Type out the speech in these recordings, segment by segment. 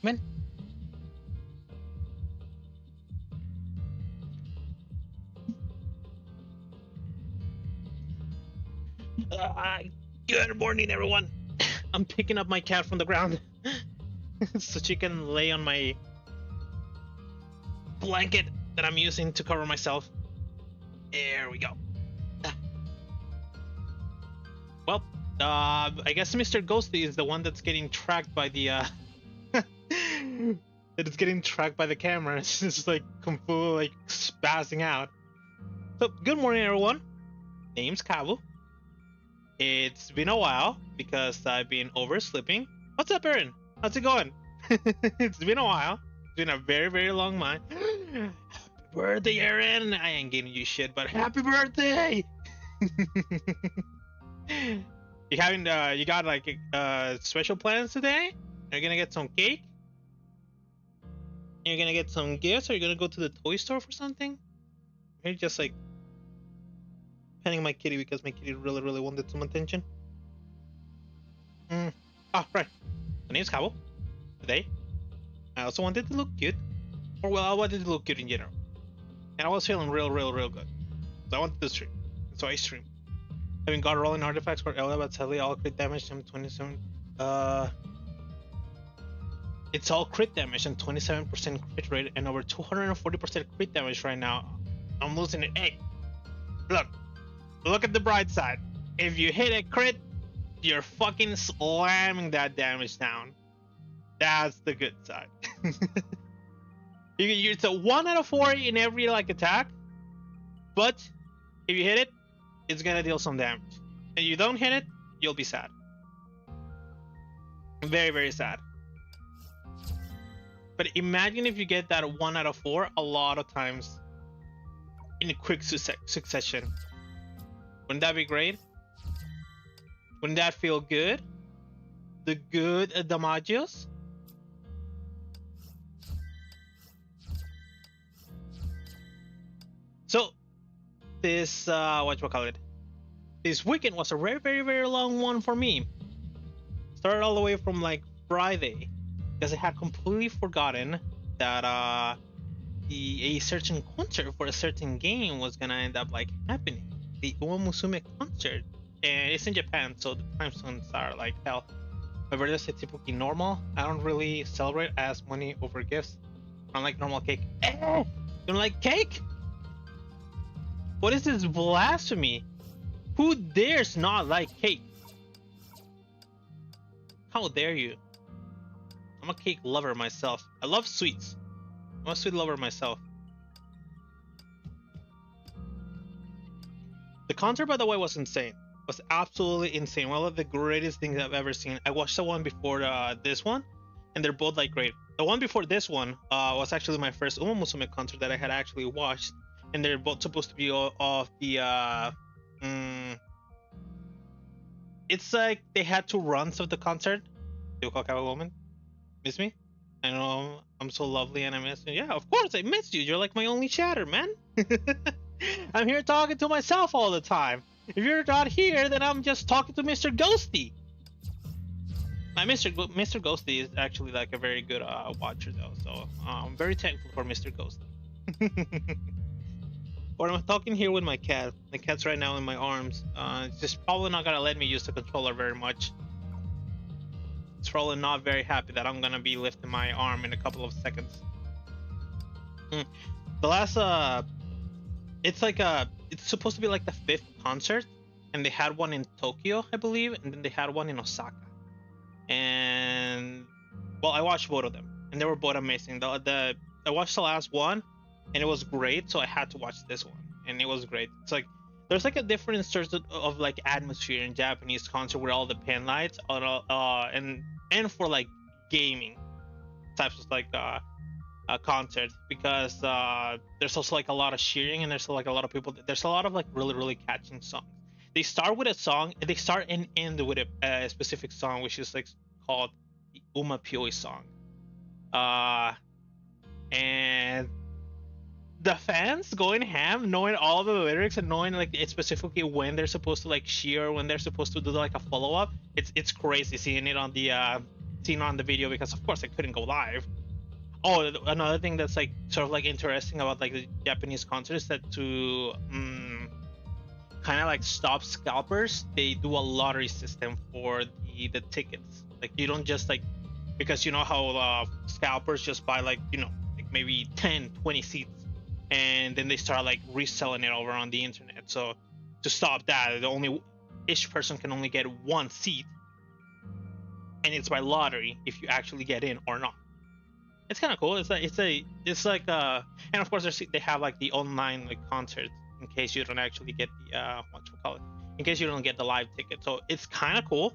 Man. Good morning, everyone. I'm picking up my cat from the ground so she can lay on my blanket that I'm using to cover myself. There we go. Well, I guess Mr. Ghosty is the one that's getting tracked by the that is getting tracked by the camera. It's just like kung fu, like spazzing out. So, good morning, everyone. Name's Kabu. It's been a while because I've been oversleeping. What's up, Aaron? How's it going? It's been a while. It's been a very, very long month. Happy birthday, Aaron! I ain't giving you shit, but happy birthday! You having you got like special plans today? Are you gonna get some cake? You're gonna get some gifts? Are you gonna go to the toy store for something? You're just like petting my kitty because my kitty really, really wanted some attention. Oh, right. My name's Cabo. Today, I also wanted to look cute. Or, well, I wanted to look cute in general. And I was feeling real good. So I wanted to stream. So I streamed. Having got rolling artifacts for Ella, but sadly all crit damage and 27. It's all crit damage and 27% crit rate and over 240% crit damage right now. I'm losing it. Hey, look at the bright side. If you hit a crit, you're fucking slamming that damage down. That's the good side. It's a 1 out of 4 in every like attack, but if you hit it, it's gonna deal some damage. And you don't hit it, you'll be sad. Very, very sad. But imagine if you get that 1 out of 4 a lot of times in a quick succession. Wouldn't that be great? Wouldn't that feel good? The good damagios? So, this, this weekend was a very, very, very long one for me. Started all the way from like Friday, because I had completely forgotten that a certain concert for a certain game was gonna end up like happening. The Uma Musume concert, and it's in Japan, so the time zones are like hell. My birthday is typically normal. I don't really celebrate as money over gifts. I don't like normal cake. You don't like cake? What is this blasphemy? Who dares not like cake? How dare you? I'm a cake lover myself. I love sweets. I'm a sweet lover myself. The concert, by the way, was insane. It was absolutely insane. One of the greatest things I've ever seen. I watched the one before this one, and they're both like great. The one before this one was actually my first Uma Musume concert that I had actually watched, and they're both supposed to be off the it's like they had 2 runs of the concert. Do you call a woman? Miss me? I know I'm so lovely and I miss you. Yeah, of course I miss you. You're like my only chatter, man. I'm here talking to myself all the time. If you're not here, then I'm just talking to Mr. Ghosty. My Mr. Ghosty is actually like a very good watcher though, so I'm very thankful for Mr. Ghosty. Or I'm talking here with my cat. My cat's right now in my arms. It's just probably not gonna let me use the controller very much. It's probably not very happy that I'm gonna be lifting my arm in a couple of seconds. The last it's like it's supposed to be like the 5th concert, and they had one in Tokyo, I believe, and then they had one in Osaka. And well, I watched both of them, and they were both amazing. I watched the last one, and it was great, so I had to watch this one, and it was great. It's like there's like a different sort of like atmosphere in Japanese concert with all the pin lights, and for like gaming types of like concert, because there's also like a lot of cheering, and there's like a lot of people. There's a lot of like really catching songs. They start with a song, and they start and end with a specific song, which is like called the Uma Pyoi song. And the fans going ham, knowing all the lyrics and knowing like it's specifically when they're supposed to like cheer, when they're supposed to do like a follow-up. It's crazy seeing it on the seen on the video because of course I couldn't go live. Oh, another thing that's like sort of like interesting about like the Japanese concert is that to kind of like stop scalpers, they do a lottery system for the tickets. Like you don't just like, because you know how scalpers just buy like, you know, like maybe 10 20 seats, and then they start like reselling it over on the internet. So to stop that, the only each person can only get one seat, and it's by lottery if you actually get in or not. It's kind of cool. It's like and of course they have like the online like concerts in case you don't actually get the what you call it, in case you don't get the live ticket. So it's kind of cool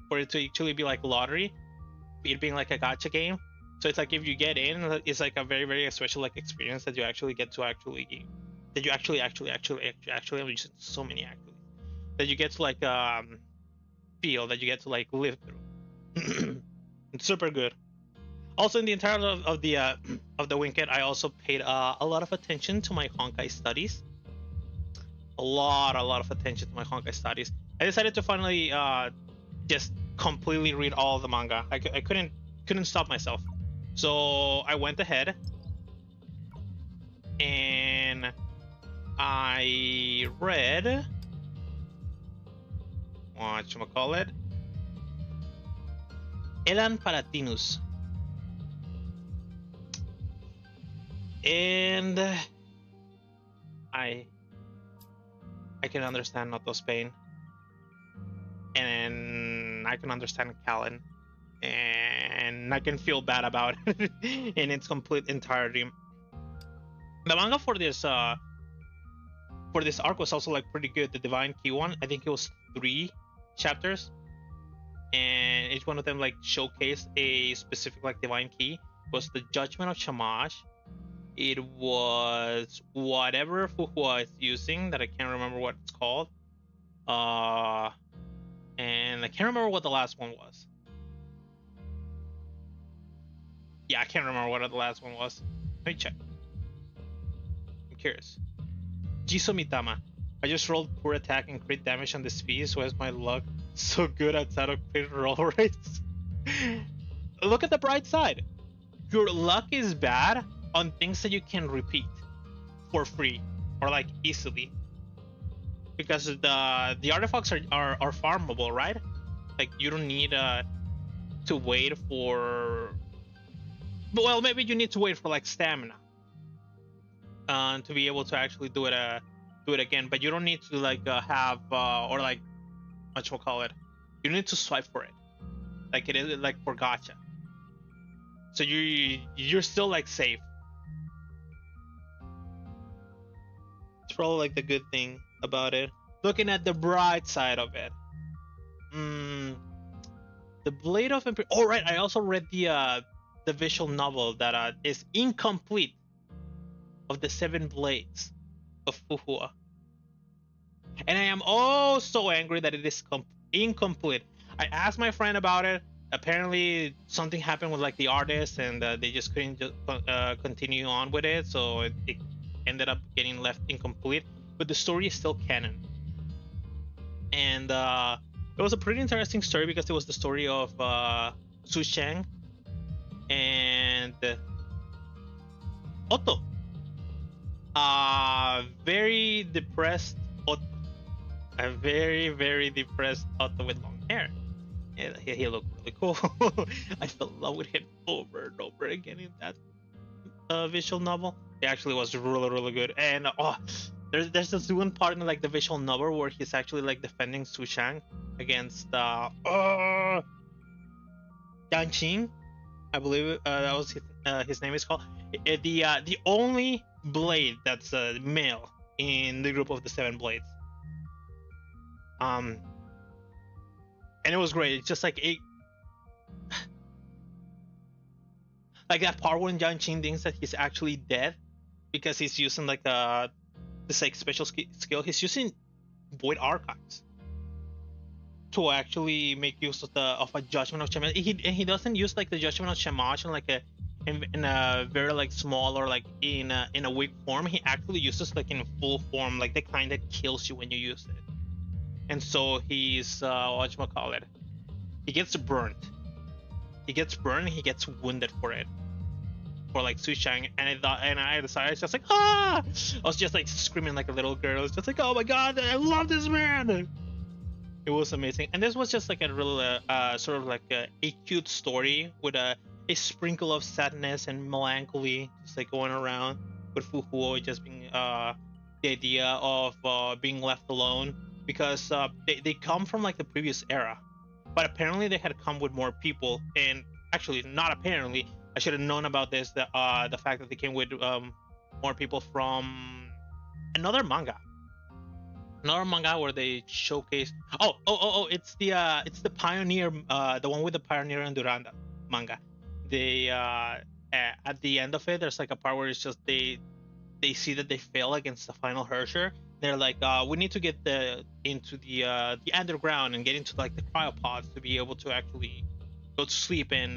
for it to actually be like lottery, it being like a gacha game. So it's like if you get in, it's like a very very special like experience that you actually get to actually that you actually I'm using so many actually that you get to like feel, that you get to like live through. It's super good. Also, in the entirety of the weekend, I also paid a lot of attention to my Honkai studies. A lot of attention to my Honkai studies. I decided to finally just completely read all of the manga. I couldn't stop myself, so I went ahead and I read whatchamacallit, Elan Palatinus. And I can understand Noto's pain, and I can understand Callan, and I can feel bad about it in its complete entirety. The manga for this arc was also like pretty good. The Divine Key one, I think it was 3 chapters, and each one of them like showcased a specific like divine key. It was the Judgment of Shamash. It was whatever Fu Hua is using that I can't remember what it's called. And I can't remember what the last one was. Yeah, I can't remember what the last one was. Let me check. I'm curious. Jiso Mitama. I just rolled poor attack and crit damage on this piece. Where's my luck? So good outside of crit roll rates. Look at the bright side. Your luck is bad on things that you can repeat for free or like easily, because the artifacts are farmable, right? Like you don't need to wait for, well, maybe you need to wait for like stamina to be able to actually do it again, but you don't need to like have or like whatchamacallit, you need to swipe for it like it is like for gacha, so you're still like safe. It's probably like the good thing about it. Looking at the bright side of it, the Blade of Empire. Oh right, I also read the visual novel that is incomplete, of the 7 Blades of Fu Hua. And I am oh so angry that it is incomplete. I asked my friend about it. Apparently something happened with like the artist, and they just couldn't continue on with it, so it ended up getting left incomplete. But the story is still canon, and it was a pretty interesting story because it was the story of Su Shang and Otto. Very depressed Otto. A very, very depressed Otto with long hair. Yeah, he looked really cool. I fell in love with him over and over again in that visual novel. It actually was really, really good. And there's this one part in like the visual novel where he's actually like defending Su Shang against Yan Qing, I believe that was his name is called. The only blade that's male in the group of the 7 Blades. And it was great. It's just like like that part when Yan Qing thinks that he's actually dead because he's using like this like special skill. He's using Void Archives to actually make use of a Judgment of Shamash. He doesn't use like the Judgment of Shamash in like in a very like small or like in a weak form. He actually uses like in full form, like the kind that kills you when you use it. And so he's whatchamacallit, he gets burnt. he gets burned, he gets wounded for it, for like Sushang, and I decided, it's just like, ah! I was just like screaming like a little girl. It's just like, oh my god, I love this man. It was amazing, and this was just like a real sort of like a cute story with a sprinkle of sadness and melancholy, just like going around, with Fu Hua just being the idea of being left alone, because they come from like the previous era, but apparently they had come with more people, and actually not apparently, I should have known about this, the fact that they came with more people from another manga. Another manga where they showcase. It's the Pioneer, the one with the Pioneer and Duranda manga. They at the end of it, there's like a part where it's just they see that they fail against the final Herrscher. They're like, we need to get into the underground and get into like the cryopods to be able to actually go to sleep and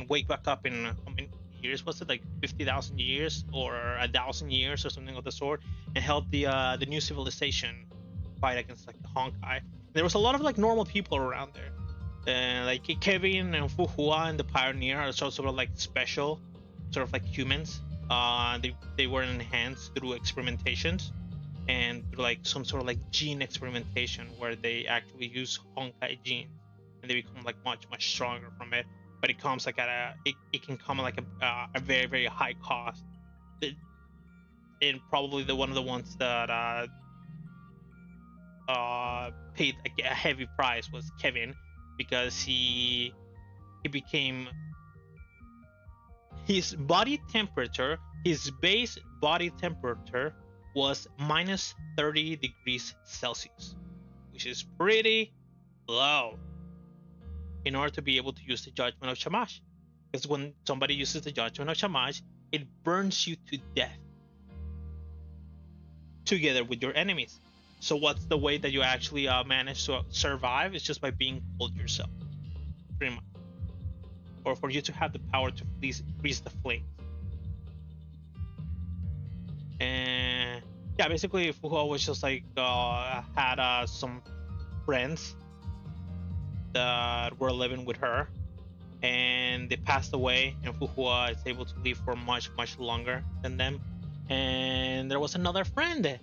wake back up in how many years was it, like 50,000 years or 1,000 years or something of the sort, and help the new civilization fight against like the Honkai. There was a lot of like normal people around there, like Kevin and Fu Hua and the Pioneer are sort of like special, sort of like humans. They were enhanced through experimentations and through like some sort of like gene experimentation where they actually use Honkai genes and they become like much stronger from it. But it comes like it can come at like a very very high cost. And probably one of the ones that paid a heavy price was Kevin, because he became, his body temperature, his base body temperature was minus 30 degrees Celsius, which is pretty low, in order to be able to use the Judgment of Shamash. Because when somebody uses the Judgment of Shamash, it burns you to death together with your enemies. So what's the way that you actually manage to survive? It's just by being cold yourself, pretty much. Or for you to have the power to freeze the flames. And yeah, basically Fu Hua was just like had some friends that were living with her, and they passed away, and Fu Hua is able to live for much longer than them. And there was another friend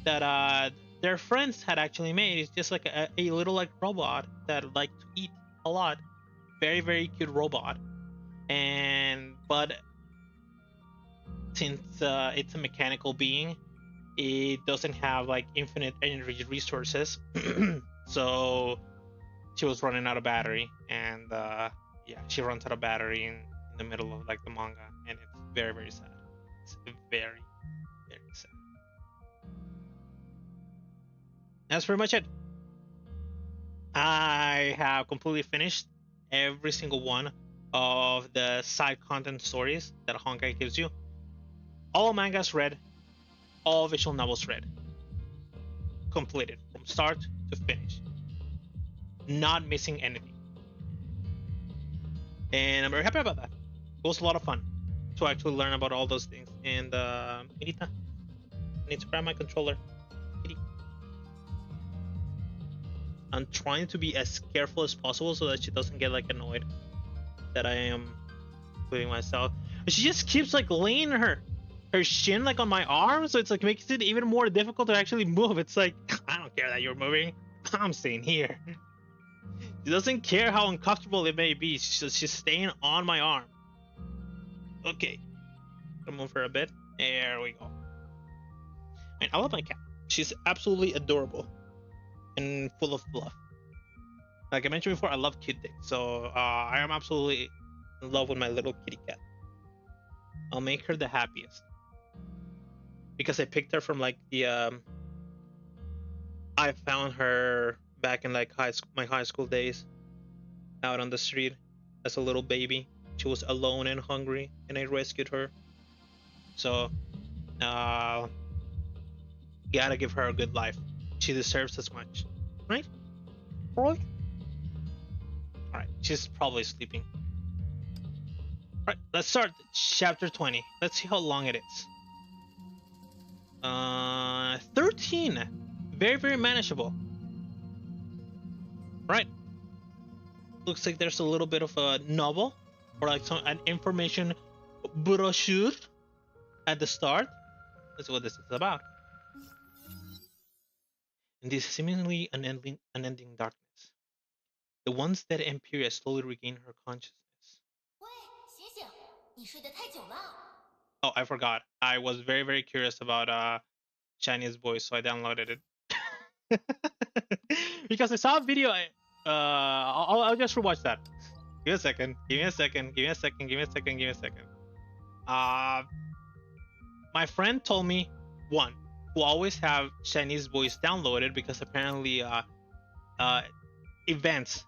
that their friends had actually made. It's just like a little like robot that liked to eat a lot, very very cute robot. And but since it's a mechanical being, it doesn't have like infinite energy resources. So she was running out of battery, and yeah, she runs out of battery in the middle of like the manga, and it's very very sad. It's very very sad. That's pretty much it. I have completely finished every single one of the side content stories that Honkai gives you. All mangas read, all visual novels read, completed from start to finish, not missing anything. And I'm very happy about that. It was a lot of fun to actually learn about all those things. And Mirita, I need to grab my controller. I'm trying to be as careful as possible so that she doesn't get like annoyed that I am doing myself. But she just keeps like laying her shin like on my arm, so it's like makes it even more difficult to actually move. It's like, I don't care that you're moving, I'm staying here. She doesn't care how uncomfortable it may be. She's staying on my arm. Okay, I'll move her a bit. There we go. Man, I love my cat. She's absolutely adorable and full of fluff. Like I mentioned before, I love kid things, so I am absolutely in love with my little kitty cat. I'll make her the happiest because I picked her from like the I found her back in like my high school days, out on the street as a little baby. She was alone and hungry, and I rescued her. So gotta give her a good life. She deserves as much, right? Right? Alright, she's probably sleeping. Alright, let's start chapter 20. Let's see how long it is. 13. Very, very manageable. Right. Looks like there's a little bit of a novel or like an information brochure at the start. Let's see what this is about. In this seemingly unending darkness, the once dead Empiria slowly regain her consciousness. Oh, I forgot. I was very, very curious about Chinese voice, so I downloaded it. Because I saw a video. I'll just rewatch that. Give me a second. Give me a second. Give me a second. Give me a second. Give me a second. Uh, my friend told me one who always have Chinese voice downloaded because apparently uh events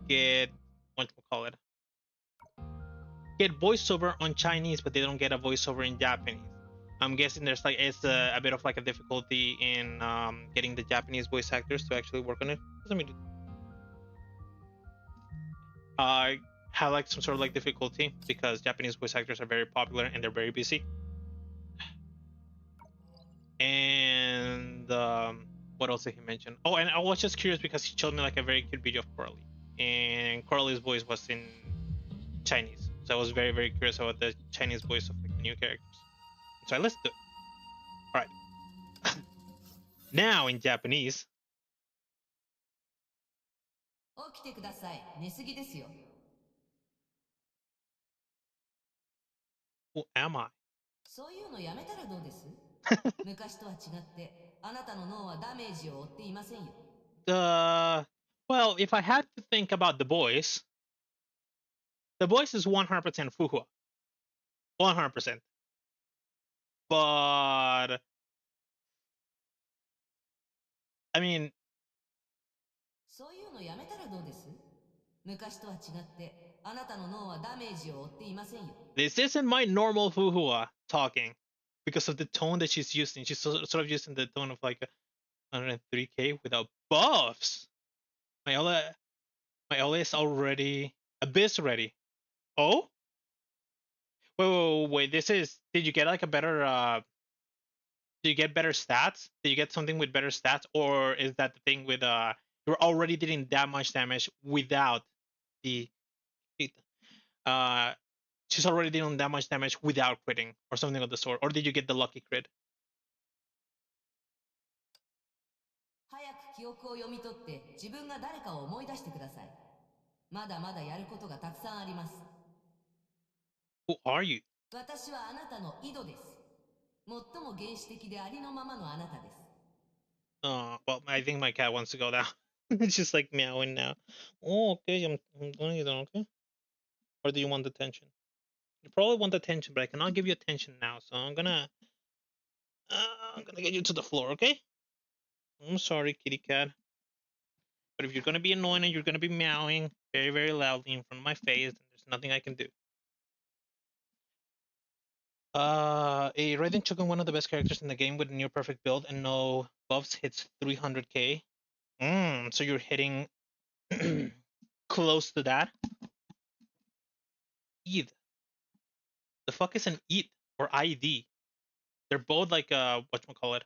get what we call it get voiceover on Chinese, but they don't get a voiceover in Japanese. I'm guessing there's like it's a bit of like a difficulty in getting the Japanese voice actors to actually work on it. Let me do. Have like some sort of like difficulty because Japanese voice actors are very popular and they're very busy. And what else did he mention? Oh, and I was just curious because he showed me like a very cute video of Coralie, and Coralie's voice was in Chinese, so I was very very curious about the Chinese voice of like the new characters. So I listened to it. All right, now in Japanese. Who am I? そういうのやめたらどうです昔とは違って、あなたの脳はダメージを負っていませんよ。Well, if I had to think about the voice is 100% Fu Hua. 100%. But I mean, そういうのやめたらどうです昔とは違って、あなたの脳はダメージを負っていませんよ。this isn't my normal Fu Hua talking because of the tone that she's using. She's sort of using the tone of like 103k without buffs. My Ola is already abyss ready. Oh, wait. This is. Did you get like a better? Did you get better stats? Did you get something with better stats, or is that the thing with you're already dealing that much damage without the uh she's already dealing that much damage without critting or something of the sort, or did you get the lucky crit? 早く記憶を読み取って自分が誰かを思い出してください。まだまだやることがたくさんあります。Who are you? 私はあなたの井戸です。最も原始的でありのままのあなたです。Well, I think my cat wants to go now. It's just like meowing now. Oh, okay, I'm going to okay. Or do you want attention? You probably want attention, but I cannot give you attention now, so I'm gonna get you to the floor, okay? I'm sorry, kitty cat. But if you're gonna be annoying and you're gonna be meowing very, very loudly in front of my face, then there's nothing I can do. A Raiden Chugun, one of the best characters in the game with a near perfect build and no buffs, hits 300k. So you're hitting close to that. ETH. The fuck is an ETH or ID? They're both like whatchamacallit.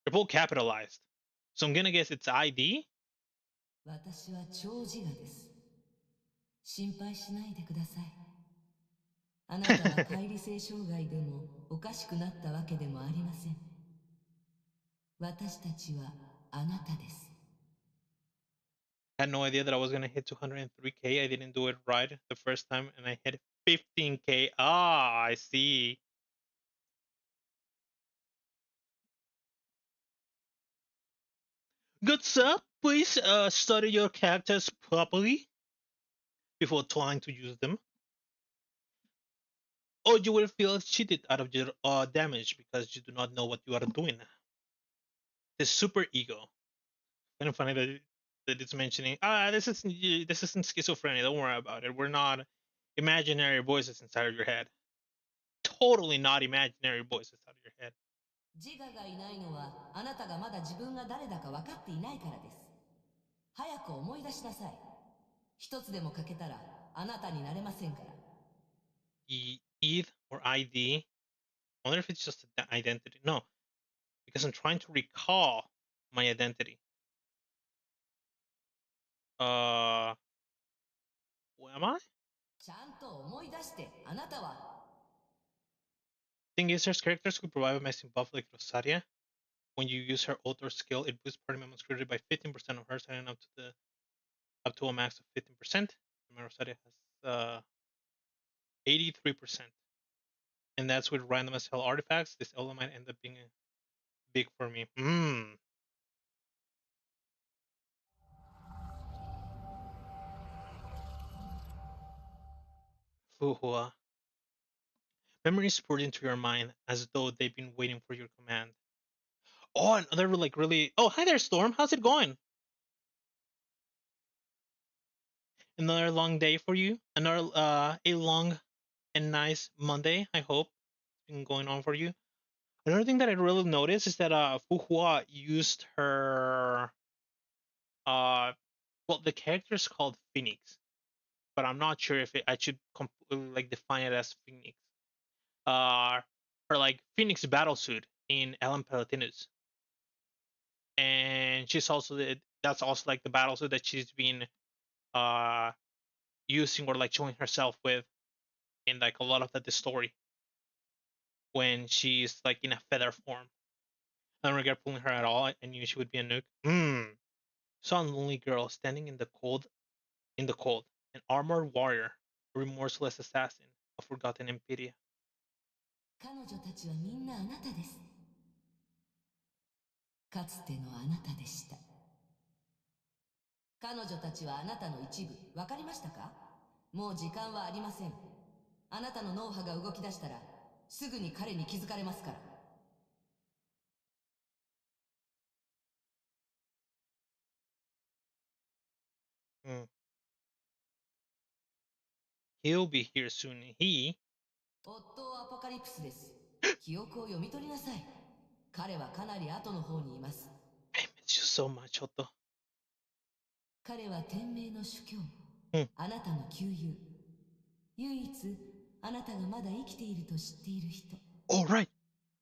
They're both capitalized. So I'm gonna guess it's ID. 私は超自我です。心配しないでください。あなたは乖離性障害でもおかしくなったわけでもありません。私たちはあなたです。I had no idea that I was gonna hit 203k. I didn't do it right the first time, and I hit 15k. Ah, I see. Good sir, please study your characters properly before trying to use them, or you will feel cheated out of your damage because you do not know what you are doing. The super ego. Kind of funny that it's mentioning. This isn't schizophrenia. Don't worry about it. We're not imaginary voices inside of your head. Totally not imaginary voices out of your head. 自我がいないのはあなたがまだ自分が誰だか分かっていないからです。早く思い出しなさい。一つでも欠けたらあなたになれませんから。ETH or ID. I wonder if it's just an identity. No, because I'm trying to recall my identity. Uh, who am I? ちゃんと思い出して、あなたは。Thing is, there's characters who provide amazing buff like Rosaria. When you use her ult or skill, it boosts party members' security by 15% of her, signing up to a max of 15%. My Rosaria has 83%, and that's with random as hell artifacts. This ult might end up being big for me. Fu Hua. Memories poured into your mind as though they've been waiting for your command. Oh, another like really. Oh, hi there, Storm. How's it going? Another long day for you. Another a long and nice Monday. I hope it's been going on for you. Another thing that I really noticed is that Fu Hua used her well, the character is called Phoenix, but I'm not sure if I should like define it as Phoenix. Uh, her like Phoenix battle suit in Ellen Palatinus, and she's also that's also like the battle suit that she's been uh using or like showing herself with in like a lot of the story when she's like in a feather form. I don't regret pulling her at all. I knew she would be a nuke. Saw a lonely girl standing in the cold, an armored warrior, a remorseless assassin, a forgotten Imperia. 彼女たちはみんなあなたです。かつてのあなたでした。彼女たちはあなたの一部、わかりましたか？もう時間はありません。あなたの脳波が動き出したら、すぐに彼に気づかれますから。Hmm. He'll be here soon. He. オットーアポカリプスです。記憶を読み取りなさい。彼はかなり後の方にいます。I miss you so much, Otto. 彼は天命の主教。Hmm. あなたの旧友。唯一、あなたがまだ生きていると知っている人。Oh right.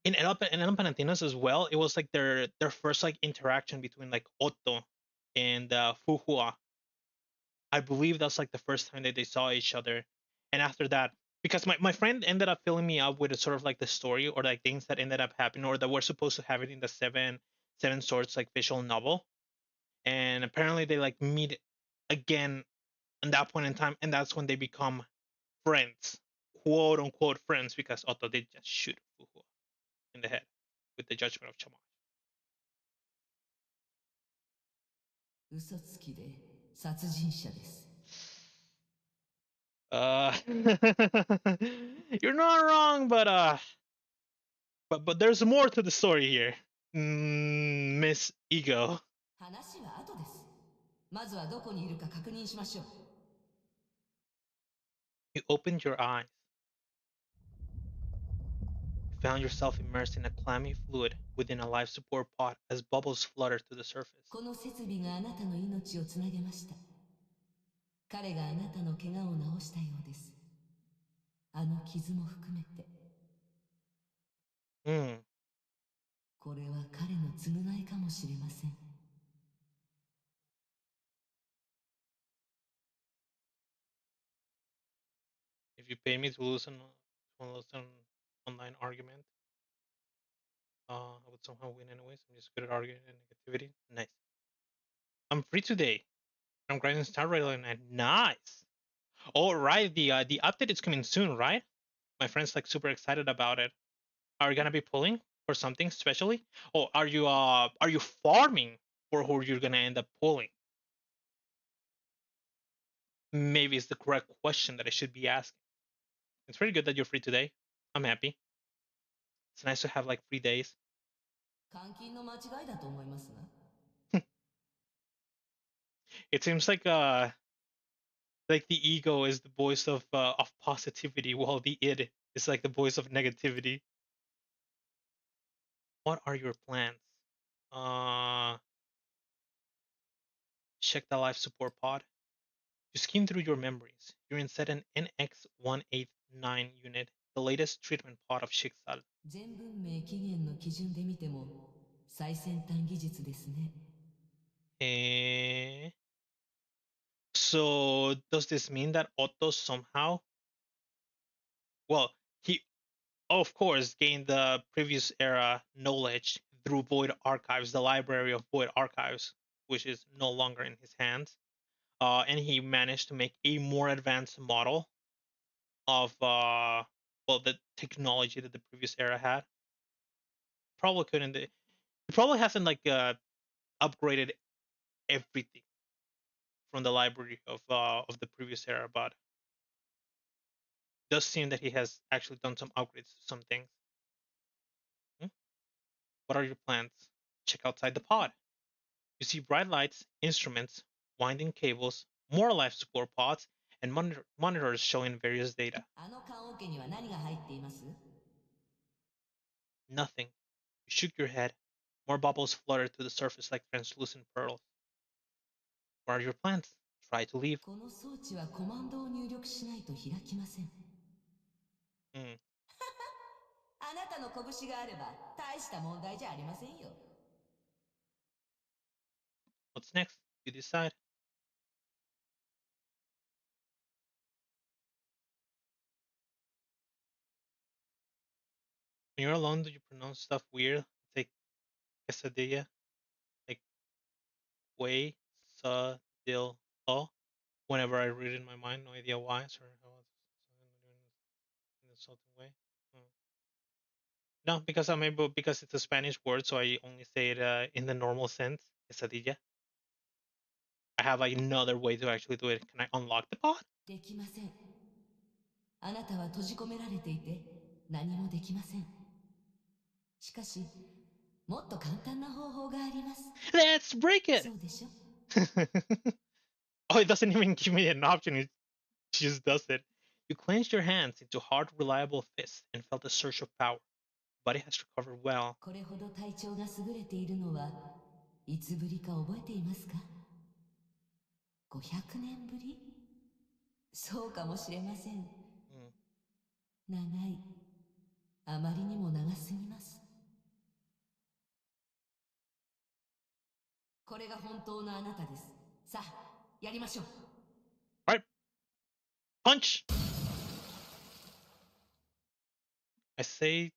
In El Panantinas as well, it was like their first like interaction between like Otto and Fu Hua. I believe that's like the first time that they saw each other. And after that, because my friend ended up filling me up with a sort of like the story or like things that ended up happening or that were supposed to happen in the seven swords like visual novel. And apparently they like meet again at that point in time, and that's when they become friends, quote unquote friends, because Otto did just shoot Fu Hua in the head with the judgment of Chamash. 嘘つきで殺人者です。Uh, you're not wrong, but there's more to the story here, Miss Ego. 話は後です。まずはどこにいるか確認しましょう。You opened your eyes. You found yourself immersed in a clammy fluid within a life support pod as bubbles fluttered to the surface. この設備があなたの命をつなげました。彼があなたの怪我を治したようです。あの傷も含めて。Hmm. これは彼の償いかもしれません。If you pay me to listen online argument, I would somehow win anyways. I'm just good at arguing and negativity. Nice. I'm free today. I'm grinding Star Rail and nice. All right, the update is coming soon, right? My friend's like super excited about it. Are you gonna be pulling for something especially? Or are you farming for who you're gonna end up pulling? Maybe it's the correct question that I should be asking. It's pretty good that you're free today. I'm happy. It's nice to have like 3 days. 監禁の間違いだと思いますが。It seems like the ego is the voice of positivity, while the id is like the voice of negativity. What are your plans? Uh, check the life support pod. You skim through your memories. You're inside an NX189 unit, the latest treatment pod of Shiksal. 全文明起源の基準で見ても最先端技術ですね。Eh, So does this mean that Otto somehow, well, he of course gained the previous era knowledge through Void Archives, the library of Void Archives, which is no longer in his hands. And he managed to make a more advanced model of well, the technology that the previous era had. Probably couldn't. He probably hasn't like upgraded everything from the library of the previous era, but it does seem that he has actually done some upgrades to some things. Hmm? What are your plans? Check outside the pod. You see bright lights, instruments, winding cables, more life support pods, and monitors showing various data. あの棺桶には何が入っています？ Nothing. You shook your head. More bubbles fluttered to the surface like translucent pearls. What are your plans? Try to leave. この装置はコマンドを入力しないと開きません。Hmm. あなたの拳があれば大した問題じゃありませんよ。What's next? You decide. When you're alone, do you pronounce stuff weird? Like quesadilla, like way, sa, dil, oh. Whenever I read it in my mind, no idea why. Sorry, how was in an insulting way. Hmm. No, because I'm able because it's a Spanish word, so I only say it in the normal sense. Quesadilla. I have another way to actually do it. Can I unlock the pod? できません。あなたは閉じ込められていて何もできません。しかし、もっと簡単な方法があります。Let's break it! そうでしょ？ Oh, it doesn't even give me an option. It just does it. You clenched your hands into hard, reliable fists and felt a surge of power. Body has recovered well. これほど体調が優れているのはいつぶりか覚えていますか？ 500 年ぶり？そうかもしれません。Mm. 長い。あまりにも長すぎます。これが本当のあなたです。さあ、やりましょう。Right. Punch! I say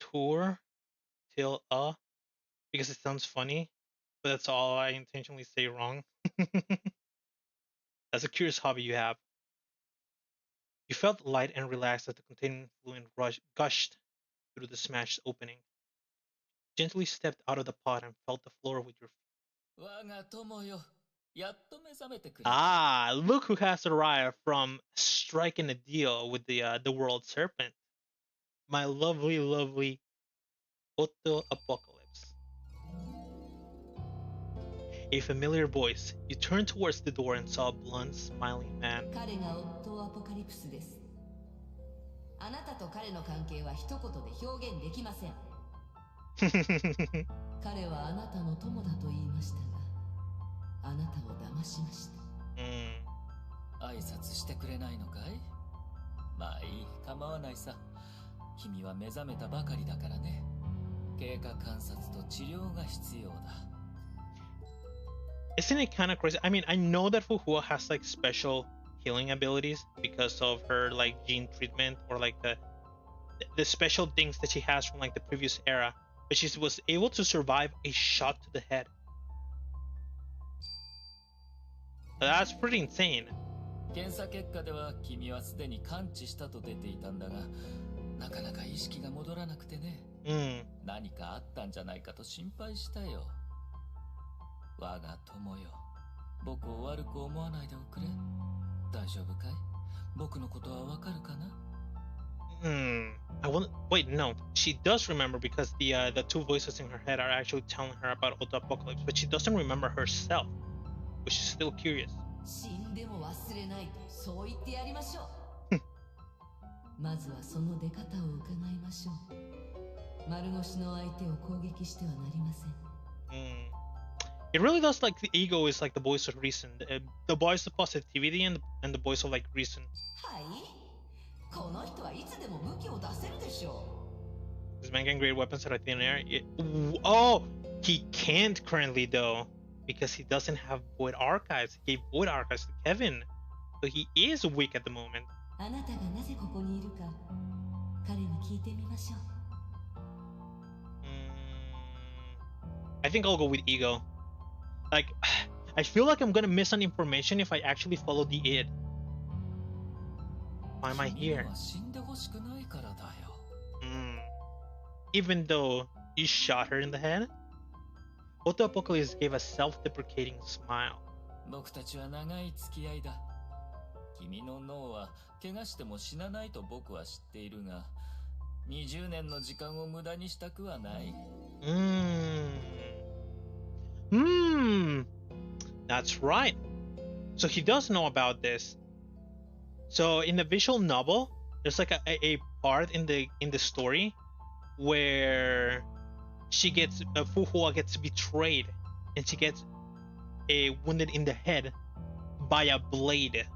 tour till because it sounds funny, but that's all I intentionally say wrong. That's a curious hobby you have. You felt light and relaxed as the containing fluid gushed through the smashed opening. Gently stepped out of the pot and felt the floor with your feet. 我が友よ、やっと目覚めてくれた。Ah, look who has arrived from striking a deal with the world serpent. My lovely, lovely Otto Apocalypse. A familiar voice. You turned towards the door and saw a blunt, smiling man. 彼がオットーアポカリプスです。あなたと彼の関係は一言で表現できません。彼はあなたの友だと言いましたが、あなたを騙しました。挨拶してくれないのかい？まあいい、構わないさ。君は目覚めたばかりだからね。経過観察と治療が必要だ。Isn't it kind of crazy? I mean, I know that Fu Hua has like special healing abilities because of her like gene treatment or like the special things that she has from like the previous era, but she was able to survive a shot to the head. That's pretty insane. 検査結果では君はすでに完治したと出ていたんだが、なかなか意識が戻らなくてね。何かあったんじゃないかと心配したよ。我が友よ、僕を悪く思わないでおくれ。大丈夫かい？僕のことはわかるかな？ I want. Wait, no. She does remember because the two voices in her head are actually telling her about Otto Apocalypse, but she doesn't remember herself, which is still curious. 死んでも忘れないとそう言ってやりましょう。まずはその出方を伺いましょう。丸腰の相手を攻撃してはなりません。It really does like the ego is like the voice of reason, the voice of positivity and the voice of like reason. はい。この人はいつでも武器を出せるでしょう。 This man can create weapons out of thin air. Oh, he can't currently though. because he doesn't have void archives. He gave void archives to Kevin, so he is weak at the moment. あなたがなぜここにいるか彼に聞いてみましょう。I think I'll go with ego. Like, I feel like I'm gonna miss some information if I actually follow the id. Why am I here? Even though you shot her in the head, Otto Apocalypse gave a self-deprecating smile. 僕たちは長い付き合いだ。君の脳は怪我しても死なないと僕は知っているが、20年の時間を無駄にしたくはない。That's right. So he does know about this. So in the visual novel, there's like a part in the story where she gets Fu Hua gets betrayed, and she gets wounded in the head by a blade,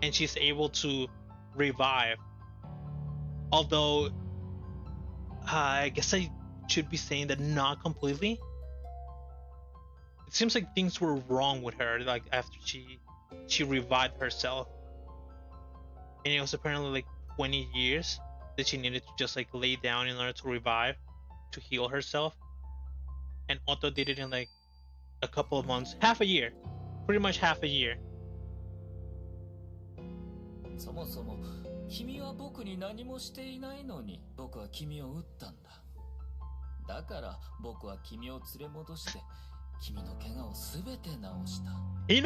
and she's able to revive. Although I guess I should be saying that not completely. It seems like things were wrong with her, like after she revived herself, and it was apparently like 20 years that she needed to just like lay down in order to revive, to heal herself. And Otto did it in like a couple of months, half a year, pretty much half a year. そもそも君は僕に何もしていないのに僕は君を撃ったんだ。だから僕は君を連れ戻して君の怪我をすべて治した。He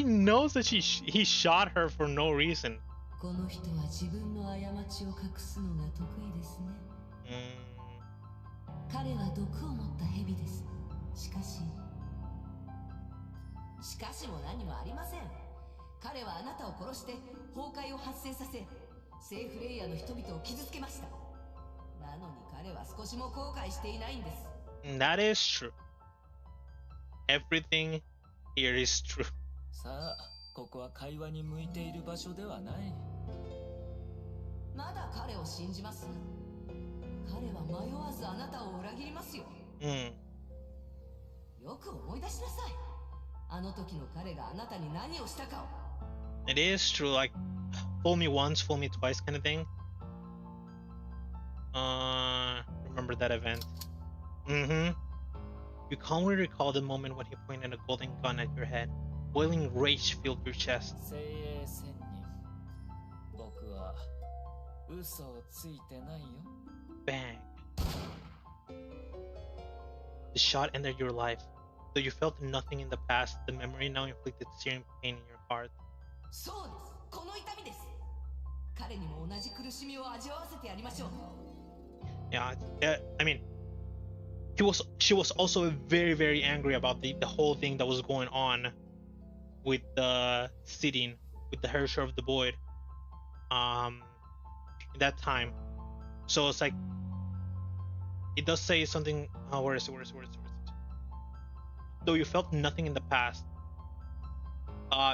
knows that he shot her for no reason. この人は自分の過ちを隠すのが得意ですね。彼は毒を持った蛇です。しかしも何もありません。彼はあなたを殺して崩壊を発生させ、セーフレイヤーの人々を傷つけました。なのに彼は少しも後悔していないんです。That is true. Everything here is true. さあ、ここは会話に向いている場所ではない。まだ彼を信じます？彼は迷わずあなたを裏切りますよ。よく思い出しなさい。あの時の彼があなたに何をしたかを。It is true, like fool me once, fool me twice kind of thing. Remember that event? You calmly recall the moment when he pointed a golden gun at your head. Boiling rage filled your chest. Bang. The shot ended your life. Though you felt nothing in the past, the memory now inflicted searing pain in your heart. そうです。この痛みです。彼にも同じ苦しみを味わわせてやりましょう。Yeah, I mean, she was also very, very angry about the whole thing that was going on with the sitting with the Herrscher of the Void in that time. So it's like it does say something. Oh, where is it? Though you felt nothing in the past.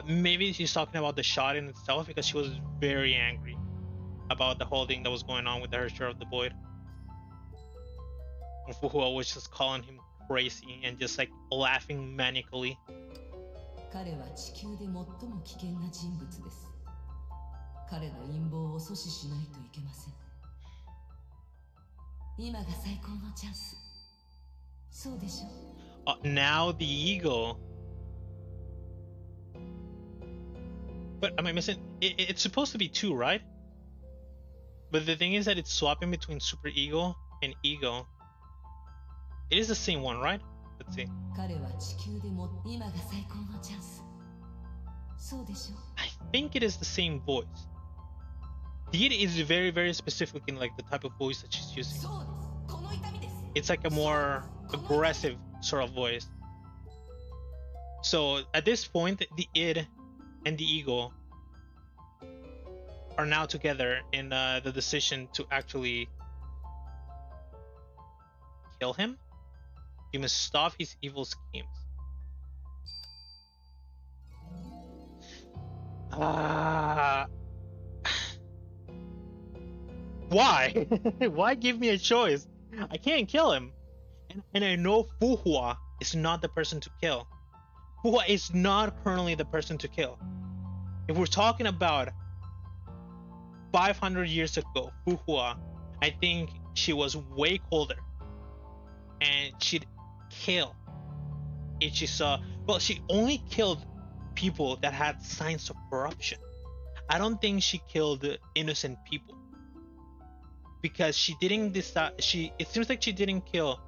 Maybe she's talking about the shot in itself, because she was very angry about the whole thing that was going on with the Herrscher of the Void. And Fu Hua was just calling him crazy and just like laughing manically. 彼は地球で最も危険な人物です。彼の陰謀を阻止しないといけません。今が最高のチャンス。そうでしょう。Now the ego. But am I missing? It's supposed to be two, right? But the thing is that it's swapping between super ego and ego. It is the same one, right? Let's see. I think it is the same voice. The id is very, very specific in like the type of voice that she's using. It's like a more aggressive sort of voice. So at this point, the id and the ego are now together in the decision to actually kill him. You must stop his evil schemes. Why? Why give me a choice? I can't kill him. And I know Fu Hua is not the person to kill. Fu Hua is not currently the person to kill. If we're talking about 500 years ago, Fu Hua, I think she was way colder, and she'd kill if she saw. Well, she only killed people that had signs of corruption. I don't think she killed innocent people, because she didn't decide. It seems like she didn't kill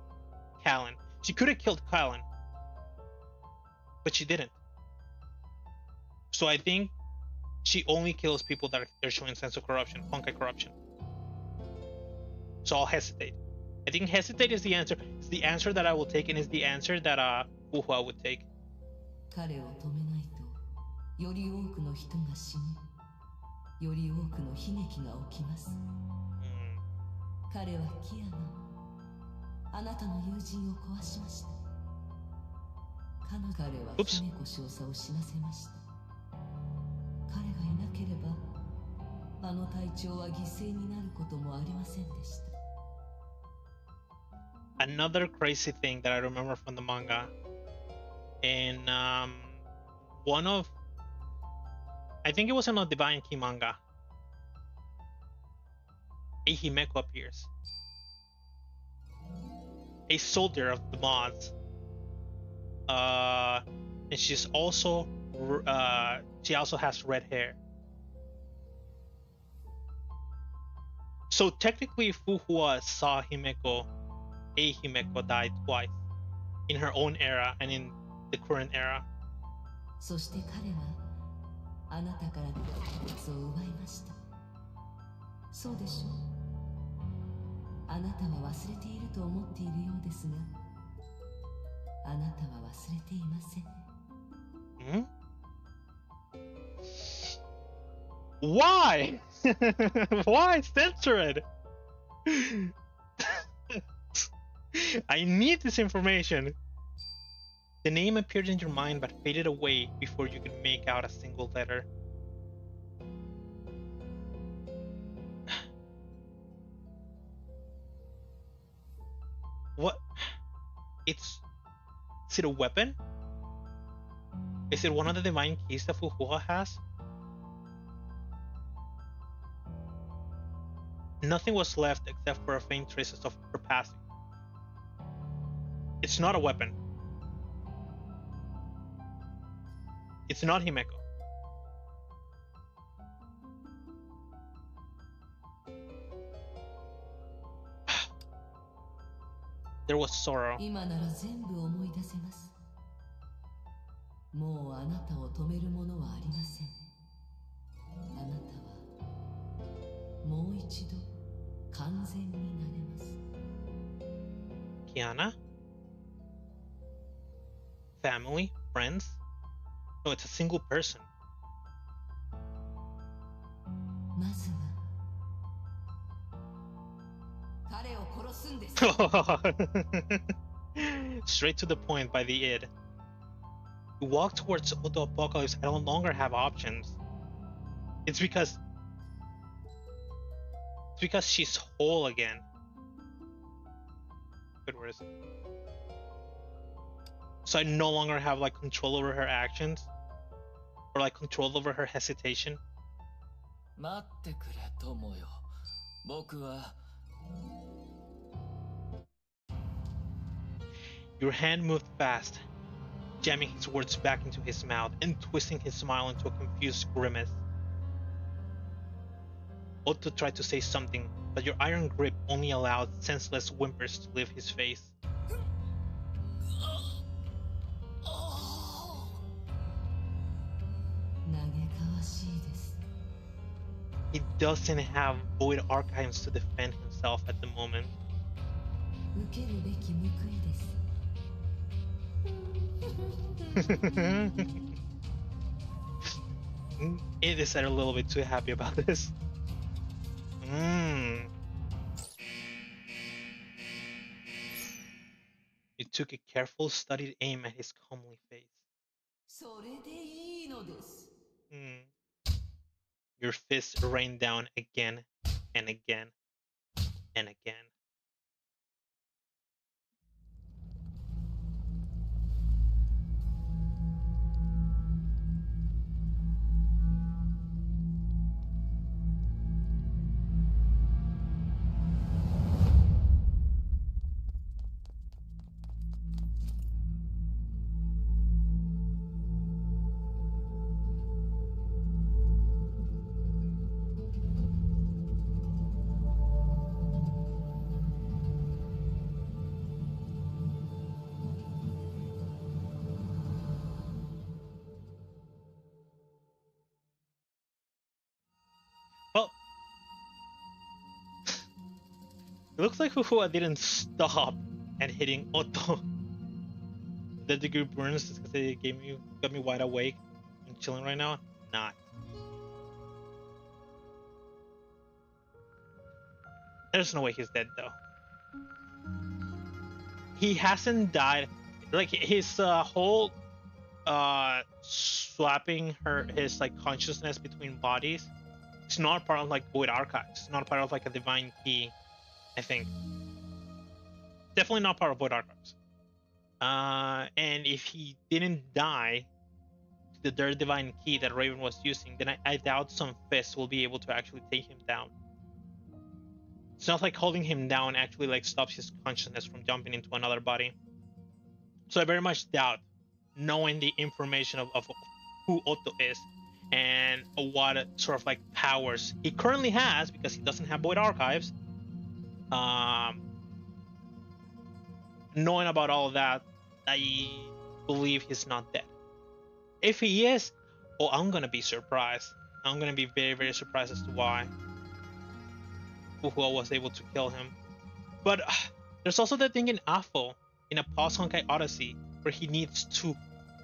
Callan. She could have killed Callan, but she didn't. So I think she only kills people that are showing signs of corruption, Honkai corruption. So I'll hesitate. I think hesitate is the answer. It's the answer that I will take, and is the answer that Fu Hua would take. 彼を止めないと、より多くの人が死ぬ。より多くの悲劇が起きます。彼はキアナ、あなたの友人を壊しました。彼は姫子少佐を死なせました。彼がいなければ、あの隊長は犠牲になることもありませんでした。Another crazy thing that I remember from the manga, in one of, I think it was in a Divine Key manga, a Himeko appears, a soldier of the mods, and she's also she also has red hair. So technically, Fu Hua saw Himeko, a Himeko, die twice, in her own era and in the current era. そして彼はあなたからそう奪いました。そうでしょう。あなたは忘れていると思っているようですが、あなたは忘れていません。Why? Why censor it? I need this information. The name appeared in your mind but faded away before you could make out a single letter. What? Is it a weapon? Is it one of the divine keys that Fu Hua has? Nothing was left except for a faint traces of her passing. It's not a weapon. It's not Himeko. There was sorrow. 今なら全部思い出せます。もうあなたを止めるものはありません。あなたはもう一度完全になれます。Kiana? Family? Friends? No, it's a single person. まずは彼を殺すんです。Straight to the point by the id. You walk towards the apocalypse. I no longer have options. It's because she's whole again. Good words. So I no longer have like control over her actions, or like control over her hesitation. 待ってくれ、友よ。僕は Your hand moved fast, jamming his words back into his mouth and twisting his smile into a confused grimace. Otto tried to say something, but your iron grip only allowed senseless whimpers to leave his face. He doesn't have void archives to defend himself at the moment. It is a little bit too happy about this. You took a careful, studied aim at his comely face. Your fist rained down again and again and again. It looks like Fu Hua didn't stop at hitting Otto. The degree burns because they got me wide awake and chilling right now. Not. There's no way he's dead though. He hasn't died. Like his whole swapping his like consciousness between bodies. It's not part of like Void Archives. It's not part of like a divine key. I think definitely not part of Void Archives. And if he didn't die to the third divine key that Raven was using, then I doubt some fist will be able to actually take him down. It's not like holding him down actually like stops his consciousness from jumping into another body. So I very much doubt, knowing the information of who Otto is and what sort of like powers he currently has, because he doesn't have Void Archives. Knowing about all of that, I believe he's not dead. If he is, oh, I'm gonna be surprised. I'm gonna be very, very surprised as to why Fu Hua was able to kill him. But there's also that thing in Afo, in a post Honkai Odyssey, where he needs to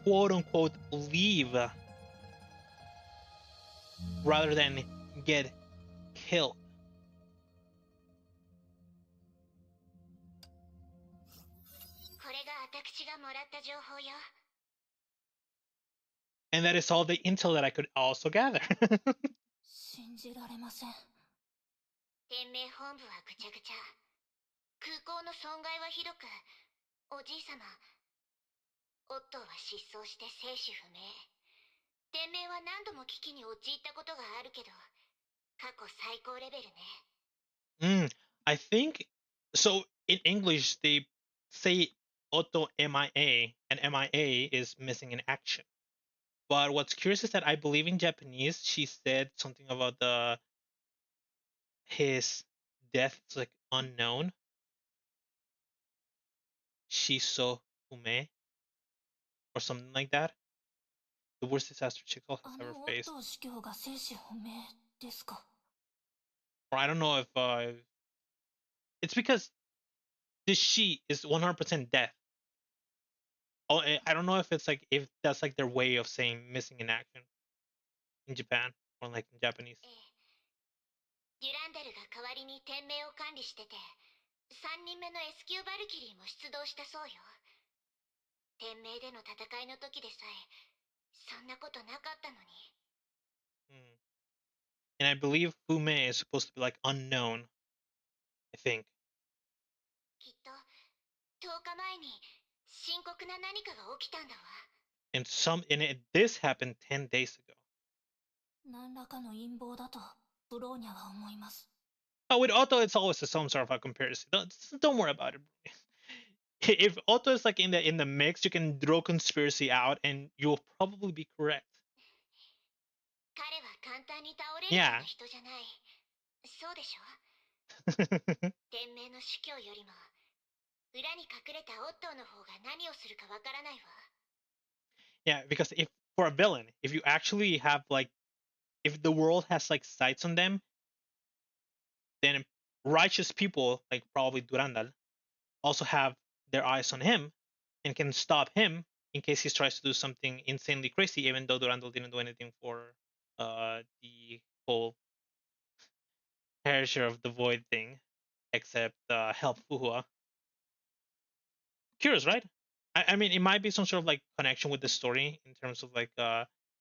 quote unquote leave rather than get killed. And that is all the intel that I could also gather. 信じられません。天命本部はぐちゃぐちゃ。空港の損害はひどく、おじいさま、オットーは失踪して生死不明。天命は何度も危機に陥ったことがあるけど、過去最高レベルね。I think so. In English, they say Otto MIA, and MIA is missing in action. But what's curious is that I believe in Japanese, she said something about his death is like unknown. Shiso Ume, or something like that. The worst disaster Chico has ever faced. Or I don't know if it's because this she is 100% death. Oh, I don't know if it's like if that's like their way of saying missing in action in Japan or like in Japanese. デュランダルが代わりに天命を管理してて、3人目の S 級バルキリーも出動したそうよ。天命での戦いの時でさえ、そんなことなかったのに。And I believe Fume is supposed to be like unknown, I think. きっと10日前に深刻な何かが起きたんだわ。And this happened 10 days ago. 何らかの陰謀だとブローニャは思います。Oh, with Otto, it's always some sort of a comparison. Don't worry about it. If Otto is like in the mix, you can throw conspiracy out, and you'll probably be correct. 彼は簡単に倒れるような人じゃない。そうでしょ？天命の主教よりも裏に隠れたオットーの方が何をするかわからないわ。Yeah, because if for a villain, if you actually have like, if the world has like sights on them, then righteous people like probably Durandal also have their eyes on him and can stop him in case he tries to do something insanely crazy, even though Durandal didn't do anything for the whole Perisher of the Void thing, except help Fu Hua. Curious, right? I mean, it might be some sort of like connection with the story in terms of like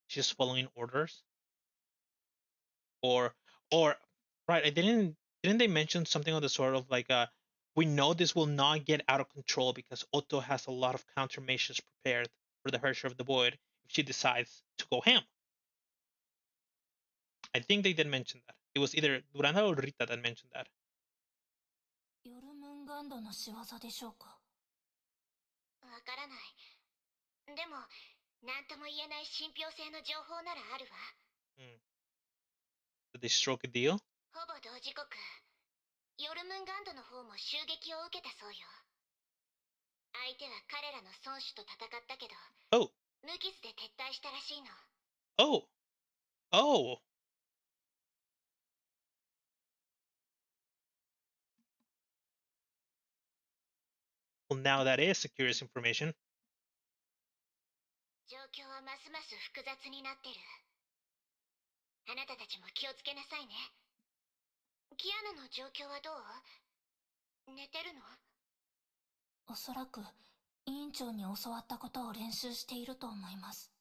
she's following orders, or right? I didn't they mention something of the sort of like we know this will not get out of control because Otto has a lot of countermeasures prepared for the Herrscher of the Void if she decides to go ham. I think they did mention that. It was either Duranda or Rita that mentioned that. ヨルムンガンドの仕業でしょうか。わからない。でも、なんとも言えない信憑性の情報ならあるわ。Did they stroke a deal? ほぼ同時刻、ヨルムンガンドの方も襲撃を受けたそうよ。相手は彼らの孫子と戦ったけど、無傷で撤退したらしいの。Oh. Well, now that is curious information. 状況はますます複雑になってる。あなたたちも気をつけなさいね。キアナの状況はどう？寝てるの？おそらく委員長に教わったことを練習していると思います。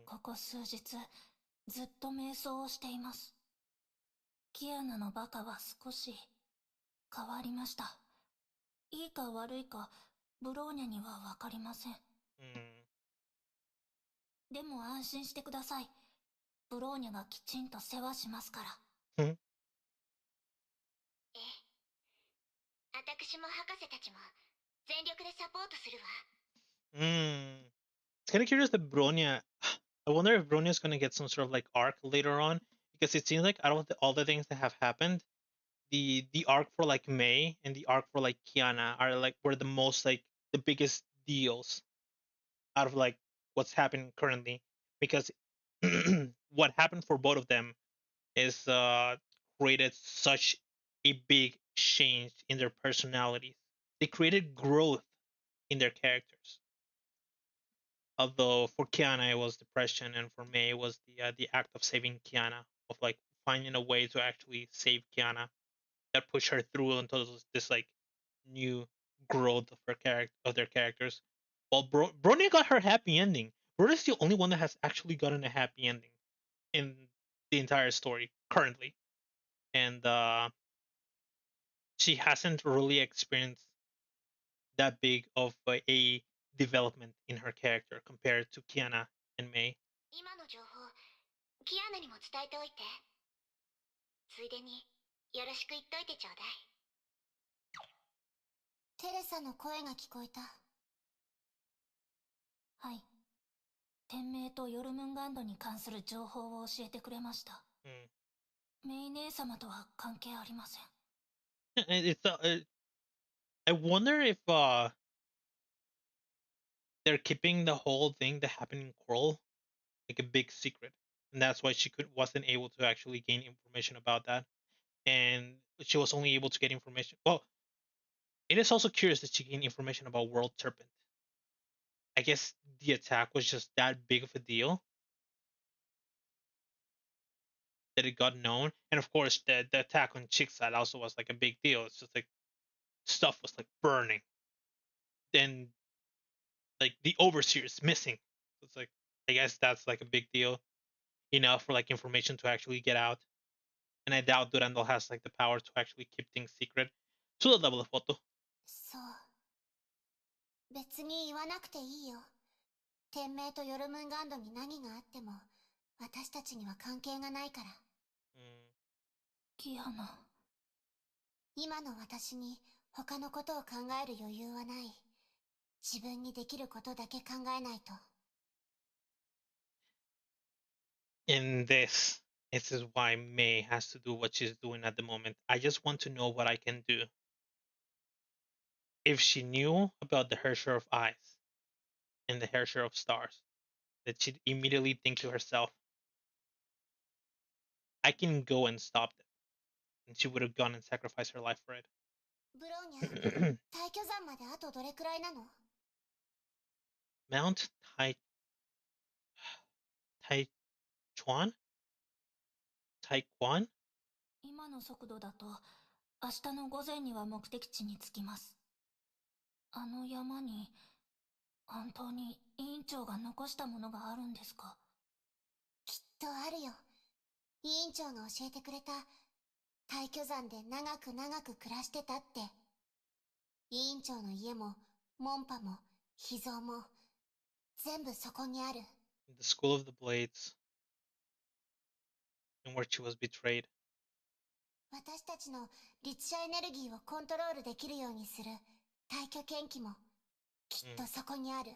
ここ数日ずっと瞑想をしています。キアナのバカは少し変わりました。いいか悪いかブローニャには分かりません。でも安心してください。ブローニャがきちんと世話しますから。ええ。私も博士たちも全力でサポートするわ。It's kind of curious that Bronya. I wonder if Bronya is going to get some sort of like arc later on, because it seems like out of all the things that have happened, the arc for like Mei and the arc for like Kiana are like were the most like the biggest deals out of like what's happening currently, because what happened for both of them is created such a big change in their personalities. They created growth in their characters. Although for Kiana it was depression, and for Mei it was the act of saving Kiana, of like finding a way to actually save Kiana, that pushed her through into this like new growth of their characters. Well, Bronya got her happy ending. Bronya's the only one that has actually gotten a happy ending in the entire story currently, and she hasn't really experienced that big of a development in her character compared to Kiana and Mei. 今の情報、キアナにも伝えておいて。ついでによろしく言っといてちょうだい。テレサの声が聞こえた。はい。天命とヨルムンガンドに関する情報を教えてくれました。メイ姉様とは関係ありません。I wonder if they're keeping the whole thing that happened in Coral like a big secret, and that's why she wasn't able to actually gain information about that, and she was only able to get information. Well, it is also curious that she gained information about World Serpent. I guess the attack was just that big of a deal that it got known, and of course the attack on Chickside also was like a big deal. It's just like stuff was like burning, then like the overseer is missing. So it's like, I guess that's like a big deal enough for like information to actually get out, and I doubt Durandal has like the power to actually keep things secret. So the double photo. そう。別に言わなくていいよ。天命とヨルムンガンドに何があっても私たちには関係がないから。キアナ。今の私に他のことを考える余裕はない。自分にできることだけ考えないと。In this is why Mei has to do what she's doing at the moment. I just want to know what I can do. If she knew about the Herrscher of Eyes and the Herrscher of Stars, that she'd immediately think to herself, I can go and stop them. And she would have gone and sacrificed her life for it. ブローニャ、大巨山まであとどれくらいなの？ Mount Taichuan? 今の速度だと明日の午前には目的地に着きます。あの山に本当に委員長が残したものがあるんですか？きっとあるよ。委員長が教えてくれた。大巨山で長く長く暮らしてたって。委員長の家も門派も秘蔵も全部そこにある。The School of the Blades, and where she was betrayed. 私たちの律者エネルギーをコントロールできるようにする大巨剣気もきっとそこにある。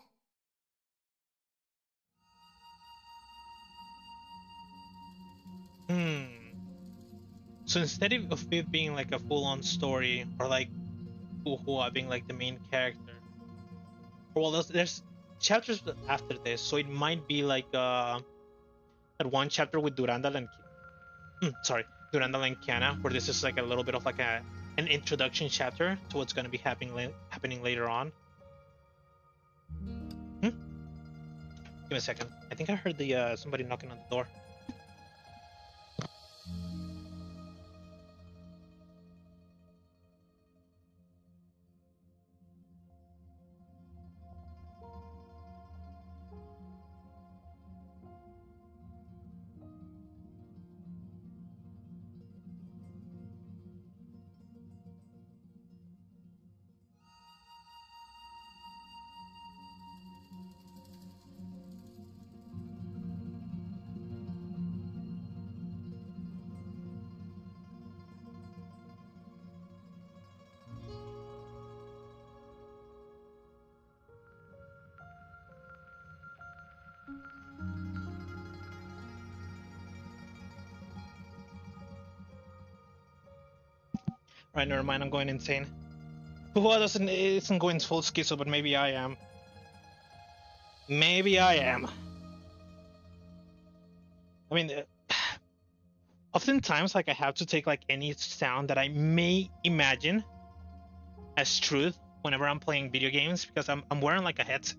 So instead of it being like a full-on story, or like Fu Hua being like the main character, well, there's chapters after this, so it might be like that one chapter with Durandal and Durandal and Kiana, where this is like a little bit of like an introduction chapter to what's going to be happening happening later on. Give me a second. I think I heard the somebody knocking on the door. Right, never mind. I'm going insane. Fu Hua isn't going full schizo, but maybe I am. Maybe I am. I mean, oftentimes, like, I have to take like any sound that I may imagine as truth whenever I'm playing video games, because I'm wearing like a headset,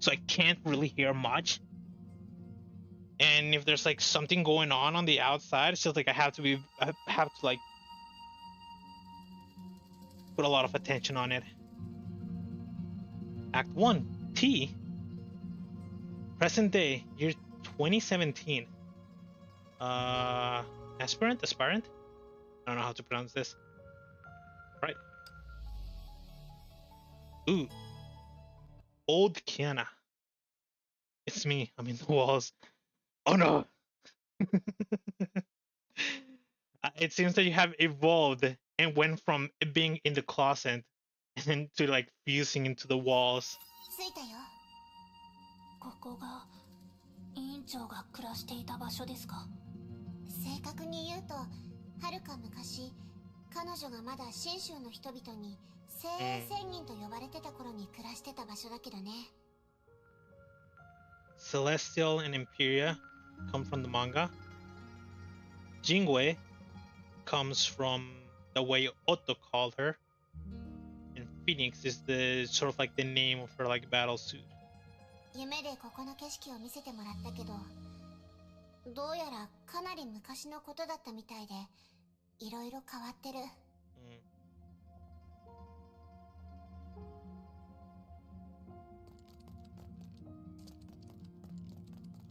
so I can't really hear much. And if there's like something going on the outside, it's just like I have to like put a lot of attention on it. Act 1, T. Present day, year 2017. Aspirant? I don't know how to pronounce this. Right. Ooh. Old Kiana. It's me. I'm in the walls. Oh no! It seems that you have evolved and went from being in the closet and then to like fusing into the walls. ここが委員長が暮らしていた場所ですか？正確に言うと、はるか昔、彼女がまだ信州の人々に精鋭仙人と呼ばれてた頃に暮らしてた場所だけどね。Celestial and Imperia come from the manga. Jingwei comes from the way Otto called her. And Phoenix is the sort of like the name of her like battle suit. 夢でここの景色を見せてもらったけど、どうやらかなり昔のことだったみたいで、いろいろ変わってる。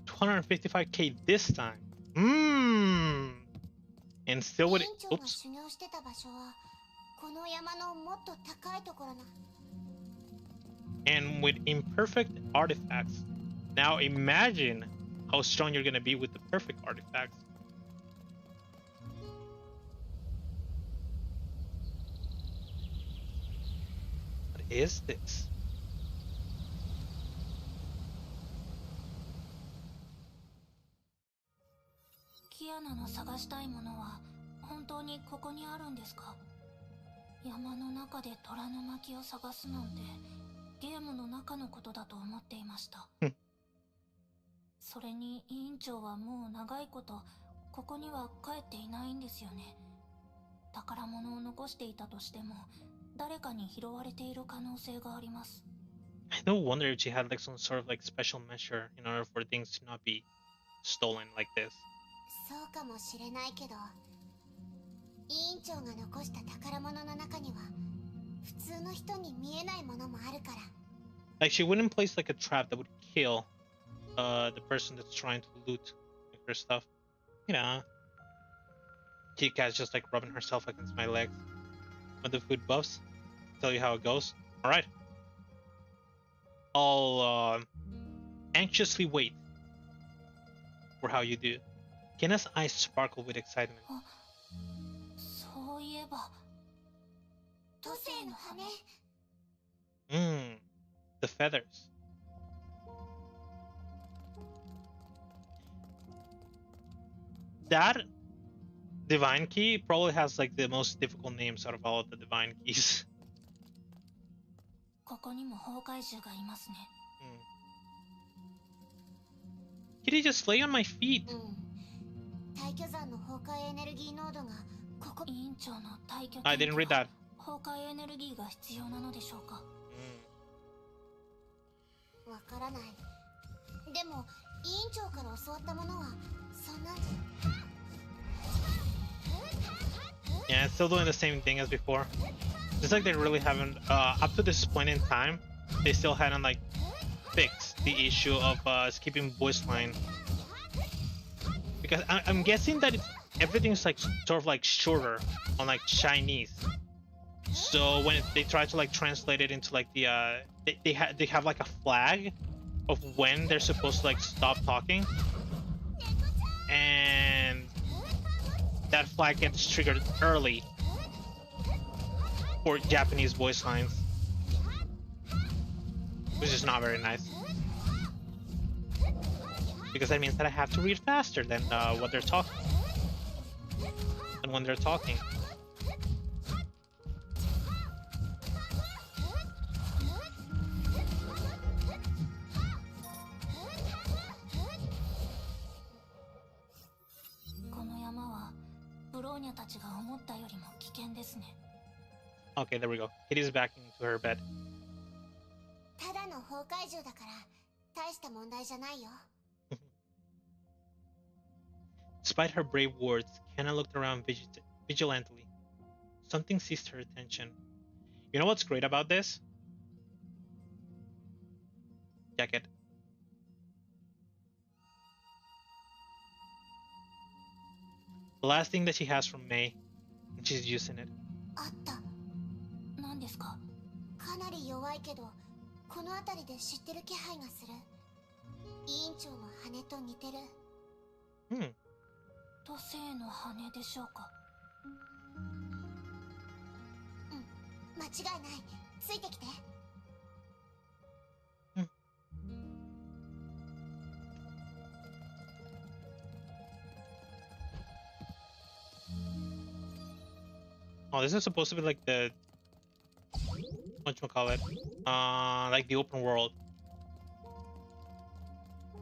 $255K this time. And still with it. Oops. And with imperfect artifacts. Now imagine how strong you're gonna be with the perfect artifacts. What is this? Kiana の探したいものは本当にここにあるんですか？山の中で虎の巻を探すなんてゲームの中のことだと思っていました。それに委員長はもう長いことここには帰っていないんですよね。宝物を残していたとしても誰かに拾われている可能性があります。I don't wonder if she had like some sort of like special measure in order for things to not be stolen like this. そうかもしれないけど、委員長が残した宝物の中には普通の人に見えないものもあるから。Like she wouldn't place like a trap that would kill the person that's trying to loot like, her stuff. You know, Kit Kat's just like rubbing herself against my legs. But the food buffs, tell you how it goes. All right. I'll anxiously wait for how you do. Kina's eyes sparkle with excitement. そういえば、土星の羽。The feathers. That divine key probably has like the most difficult names out of all of the divine keys. ここにも崩壊獣がいますね。Kitty, just lay on my feet. 大巨山の崩壊エネルギー濃度がここ。委員長の大巨。I didn't read that. 崩壊エネルギーが必要なのでしょうか。わからない。でも委員長から教わったものはそんな。 Yeah, it's still doing the same thing as before. It's like they really haven't, up to this point in time, they still hadn't like fixed the issue of skipping voice line. Because I'm guessing that everything's like sort of like shorter on like Chinese. So when they try to like translate it into like the they have like a flag of when they're supposed to like stop talking, and that flag gets triggered early for Japanese voice lines, which is not very nice, because that means that I have to read faster than what they're talking, and when they're talking. Okay, there we go. Kitty's back into her bed. Despite her brave words, Kenna looked around vigilantly. Something seized her attention. You know what's great about this? Jacket. The last thing that she has from May, and she's using it. Oh, this is supposed to be like the whatchamacallit, like the open world,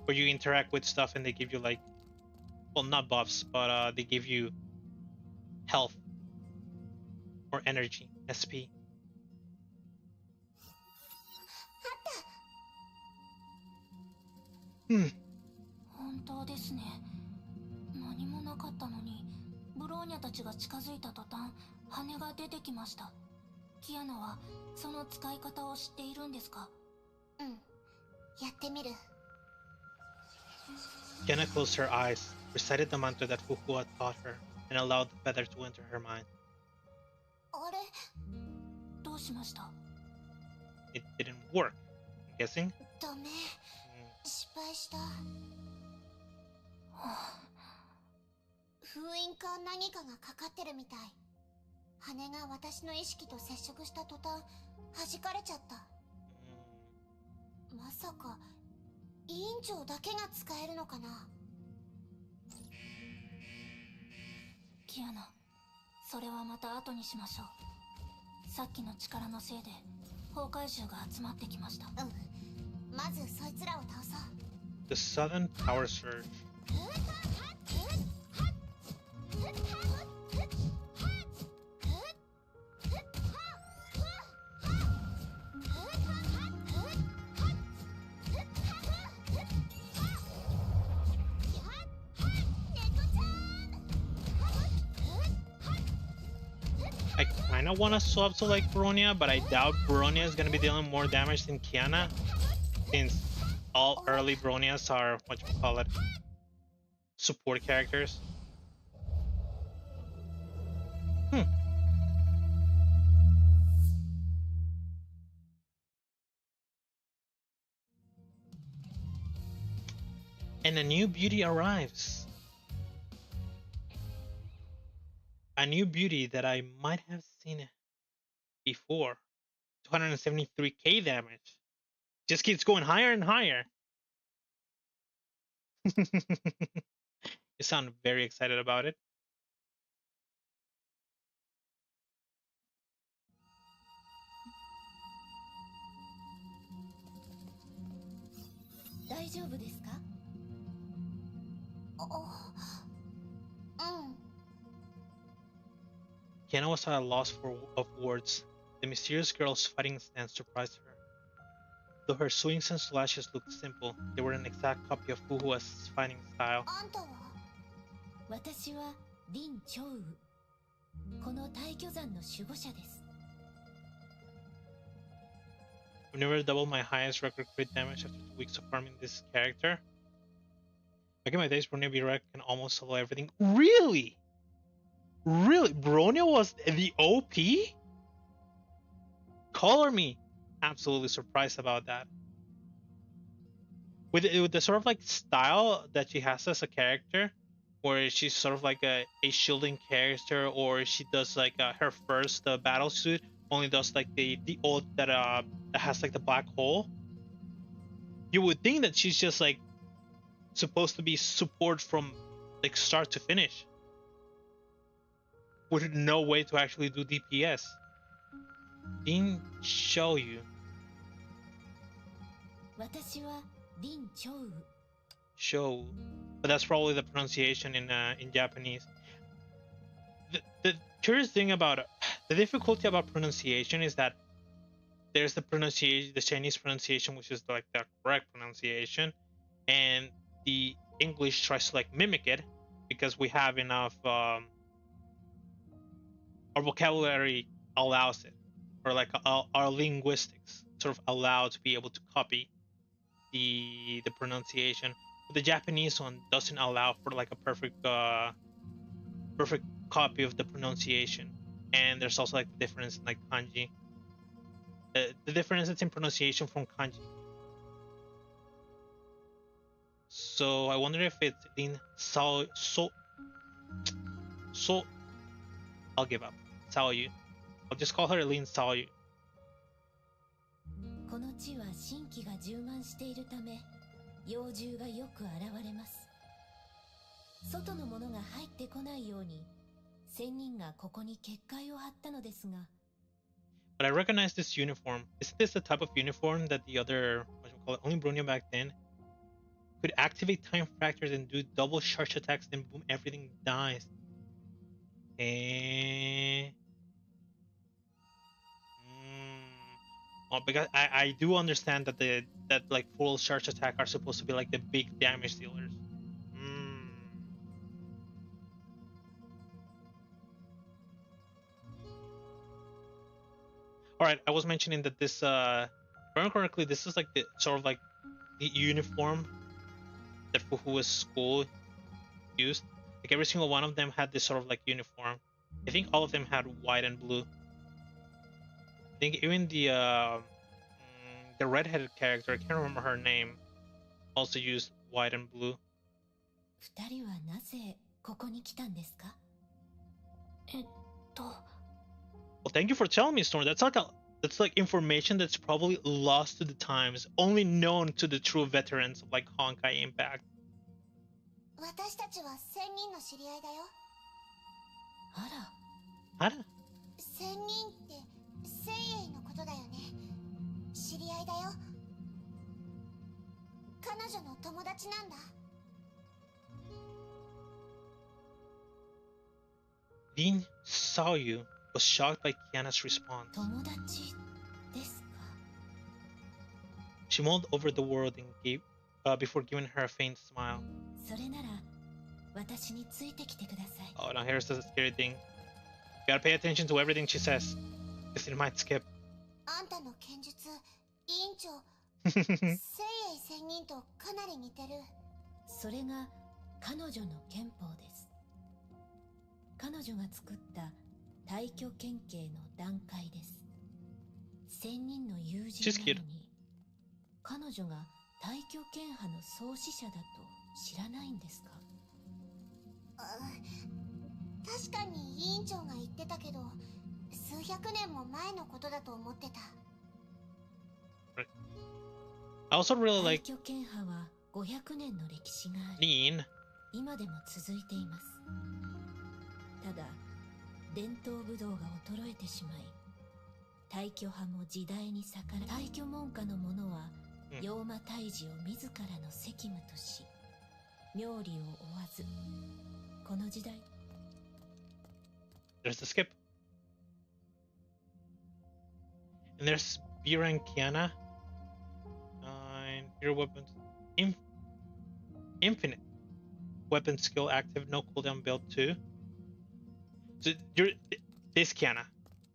where you interact with stuff and they give you like, well, not buffs, but they give you health or energy, SP. Hmm. 本当ですね。何もなかったのに、ブローニャたちが近づいた途端、羽が出てきました。キアナはその使い方を知っているんですか？うん、やってみる。Kiana closed her eyes, recited the mantra that Fu Hua taught her, and allowed the feather to enter her mind. あれ？どうしました？ It didn't work, I'm guessing. ダメ。失敗した。封印か何かがかかってるみたい。羽が私の意識と接触した途端弾かれちゃった。まさか委員長だけが使えるのかな。キアナ、それはまた後にしましょう。さっきの力のせいで崩壊獣が集まってきました。まずそいつらを倒そう。The sudden power surge. I kinda wanna swap to like Bronya, but I doubt Bronya is gonna be dealing more damage than Kiana, since all early Bronias are whatchamacallit, support characters. And a new beauty arrives. A new beauty that I might have seen before. 273k damage. Just keeps going higher and higher. You sound very excited about it. Kiana was at a loss of words. The mysterious girl's fighting stance surprised her. Though her swings and slashes looked simple, they were an exact copy of Fu Hua's fighting style. 私は林長雨。この大巨山の守護者です。I've never doubled my highest record crit damage after 2 weeks of farming this character. Back in my days, Bronya Virak can almost solo everything. Really? Really? Bronya was the OP? Color me. Absolutely surprised about that. With the sort of like style that she has as a character, where she's sort of like a shielding character, or she does like her first battle suit only does like the ult that has like the black hole. You would think that she's just like supposed to be support from like start to finish, with no way to actually do DPS. Didn't show you. Show, but that's probably the pronunciation in Japanese. The curious thing about the difficulty about pronunciation is that there's the pronunciation, the Chinese pronunciation, which is like the correct pronunciation, and the English tries to like mimic it because we have enough. Our vocabulary allows it, or like our linguistics sort of allow to be able to copy the pronunciation. But the Japanese one doesn't allow for like a perfect copy of the pronunciation, and there's also like the difference in like kanji. The difference is in pronunciation from kanji. So I wonder if it's Lin Sao so. I'll give up. Sao Yu. I'll just call her Lin Sao Yu. この地は神気が充満しているため、妖獣がよく現れます。外の者が入ってこないように、仙人がここに結界を張ったのですが。But I recognize this uniform. Isn't this the type of uniform that the other, what you call it, only Bronya back then could activate time fractures and do double charge attacks, then boom, everything dies. Oh, because I do understand that that like full charge attack are supposed to be like the big damage dealers. All right, I was mentioning that this, if I remember correctly, this is like the sort of like the uniform that Fu Hua's school used. Like every single one of them had this sort of like uniform. I think all of them had white and blue. I think even the redheaded character, I can't remember her name, also used white and blue. Well, thank you for telling me, Storm. That's like information that's probably lost to the times, only known to the true veterans of like Honkai Impact. 私たちは仙人の知り合いだよ。あら。仙人って聖英のことだよね。知り合いだよ。彼女の友達なんだ。Lin saw you, was shocked by Kiana's response. 友達ですか? She mulled over the word and gave, before giving her a faint smile. それなら私についてきてください。 Oh, now here's the scary thing. You gotta pay attention to everything she says, because it might skip. あんたの剣術、委員長、聖英仙人とかなり似てる。それが彼女の憲法です。彼女が作った大挙剣形の段階です。仙人の友人なのに、彼女が大挙剣派の創始者だと知らないんですか？確かに委員長が言ってたけど、数百年も前のことだと思ってた。I also really like 大挙剣派は500年の歴史があり、Lin. 今でも続いています。ただ、伝統武道が衰えてしまい、大挙派も時代に逆らい、大挙門下の者は、妖魔退治を自らの責務とし、妙理を追わず、この時代。There's the skip. And there's Vera and Kiana. And your weapons. Infinite. Weapon skill active, no cooldown build too. So this Kiana.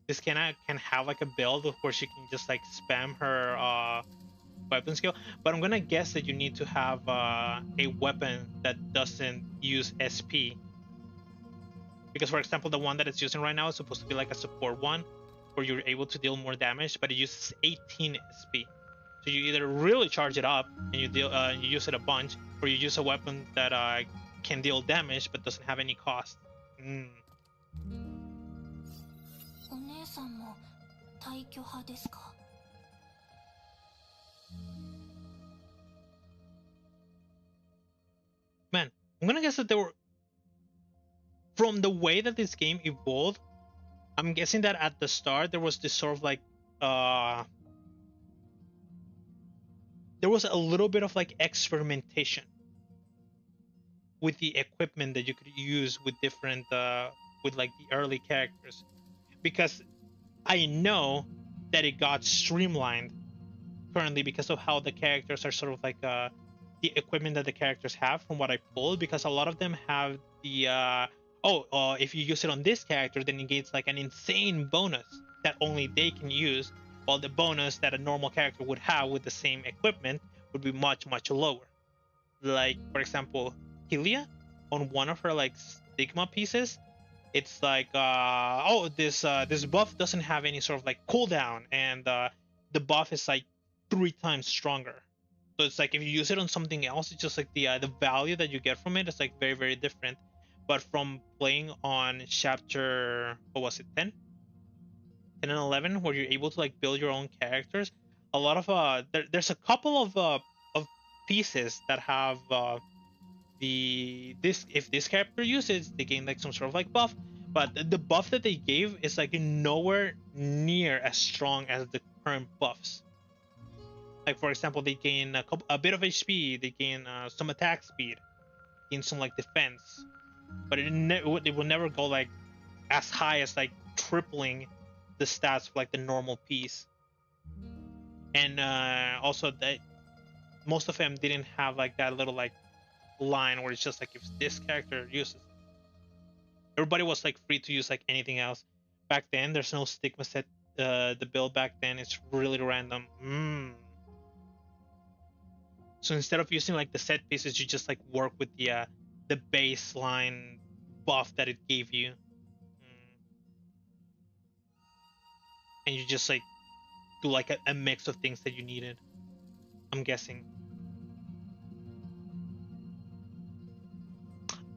This Kiana can have like a build where she can just like spam her weapon skill. But I'm gonna guess that you need to have a weapon that doesn't use SP. Because for example, the one that it's using right now is supposed to be like a support one, where you're able to deal more damage, but it uses 18 SP. So you either really charge it up and you use it a bunch, or you use a weapon that can deal damage but doesn't have any cost. Mm. お姉さんも退去派ですか? Man, I'm gonna guess that there were, from the way that this game evolved, I'm guessing that at the start there was this sort of like there was a little bit of like experimentation with the equipment that you could use with different with like the early characters, because I know that it got streamlined currently because of how the characters are sort of like the equipment that the characters have from what I pulled, because a lot of them have the if you use it on this character then it gets like an insane bonus that only they can use, while the bonus that a normal character would have with the same equipment would be much lower. Like for example, Hylia, on one of her like stigma pieces, it's like this buff doesn't have any sort of like cooldown, and the buff is like 3 times stronger. So it's like if you use it on something else, it's just like the value that you get from it is like very different. But from playing on chapter, what was it, 10 and 11, where you're able to like build your own characters, a lot of there's a couple of pieces that have if this character uses, they gain like some sort of like buff, but the buff that they gave is like nowhere near as strong as the current buffs. Like for example, they gain a bit of HP, they gain some attack speed, gain some like defense, but it will never go like as high as like tripling the stats for like the normal piece. And also that most of them didn't have like that little like line where it's just like if this character uses, everybody was like free to use like anything else. Back then there's no stigma set. The build back then is really random. So instead of using like the set pieces, you just like work with the baseline buff that it gave you, and you just like do like a mix of things that you needed, I'm guessing.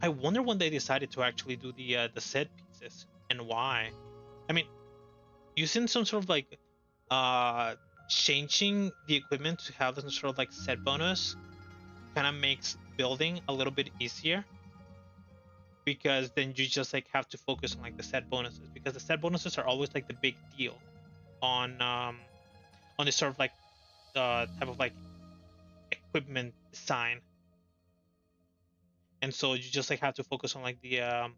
I wonder when they decided to actually do the set pieces and why. I mean, using some sort of like changing the equipment to have some sort of like set bonus kind of makes building a little bit easier, because then you just like have to focus on like the set bonuses, because the set bonuses are always like the big deal on this sort of like type of like equipment design. And so you just like have to focus on like on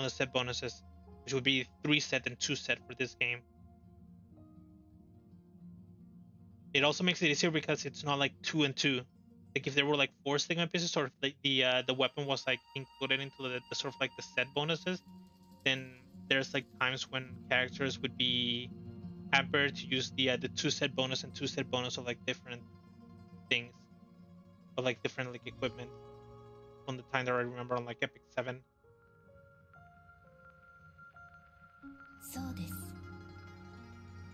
the set bonuses, which would be 3 set and 2 set for this game. It also makes it easier because it's not like 2 and 2. Like if there were like 4 stigma pieces, or if like the weapon was like included into the sort of like the set bonuses, then there's like times when characters would be hampered to use the 2 set bonus and 2 set bonus of like different things, of like different like equipment, from the time that I remember on like Epic 7. そうです。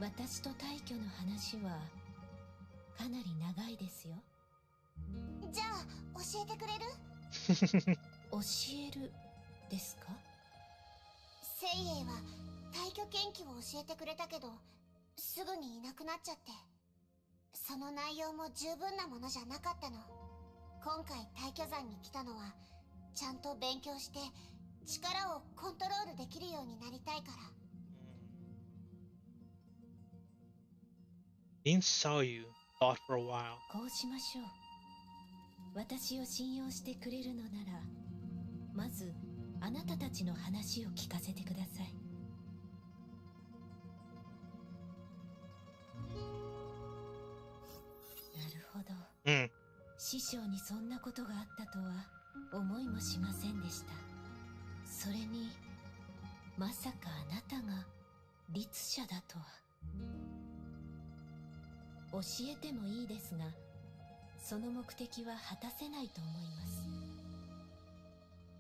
私と退去の話はかなり長いですよ。じゃあ教えてくれる？教えるですか？セイエイは退去研究を教えてくれたけど、すぐにいなくなっちゃって、その内容も十分なものじゃなかったの。今回退去山に来たのはちゃんと勉強して力をコントロールできるようになりたいから。Didn't saw you thought for a while. こうしましょう。私を信用してくれるのなら、まずあなたたちの話を聞かせてください。ほど。うん。師匠にそんなことがあったとは思いもしませんでした。それに、まさかあなたが律者だとは。教えてもいいですが、その目的は果たせないと思います。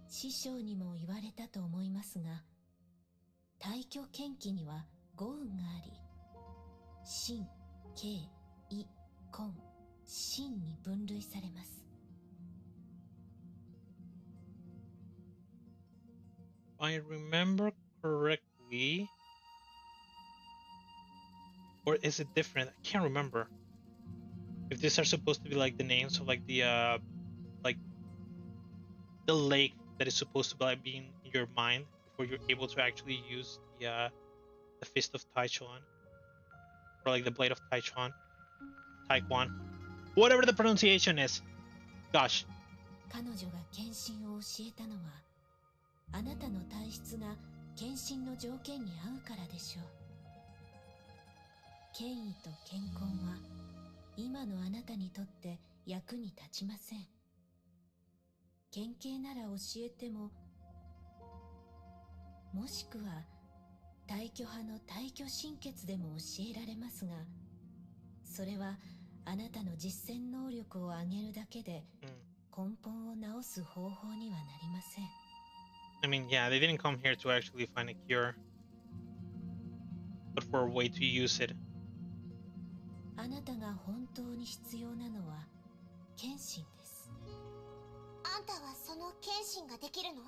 師匠にも言われたと思いますが、大挙剣気には五運があり、心、敬、意、根、心に分類されます。If I remember correctly, or is it different? I can't remember. If these are supposed to be like the names of like the lake that is supposed to be like being in your mind before you're able to actually use the fist of Taichuan, or like the blade of Taekwon, whatever the pronunciation is. Gosh. 彼女が献身を教えたのは、あなたの体質が献身の条件に合うからでしょう。権威と健康は今のあなたにとって役に立ちません。県警なら教えても、もしくは大挙派の大挙心血でも教えられますが、それはあなたの実践能力を上げるだけで根本を治す方法にはなりません。I mean, yeah, they didn't come here to actually find a cure, but for a way to use it. あなたが本当に必要なのは献身です。あんたはその献身ができるの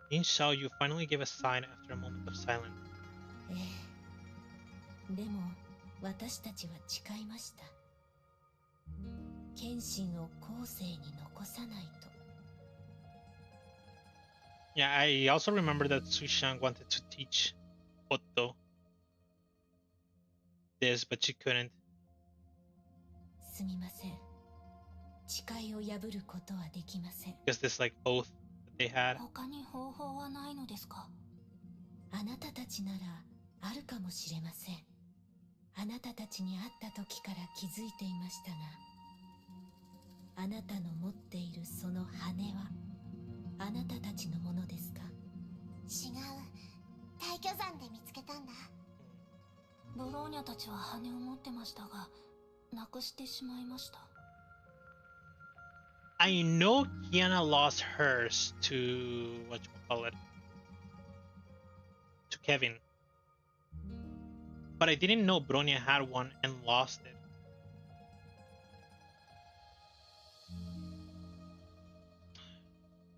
In Xiao, you finally gave a sign after a moment of silence. ええ。でも私たちは誓いました。献身を後世に残さないと。Yeah, I also remember that Sushan wanted to teach Otto this, but she couldn't. すみません。誓いを破ることはできません。Because this like oath that they had. 他に方法はないのですか？あなたたちならあるかもしれません。あなたたちに会った時から気づいていましたが、あなたの持っているその羽はあなたたちのものですか？違う。大巨山で見つけたんだ。ブローニャたちは羽を持ってましたが、なくしてしまいました。I know Kiana lost hers to whatchamacallit, to Kevin, but I didn't know Bronya had one and lost it.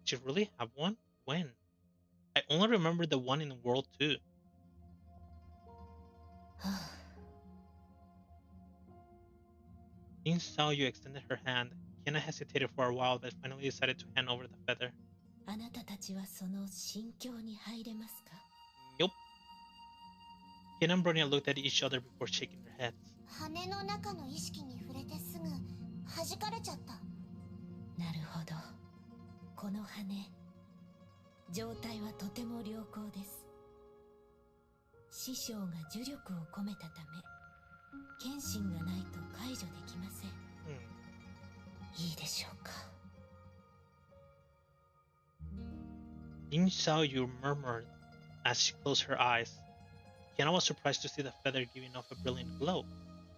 Did you really have one? When? I only remember the one in World 2. In Xiaoyu extended her hand. Kiana hesitated for a while, but finally decided to hand over the feather. あなたたちはその心境に入れますか？ Yup. Kiana and Bronya looked at each other before shaking their heads. 羽の中の意識に触れてすぐ弾かれちゃった。なるほど。この羽、状態はとても良好です。師匠が呪力を込めたため、献身がないと解除できません。いいでしょうか。Yin Xiaoyu murmured as she closed her eyes. Kiana was surprised to see the feather giving off a brilliant glow.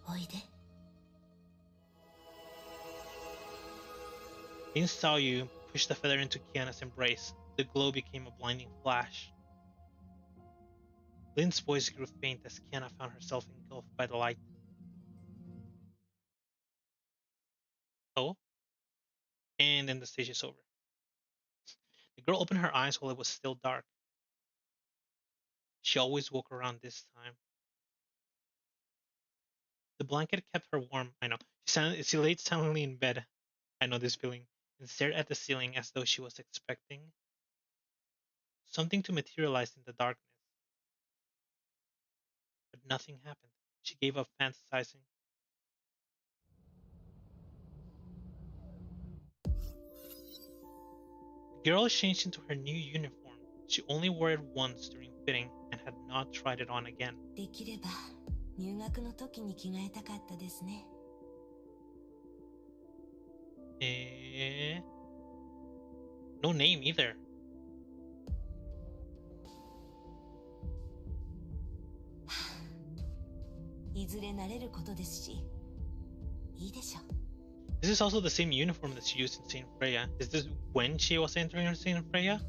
おいで。Yin Xiaoyu pushed the feather into Kiana's embrace. The glow became a blinding flash. Lin's voice grew faint as Kiana found herself engulfed by the light. Oh? And then the stage is over. The girl opened her eyes while it was still dark. She always woke around this time. The blanket kept her warm. I know. She laid silently in bed. I know this feeling. And stared at the ceiling as though she was expecting something to materialize in the darkness. But nothing happened. She gave up fantasizing. The girl changed into her new uniform. She only wore it once during fitting and had not tried it on again. できれば入学の時に着替えたかったですね。No name either. いずれ慣れることですし、いいでしょう。This is also the same uniform that she used in Saint Freya. Is this when she was entering her Saint Freya?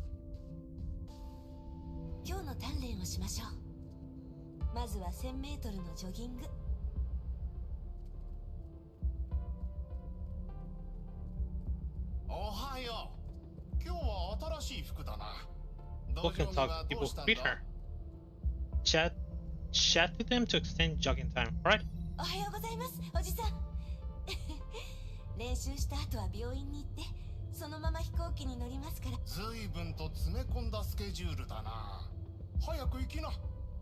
今日の鍛錬をしましょう。まずは1000メートルのジョギング。おはよう。今日は新しい服だな。 People can talk to people who greet her. Chat to them to extend jogging time. Alright. おはようございます、おじさん。練習した後は病院に行って、そのまま飛行機に乗りますから。随分と詰め込んだスケジュールだな。早く行きな。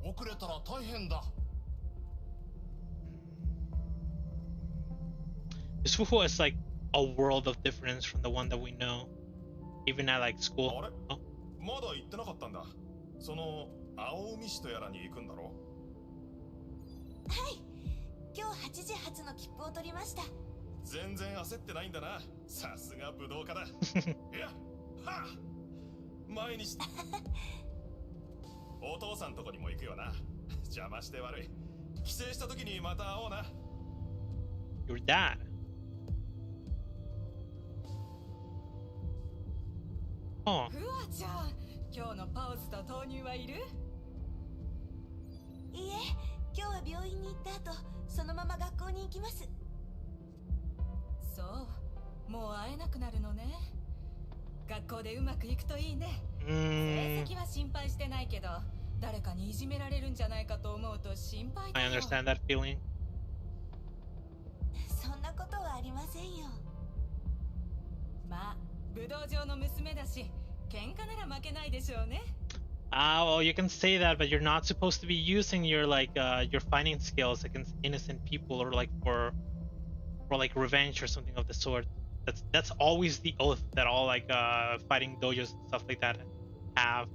遅れたら大変だ。This Fu Hua is like a world of difference from the one that we know, even at like school. あれ、まだ行ってなかったんだ。その青海市とやらに行くんだろ。はい、今日8時発の切符を取りました。全然焦ってないんだな。さすが武道家だ。いや、はあ、前にしお父さんとこにも行くよな。邪魔して悪い。帰省した時にまた会おうな。 Your dad. ふわちゃん、今日のパウズと豆乳はいる？いいえ、今日は病院に行った後、そのまま学校に行きます。そう、もう会えなくなるのね。学校でうまくいくといいね。成績は心配してないけど、誰かにいじめられるんじゃないかと思うと心配だよ。 I understand that feeling. そんなことはありませんよ。まあ、武道場の娘だし、喧嘩なら負けないでしょうね。Well, you can say that, but you're not supposed to be using your your fighting skills against innocent people or like for like revenge or something of the sort. That's always the oath that all like fighting dojos and stuff like that have.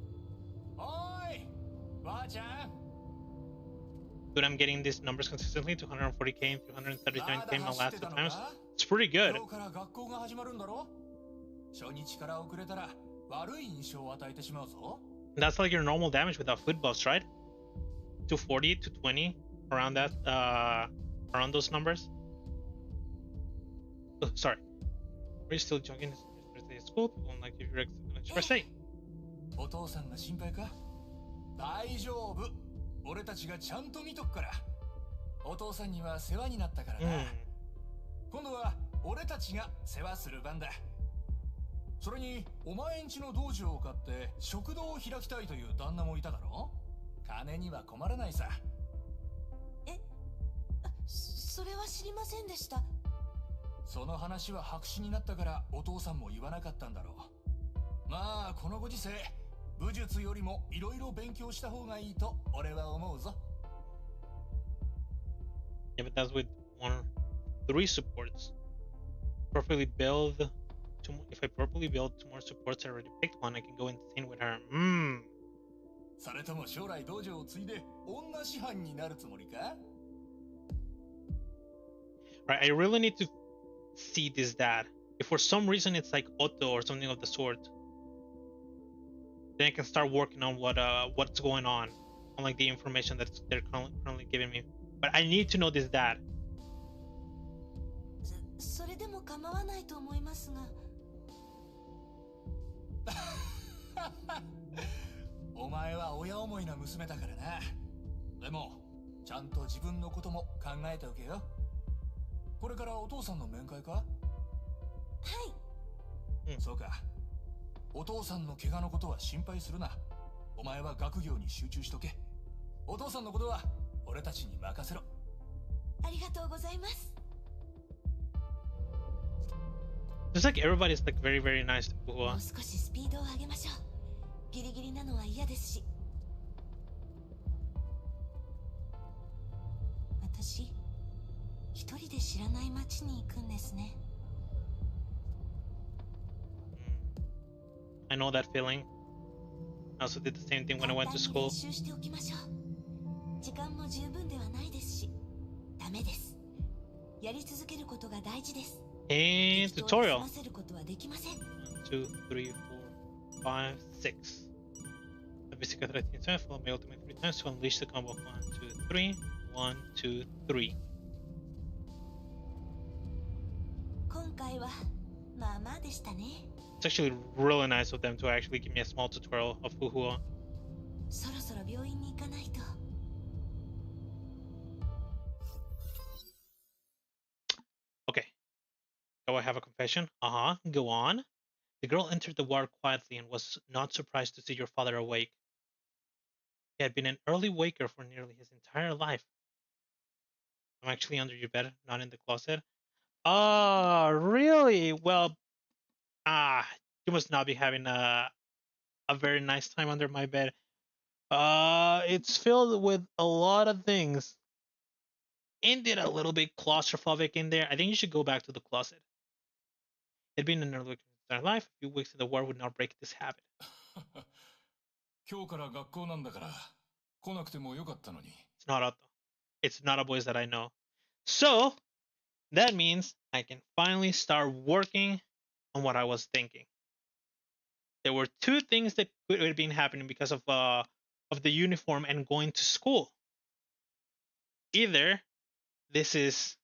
Dude, I'm getting these numbers consistently, 240k and 339k my last 2 times. It's pretty good. That's like your normal damage without food buffs, right? 240, 220, around that, around those numbers. Oh, sorry. Are you still jogging his birthday at school? People won't like if you're express day. お父さんが心配か？大丈夫。俺たちがちゃんと見とくから。お父さんには世話になったからな。今度は俺たちが世話する番だ。それにお前んちの道場を買って食堂を開きたいという旦那もいただろ？金には困らないさ。え？それは知りませんでした。その話は白紙になったからお父さんも言わなかったんだろう。まあこのご時世、武術よりもいろいろ勉強した方がいいと俺は思うぞ。Yeah, but that's with 3 supports. Properly build. If I properly build 2 more supports, I already picked one. I can go insane with her. それとも将来道場を継いで女師範になるつもりか？ Right, I really need to see this dad. If for some reason it's like Otto or something of the sort, then I can start working on what's going on like the information that they're currently giving me. But I need to know this dad. それでも構わないと思いますが。お前は親思いな娘だからな。でもちゃんと自分のことも考えておけよ。これからお父さんの面会か？はい。そうか。お父さんの怪我のことは心配するな。お前は学業に集中しとけ。お父さんのことは俺たちに任せろ。ありがとうございます。It's like everybody's like very, very nice to Fu Hua. もう少しスピードを上げましょう。ギリギリなのは嫌ですし。私、一人で知らない町に行くんですね。I know that feeling. I also did the same thing when I went to school. 練習しておきましょう。時間も十分ではないですし、ダメです。やり続けることが大事です。And tutorial. 1, 2, 3, 4, 5, 6. A basic 13 times, follow my ultimate 3 times to unleash the combo of 1, 2, 3. 1, 2, 3. It's actually really nice of them to actually give me a small tutorial of Fu Hua. Okay. Do I have a confession? Go on. The girl entered the ward quietly and was not surprised to see your father awake. He had been an early waker for nearly his entire life. I'm actually under your bed, not in the closet. Oh, really? Well, you must not be having a very nice time under my bed. It's filled with a lot of things. Indeed, a little bit claustrophobic in there. I think you should go back to the closet. It had been an early entire life. A few weeks in the war would not break this habit. It's not Otto. It's not a voice that I know. So, that means I can finally start working on what I was thinking. There were two things that could have been happening because of the uniform and going to school. Either this is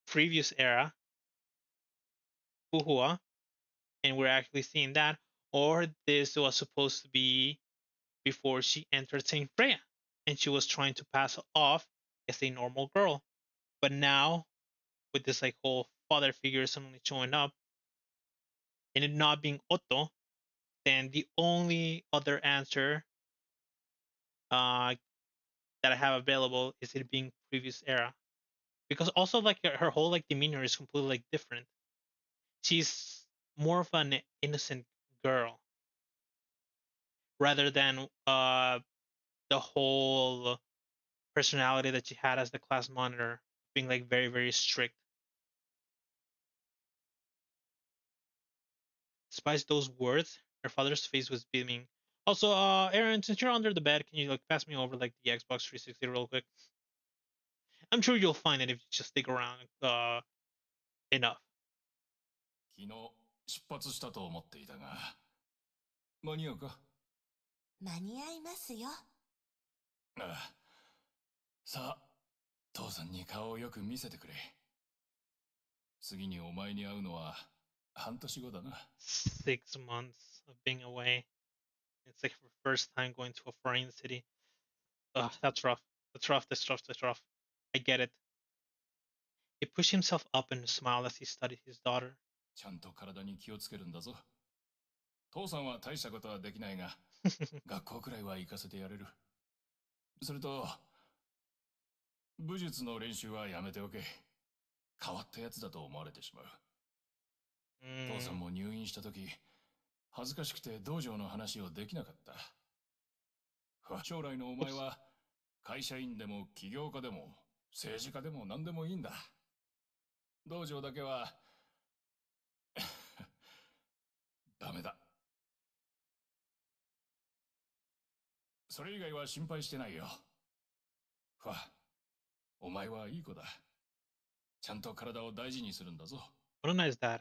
previous era, Fu Hua, and we're actually seeing that, or this was supposed to be before she entered Saint Freya, and she was trying to pass off as a normal girl. But now, with this like whole father figure suddenly showing up, and it not being Otto, then the only other answer that I have available is it being previous era, because also like her whole like demeanor is completely like different. She's more of an innocent girl rather than the whole personality that she had as the class monitor, being like very, very strict. Despite those words, her father's face was beaming. Also, Aaron, since you're under the bed, can you like pass me over like the Xbox 360 real quick? I'm sure you'll find it if you just stick around enough. 昨日出発したと思っていたが、間に合うか？間に合いますよ。ああ。さあ、父さんに顔をよく見せてくれ。次にお前に会うのは半年後だな。6 months of being away. It's like the first time going to a foreign city. Ugh, that's rough. That's rough. That's rough. That's rough. I get it. He pushed himself up and smiled as he studied his daughter. ちゃんと体に気をつけるんだぞ。父さんは大したことはできないが、学校くらいは行かせてやれる。それと、武術の練習はやめておけ。変わったやつだと思われてしまう。父さんも入院した時、恥ずかしくて道場の話をできなかった。将来のお前は会社員でも起業家でも政治家でも何でもいいんだ。道場だけはダメだ。それ以外は心配してないよ。お前はいい子だ。ちゃんと体を大事にするんだぞ。What a nice dad.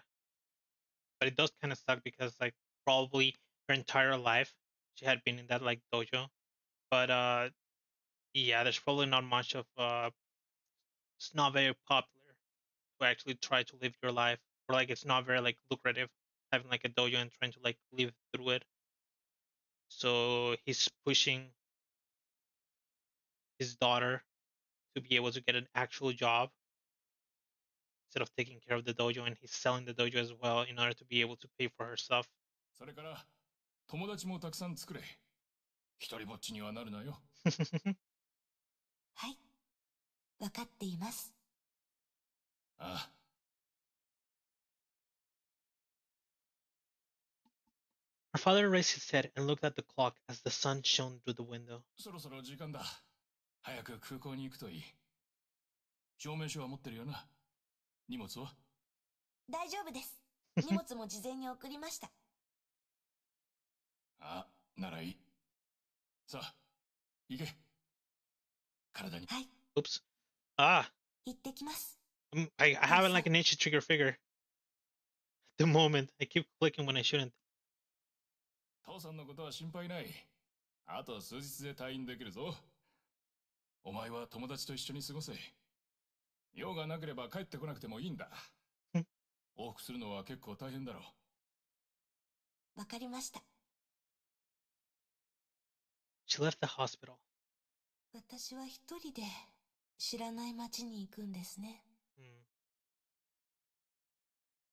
But it does kind of suck because like probably her entire life she had been in that like dojo. But yeah, there's probably not much of it's not very popular to actually try to live your life, or like it's not very like lucrative having like a dojo and trying to like live through it. So he's pushing his daughter to be able to get an actual job instead of taking care of the dojo, and he's selling the dojo as well in order to be able to pay for her stuff. それから友達もたくさん作れ。一人ぼっちにはなるなよ。はい、わかっています。ああ。Her father raised his head and looked at the clock as the sun shone through the window. そろそろ時間だ。早く空港に行くといい。証明書は持ってるよな。荷物は？大丈夫です。荷物も事前に送りました。あ、ならいい。さあ、行け。体に。はい。Oops. Ah. 行ってきます。I have like an itchy trigger figure. At the moment, I keep clicking when I shouldn't. 父さんのことは心配ない。あと数日で退院できるぞ。お前は友達と一緒に過ごせ。用がなければ帰ってこなくてもいいんだ。往復するのは結構大変だろう。わかりました。She left the hospital. 私は一人で知らない町に行くんですね。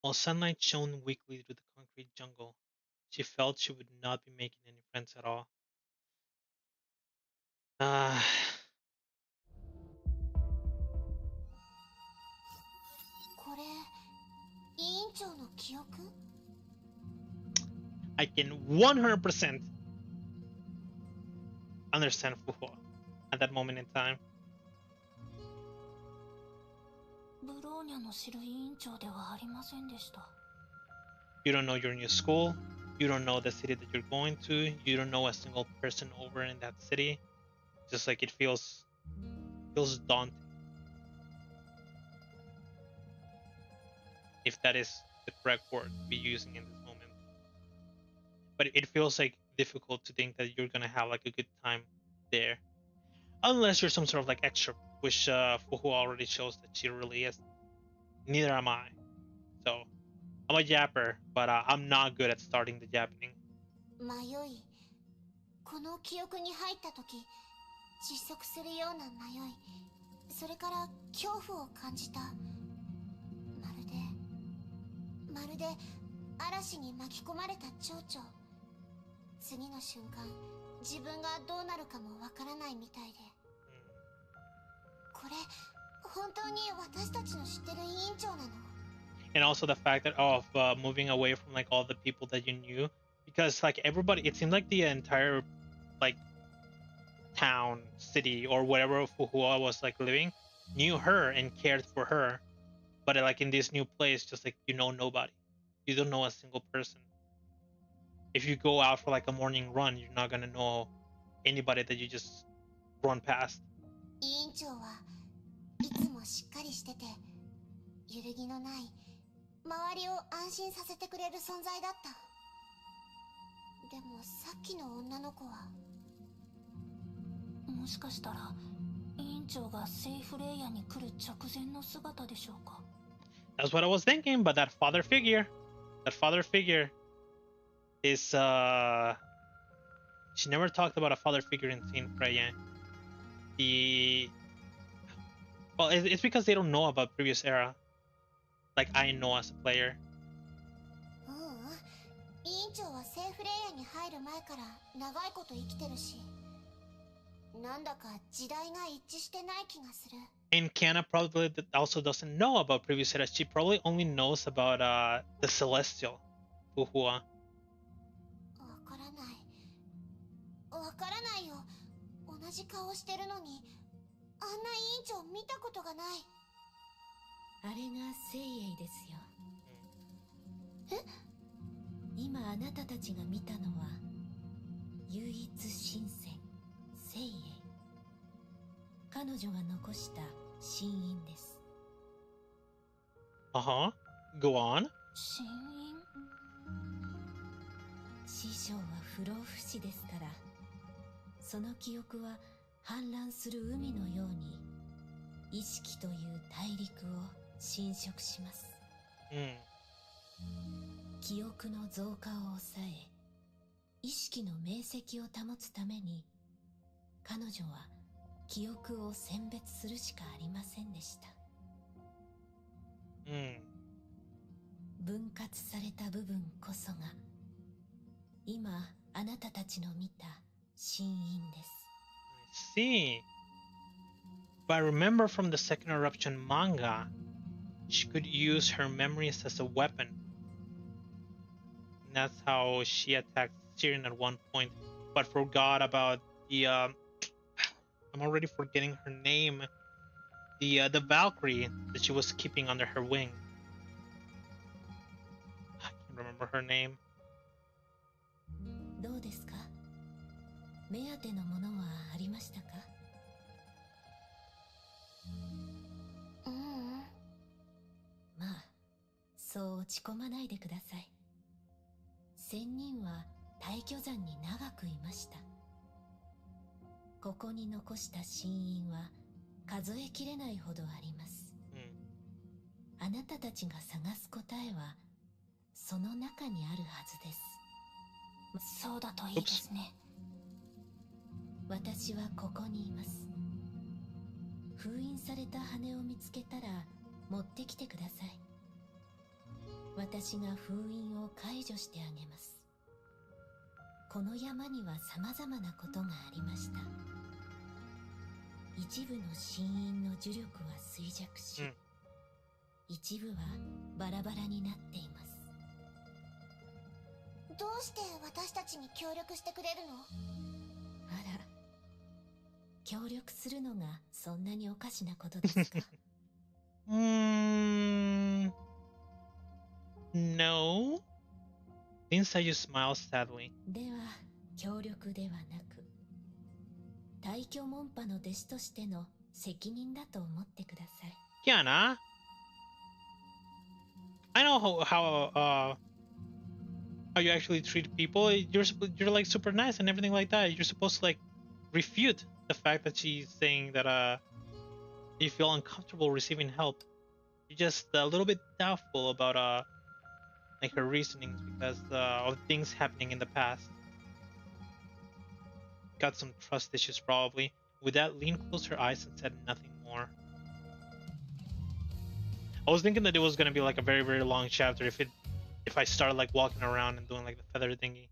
While sunlight shone weakly through the concrete jungle, she felt she would not be making any friends at all. これ、委員長の記憶？ I can 100% understand Fu Hua at that moment in time. ブローニャの知る委員長ではありませんでした。You don't know your new school. You don't know the city that you're going to. You don't know a single person over in that city. Just like it feels daunting. If that is the correct word to be using in this moment. But it feels like difficult to think that you're gonna have like a good time there. Unless you're some sort of like extra, which Fu Hua already shows that she really is. Neither am I. So I'm a yapper, but I'm not good at starting the yapping. 迷い、この記憶に入った時、窒息するような迷い、それから恐怖を感じた。まるで嵐に巻き込まれた蝶々。次の瞬間、自分がどうなるかもわからないみたいで。これ、本当に私たちの知ってる委員長なの？And also the fact that of moving away from like all the people that you knew, because like everybody, it seemed like the entire like town, city, or wherever Fu Hua was like living, knew her and cared for her. But like in this new place, just like you know nobody, you don't know a single person. If you go out for like a morning run, you're not gonna know anybody that you just run past. 委員長はいつもしっかりしてて、揺るぎのない、周りを安心させてくれる存在だった。でもさっきの女の子は、もしかしたら委員長がセイフレイヤに来る直前の姿でしょうか。That's what I was thinking, but that father figure is she never talked about a father figure in Saint Freya. Well, it's because they don't know about previous era, like I know as a player. 委員長はセイフレイヤに入る前から長いこと生きてるし、なんだか時代が一致してない気がする。And Kiana probably also doesn't know about previous era. She probably only knows about the Celestial, Fu Hua. わからないよ。同じ顔してるのに、あんな委員長見たことがない。あれが聖英ですよ。え？今あなたたちが見たのは唯一神戦聖英。彼女が残した神印です。Go on. 神印？師匠は不老不死ですから、その記憶は氾濫する海のように意識という大陸を侵食します。記憶の増加を抑え、意識の明晰を保つために、彼女は記憶を選別するしかありませんでした。分割された部分こそが、今あなたたちの見た神印です。I see. But I remember from the Second Eruption manga, she could use her memories as a weapon. And that's how she attacked Siren at one point, but forgot about the I'm already forgetting her name. The Valkyrie that she was keeping under her wing. I can't remember her name. どうですか？目当てのものはありましたか？そう落ち込まないでください。仙人は大巨山に長くいました。ここに残した神印は数えきれないほどあります。あなたたちが探す答えはその中にあるはずです。そうだといいですね。私はここにいます。封印された羽を見つけたら持ってきてください。私が封印を解除してあげます。この山には様々なことがありました。一部の神印の呪力は衰弱し、一部はバラバラになっています。どうして私たちに協力してくれるの？あら、協力するのがそんなにおかしなことですか？No. Inside you smile sadly. では、協力ではなく、大巨門派の弟子としての責任だと思ってください。Kiana, I know how you actually treat people. You're like super nice and everything like that. You're supposed to like refute the fact that she's saying that you feel uncomfortable receiving help. You're just a little bit doubtful about like her reasonings because of things happening in the past. Got some trust issues probably. With that, Lean closed her eyes and said nothing more. I was thinking that it was gonna be like a very, very long chapter if I started like walking around and doing like the feather thingy.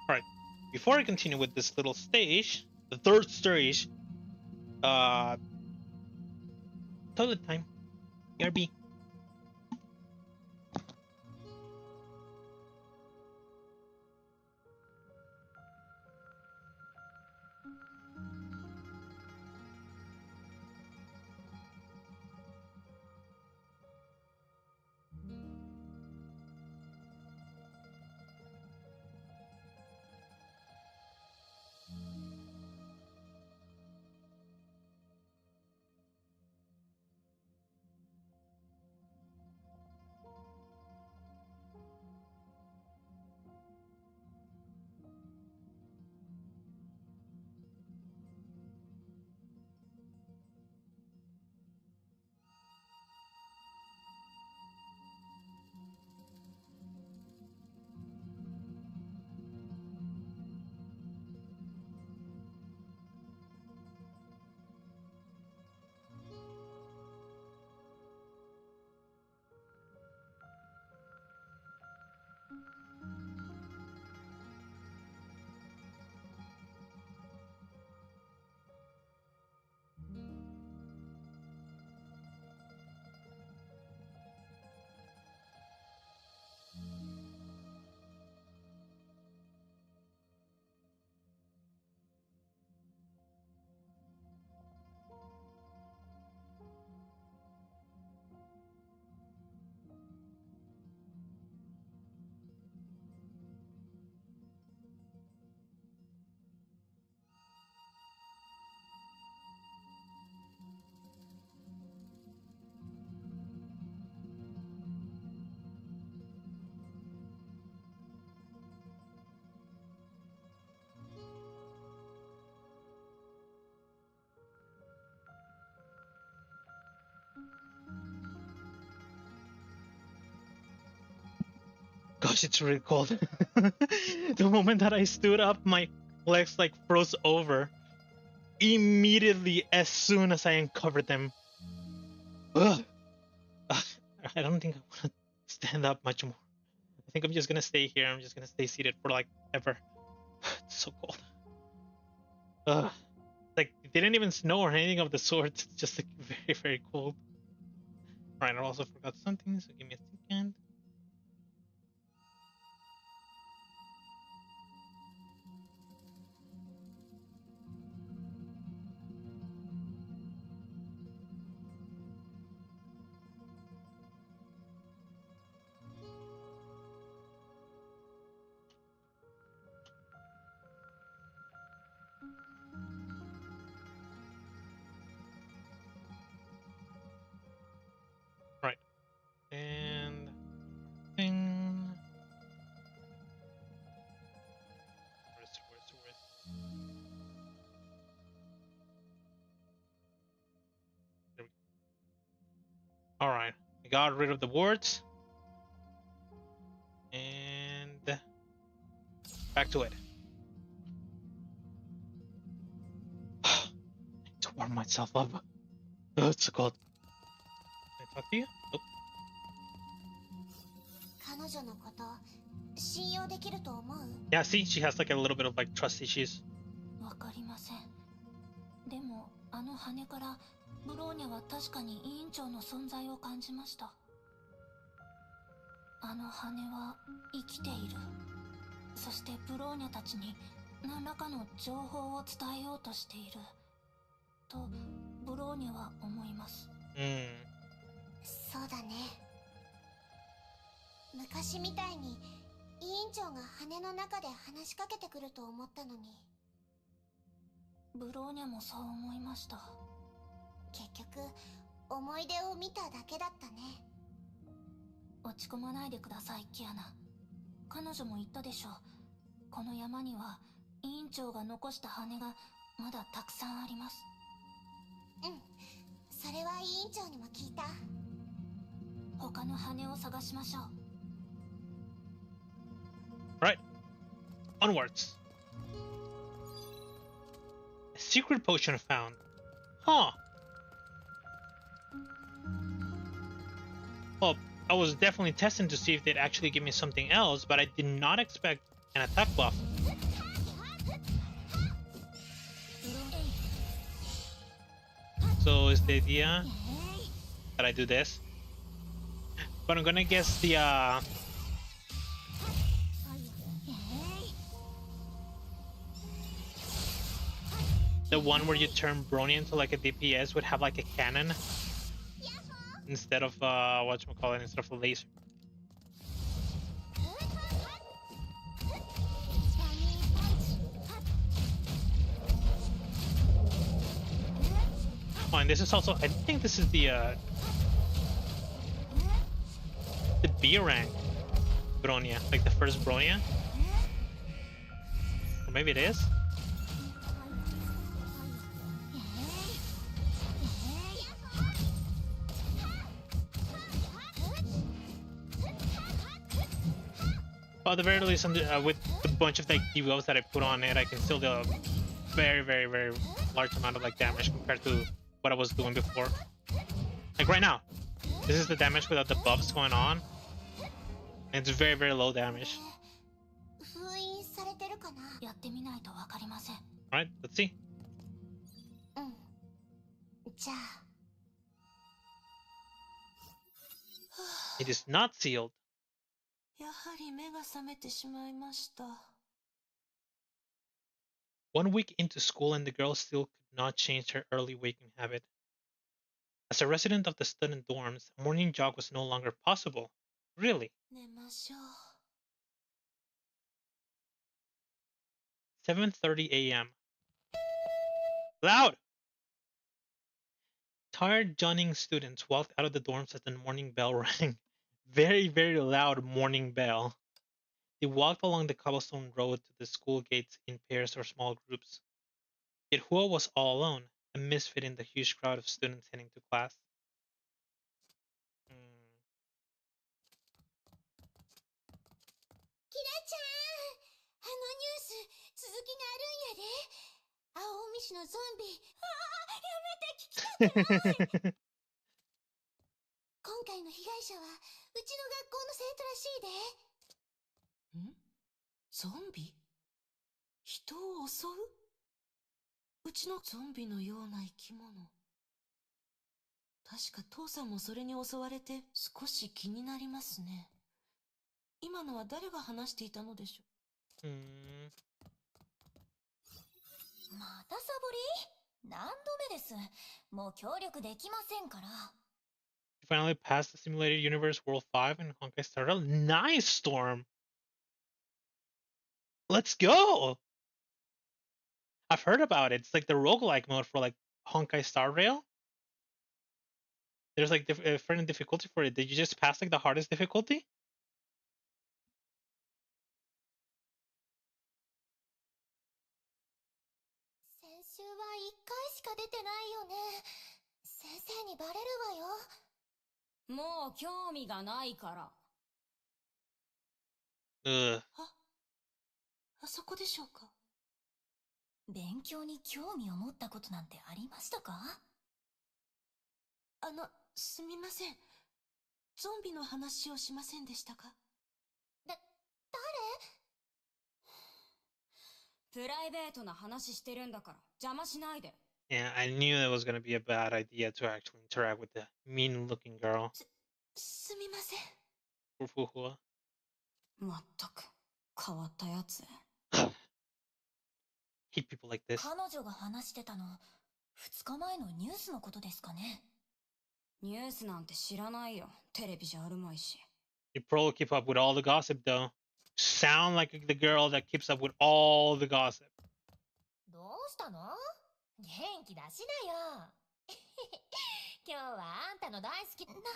Alright, before I continue with this little stage, the third stage, toilet time. BRB. Gosh, it's really cold. The moment that I stood up, my legs like froze over. Immediately, as soon as I uncovered them. Ugh. I don't think I want to stand up much more. I think I'm just gonna stay here. I'm just gonna stay seated for like ever. It's so cold. Ugh. Like, it didn't even snow or anything of the sort. It's just like very, very cold. Alright, I also forgot something, so give me a second. All right, I got rid of the wards, and back to it. To warm myself up. Oh, it's so cold. Can I talk to you? Nope. Yeah, see, she has like a little bit of like trust issues. わかりません。でもあの羽からブローニャは確かに委員長の存在を感じました。あの羽は生きている。そしてブローニャたちに何らかの情報を伝えようとしているとブローニャは思います。そうだね。昔みたいに委員長が羽の中で話しかけてくると思ったのに。ブローニャもそう思いました。結局思い出を見ただけだったね。落ち込まないでください、キアナ。彼女も言ったでしょう。この山には委員長が残した羽がまだたくさんあります。うん、それは委員長にも聞いた。他の羽を探しましょう。Right, onwards. A secret potion found. Huh. Well, I was definitely testing to see if they'd actually give me something else, but I did not expect an attack buff. So is the idea that I do this? But I'm gonna guess the one where you turn Brony into like a DPS would have like a cannon instead of whatchamacallit, instead of a laser. Oh, and this is also, I think this is the B rank Bronya, like the first Bronya. Or maybe it is. Well, at the very least, with the bunch of like debuffs that I put on it, I can still do a very, very, very large amount of like damage compared to what I was doing before. Like right now, this is the damage without the buffs going on, and it's very, very low damage. Alright, let's see. It is not sealed. やはり目が覚めてしまいました。1 week into school and the girl still could not change her early waking habit. As a resident of the student dorms, a morning jog was no longer possible. Really? 寝ましょう。 7:30 a.m. Loud! Tired, yawning students walked out of the dorms as the morning bell rang. Very, very loud morning bell. They walked along the cobblestone road to the school gates in pairs or small groups. Yet Hua was all alone, a misfit in the huge crowd of students heading to class. キラちゃん、あのニュース続きがあるんやで。青海市のゾンビ。やめて、聞きたくない。今回の被害者はうちの学校の生徒らしいで。ん？ゾンビ？人を襲う？うちのゾンビのような生き物。確か父さんもそれに襲われて少し気になりますね。今のは誰が話していたのでしょう？またサボり？何度目です。もう協力できませんから。You finally passed the Simulated Universe World 5 in Honkai Star Rail. Nice, Storm! Let's go! I've heard about it. It's like the roguelike mode for like Honkai Star Rail. There's like different difficulty for it. Did you just pass like the hardest difficulty? 先週は1回しか出てないよね。先生にバレるわよ。もう興味がないから。あそこでしょうか。勉強に興味を持ったことなんてありましたか？すみません。ゾンビの話をしませんでしたか？誰？プライベートな話してるんだから邪魔しないで。Yeah, I knew it was gonna be a bad idea to actually interact with the mean-looking girl. すみません。Fu Hua. まったく変わったやつ。Hate people like this. 彼女が話してたの2日前のニュースのことですかね。ニュースなんて知らないよ。テレビじゃあるまいし。You probably keep up with all the gossip, though. Sound like the girl that keeps up with all the gossip. どうしたの？元気出しなよ。今日はあんたの大好き。何軒目だ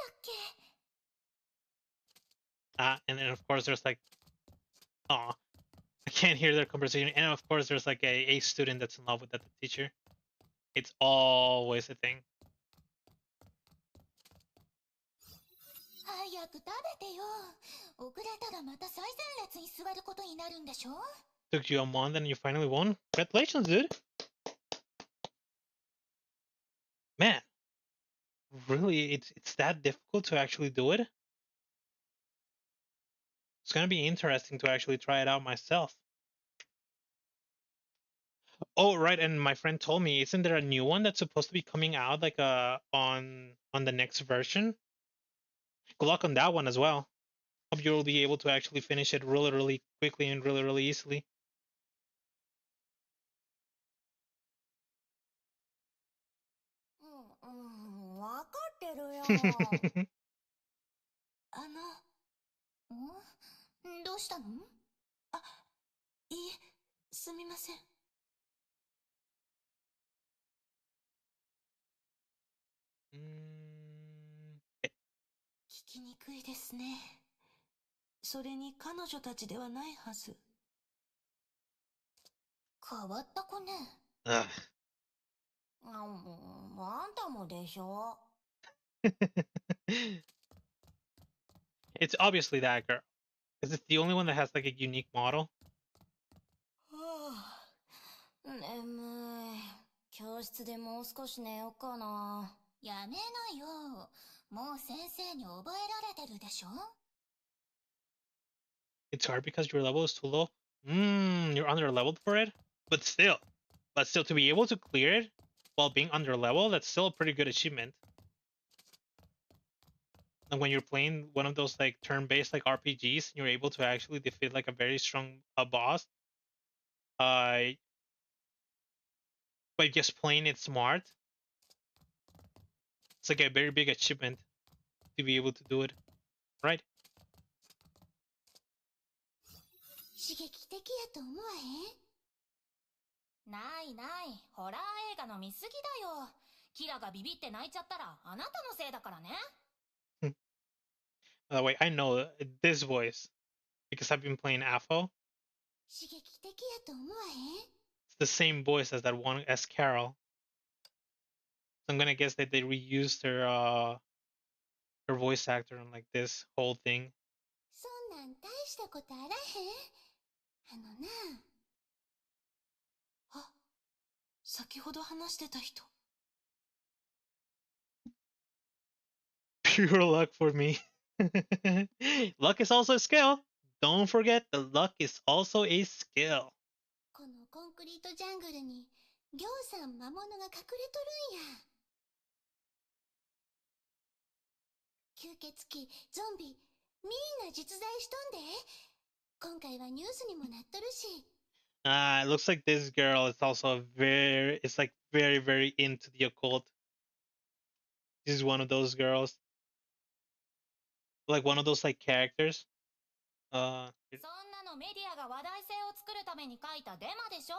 っけ？ And then of course there's like, oh, I can't hear their conversation. And of course there's like a student that's in love with the teacher. It's always a thing. 早く食べてよ。遅れたらまた最前列に座ることになるんでしょ？ Took you a month and you finally won? Congratulations, dude. Man, really, it's that difficult to actually do it? It's gonna be interesting to actually try it out myself. Oh, right, and my friend told me, isn't there a new one that's supposed to be coming out like on the next version? Good luck on that one as well. Hope you'll be able to actually finish it really, really quickly and really, really easily. わかってるよ。どうしたの？いいえ、すみません。聞きにくいですね。それに彼女たちではないはず。変わった子ね。あんたもでしょ。It's obviously that girl. Because it's the only one that has like a unique model. 眠い。教室でもう少し寝ようかな。やめなよ。もう先生に覚えられてるでしょ。It's hard because your level is too low. You're under leveled for it? But still to be able to clear it while being under level, that's still a pretty good achievement. And when you're playing one of those like turn-based like RPGs, you're able to actually defeat like a very strong boss. By just playing it smart. It's like a very big achievement to be able to do it, right? 刺激的やと思わへん？ないない。ホラー映画の見すぎだよ。キラがビビって泣いちゃったらあなたのせいだからね。By the way, I know this voice because I've been playing AFO. 刺激的やと思わへん？ It's the same voice as that one as Carol. So I'm gonna guess that they reused their voice actor on like this whole thing. そんなん大したことあらへん。先ほど話してた人。Pure luck for me. Luck is also a skill. Don't forget the luck is also a skill. このコンクリートジャングルにぎょうさん魔物が隠れとるんや。吸血鬼、ゾンビ、みんな実在しとんで。今回はニュースにもなっとるし。It looks like this girl is also it's like very, very into the occult. This is one of those girls. Like one of those like characters. そんなのメディアが話題性を作るために書いたデマでしょ。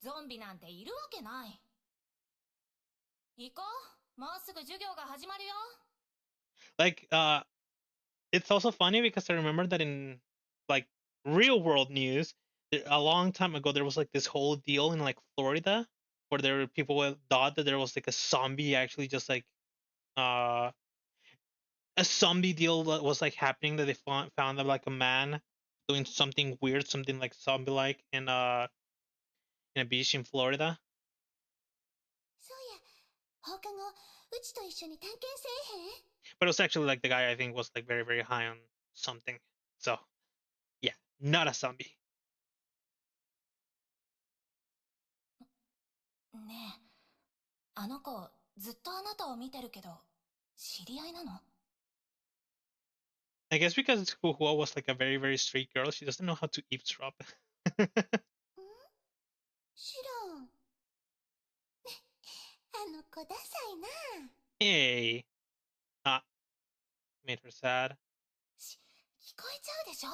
ゾンビなんているわけない。行こう。もうすぐ授業が始まるよ。Like, it's also funny because I remember that in like real world news, a long time ago, there was like this whole deal in like Florida where there were people who thought that there was like a zombie actually just like a zombie deal that was like happening, that they found like a man doing something weird, something like zombie like in a beach in Florida. そうや、放課後うちと一緒に探検せえへん？ But it was actually like the guy I think was like very very high on something. So yeah, not a zombie. ねえ、あの子ずっとあなたを見てるけど、知り合いなの？ I guess because Fu Hua was like a very very straight girl, she doesn't know how to eavesdrop. 知らん。あの子ダサいな。Hey, ah, made her sad. 聞こえちゃうでしょ？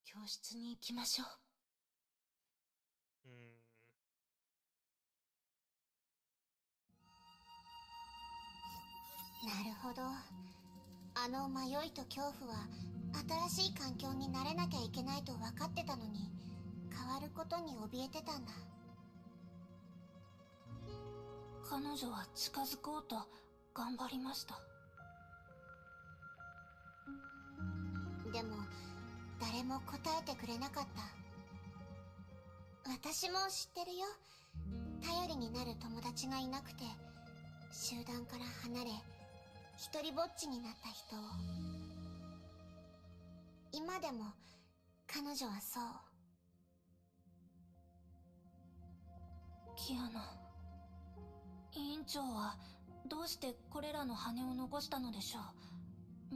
教室に行きましょう。なるほど。あの迷いと恐怖は新しい環境に慣れなきゃいけないと分かってたのに、変わることに怯えてたんだ。彼女は近づこうと頑張りました。でも誰も答えてくれなかった。私も知ってるよ。頼りになる友達がいなくて、集団から離れ一人ぼっちになった人を。今でも彼女はそう。キアナ、委員長はどうしてこれらの羽を残したのでしょう。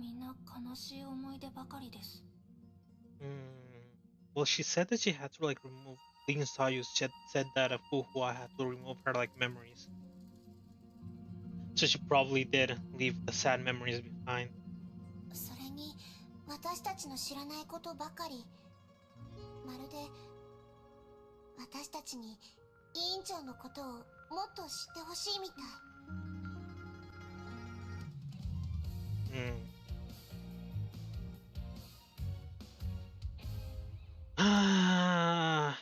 みんな悲しい思い出ばかりです。Well, she said that she had to like remove. Lin Sayu said that Fu Hua had to remove her like memories. So she probably did leave the sad memories behind. それに私たちの知らないことばかり。まるで私たちに委員長のことをもっと知ってほしいみたい。Ah,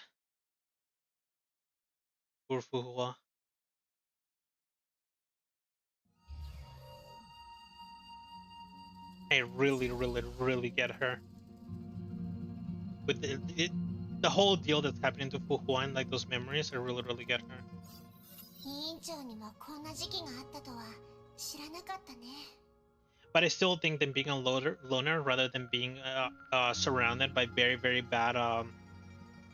poor Fu Hua. I really, really, really get her. With the whole deal that's happening to Fu Hua and like those memories, I really, really get her. 委員長にもこんな時期があったとは知らなかったね。But I still think that being a loner rather than being surrounded by very, very bad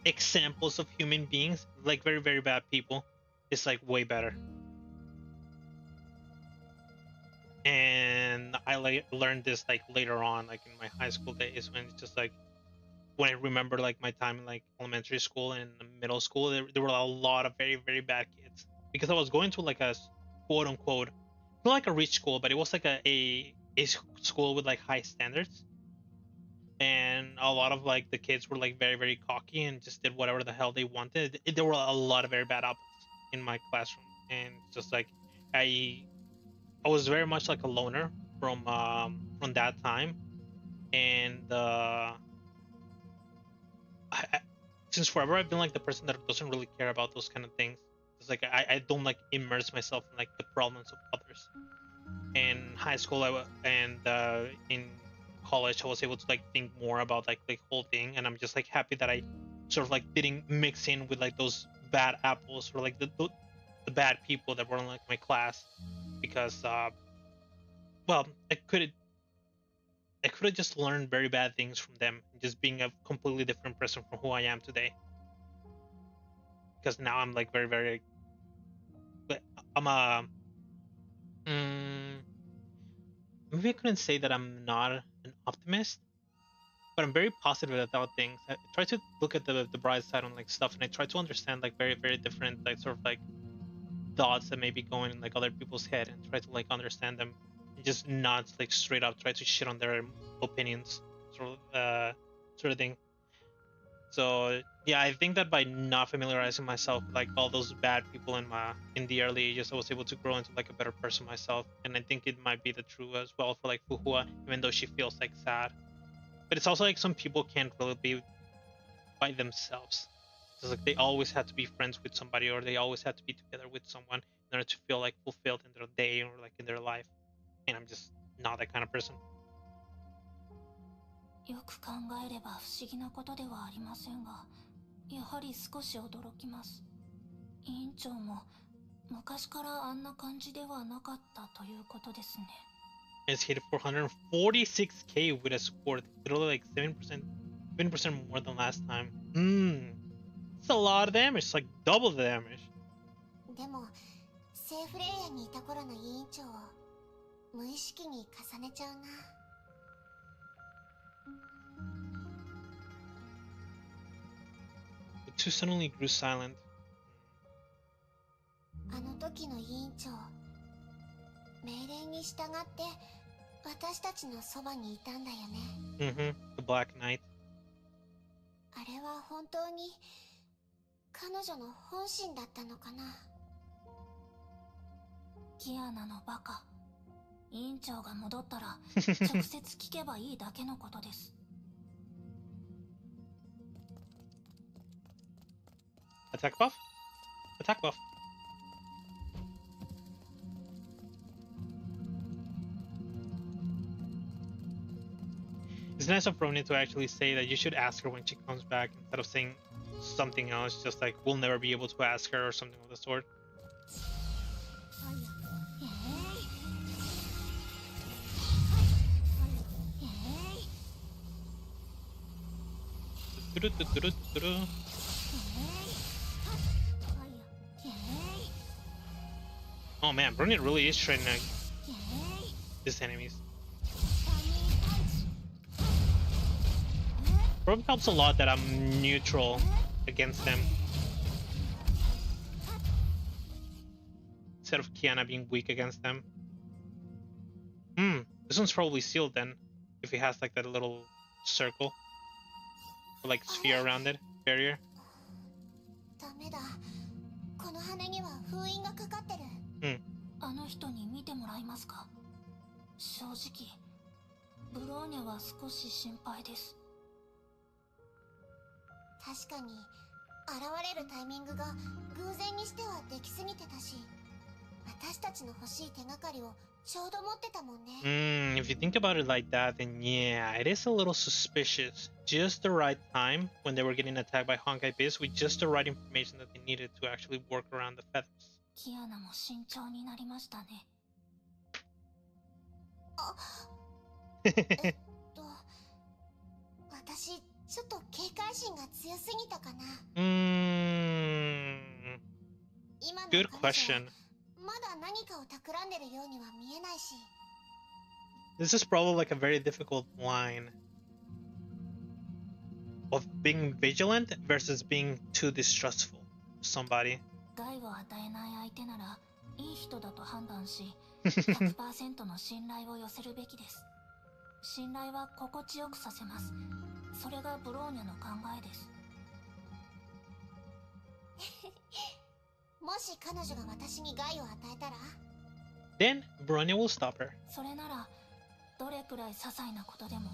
examples of human beings, like very, very bad people, is like way better. And I like learned this like later on, like in my high school days, when it's just like when I remember like my time in like elementary school and middle school, there were a lot of very, very bad kids, because I was going to like a quote unquote, not like a rich school, but it was like a school with like high standards, and a lot of like the kids were like very, very cocky and just did whatever the hell they wanted. There were a lot of very bad apples in my classroom, and just like I was very much like a loner from that time, and since forever I've been like the person that doesn't really care about those kind of things. It's like I don't like immerse myself in like the problems of others. In high school, and in college, I was able to like think more about like the whole thing, and I'm just like happy that I sort of like didn't mix in with like those bad apples or like the bad people that were in like my class, because well, I could have just learned very bad things from them, just being a completely different person from who I am today. Because now I'm like very, very, I'm a maybe I couldn't say that I'm not an optimist, but I'm very positive about things. I try to look at the bright side on like stuff, and I try to understand like very, very different like sort of like thoughts that may be going in like other people's head, and try to like understand them, and just not like straight up try to shit on their opinions, sort of thing. So yeah, I think that by not familiarizing myself with like all those bad people in the early ages, I was able to grow into like a better person myself. And I think it might be the true as well for like Fu Hua, even though she feels like sad. But it's also like some people can't really be by themselves. It's like they always had to be friends with somebody, or they always had to be together with someone in order to feel like fulfilled in their day or like in their life. And I'm just not that kind of person. よく考えれば不思議なことではありませんが、やはり少し驚きます。委員長も昔からあんな感じではなかったということですね。It's hit 446k with a support, literally like 7% more than last time. It's a lot of damage. It's like double the damage. でもセーフレイヤーにいた頃の委員長を無意識に重ねちゃうな。The two suddenly grew silent. あの時の委員長、命令に従って私たちのそばにいたんだよね。The Black Knight. あれは本当に彼女の本心だったのかな。キアナのバカ。委員長が戻ったら直接聞けばいいだけのことです。Attack buff? Attack buff. It's nice of Ronin to actually say that you should ask her when she comes back instead of saying something else, just like we'll never be able to ask her or something of the sort. Oh man, Ronin really is trying to these enemies. Probably helps a lot that I'm neutral against them. Instead of Kiana being weak against them. This one's probably sealed then. If it has like that little circle. Or like sphere around it. Barrier. ダメだ。この羽には封印がかかってる。あの人に見てもらいますか。正直、ブローニャは少し心配です。確かに現れるタイミングが偶然にしてはできすぎてたし、私たちの欲しい手がかりをちょうど持ってたもんね。If you think about it like that, then yeah, it is a little suspicious. Just the right time when they were getting attacked by Honkai Impact with just the right information that they needed to actually work around the feathers. キアナも慎重になりましたね。私ちょっと警戒心が強すぎたかな。今の Good question. まだ何かを企んでるようには見えないし。This is probably like a very difficult line of being vigilant versus being too distrustful of somebody. 害を与えない相手ならいい人だと判断し、100% の信頼を寄せるべきです。信頼は心地よくさせます。それがブローニャの考えです。もし彼女が私に害を与えたら Then Bronya will stop her. それならどれくらい些細なことでも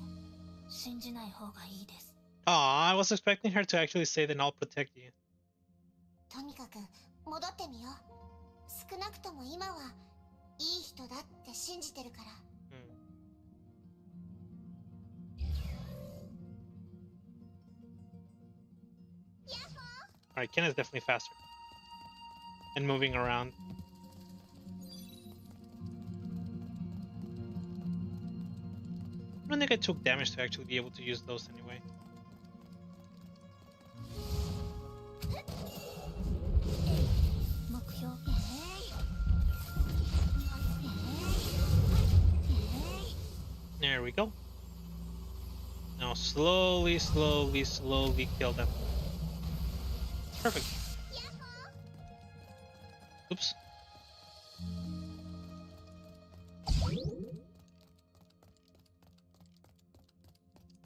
信じない方がいいです。I was expecting her to actually say that I'll protect you. とにかく戻ってみよう。少なくとも今はいい人だって信じてるから。Alright, Ken is definitely faster. And moving around. I don't think I took damage to actually be able to use those anyway. There we go. Now slowly kill them. Perfect. Oops.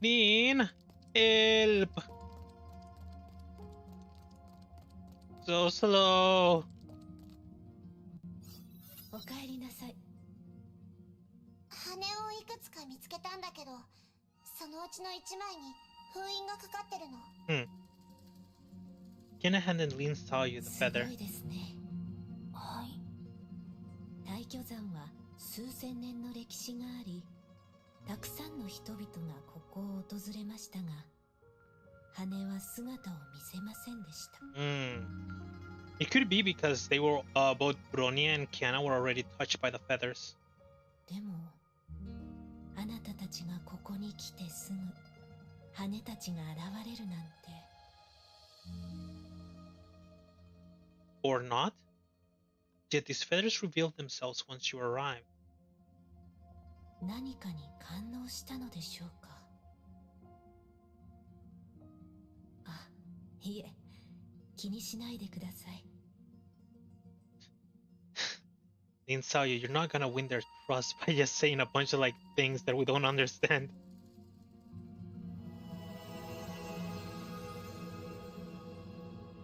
Dean, help. So slow. おかえりなさい。羽をいくつか見つけたんだけど、そのうちの1枚に封印がかかってるの。Kinahan and Lean saw you, the feather. すごいですね。はい。千年の歴史があり、たくさんの人々がここを訪れましたが、羽は姿を見せませんでした。It could be because they were both Bronia and Kiana were already touched by the feathers. でも、あなたたちがここに来てすぐ羽たちが現れるなんて。Or not? Yet these feathers revealed themselves once you arrived. 何かに感応したのでしょうか。あ、いえ、気にしないでください。Inside you're not gonna win their trust by just saying a bunch of like things that we don't understand.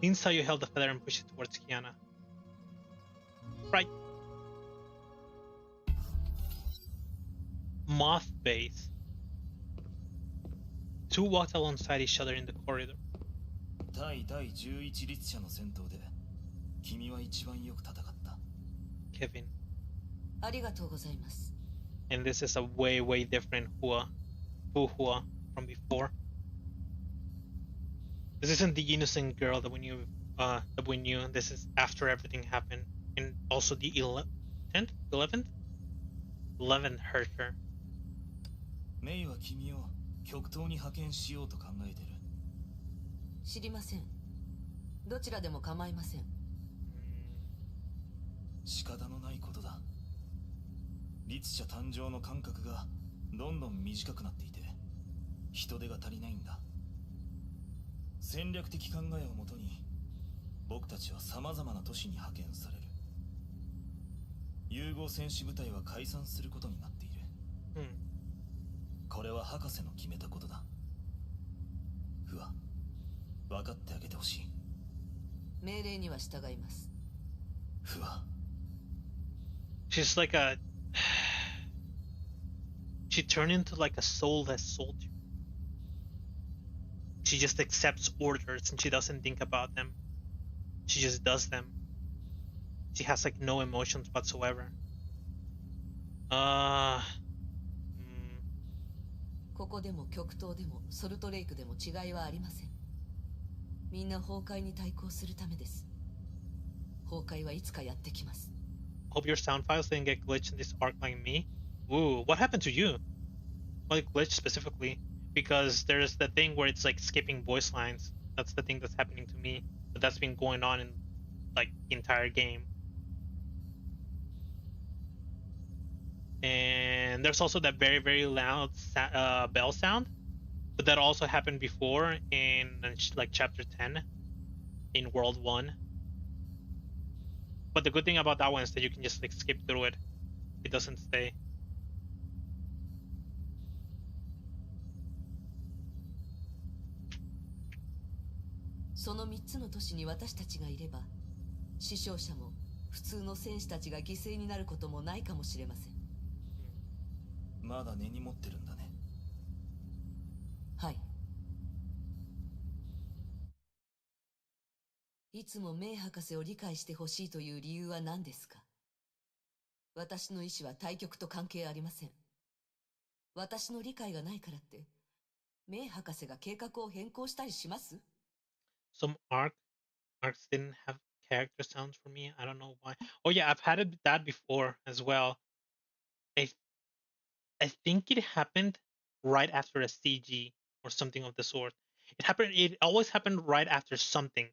Inside you held the feather and pushed it towards Kiana. Right. Moth base. Two walked alongside each other in the corridor. 対第11律者の戦闘で君は一番よく戦った。 Kevin. ありがとうございます。 And this is a way different Fu Hua from before. This isn't the innocent girl that we knew. This is after everything happened, and also the 11th hurt her. メイは君を極東に派遣しようと考えてる。知りません。どちらでも構いません。仕方のないことだ。律者誕生の間隔がどんどん短くなっていて、人手が足りないんだ。戦略的考えをもとに、僕たちは様々な都市に派遣される。融合戦士部隊は解散することになっている。これは博士の決めたことだ。不破、分かってあげてほしい。命令には従います。不破。She's like a... She turned into like a soulless soldier. She just accepts orders and she doesn't think about them. She just does them. She has like no emotions whatsoever. ここでも極東でもソルトレイクでも違いはありません。みんな崩壊に対抗するためです。崩壊はいつかやってきます。Hope your sound files didn't get glitched in this arc like me. Ooh, what happened to you? What glitched specifically? Because there's the thing where it's like skipping voice lines. That's the thing that's happening to me. But that's been going on in like the entire game. And there's also that very loud bell sound. But that also happened before in like chapter 10 in World 1. But the good thing about that one is that you can just like skip through it. It doesn't stay. その3つの都市に私たちがいれば、死傷者も普通の戦士たちが犠牲になることもないかもしれません。まだ根に持ってるんだね。はい。いつもメイ博士を理解してほしいという理由は何ですか？私の意思は対局と関係ありません。私の理解がないからって、メイ博士が計画を変更したりします？ Some arcs didn't have character sounds for me. I don't know why. Oh yeah, I've had that before as well. I think it happened right after a CG or something of the sort. It always happened right after something.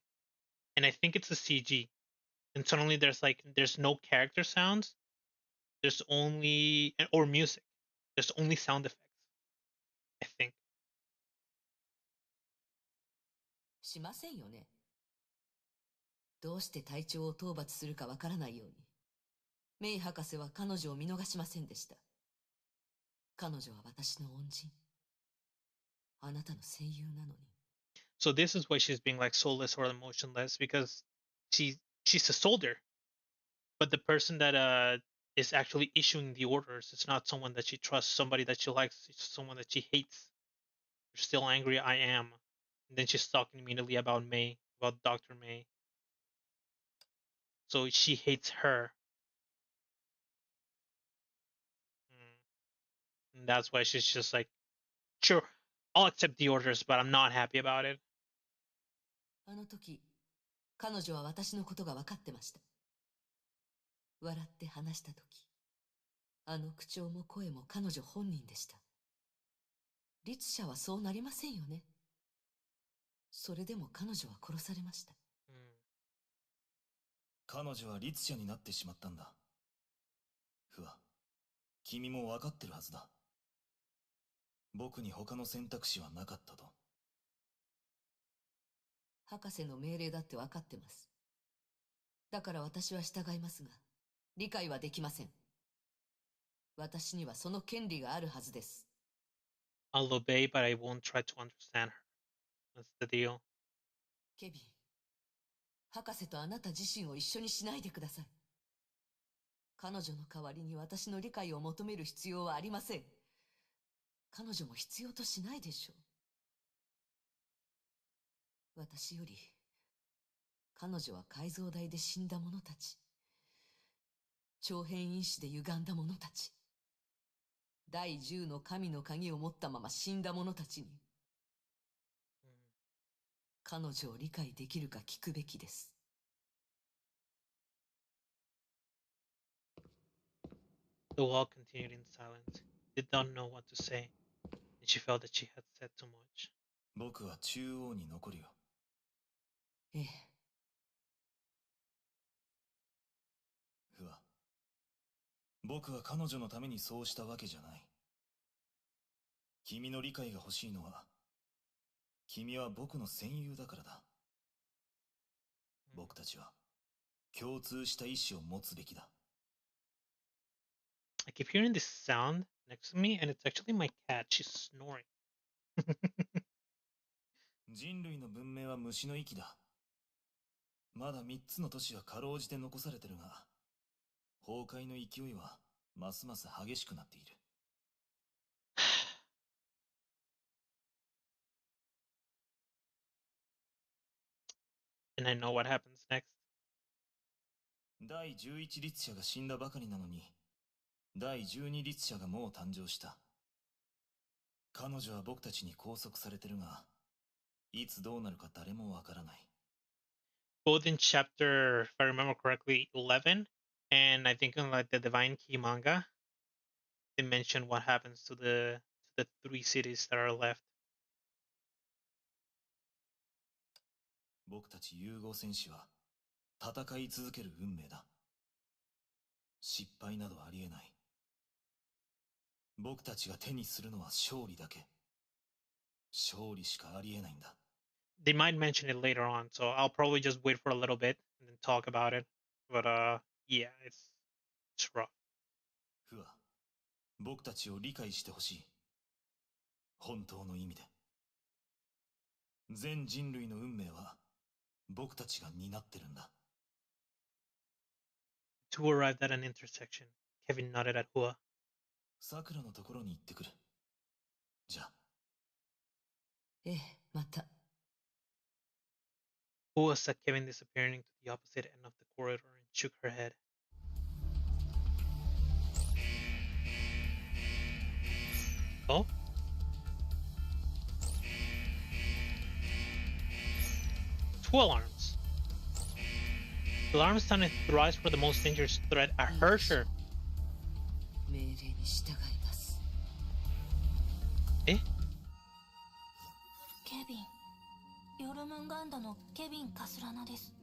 And I think it's a CG. And suddenly there's no character sounds. There's only or music. There's only sound effects. I think. しませんよね。どうして隊長を討伐するかわからないように、メイ博士は彼女を見逃しませんでした。彼女は私の恩人。あなたの戦友なのに。So this is why she's being like soulless or emotionless, because she's a soldier, but the person that is actually issuing the orders is not someone that she trusts, somebody that she likes, it's someone that she hates. You're still angry, I am. And then she's talking immediately about May, about Dr. May. So she hates her. And that's why she's just like, sure, I'll accept the orders, but I'm not happy about it. あの時、彼女は私のことが分かってました。笑って話した時、あの口調も声も彼女本人でした。律者はそうなりませんよね。それでも彼女は殺されました。彼女は律者になってしまったんだ。フワ、君も分かってるはずだ。僕に他の選択肢はなかったと。博士の命令だって分かってます。だから私は従いますが、理解はできません。私にはその権利があるはずです。I'll obey, but I won't try to understand her. That's the deal. ケビン、博士とあなた自身を一緒にしないでください。彼女の代わりに私の理解を求める必要はありません。彼女も必要としないでしょう。私より、彼女は改造台で死んだ者たち、長変因子で歪んだ者たち、第10の神の鍵を持ったまま死んだ者たちに、彼女を理解できるか聞くべきです。The wall continued in silence. Did not know what to say, and she felt that she had said too much. 僕は中央に残るよ。ええ。フワ、僕は彼女のためにそうしたわけじゃない。君の理解が欲しいのは、君は僕の戦友だからだ。僕たちは共通した意志を持つべきだ。I keep hearing this sound next to me, and it's actually my cat. She's snoring. 人類の文明は虫の息だ。まだ3つの都市はかろうじて残されてるが、崩壊の勢いはますます激しくなっている。And I know what happens next. 第11律者が死んだばかりなのに、第12律者がもう誕生した。彼女は僕たちに拘束されてるが、いつどうなるか誰もわからない。Both in chapter, if I remember correctly, 11, and I think in like the Divine Key manga, they mention what happens to the 3 cities that are left. 僕たち融合戦士は戦い続ける運命だ。失敗などありえない。僕たちが手にするのは勝利だけ。勝利しかありえないんだ。They might mention it later on, so I'll probably just wait for a little bit and then talk about it. But yeah, it's rough. フワ、僕たちを理解してほしい。本当の意味で。全人類の運命は僕たちが担ってるんだ。Two arrived at an intersection. Kevin nodded at Hua. さくらのところに行ってくる。じゃあ。ええ、また。Hua saw Kevin disappearing to the opposite end of the corridor and shook her head. Oh? Two alarms. The alarm sounded thrice for the most dangerous threat. I heard her. 命令に従います。え？ケビン、ヨルムンガンダのケビン・カスラナです。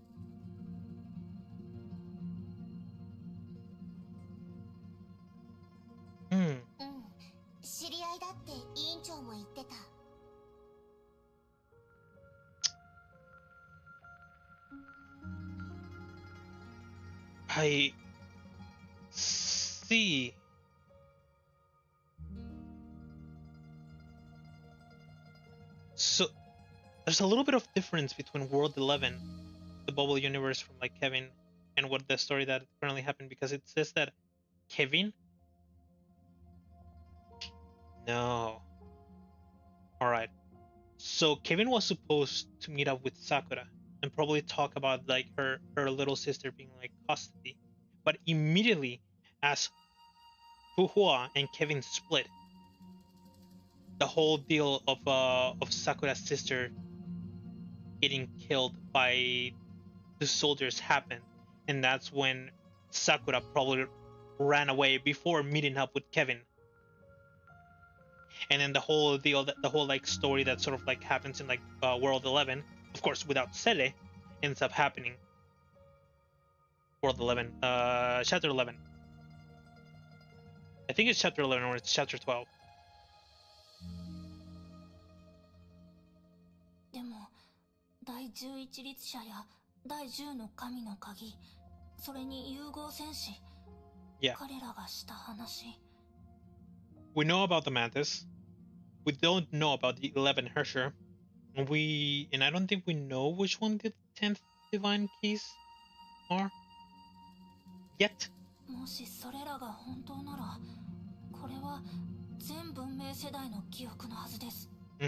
うん、知り合いだって委員長も言ってた。I see. So there's a little bit of difference between World 11, the bubble universe from like Kevin, and what the story that currently happened, because it says that Kevin. No. All right. So Kevin was supposed to meet up with Sakura and probably talk about like her little sister being like custody, but immediately as Fu Hua and Kevin split, the whole deal of Sakura's sister getting killed by the soldiers happened, and that's when Sakura probably ran away before meeting up with Kevin. And then the whole deal, the whole like story that sort of like happens in like World 11, of course without Sele, ends up happening. World 11, Chapter 11. I think it's Chapter 11 or it's Chapter 12. でも第11律者や第10の神の鍵、それに融合戦士、彼らがした話。We know about the Mantis. We don't know about the 11 Hersher. And I don't think we know which one the 10th Divine Keys are yet. もしそれらが本当なら、これは全文明世代の記憶のはずです。ま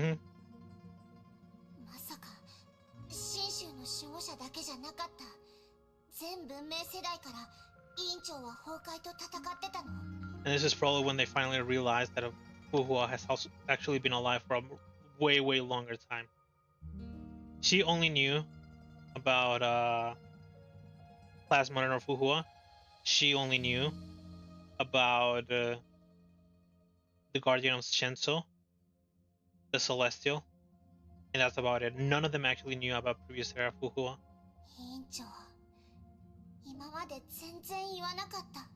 さか神州の守護者だけじゃなかった。全文明世代から委員長は崩壊と戦ってたの。 And this is probably when they finally realized that Fu Hua has also actually been alive for a way longer time. She only knew about Plasma or Fu Hua. She only knew about the Guardian of Shenso, the Celestial, and that's about it. None of them actually knew about previous era Fu Hua. 委員長、今まで全然言わなかった。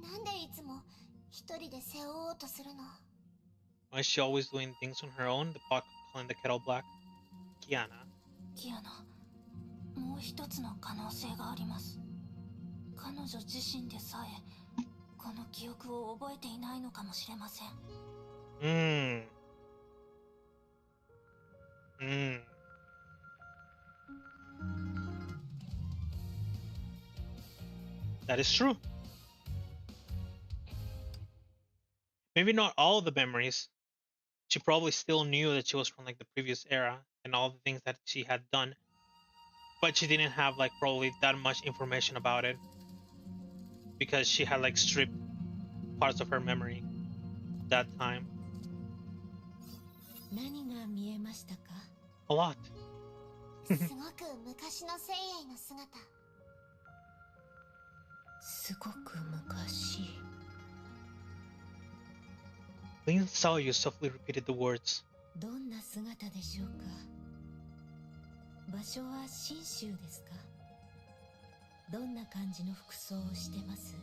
なんでいつも一人で背負おうとするの？ Why is she always doing things on her own? The pot calling the kettle black. Kiana. キアナ、もう一つの可能性があります。彼女自身でさえこの記憶を覚えていないのかもしれません。That is true. Maybe not all the memories. She probably still knew that she was from like the previous era and all the things that she had done, but she didn't have like probably that much information about it because she had like stripped parts of her memory that time. 何が見えましたか? A lot. すごく昔の精鋭の姿。すごく昔。Lin saw you softly repeated the words. どんな姿でしょうか。場所は信州ですか。どんな感じの服装をしてます？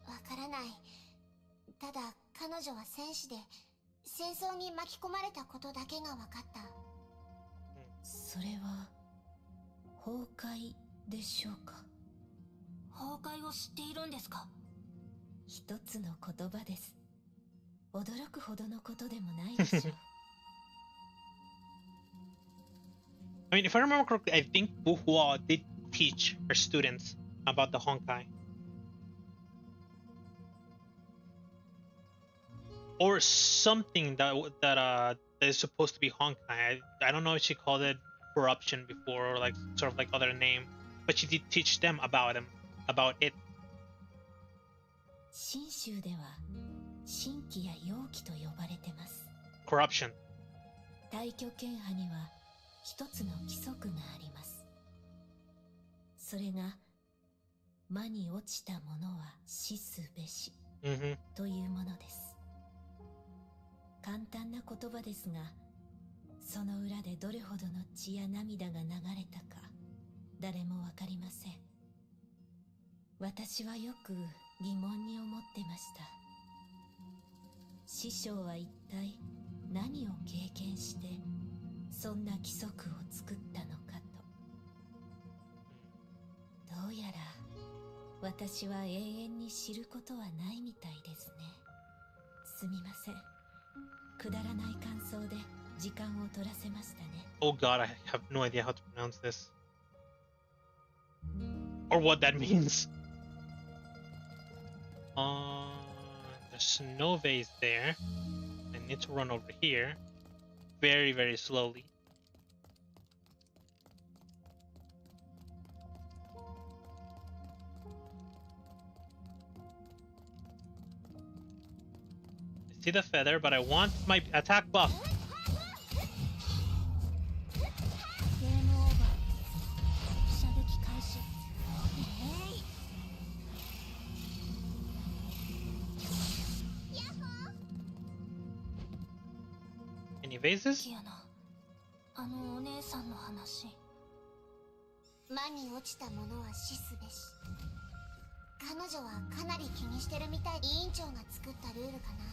わからない。ただ彼女は戦士で戦争に巻き込まれたことだけが分かった。それは崩壊でしょうか。崩壊を知っているんですか？一つの言葉です。驚くほどのことでもないでしょう。I mean, if I remember correctly, I think Fu Hua did teach her students about the Honkai. Or something that is supposed to be Honkai. I don't know if she called it corruption before or like sort of like other name, but she did teach them about it. 信州では神気や妖気と呼ばれてます。Corruption. 大挙剣派には一つの規則があります。それが魔に落ちた者は死すべし、というものです。簡単な言葉ですが、その裏でどれほどの血や涙が流れたか誰もわかりません。私はよく疑問に思ってました。師匠は一体何を経験してそんな規則を作ったのかと。どうやら私は永遠に知ることはないみたいですね。すみません。くだらない感想で時間を取らせましたね。Oh god, I have no idea how to pronounce this. Or what that means. There's no vase there. I need to run over here. Very, very slowly. I see the feather, but I want my attack buff. Any vases? あのお姉さんの話。魔に落ちたものは死すべし。彼女はかなり気にしてるみたい。委員長が作ったルールかな。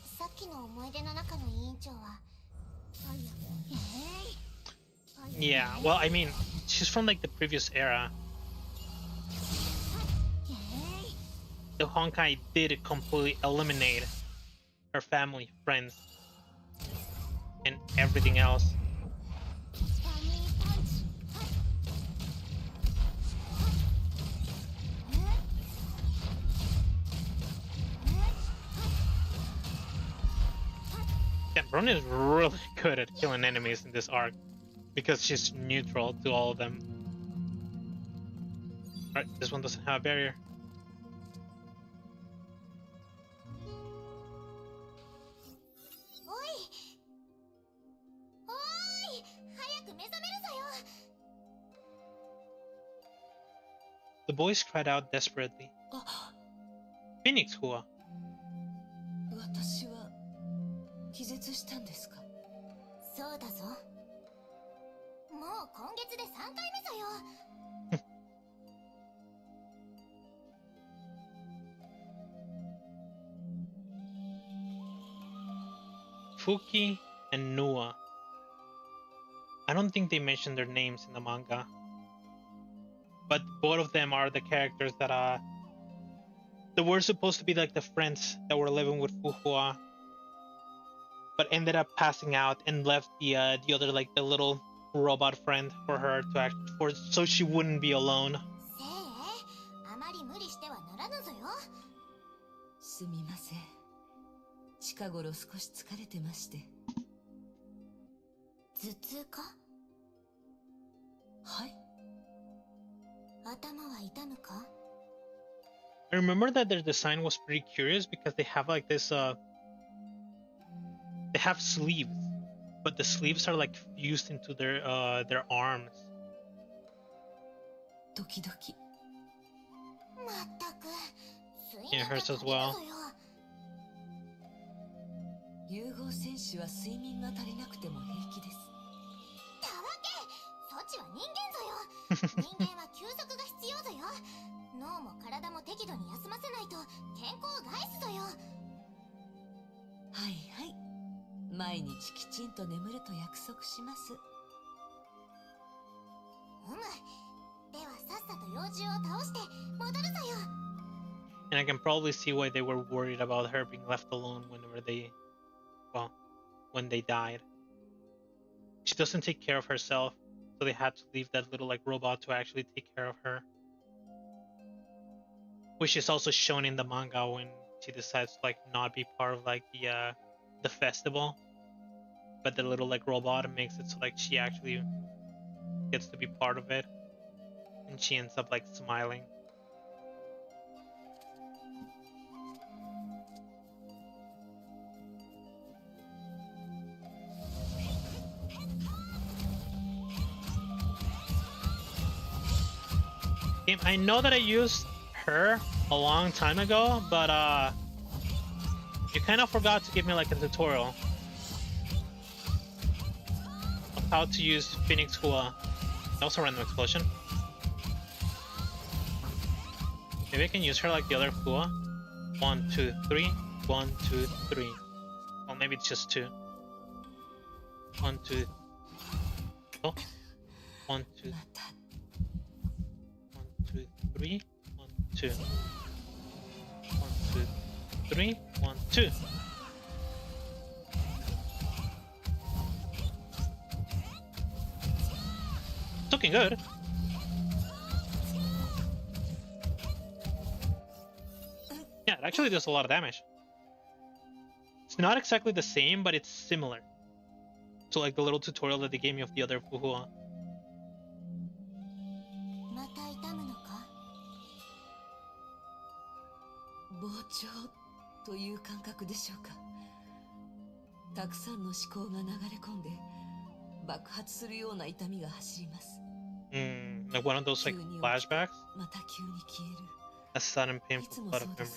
さっきの思い出の中の委員長は。Yeah, well, I mean, she's from like the previous era. The Honkai did completely eliminate her family, friends, and everything else. Yeah, Brony is really good at killing enemies in this arc because she's neutral to all of them. Alright, this one doesn't have a barrier. The boys cried out desperately. Phoenix Hua. 私は気絶したんですか？そうだぞ。もう今月で3回目だよ。Fuki and Nua. I don't think they mentioned their names in the manga. But both of them are the characters that were supposed to be like the friends that were living with Fu Hua, but ended up passing out and left the other, like the little robot friend for her to act for, so she wouldn't be alone. あまり無理してはならぬぞよ。すみません。近頃少し疲れてまして。頭痛か？はい。頭は痛むか？ I remember that their design was pretty curious because they have like this they have sleeves, but the sleeves are like fused into their arms. 時々。まったく。 It hurts as well. 融合戦士は睡眠が足りなくても平気です。たわけ、そっちは人間ぞよ。人間は休息が必要ぞよ。脳も体も適度に休ませないと健康を害すぞよ。はいはい。毎日きちんと眠ると約束します。ではさっさと幼獣を倒して戻るぞよ。And I can probably see why they were worried about her being left alone when they died. She doesn't take care of herself, so they had to leave that little like robot to actually take care of her. Which is also shown in the manga when she decides to like not be part of like the festival, but the little like robot makes it so like she actually gets to be part of it, and she ends up like smiling. I know that I used her a long time ago, but you kind of forgot to give me like a tutorial of how to use Phoenix Hua. Also random explosion. Maybe I can use her like the other Hua. 1, 2, 3. 1, 2, 3. Well, maybe it's just 2. 1, 2. Oh. 1, 2. 3, 1, 2. 1, 2, 3, 1, 2. It's looking good. Yeah, it actually does a lot of damage. It's not exactly the same, but it's similar to like the little tutorial that they gave me of the other Fu Hua. 膨張という感覚でしょうか。たくさんの思考が流れ込んで爆発するような痛みが走ります。Like one of those like flashbacks? また急に消える。 A sudden painful flood of memories.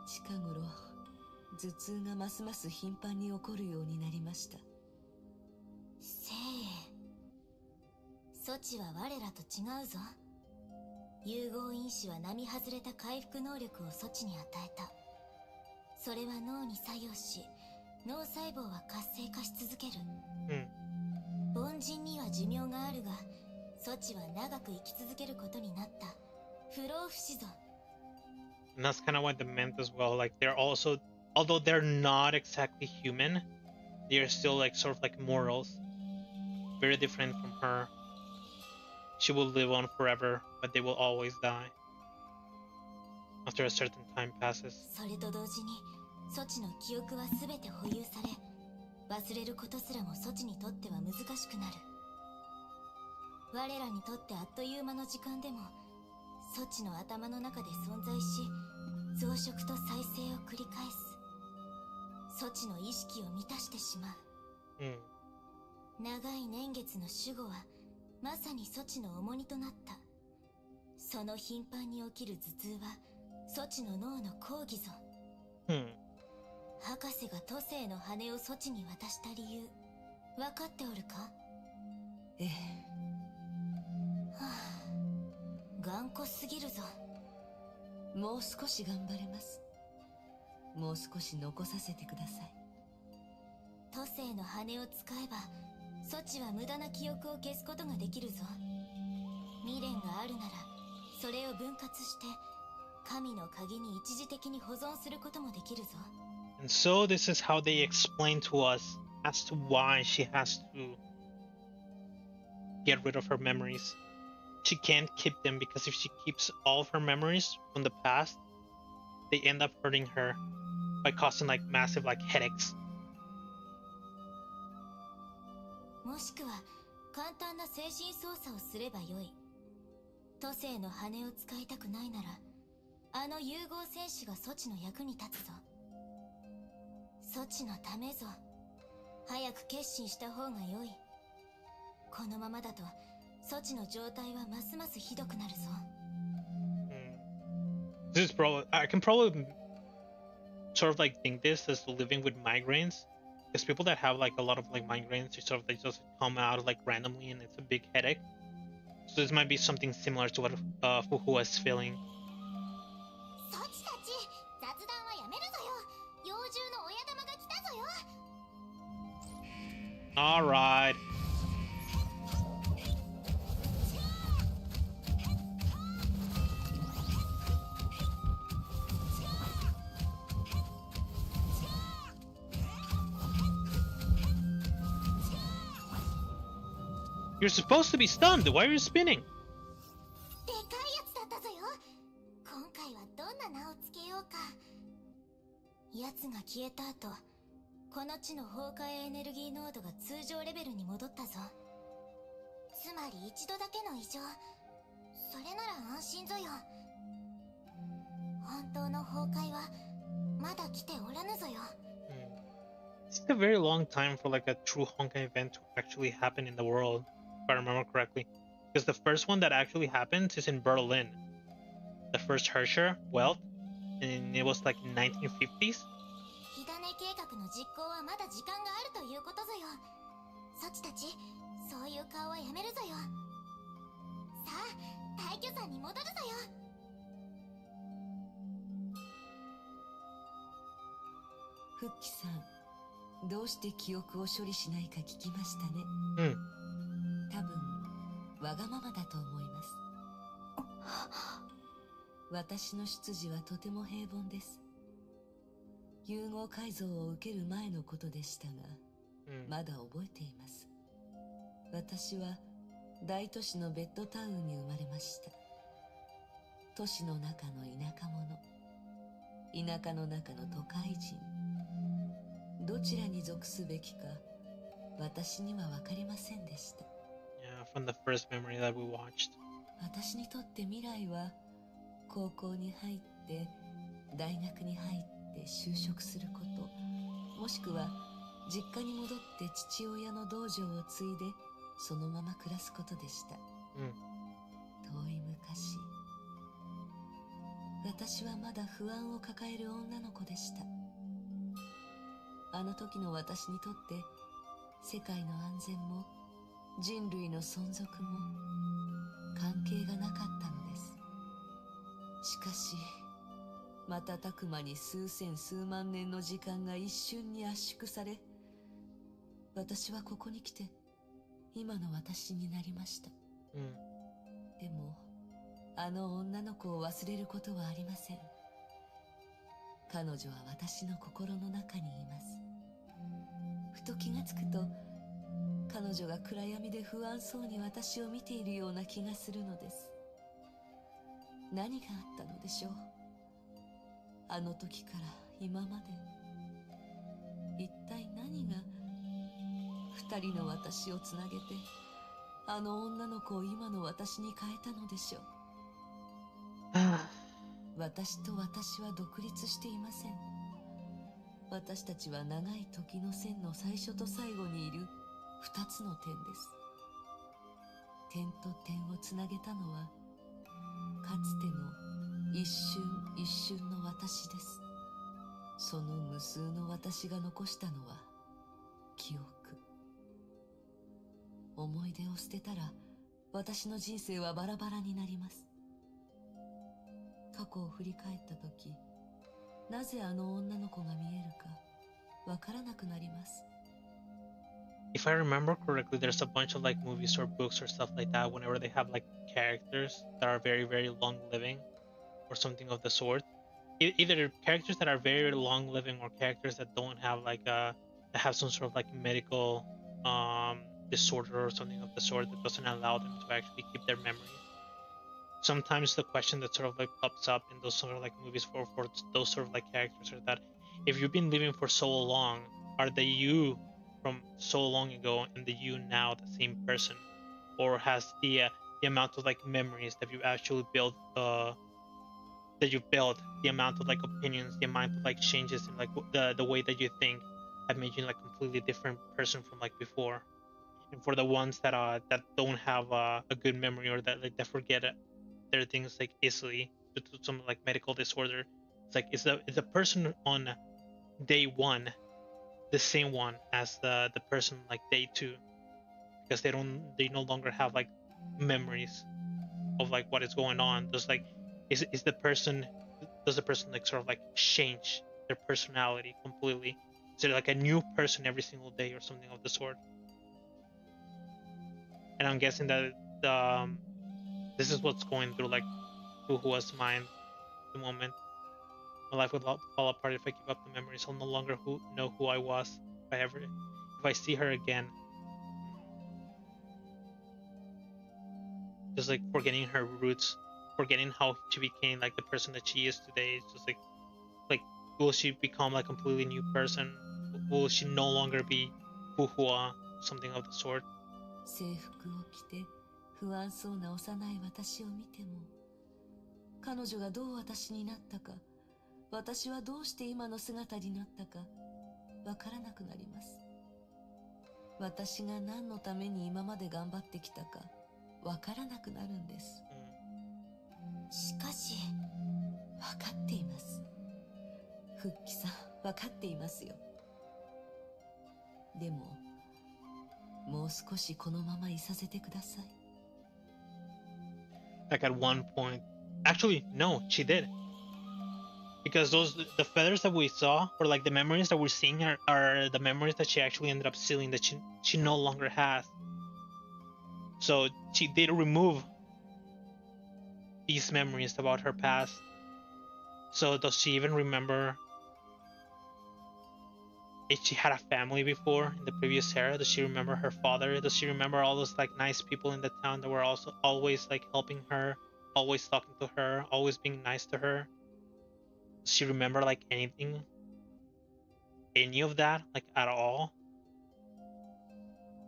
近頃頭痛がますます頻繁に起こるようになりました。せい、措置は我らと違うぞ。融合因子は並外れた回復能力を措置に与えた。それは脳に作用し、脳細胞は活性化し続ける。凡人には寿命があるが、措置は長く生き続けることになった。不老不死ぞ。And that's kind of what they meant as well. Like they're also, although they're not exactly human, they are still like sort of like mortals. Very different from her. She will live on forever, but they will always die after a certain time passes. それと同時に、措置の記憶は全て保有され、忘れることすらも措置にとっては難しくなる。我らにとってあっという間の時間でも、措置の頭の中で存在し、増殖と再生を繰り返す。措置の意識を満たしてしまう。長い年月の守護は、まさに措置の重荷となった。その頻繁に起きる頭痛は、措置の脳の抗議ぞ。博士が都政の羽を措置に渡した理由、分かっておるか？ええ。はあ、頑固すぎるぞ。もう少し頑張れます。もう少し残させてください。都政の羽を使えば、措置は無駄な記憶を消すことができるぞ。未練があるなら、それを分割して、神の鍵に一時的に保存することもできるぞ。And so this is how they explain to us as to why she has to get rid of her memories. She can't keep them because if she keeps all of her memories from the past, they end up hurting her by causing like massive like headaches. もしくは簡単な精神操作をすればよい。都政の羽を使いたくないなら、あの融合戦士が措置の役に立つぞ。措置のためぞ。早く決心した方がよい。このままだと措置の状態はますますひどくなるぞ。This is probably, I can probably sort of like think this as living with migraines, because people that have like a lot of like migraines, they sort of they just come out like randomly and it's a big headache. So this might be something similar to what Fu Hua is feeling. そちたち、雑談はやめるぞよ。幼獣の親玉が来たぞよ。All right. You're supposed to be stunned. Why are you spinning? でかいやつだったぞよ。今回はどんな名をつけようか。奴が消えた後、この地の崩壊エネルギー濃度が通常レベルに戻ったぞ。つまり一度だけの異常。それなら安心ぞよ。本当の崩壊はまだ来ておらぬぞよ。It's a very long time for like a true Honkai event to actually happen in the world, if I remember correctly. Because the first one that actually happens is in Berlin. The first Herscher Welt, and it was like 1950s. 火種計画の実行はまだ時間があるということぞよ。そちたち、そういう顔はやめるぞよ。さあ、大巨山に戻るぞよ。フッキさん、どうして記憶を処理しないか聞きましたね。多分わがままだと思います。私の出自はとても平凡です。融合改造を受ける前のことでしたが、まだ覚えています。私は大都市のベッドタウンに生まれました。都市の中の田舎者、田舎の中の都会人、どちらに属すべきか私には分かりませんでした。Yeah, from the first memory that we watched. 私にとって未来は高校に入って大学に入って就職すること、もしくは実家に戻って父親の道場を継いでそのまま暮らすことでした。遠い昔、私はまだ不安を抱える女の子でした。あの時の私にとって世界の安全も人類の存続も関係がなかったのです。しかし瞬く間に数千数万年の時間が一瞬に圧縮され、私はここに来て今の私になりました。でもあの女の子を忘れることはありません。彼女は私の心の中にいます。ふと気がつくと彼女が暗闇で不安そうに私を見ているような気がするのです。何があったのでしょう、あの時から今まで。一体何が二人の私をつなげてあの女の子を今の私に変えたのでしょう。私と私は独立していません。私たちは長い時の線の最初と最後にいる二つの点です。点と点をつなげたのはかつての一瞬一瞬の私です。その無数の私が残したのは記憶。思い出を捨てたら私の人生はバラバラになります。過去を振り返った時、なぜあの女の子が見えるかわからなくなります。If I remember correctly, there's a bunch of like movies or books or stuff like that whenever they have like characters that are very, very long living or something of the sort. Either characters that are very long living or characters that don't have like that have some sort of like medical disorder or something of the sort that doesn't allow them to actually keep their memories. Sometimes the question that sort of like pops up in those sort of like movies for those sort of like characters are that if you've been living for so long, are the you from so long ago and the you now the same person, or has the amount of like memories that you actually built the amount of like opinions, the amount of like changes in like the way that you think have made you like completely different person from like before. And for the ones that don't have a good memory or that like they forget their things like easily due to some like medical disorder, it's like is the person on day one the same one as the person like day two, because they no longer have like memories of like what is going on. There's like is the person does the person like sort of like change their personality completely? Is it like a new person every single day or something of the sort? And I'm guessing that this is what's going through like Fu Hua's mind at the moment. My life would fall apart if I give up the memories. I'll no longer know who I was if I see her again. Just like forgetting her roots, forgetting how she became like the person that she is today. It's just like will she become like a completely new person? Will she no longer be Fu Hua, something of the sort? 制服を着て不安そうな幼い私を見ても、彼女がどう私になったか、私はどうして今の姿になったかわからなくなります。私が何のために今まで頑張ってきたかわからなくなるんです。しかし分かっています。復帰さん、分かっていますよ。でももう少しこのままいさせてください。Like at one point, actually no, she did, because the feathers that we saw, or like the memories that we're seeing, are the memories that she actually ended up sealing that she no longer has. So she did remove these memories about her past. So does she even remember if she had a family before in the previous era? Does she remember her father? Does she remember all those like nice people in the town that were also always like helping her, always talking to her, always being nice to her? Does she remember like anything? Any of that, like at all?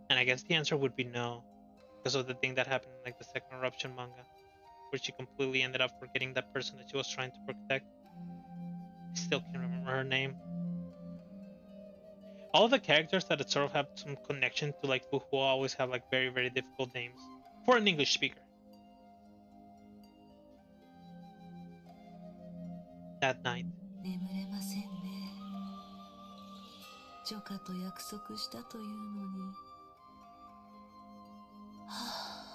And I guess the answer would be no, because of the thing that happened in like the second eruption manga. where she completely ended up forgetting that person that she was trying to protect. I still can't remember her name. All of the characters that sort of have some connection to like Fu Hua always have like very, very difficult names for an English speaker. That night. 眠れませんね。ジョカと約束したというのに。はあ。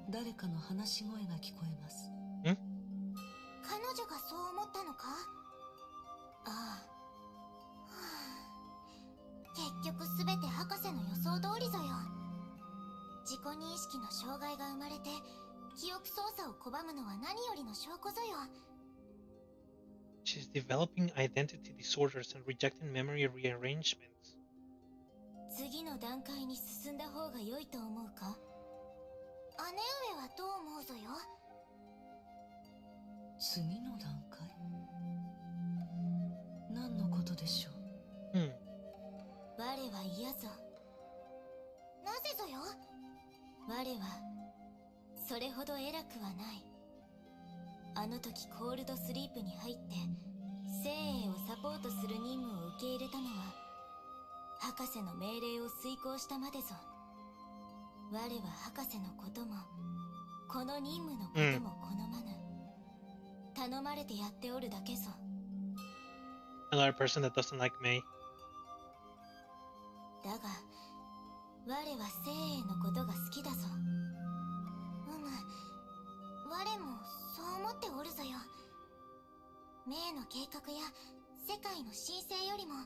誰かの話し声が聞こえます。彼女がそう思ったのか？ああ。結局すべて博士の予想通りぞよ。自己認識の障害が生まれて記憶操作を拒むのは何よりの証拠ぞよ。She's developing identity disorders and rejecting memory rearrangements. 次の段階に進んだ方が良いと思うか？姉上はどう思うぞよ。次の段階？何のことでしょう？我は嫌ぞ。なぜぞよ。我はそれほど偉くはない。あの時コールドスリープに入って精鋭をサポートする任務を受け入れたのは博士の命令を遂行したまでぞ。我は博士のこともこの任務のことも好まぬ。頼まれてやっておるだけぞ。Another person that doesn't like May. だが我は精鋭のことが好きだぞ。我もそう思っておるぞよ。メイの計画や世界の神聖よりも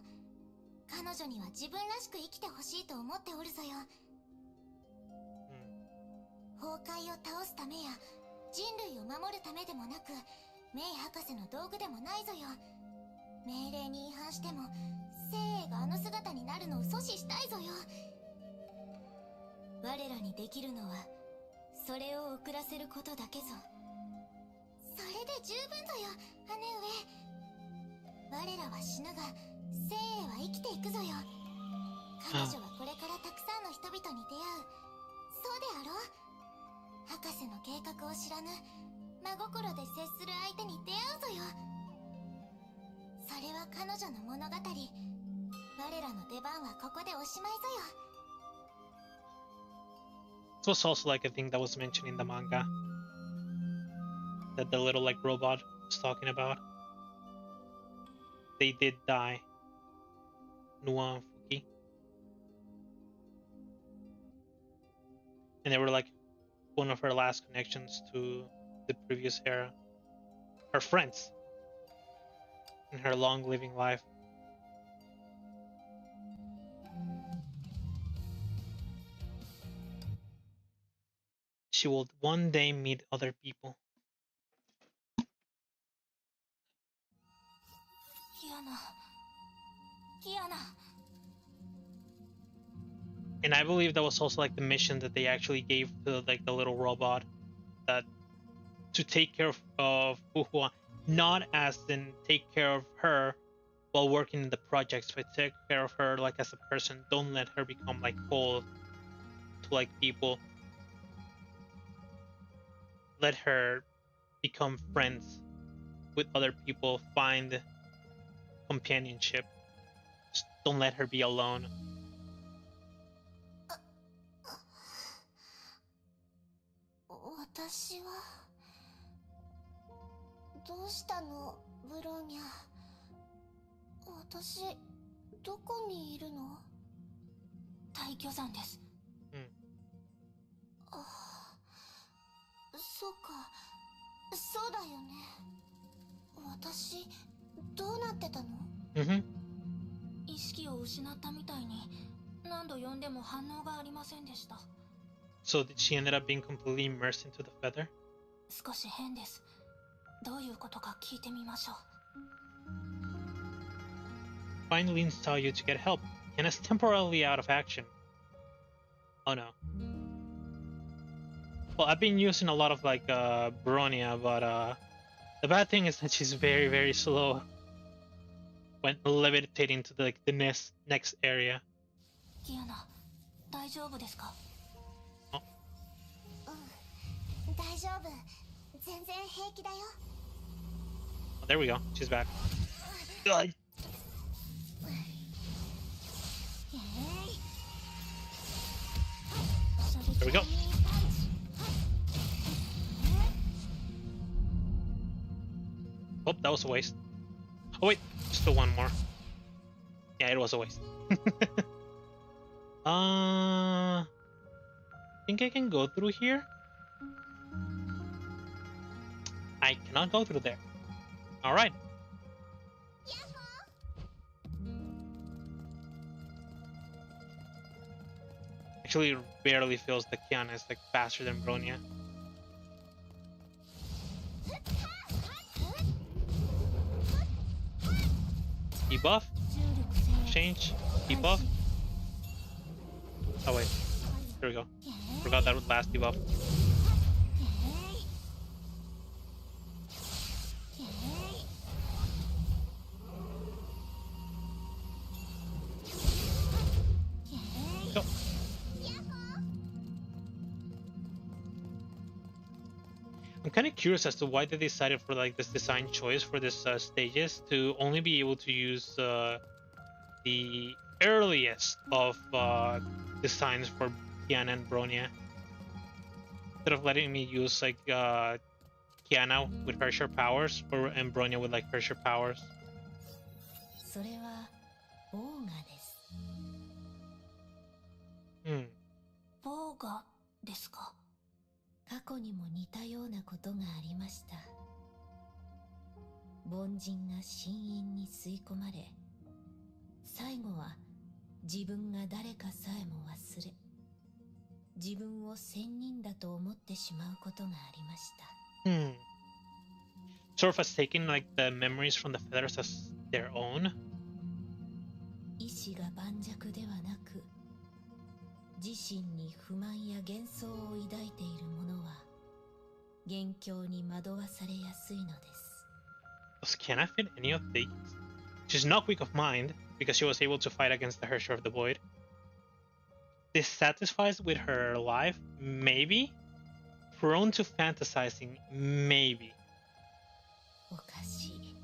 彼女には自分らしく生きてほしいと思っておるぞよ。崩壊を倒すためや人類を守るためでもなくメイ博士の道具でもないぞよ。命令に違反しても精鋭があの姿になるのを阻止したいぞよ。我らにできるのはそれを遅らせることだけぞ。それで十分ぞよ、姉上。我らは死ぬが精鋭は生きていくぞよ。彼女はこれからたくさんの人々に出会う。そうであろう。博士の計画を知らぬ真心で接する相手に出会うぞよ。それは彼女の物語。我らの出番はここでおしまいぞよ。This was also like a thing that was mentioned in the manga that the little like robot was talking about. They did die. Nuwa and Fuki. And they were like one of her last connections to the previous era. Her friends in her long living life. She will one day meet other people. And I believe that was also like the mission that they actually gave to like the little robot, that to take care of Fu Hua, not as in take care of her while working in the projects, but take care of her like as a person. Don't let her become like cold to like people. Let her become friends with other people, find companionship. Just don't let her be alone. Mm-hmm. 意識を失ったみたいに何度呼んでも反応がありませんでした。 So did she ended up being completely immersed into the feather? 少し変です。どういうことか聞いてみましょう。 Finally install you to get help. And is temporarily out of action. Oh no. Well, I've been using a lot of like Bronia, but the bad thing is that she's very, very slow when levitating to the next area. キアナ、大丈夫ですか？ Oh. There we go. She's back. There we go. Oh, that was a waste. Oh wait, still one more. Yeah, it was a waste. I think I can go through here. I cannot go through there. All right. Actually, it barely feels like Kiana is like faster than Bronya. Debuff. Change. Debuff. Oh wait. There we go. Forgot that was last debuff. Go. I'm kind of curious as to why they decided for like this design choice for this stages to only be able to use the earliest of designs for Kiana and Bronya, instead of letting me use like Kiana with her sure powers and Bronya with like her sure powers. それはボーガです。ボーガですか。過去にも似たようなことがありました。凡人が深淵に吸い込まれ、最後は自分が誰かさえも忘れ、自分を仙人だと思ってしまうことがありました。Sort of as taking like the memories from the feathers as their own. 意志が盤石ではなく、自身に不満や幻想を抱いている者は元凶に惑わされやすいのです。Does Kiana fit any of these? She's not weak of mind because she was able to fight against the Hersher of the Void. Dissatisfied with her life? Maybe. Prone to fantasizing? Maybe. おかしい。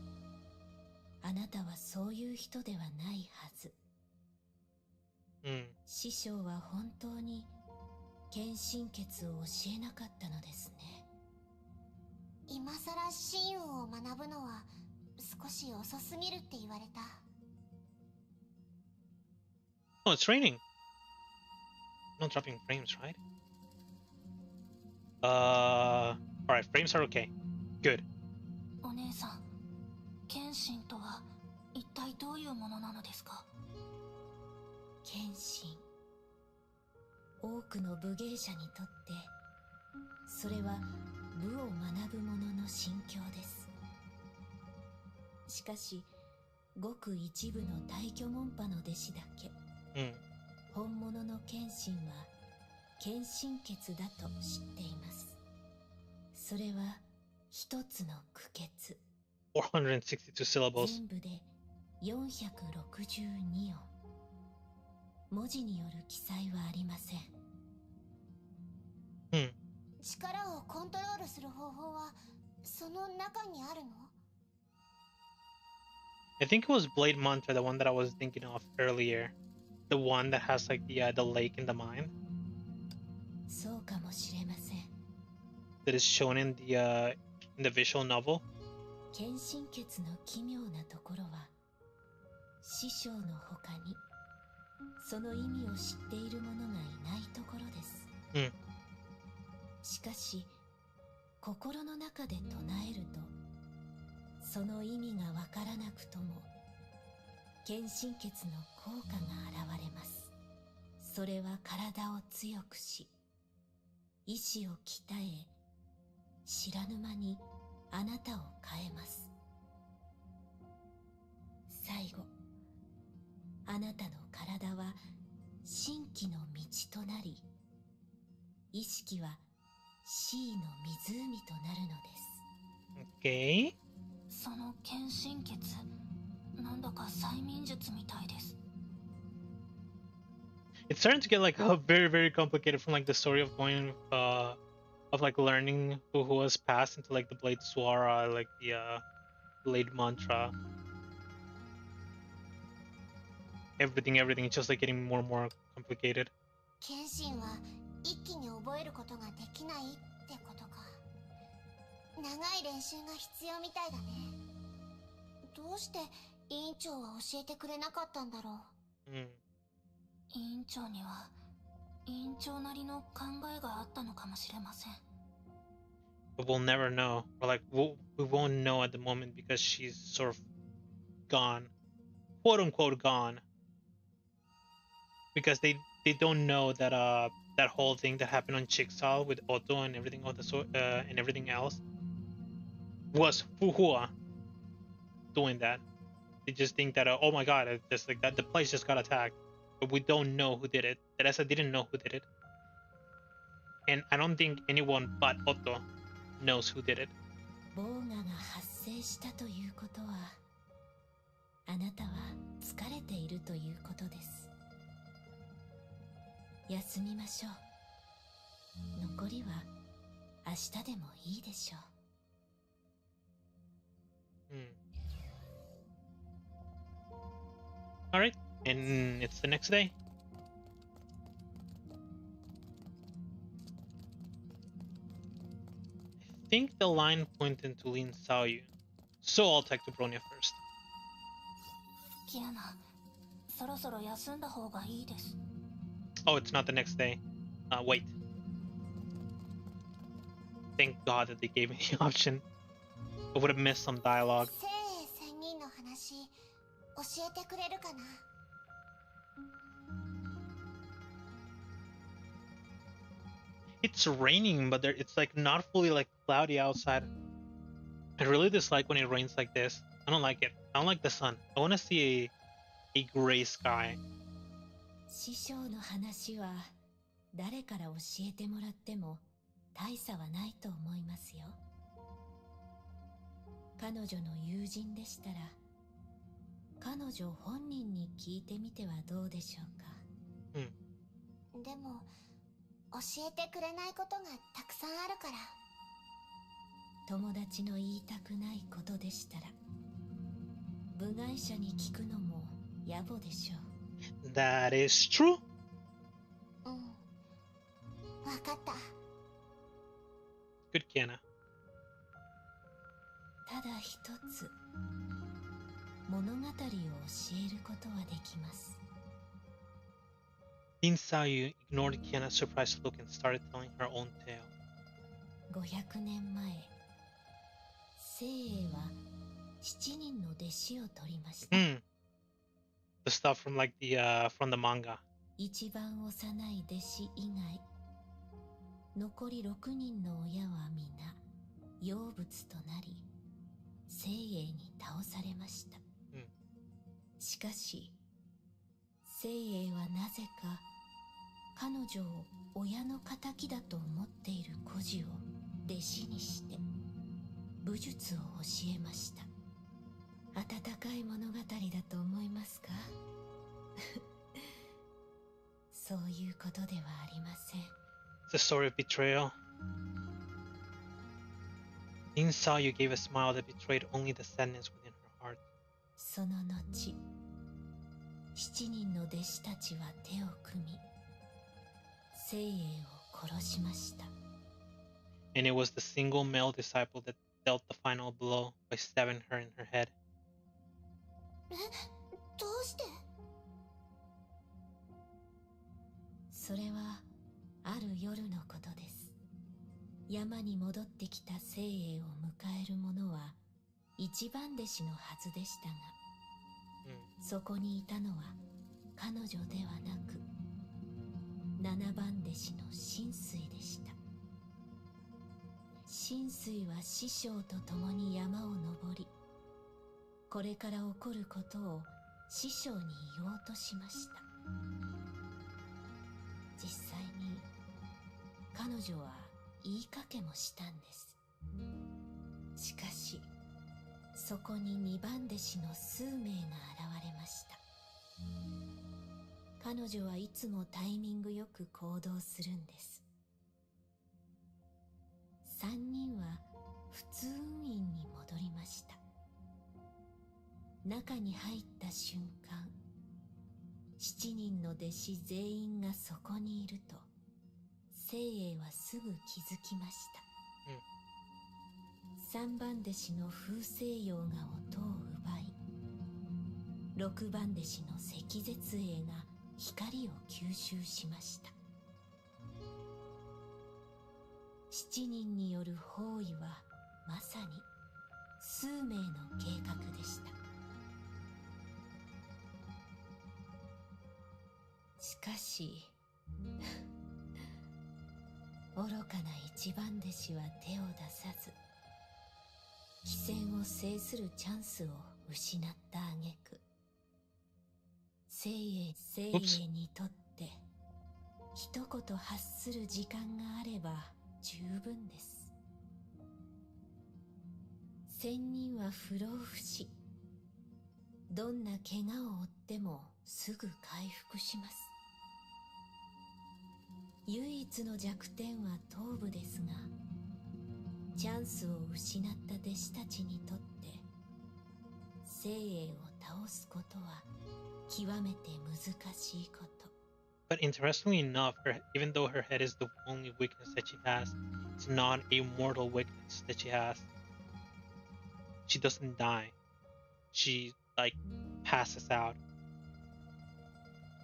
あなたはそういう人ではないはず。師匠は本当に献身血を教えなかったのですね。今さら真を学ぶのは少し遅すぎるって言われた。Oh, it's raining. Not dropping frames, right? Alright, frames are okay. Good. お姉さん、献身とは一体どういうものなのですか？献身。多くの武芸者にとって、それは武を学ぶ者の心境です。しかし、ごく一部の大巨門派の弟子だけ、本物の献身は献身血だと知っています。それは一つの苦血。462 syllables. 全部で462音。文字による記載はありません。力をコントロールする方法はその中にあるの？ I think it was Blade Mantra, the one that I was thinking of earlier. The one that has like the lake in the mine. そうかもしれません。That is shown in the visual novel. 献身血の奇妙なところは、師匠の他にその意味を知っている者がいないところです。しかし、心の中で唱えると、その意味がわからなくとも、献身血の効果が現れます。それは体を強くし、意志を鍛え、知らぬ間にあなたを変えます。最後、あなたの体は神気の道となり、意識はシーの湖となるのです。Okay. その献身血、なんだか催眠術みたいです。It's starting to get like very, very complicated from like the story of going of like learning Fu Hua's past into like the Blade Swara, like the Blade Mantra. Everything, it's just like getting more and more complicated. 剣心は一気に覚えることができないってことか。長い練習が必要みたいだね。どうして委員長は教えてくれなかったんだろう。委員長には委員長なりの考えがあったのかもしれません。But we'll never know. Or like we won't know at the moment because she's sort of gone, quote unquote gone. Because they don't know that that whole thing that happened on Jigsaw with Otto and everything of the and everything else was Fu Hua doing that. They just think that oh my god, it's just like that the place just got attacked, but we don't know who did it. Teresa didn't know who did it, and I don't think anyone but Otto knows who did it. ボーガが発生したということは、あなたは疲れているということです。休みましょう。残りは明日でもいいでしょう。Alright, and it's the next day. I think the line pointed to Lin Xiaoyu, so I'll take to Bronya first. キアナ、そろそろ休んだ方がいいです。Oh, it's not the next day. Wait. Thank God that they gave me the option. I would have missed some dialogue. 聖英仙人の話、教えてくれるかな。It's raining, but it's like not fully like cloudy outside. I really dislike when it rains like this. I don't like it. I don't like the sun. I want to see a gray sky. 師匠の話は誰から教えてもらっても大差はないと思いますよ。彼女の友人でしたら彼女本人に聞いてみてはどうでしょうか。でも教えてくれないことがたくさんあるから。友達の言いたくないことでしたら部外者に聞くのも野暮でしょう。That is true. わかった。Good, Kiana. ただ一つ物語を教えることはできます。Lin Xiaoyu ignored Kiana's surprised look and started telling her own tale. 500年前、聖英は7人の弟子を取りました。The stuff from like from the manga. 一番幼い弟子以外、残り6人の親は皆妖物となり、聖英に倒されました。しかし、聖英はなぜか彼女を親の敵だと思っている孤児を弟子にして武術を教えました。温かい物語だと思いますか？そういうことではありません。It's a story of betrayal. Lin Xiaoyu gave a smile that betrayed only the sadness within her heart. その後、7人の弟子たちは手を組み、聖英を殺しました。And it was the single male disciple that dealt the final blow by stabbing her in her head. どうして？それはある夜のことです。山に戻ってきた聖英を迎える者は一番弟子のはずでしたが、そこにいたのは彼女ではなく7番弟子の神水でした。神水は師匠と共に山を登り、これから起こることを師匠に言おうとしました。実際に彼女は言いかけもしたんです。しかしそこに2番弟子の数名が現れました。彼女はいつもタイミングよく行動するんです。3人は普通院に戻りました。中に入った瞬間、7人の弟子全員がそこにいると、聖英はすぐ気づきました。3番弟子の風星陽が音を奪い、6番弟子の赤絶英が光を吸収しました。7人による包囲はまさに数名の計画でした。しかし愚かな一番弟子は手を出さず、機戦を制するチャンスを失った挙句、聖英にとって一言発する時間があれば十分です。仙人は不老不死。どんな怪我を負ってもすぐ回復します。唯一の弱点は頭部ですが、チャンスを失った弟子たちにとって聖英を倒すことは極めて難しいこと。But interestingly enough, even though her head is the only weakness that she has, it's not a mortal weakness that she has. She doesn't die. She, like, passes out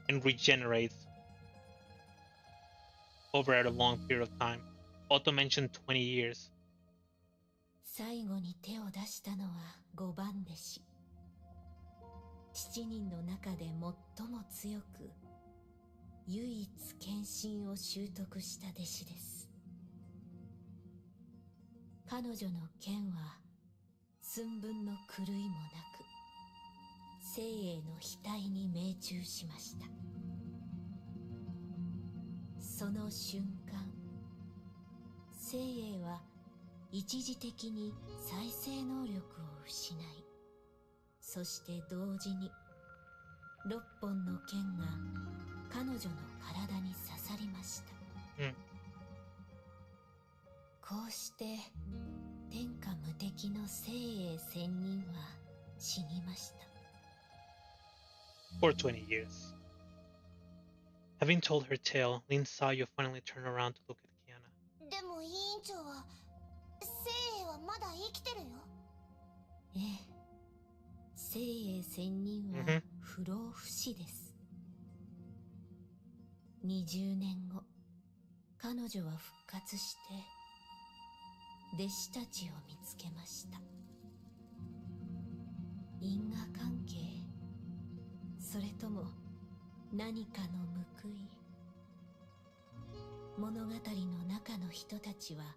and regenerates over at a long period of time. Otto mentioned 20 years. 最後に手を出したのは5番弟子。7人の中で最も強く、唯一献身を習得した弟子です。彼女の剣は寸分の狂いもなく、聖英の額に命中しました。その瞬間、聖英は一時的に再生能力を失い、そして同時に6本の剣が彼女の体に刺さりました。こうして天下無敵の聖英仙人は死にました。For 20 years. Having told her tale, Lin Sayo finally turned around to look at Kiana. でも委員長は、聖英はまだ生きてるよ。ええ、聖英仙人は不老不死です。20年後、彼女は復活して弟子たちを見つけました。因果関係、それとも何かの報い。物語の中の人たちは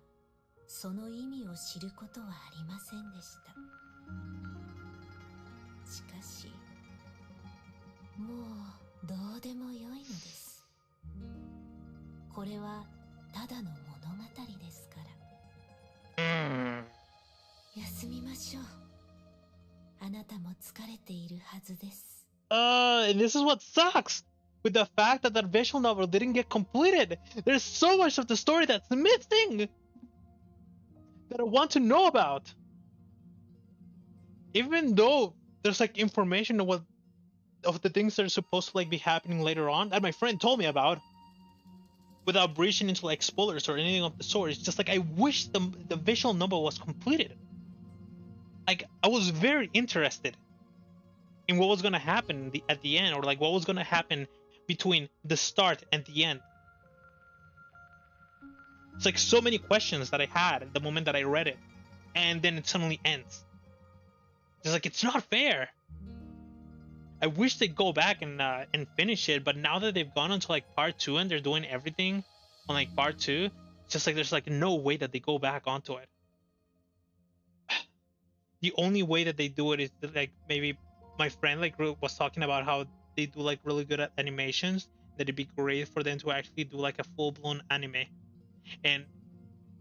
その意味を知ることはありませんでした。しかしもうどうでもよいのです。これはただの物語ですから。休みましょう。あなたも疲れているはずです。And this is what sucks with the fact that visual novel didn't get completed. There's so much of the story that's missing that I want to know about. Even though there's like information of the things that are supposed to like be happening later on that my friend told me about, without breaching into like spoilers or anything of the sort. It's just like I wish the visual novel was completed. Like I was very interested in what was gonna happen at the end, or like what was gonna happen between the start and the end. It's like so many questions that I had at the moment that I read it, and then it suddenly ends. It's like it's not fair. I wish they'd go back and finish it, but now that they've gone into like part 2 and they're doing everything on like part 2, it's just like there's like no way that they go back onto it. The only way that they do it is that, like, maybe my friend like was talking about how they do like really good at animations, that it'd be great for them to actually do like a full-blown anime. And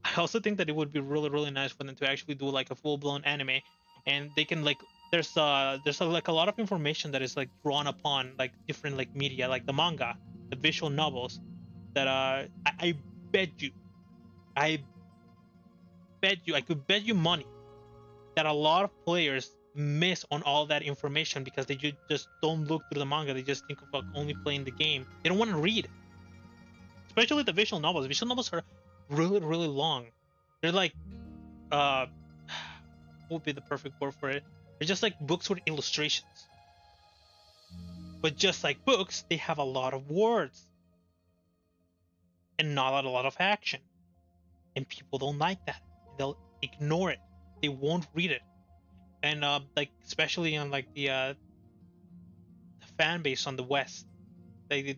I also think that it would be really nice for them to actually do like a full-blown anime, and they can like there's like a lot of information that is like drawn upon like different like media, like the manga, the visual novels, that I bet you I could bet you money that a lot of players miss on all that information because they just don't look through the manga. They just think of like only playing the game. They don't want to read, especially the visual novels. Visual novels are really, really long. They're like, what would be the perfect word for it? They're just like books with illustrations. But just like books, they have a lot of words and not a lot of action. And people don't like that. They'll ignore it. They won't read it. And like especially on like the fan base on the West, they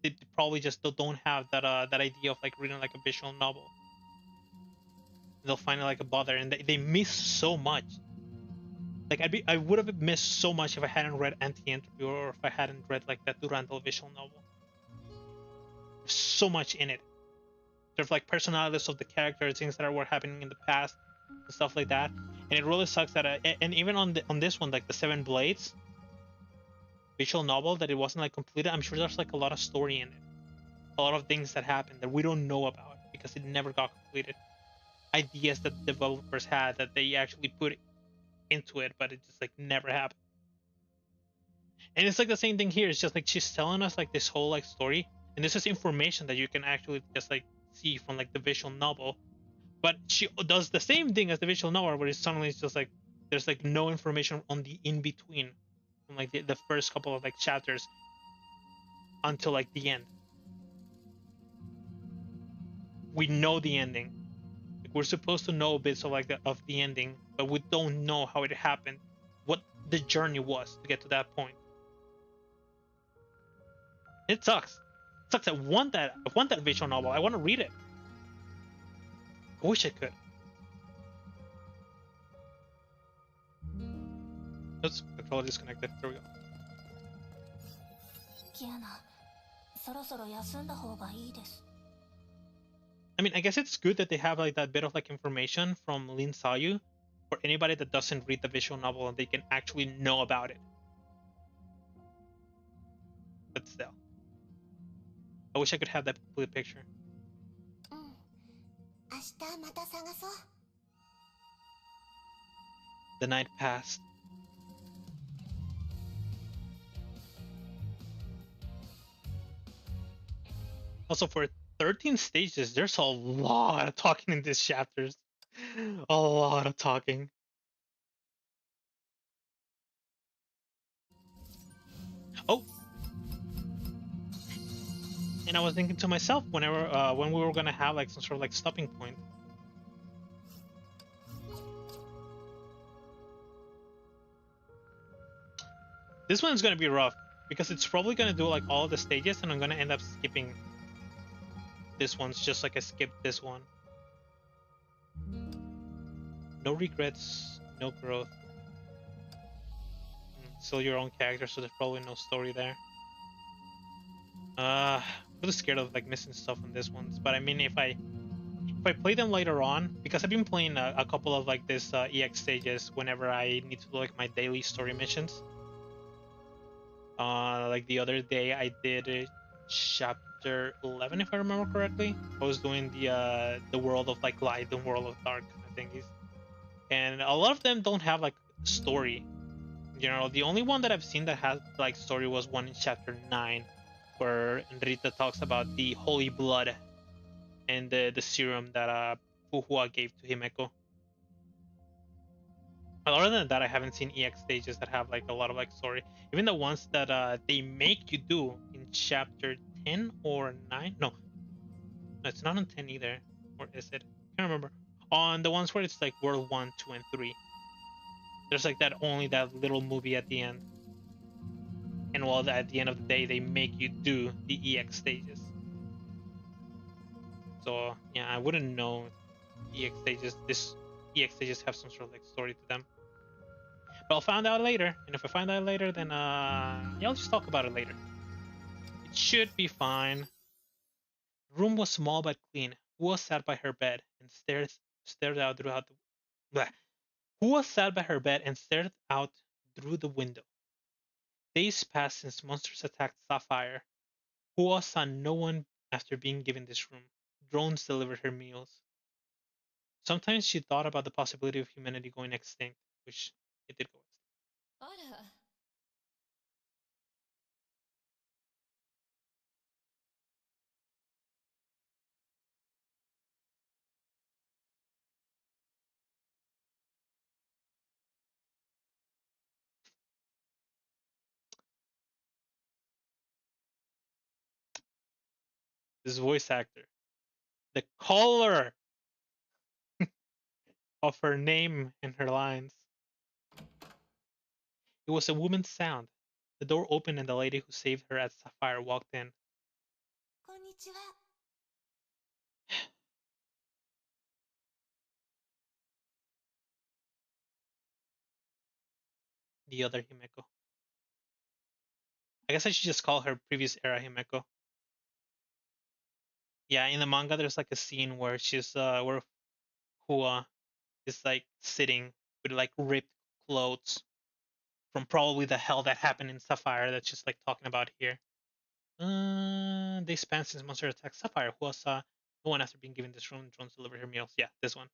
they probably just don't have that idea of like reading like a visual novel. They'll find it like a bother, and they miss so much. Like I would have missed so much if I hadn't read Anti-Entropy or if I hadn't read like that Durandal visual novel. There's so much in it. There's like personalities of the characters, things that were happening in the past, and stuff like that. And it really sucks that and even on this one, like the Seven Blades visual novel, that it wasn't like completed. I'm sure there's like a lot of story in it, a lot of things that happened that we don't know about because it never got completed. Ideas that developers had that they actually put into it, but it just like never happened. And it's like the same thing here. It's just like she's telling us like this whole like story, and this is information that you can actually just like see from like the visual novel. But she does the same thing as the visual novel, where it's suddenly it's just like there's like no information on the in between, from like the first couple of like chapters until like the end. We know the ending. Like, we're supposed to know bits of like of the ending, but we don't know how it happened, what the journey was to get to that point. It sucks. It sucks. I want that. I want that visual novel. I want to read it. I wish I could. Oops, controller disconnected. There we go. キアナ、そろそろ休んだ方がいいです。I mean, I guess it's good that they have like that bit of like information from Lin Sayu for anybody that doesn't read the visual novel and they can actually know about it. But still, I wish I could have that complete picture. うん。明日また探そう。The night passed. Also, for 13 stages, there's a lot of talking in these chapters. A lot of talking. Oh! And I was thinking to myself whenever when we were gonna have like some sort of like stopping point. This one's gonna be rough because it's probably gonna do like all of the stages, and I'm gonna end up skipping this one's just like I skipped this one. No regrets, no growth. Still your own character, so there's probably no story there. I'm really scared of like missing stuff on this ones, but I mean if I play them later on, because I've been playing a couple of like this EX stages whenever I need to do like my daily story missions. Like the other day I did chapter 11 if I remember correctly. I was doing the world of like light and world of dark kind of thingies, and a lot of them don't have like story. You know, the only one that I've seen that has like story was one in chapter 9, where Rita talks about the holy blood and the serum that Fu Hua gave to Himeko. But other than that, I haven't seen EX stages that have like a lot of like story. Even the ones that they make you do in chapter 10 or 9. No, it's not on 10 either. Or is it? I can't remember. On the ones where it's like World 1, 2, and 3. There's like that little movie at the end. And well, at the end of the day, they make you do the EX stages. So yeah, I wouldn't know EX stages. This EX stages have some sort of like story to them. But I'll find out later, and if I find out later, then yeah, I'll just talk about it later. It should be fine. The room was small but clean. Hua sat by her bed and stared out throughout the. Bleh. Hua sat by her bed and stared out through the window. Days passed since monsters attacked Sapphire. Hua saw no one after being given this room. Drones delivered her meals. Sometimes she thought about the possibility of humanity going extinct, which it did go extinct. This voice actor, the color of her name and her lines. It was a woman's sound. The door opened and the lady who saved her at Sapphire walked in. The other Himeko. I guess I should just call her previous era Himeko. Yeah, in the manga there's like a scene where she's where Hua is like sitting with like ripped clothes from probably the hell that happened in Sapphire that she's like talking about here. They span since monster attack Sapphire. Hua saw no one after being given this room. Drones delivered her meals. Yeah, this one.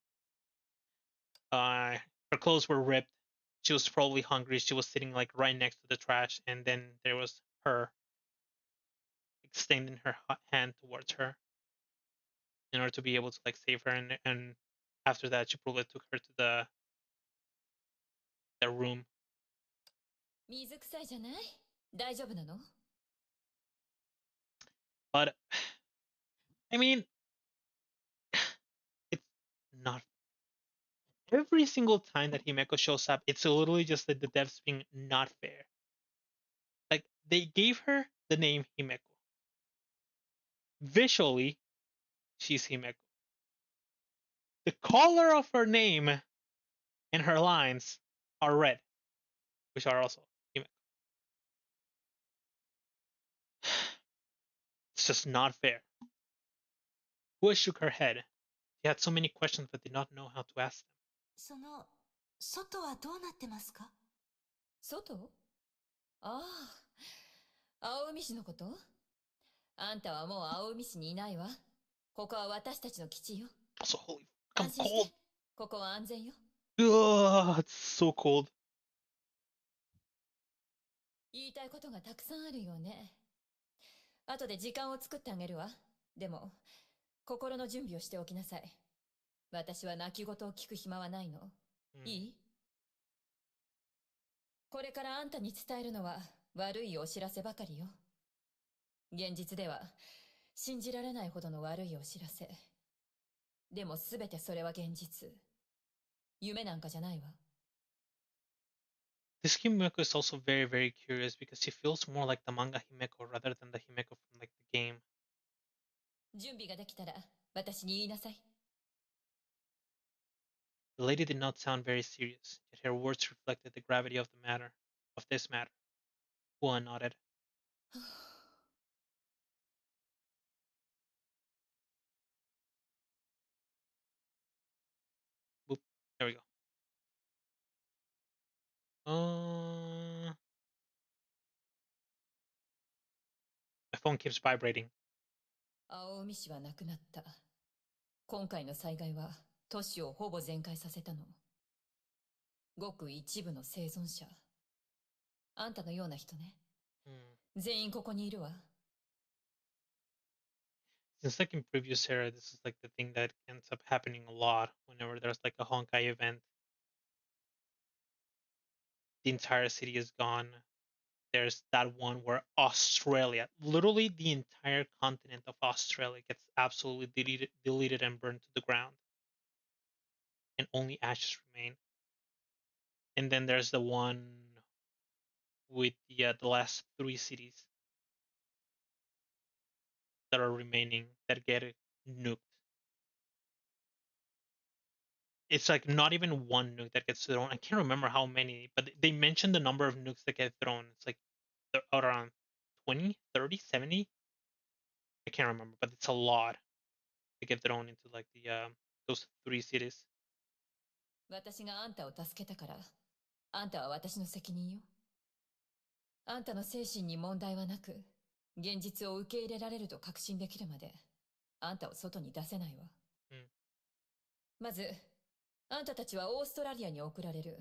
Her clothes were ripped. She was probably hungry. She was sitting like right next to the trash, and then there was her extending her hand towards her in order to be able to like save her, and after that she probably took her to the room. But I mean, it's not every single time that Himeko shows up, it's literally just that the devs being not fair. Like they gave her the name Himeko. Visually, she's Himeko. The color of her name and her lines are red, which are also Himeko. It's just not fair. Hua shook her head. She had so many questions but did not know how to ask them. その外はどうなってますか？外？ああ、青海市のこと？あんたはもう青海市にいないわ。ここは私たちの基地よ。Also, holy, 安 I'm 心して。 cold. ここは安全よ。Ugh, it's so cold. 言いたいことがたくさんあるよね。後で時間を作ってあげるわ。でも、心の準備をしておきなさい。私は泣き言を聞く暇はないの。いい？これからあんたに伝えるのは悪いお知らせばかりよ。現実では信じられないほどの悪いお知らせ。でもすべてそれは現実。夢なんかじゃないわ。This Himeko is also very, very curious because she feels more like the manga Himeko rather than the Himeko from like the game. 準備ができたら私に言いなさい。The lady did not sound very serious, yet her words reflected the gravity of this matter. Hua nodded. Boop. There we go. My phone keeps vibrating. 青海市はなくなった。今回の災害は都市をほぼ全壊させたの。ごく一部の生存者。あんたのような人ね。全員ここにいるわ。Since like in previous era, this is like the thing that ends up happening a lot whenever there's like a Honkai event. The entire city is gone. There's that one where Australia, literally the entire continent of Australia, gets absolutely deleted and burned to the ground. And only ashes remain. And then there's the one with the last 3 cities that are remaining that get nuked. It's like not even one nuke that gets thrown. I can't remember how many, but they mentioned the number of nukes that get thrown. It's like around 20, 30, 70. I can't remember, but it's a lot to get thrown into like those 3 cities. 私があんたを助けたから、あんたは私の責任よ。あんたの精神に問題はなく、現実を受け入れられると確信できるまで、あんたを外に出せないわ。まず、あんたたちはオーストラリアに送られる。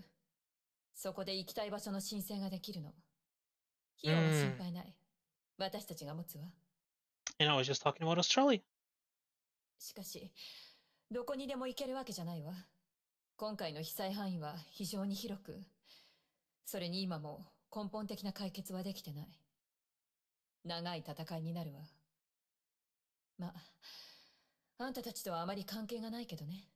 そこで行きたい場所の申請ができるの。費用は心配ない。私たちが持つわ。And I was just talking about Australia. しかし、どこにでも行けるわけじゃないわ。今回の被災範囲は非常に広く、それに今も根本的な解決はできてない。長い戦いになるわ。まあ、あんたたちとはあまり関係がないけどね。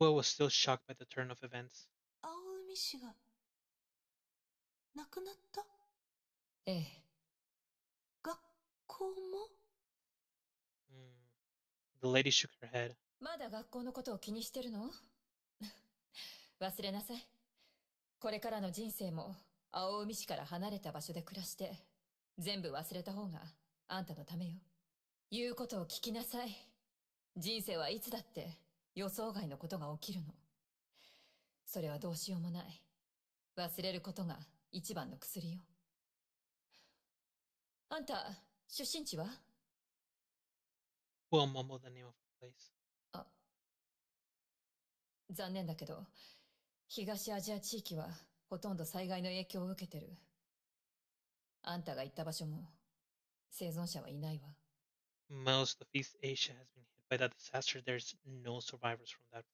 Will was still shocked by the turn of events. 青海氏が亡くなった？ええ。学校も？The lady shook her head. まだ学校のことを気にしてるの？忘れなさい。これからの人生も青海市から離れた場所で暮らして全部忘れた方があんたのためよ。言うことを聞きなさい。人生はいつだって予想外のことが起きるの。それはどうしようもない。忘れることが一番の薬よ。あんた、出身地は？ Will mumbled the name of the place. あ、残念だけど、東アジア地域はほとんど災害の影響を受けてる。あんたが行った場所も生存者はいないわ。Most of East Asia has been hit by that disaster. There's no survivors from that.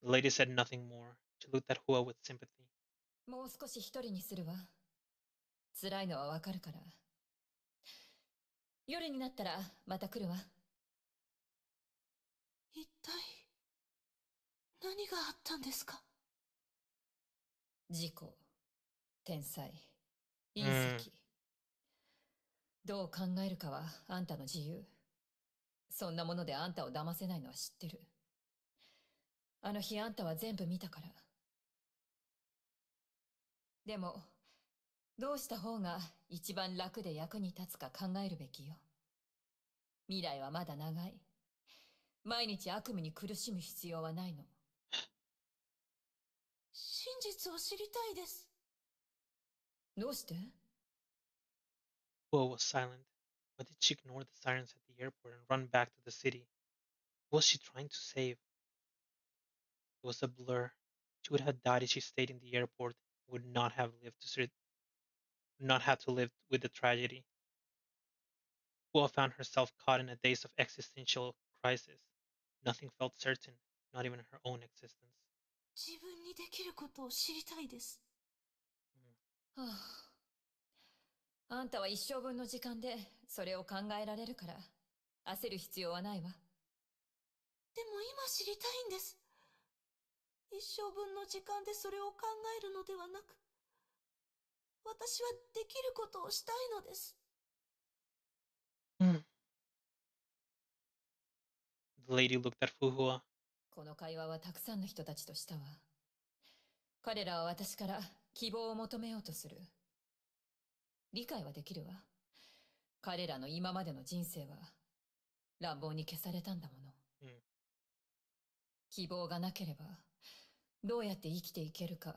The lady said nothing more. She looked at Hua with sympathy. もう少し一人にするわ。辛いのはわかるから。夜になったらまた来るわ。一体何があったんですか？事故、天災、隕石。どう考えるかはあんたの自由。そんなものであんたを騙せないのは知ってる。あの日あんたは全部見たから。でも、どうした方が一番楽で役に立つか考えるべきよ。未来はまだ長い。毎日悪夢に苦しむ必要はないの。真実を知りたいです。どうして？ Hua was silent. Why did she ignore the sirens at the airport and run back to the city? Who was she trying to save? It was a blur. She would have died if she stayed in the airport. Would not have to live with the tragedy. Hua found herself caught in a daze of existential crisis. Nothing felt certain, not even her own existence. 自分にできることを知りたいです。はあ、あんたは一生分の時間でそれを考えられるから焦る必要はないわ。でも今知りたいんです。一生分の時間でそれを考えるのではなく、私はできることをしたいのです。The lady looked at Fu Hua. この会話はたくさんの人たちとしたわ。彼らは私から希望を求めようとする。理解はできるわ。彼らの今までの人生は乱暴に消されたんだもの。希望がなければどうやって生きていけるか、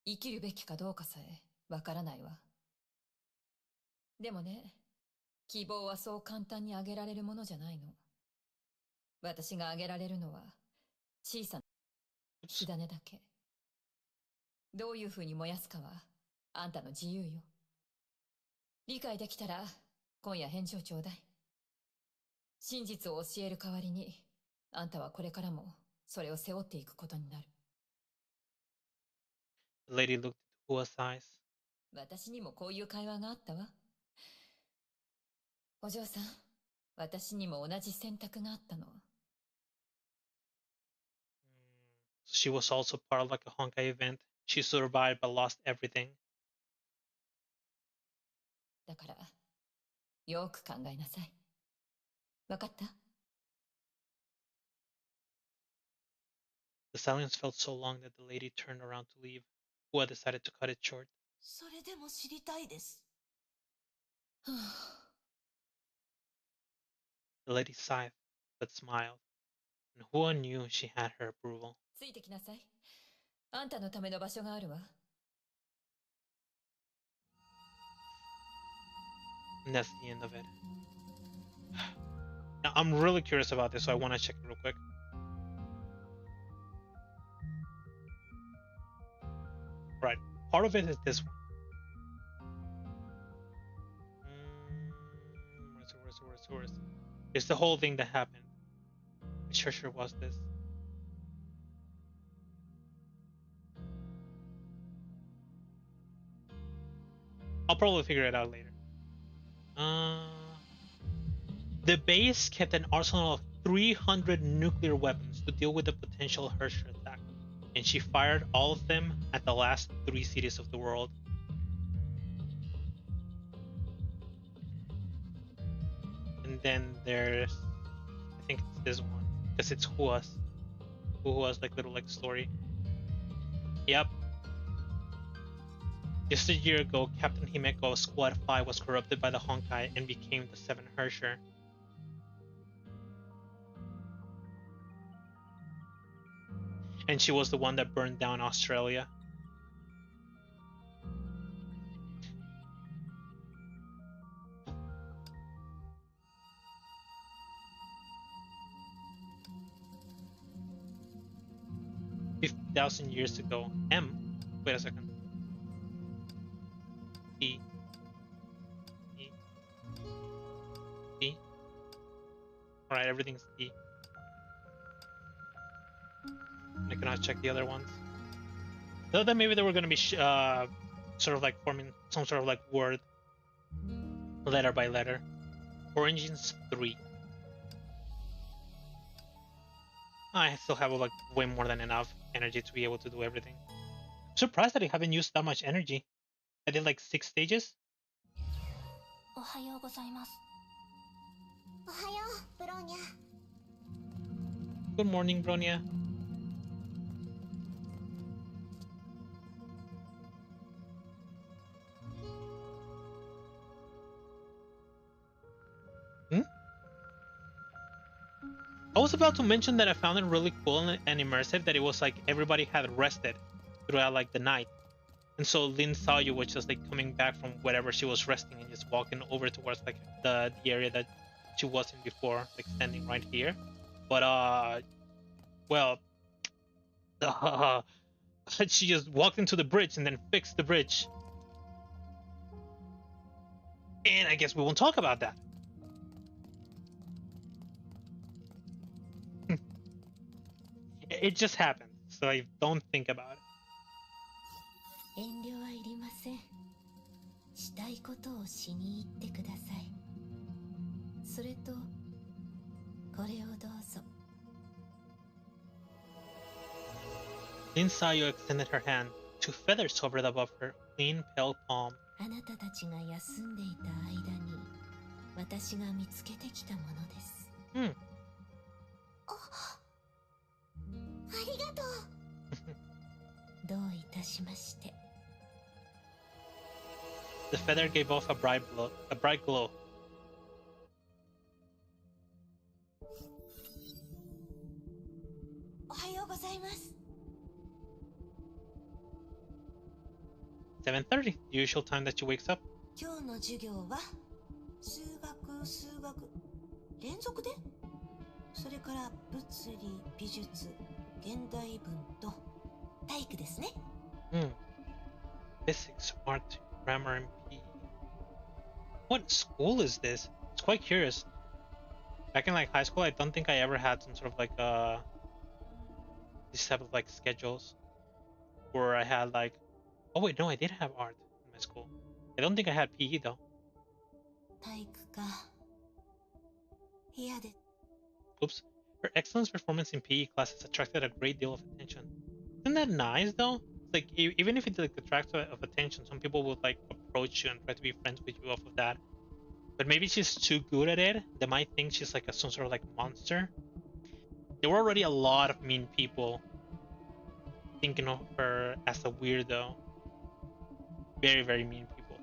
生きるべきかどうかさえわからないわ。でもね、希望はそう簡単にあげられるものじゃないの。私があげられるのは小さな火種だけ。どういう風に燃やすかはあんたの自由よ。理解できたら今夜返事をちょうだい。真実を教える代わりにあんたはこれからもそれを背負っていくことになる。The lady looked into Hua's eyes. 私にもこういう会話があったわ。お嬢さん、私にも同じ選択があったの。She was also part of like a Honkai event. She survived but lost everything. だから、よく考えなさい。わかった？ The silence felt so long that the lady turned around to leave. Hua decided to cut it short. それでも知りたいです。The lady sighed, but smiled, and Hua knew she had her approval. ついてきなさい。あんたのための場所があるわ。And that's the end of it. Now, I'm really curious about this, so I want to check it real quick. Right. Part of it is this one. Where's it's the whole thing that happened. It sure was this. I'll probably figure it out later. The base kept an arsenal of 300 nuclear weapons to deal with the potential Hersher attack, and she fired all of them at the last 3 cities of the world. And then there's, I think it's this one, because it's Fu Hua's like little like story. Yep. Just a year ago, Captain Himeko of Squad 5 was corrupted by the Honkai and became the 7th Hersher. And she was the one that burned down Australia. $50,000 years ago. Wait a second. T. Alright, everything's T. I cannot check the other ones. Though that maybe they were going to be sort of like forming some sort of like word letter by letter. Origins 3. I still have like way more than enough energy to be able to do everything. I'm surprised that I haven't used that much energy. I did like 6 stages. Good morning, Bronya. I was about to mention that I found it really cool and immersive that it was like everybody had rested throughout like the night. And so Lin saw you was just like coming back from wherever she was resting and just walking over towards like the area that she was in before, like standing right here. But well, she just walked into the bridge and then fixed the bridge. And I guess we won't talk about that. It just happened, so I don't think about it. 遠慮はいりません。したいことをしに行ってください。それと、これをどうぞ。Lin Sayo extended her hand. 2 feathers hovered above her clean, pale palm. あなたたちが休んでいた間に、私が見つけてきたものです。ありがとう。どういたしまして。The feather gave off a bright glow. おはようございます。7:30, the usual time that she wakes up. 今日の授業は数学連続で、それから物理、美術、現代文と体育ですね。Physics, art, grammar, and PE. What school is this? It's quite curious. Back in like high school, I don't think I ever had some sort of like this type of like schedules where I had like, oh wait, no, I did have art in my school. I don't think I had PE though. 体育か。部屋で。Oops. Her excellent performance in PE classes attracted a great deal of attention. Isn't that nice though? It's like even if it like attracts of attention, some people would like approach you and try to be friends with you off of that. But maybe she's too good at it. They might think she's like some sort of like monster. There were already a lot of mean people thinking of her as a weirdo. Very, very mean people.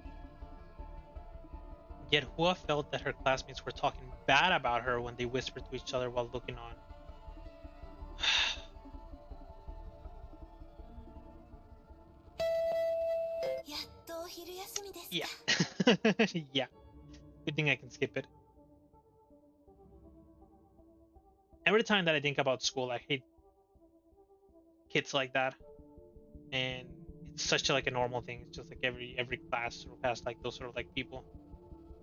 Yet Hua felt that her classmates were talking bad about her when they whispered to each other while looking on. Yeah. Yeah. Good thing I can skip it. Every time that I think about school, I hate kids like that, and it's such like a normal thing. It's just like every class has like those sort of like people.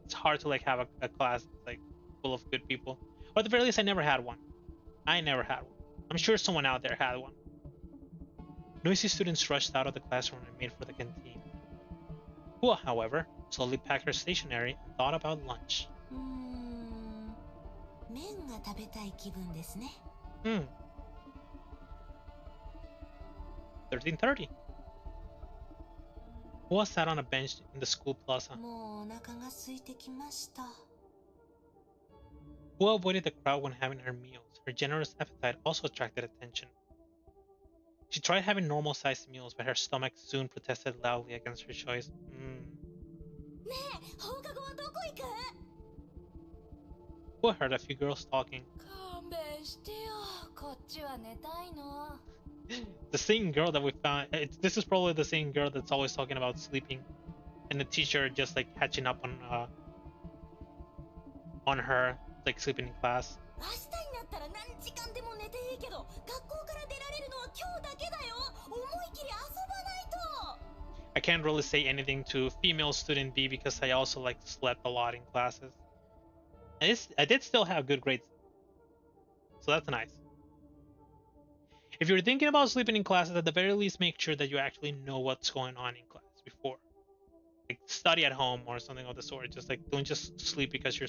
It's hard to like have a class that's like full of good people. Or at the very least, I never had one. I never had one. I'm sure someone out there had one. Noisy students rushed out of the classroom and made for the canteen. Hua, however, slowly packed her stationery and thought about lunch. 麺が食べたい気分ですね。13:30. Hua sat on a bench in the school plaza. もうお腹が空いてきました。Hua avoided the crowd when having her meals. Her generous appetite also attracted attention. She tried having normal-sized meals, but her stomach soon protested loudly against her choice. ねえ、放課後はどこ行くHua heard a few girls talking. 勘弁してよ。こっちは寝たいの。The same girl that we found. This is probably the same girl that's always talking about sleeping, and the teacher just like catching up on her, like sleeping in class. 明日になったら何時間でも寝ていいけど、学校から出られるのは今日だけだよ。思い切り遊ばないと。I can't really say anything to female student B because I also like slept a lot in classes. I did still have good grades, so that's nice. If you're thinking about sleeping in classes, at the very least, make sure that you actually know what's going on in class before. Like study at home or something of the sort. Just like don't just sleep because you're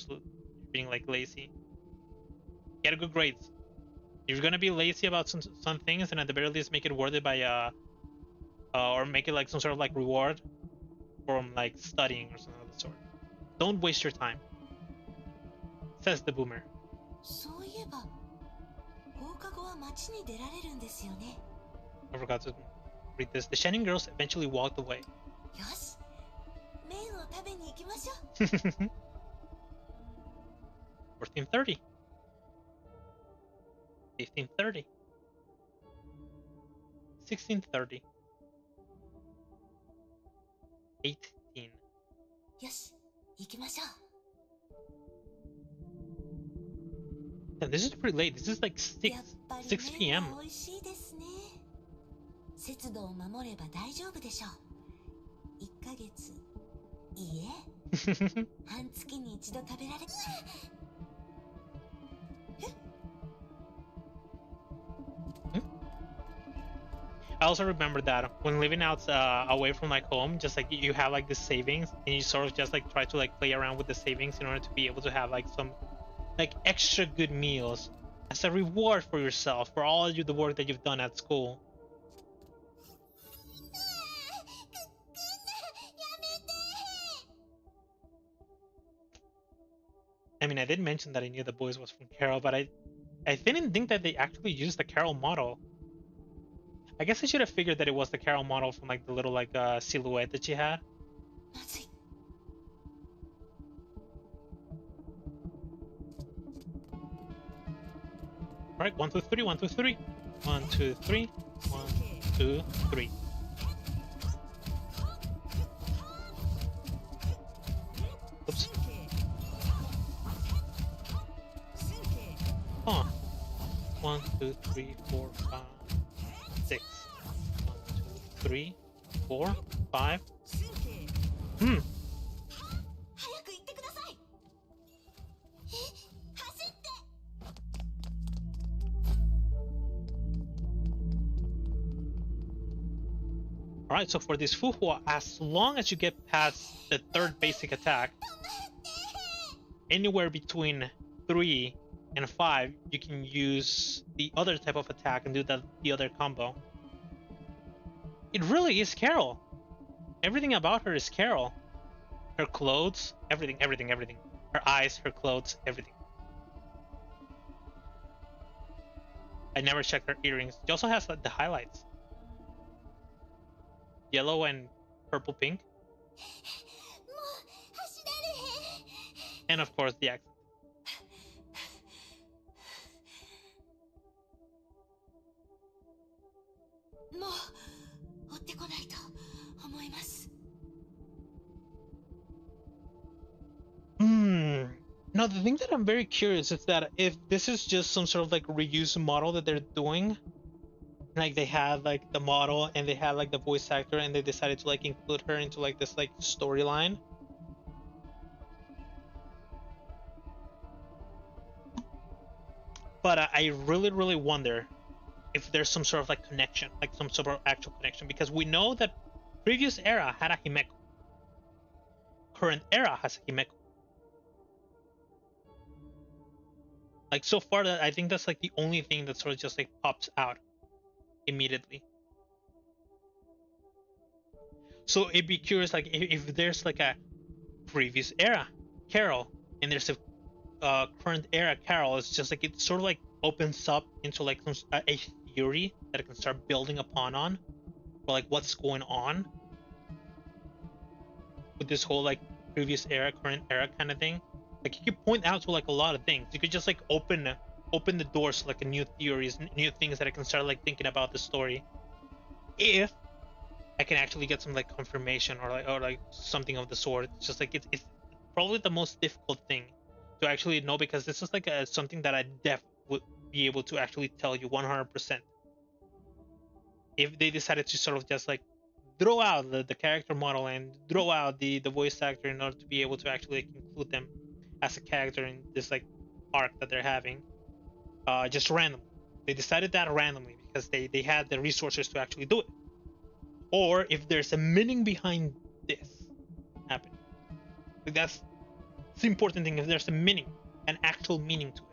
being like lazy. Get good grades. If you're gonna be lazy about some things, then at the very least make it worth it by or make it like some sort of like reward from like studying or something of the sort. Don't waste your time. Says the boomer. そういえば、放課後は街に出られるんですよね。I forgot to read this. The Shannon girls eventually walked away. よし、麺を食べに行きましょう。14:30. 15:30. 16:30. 18. よし、行きましょう。Damn, this is pretty late. This is like 6 p.m. 美味しいですね。節度を守れば大丈夫でしょう。1ヶ月、いいえ、半月に一度食べられ。I also remember that when living out away from like home, just like you have like the savings and you sort of just like try to like play around with the savings in order to be able to have like some like extra good meals as a reward for yourself for all the work that you've done at school. I mean, I did mention that I knew the boys was from Carol, but I didn't think that they actually used the Carol model. I guess I should have figured that it was the Carol model from like the little like silhouette that she had. Alright, 1, 2, 3, 1, 2, 3. 1, 2, 3. 1, 2, 3. Oops. Huh. 1, 2, 3, 4, 5, 6. 1, 2, 3, 4, 5. Alright, so for this Fu Hua, as long as you get past the third basic attack, anywhere between 3 and 5, you can use the other type of attack and do the other combo. It really is Carol. Everything about her is Carol. Her clothes, everything. Her eyes, her clothes, everything. I never checked her earrings. She also has the highlights. Yellow and purple pink. And of course the accent. Now, the thing that I'm very curious is that if this is just some sort of like reuse model that they're doing, like they had like the model and they had like the voice actor and they decided to like include her into like this like storyline. But I really, really wonder if there's some sort of like connection, like some sort of actual connection, because we know that previous era had a Himeko. Current era has a Himeko. Like so far, that I think that's like the only thing that sort of just like pops out immediately. So it'd be curious, like if there's like a previous era Carol and there's a current era Carol. It's just like it sort of like opens up into like some, a theory that I can start building upon on, or like what's going on with this whole like previous era, current era kind of thing. Like you could point out to like a lot of things. You could just like open the doors to like a new theories, new things that I can start like thinking about the story. If I can actually get some like confirmation or like something of the sort. It's just like it's probably the most difficult thing to actually know, because this is like something that I would be able to actually tell you 100%. If they decided to sort of just like throw out the character model and throw out the voice actor in order to be able to actually like, include them as a character in this like arc that they're having, just randomly. They decided that randomly because they had the resources to actually do it. Or if there's a meaning behind this happening. Like that's the important thing. If there's a meaning, an actual meaning to it.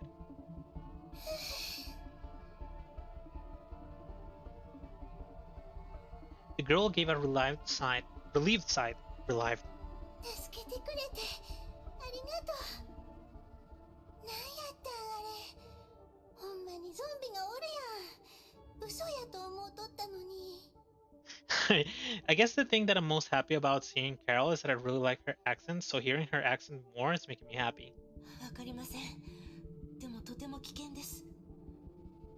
The girl gave a relieved sigh. Relieved. 助けてくれてありがとう。なんやったんあれ。ほんまにゾンビがおるやん。嘘やと思うとったのに。I guess the thing that I'm most happy about seeing Carol is that I really like her accent, so hearing her accent more is making me happy. わかりません。でもとても危険です。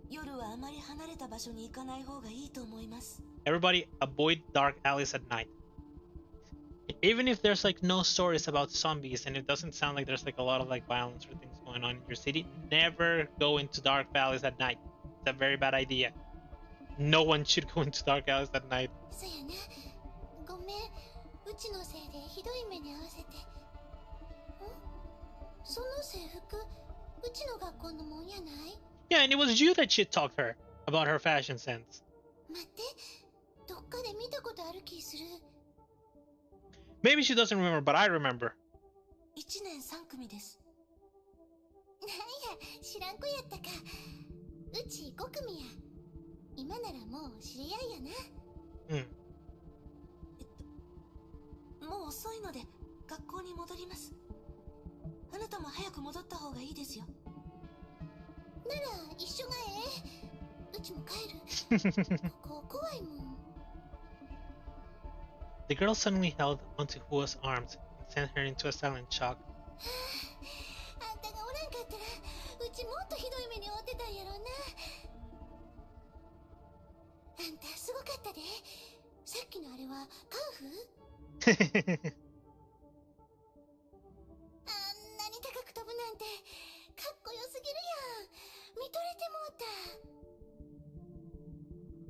夜はあまり離れた場所に行かない方がいいと思います。Everybody avoid dark alleys at night. Even if there's like no stories about zombies and it doesn't sound like there's like a lot of like violence or things going on in your city, never go into dark alleys at night. It's a very bad idea. No one should go into dark alleys at night. そうやな。ごめん。うちのせいでひどい目に遭わせて。ん？その制服、うちの学校のもんやない？ Yeah, and it was you that shit talked her about her fashion sense. 待って。どっかで見たことある気する。Maybe she doesn't remember, but I remember. 1年3組です。なんや、知らん子やったか。うち5組や。今ならもう知り合いやな。もう遅いので学校に戻ります。あなたも早く戻った方がいいですよ。なら一緒がええ。うちも帰る。ここ怖いもん。The girl suddenly held onto Hua's arms and sent her into a silent shock. あんたがおらんかったら、うちもっとひどい目に遭ってたんやろうな。あんたすごかったで。さっきのあれはカンフー？あんなに高く飛ぶなんてかっこよすぎるやん。見とれてもう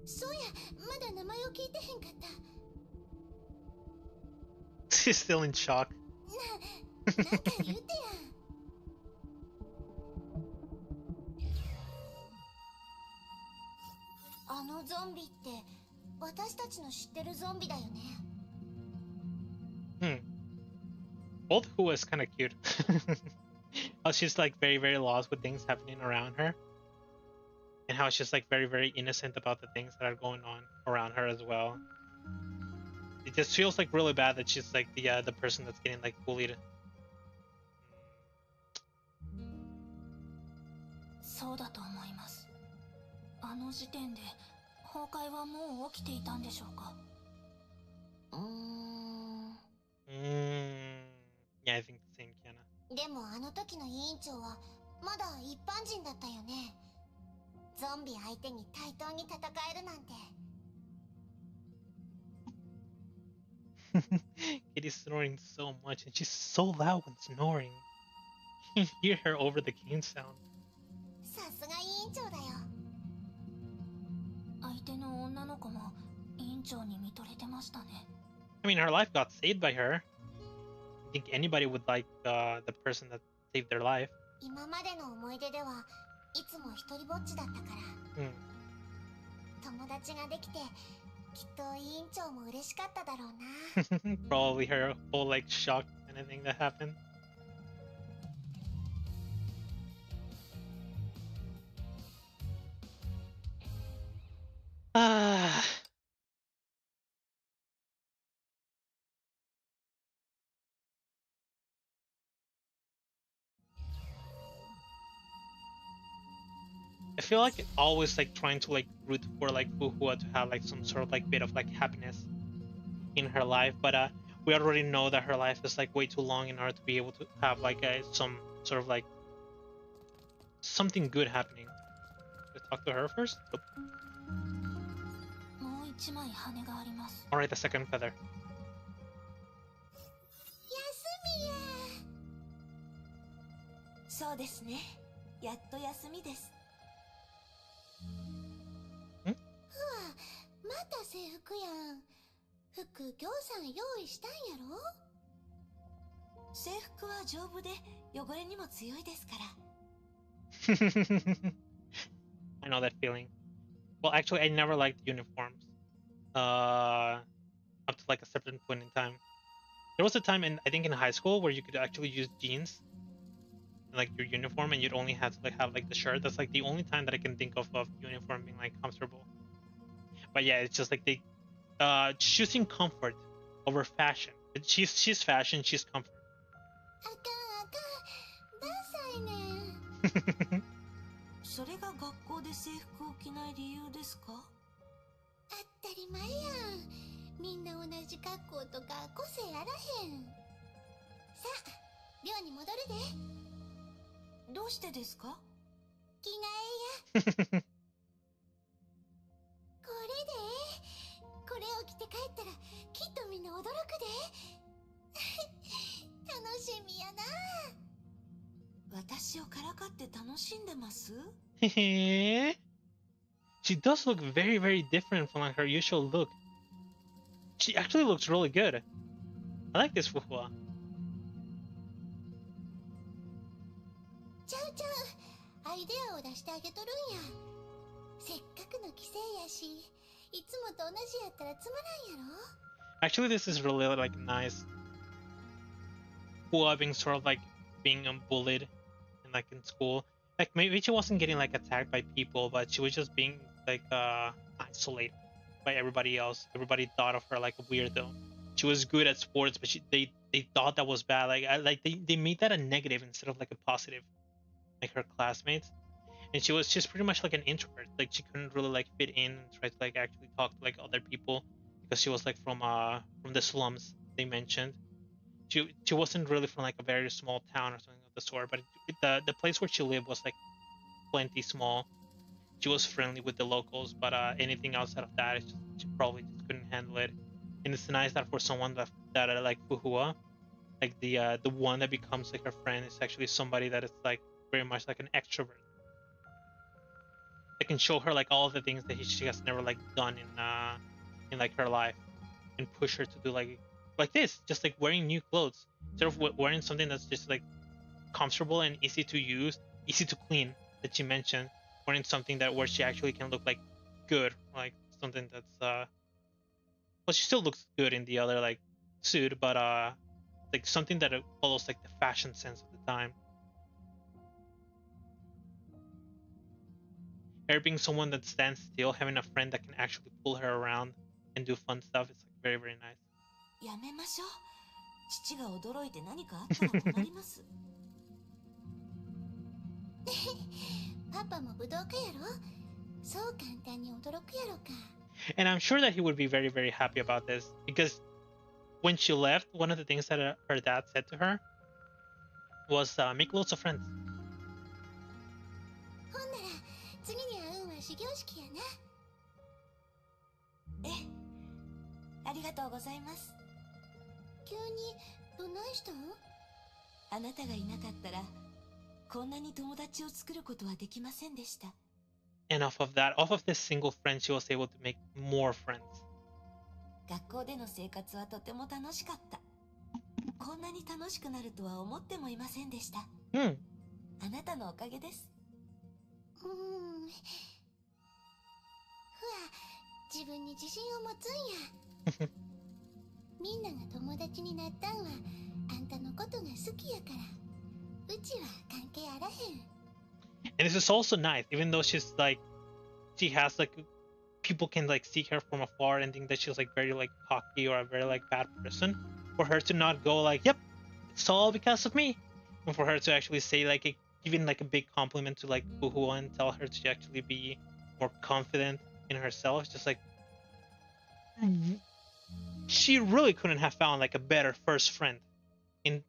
た。そうや、まだ名前を聞いてへんかった。She's still in shock. なんか言うてや。あのゾンビって私たちの知ってるゾンビだよね。Both Hua is kind of cute. How she's like very, very lost with things happening around her. And how she's like very, very innocent about the things that are going on around her as well. It just feels like really bad that she's like the person that's getting like bullied. そうだと思います。あの時点で崩壊はもう起きていたんでしょうか。Yeah, I think the same, Kiana. でもあの時の委員長はまだ一般人だったよね。ゾンビ相手に対等に戦えるなんて。Kitty's snoring so much, and she's so loud when snoring. can hear her over the cane sound. さすが委員長だよ。相手の女の子も委員長に見とれてましたね。I mean, her life got saved by her. I think anybody would like the person that saved their life. 今までの思い出ではいつも一人ぼっちだったから。友達ができて、きっと委員長も嬉しかっただろうな。Probably her whole like shock and anything that happened. Ah. I feel like always like trying to like root for like Fu Hua to have like some sort of like bit of like happiness in her life, but we already know that her life is like way too long in order to be able to have like some sort of like something good happening. Let's talk to her first. Nope. Alright, the second feather. そうですね。やっと休みです。ふわ、また制服やん。服ぎょうさん用意したんやろ？制服は丈夫で汚れにも強いですから。I know that feeling. Well, actually, I never liked uniforms. Up to like a certain point in time. There was a time I think in high school where you could actually use jeans in like your uniform, and you'd only have to like have like the shirt. That's like the only time that I can think of uniform being like comfortable. But yeah, it's just like they choosing comfort over fashion. She's fashion, she's comfort. それが学校で制服を着ない理由ですか？当たり前やん。みんな同じ格好とか個性あらへん。さあ、寮に戻るで。どうしてですか？着替えや。これで、これを着て帰ったらきっとみんな驚くで。楽しみやな。私をからかって楽しんでます？She does look very, very different from like her usual look. She actually looks really good. I like this Fu Hua. ちゃうちゃう、アイデアを出してあげとるんや。せっかくの帰省やし、いつもと同じやったらつまらんやろ。Actually, this is really like nice. Fu Hua being sort of like being bullied in like in school. Like maybe she wasn't getting like attacked by people, but she was just being like isolated by everybody else. Everybody thought of her like a weirdo. She was good at sports, but they thought that was bad. Like they made that a negative instead of like a positive, like her classmates. And she's pretty much like an introvert. Like she couldn't really like fit in and try to like actually talk to like other people because she was like from the slums they mentioned. She wasn't really from like a very small town or something of the sort, but the place where she lived was like plenty small. She was friendly with the locals, but anything outside of that, she probably just couldn't handle it. And it's nice that for someone that like Fu Hua, like the one that becomes like her friend is actually somebody that is like very much like an extrovert. That can show her like all the things that she has never like done in like her life, and push her to do like this, just like wearing new clothes instead of wearing something that's just like comfortable and easy to use, easy to clean, that she mentioned. Wearing something that where she actually can look like good, like something that's well, she still looks good in the other like suit, but like something that follows like the fashion sense of the time. Her being someone that stands still, having a friend that can actually pull her around and do fun stuff, it's like very, very nice. やめましょう。父が驚いて何かあったら困ります。パパも武道家やろ。そう簡単に驚くやろか。And I'm sure that he would be very, very happy about this, because when she left, one of the things that her dad said to her was make lots of friends. ほんなら次に会うんは始業式やな。ええ、ありがとうございます。急にどないしたん？あなたがいなかったら And off of that, off of this single friend, she was able to make more friends. 学校での生活はとても楽しかった。こんなに楽しくなるとは思ってもいませんでした。あなたのおかげです。ふわ、自分に自信を持つんや。みんなが友達になったんはあんたのことが好きやから。うちは関係あらへん。And this is also nice, even though she's like, she has like, people can like see her from afar and think that she's like very like cocky or a very like bad person. For her to not go like, yep, it's all because of me. And for her to actually say like, even like a big compliment to like Fu Hua and tell her to actually be more confident in herself. It's just like, she really couldn't have found like a better first friend in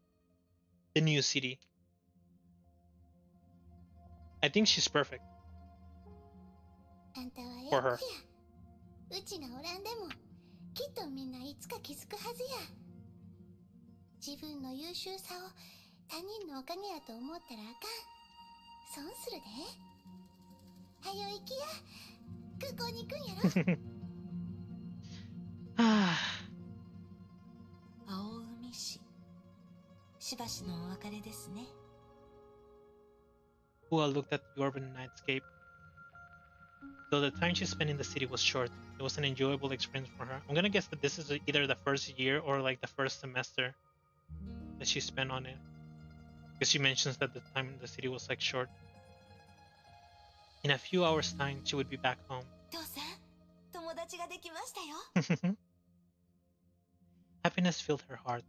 the new city. I think she's perfect for her. うちがおらんでもきっとみんないつか気づくはずや。自分の優秀さを他人のおかげやと思ったらあかん。損するで。はよ行きや。空港に行くんやろ。青海市。しばしのお別れですね。Hua looked at the urban nightscape. Though the time she spent in the city was short, it was an enjoyable experience for her. I'm gonna guess that this is either the first year or like the first semester that she spent on it. Because she mentions that the time in the city was like short. In a few hours' time, she would be back home. Happiness filled her heart.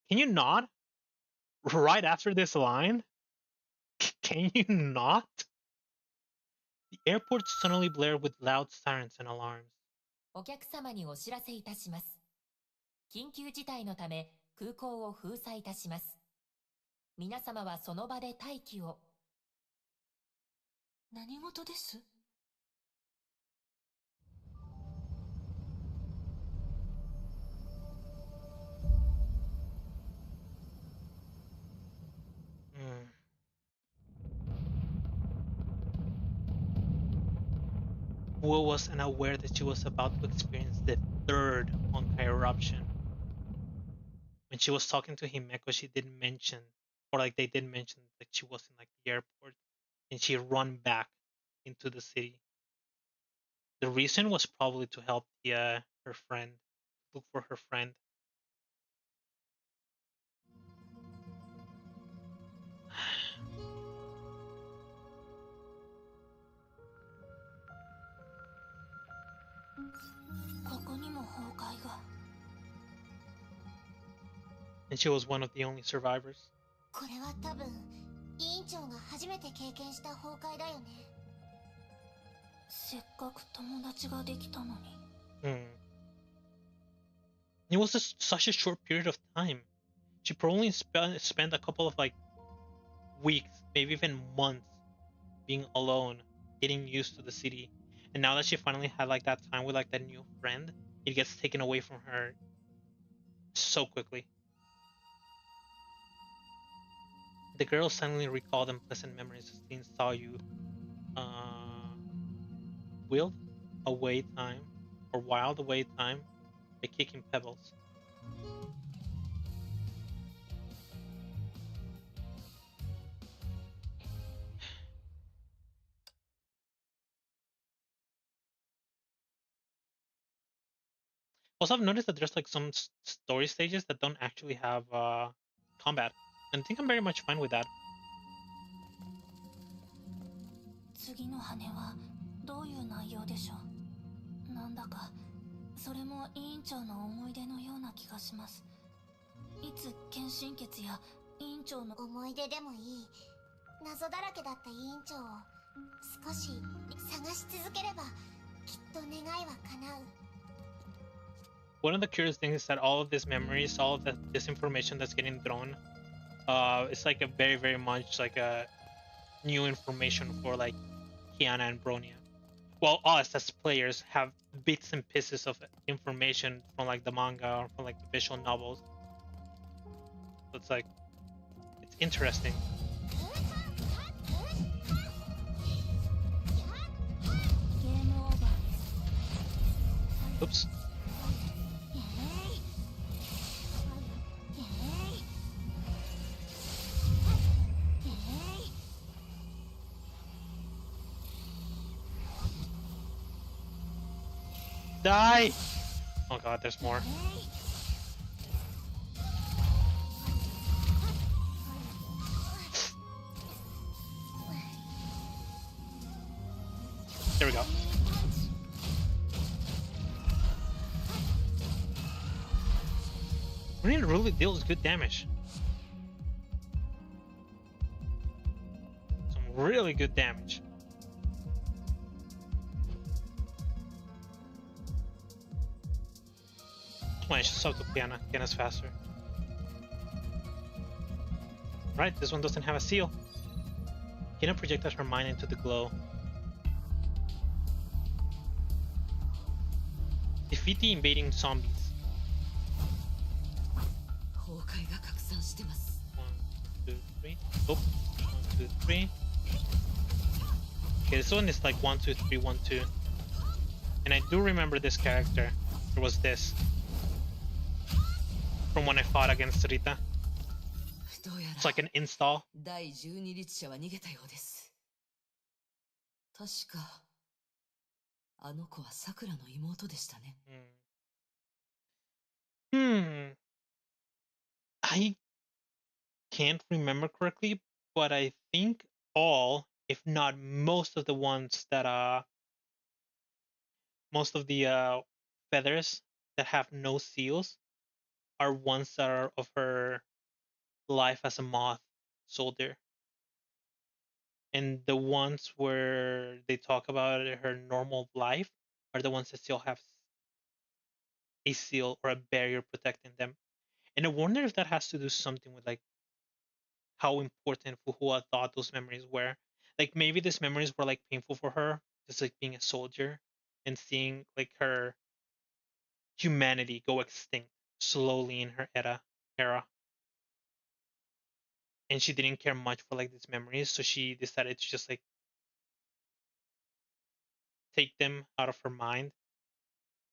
Can you not? Right after this line? Can you not? The airport suddenly blared with loud sirens and alarms. お客様にお知らせいたします。緊急事態のため空港を封鎖いたします。皆様はその場で待機を。何事です？Wu was unaware that she was about to experience the third Honkai eruption. When she was talking to Himeko, she didn't mention, or like they did mention that she was in like the airport, and she run back into the city. The reason was probably to help her friend, look for her friend. And she was one of the only survivors. これは多分委員長が初めて経験した崩壊だよね。せっかく友達ができたのに。It was such a short period of time. She probably spent a couple of like weeks, maybe even months, being alone, getting used to the city. And now that she finally had like that time with like that new friend, it gets taken away from her so quickly. The girl suddenly recalled unpleasant memories as Lin saw you wild away time by kicking pebbles. Also, I've noticed that there's like some story stages that don't actually have combat. And I think I'm very much fine with that. 次の羽はどういう内容でしょう。なんだかそれも委員長の思い出のような気がします。いつ献身血や委員長の思い出でもいい。謎だらけだった委員長を少し探し続ければきっと願いは叶う。One of the curious things is that all of these memories, all of this information that's getting thrown It's like a very much like a new information for like Kiana and Bronia. Well, us as players have bits and pieces of information from like the manga or from like the visual novels. So it's like, it's interesting. Oops. Die! Oh god, there's more. There we go. Green really deals good damage. Some really good damage. Well, I should talk to Kiana. Kiana's faster. Right, this one doesn't have a seal. Kiana projected her mind into the glow. Defeat the invading zombies. 1, 2, 3. Oh, 1, 2, 3. Okay, this one is like 1, 2, 3, 1, 2. And I do remember this character. There was this. From when I fought against Rita. It's like an install. 第12律者は逃げたようです。確か、あの子はさくらの妹でしたね。I can't remember correctly, but I think all, if not most of the ones that most of the feathers that have no seals are ones that are of her life as a moth soldier. And the ones where they talk about her normal life are the ones that still have a seal or a barrier protecting them. And I wonder if that has to do something with like how important Fu Hua thought those memories were. Like maybe these memories were like painful for her, just like being a soldier and seeing like her humanity go extinct slowly in her era. And she didn't care much for like these memories, so she decided to just like take them out of her mind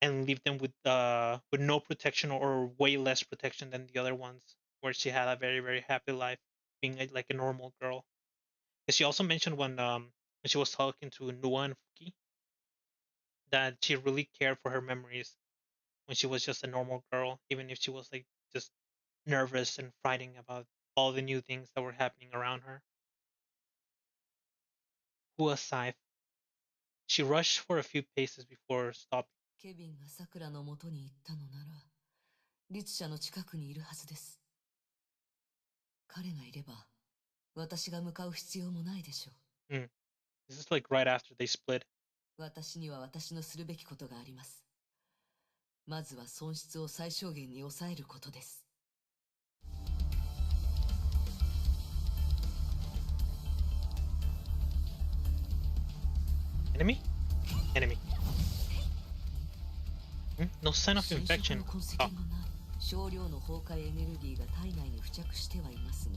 and leave them with no protection or way less protection than the other ones, where she had a very happy life being like a normal girl. And she also mentioned when she was talking to Nua and Fuki that she really cared for her memories when she was just a normal girl, even if she was like just nervous and frightened about all the new things that were happening around her. Hua sighed. She rushed for a few paces before stopping. ケビンがさくらの元に行ったのなら、律者の近くにいるはずです。彼がいれば、私が向かう必要もないでしょう。This is like right after they split. 私には私のするべきことがあります。まずは損失を最小限に抑えることです。Enemy? Enemy. No sign of infection. 少量の崩壊エネルギーが体内に付着してはいますが、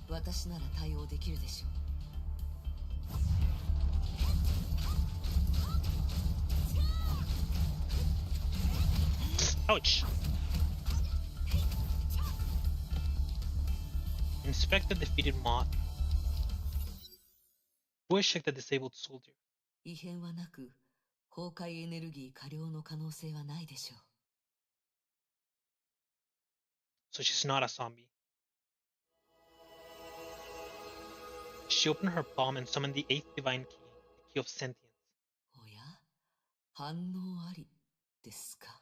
私なら対応できるでしょう。Ouch. Inspect the defeated moth. Voice check the disabled soldier. 異変はなく、崩壊エネルギー過量の可能性はないでしょう。So she's not a zombie. She opened her palm and summoned the 8th divine key, the key of sentience. おや、反応ありですか。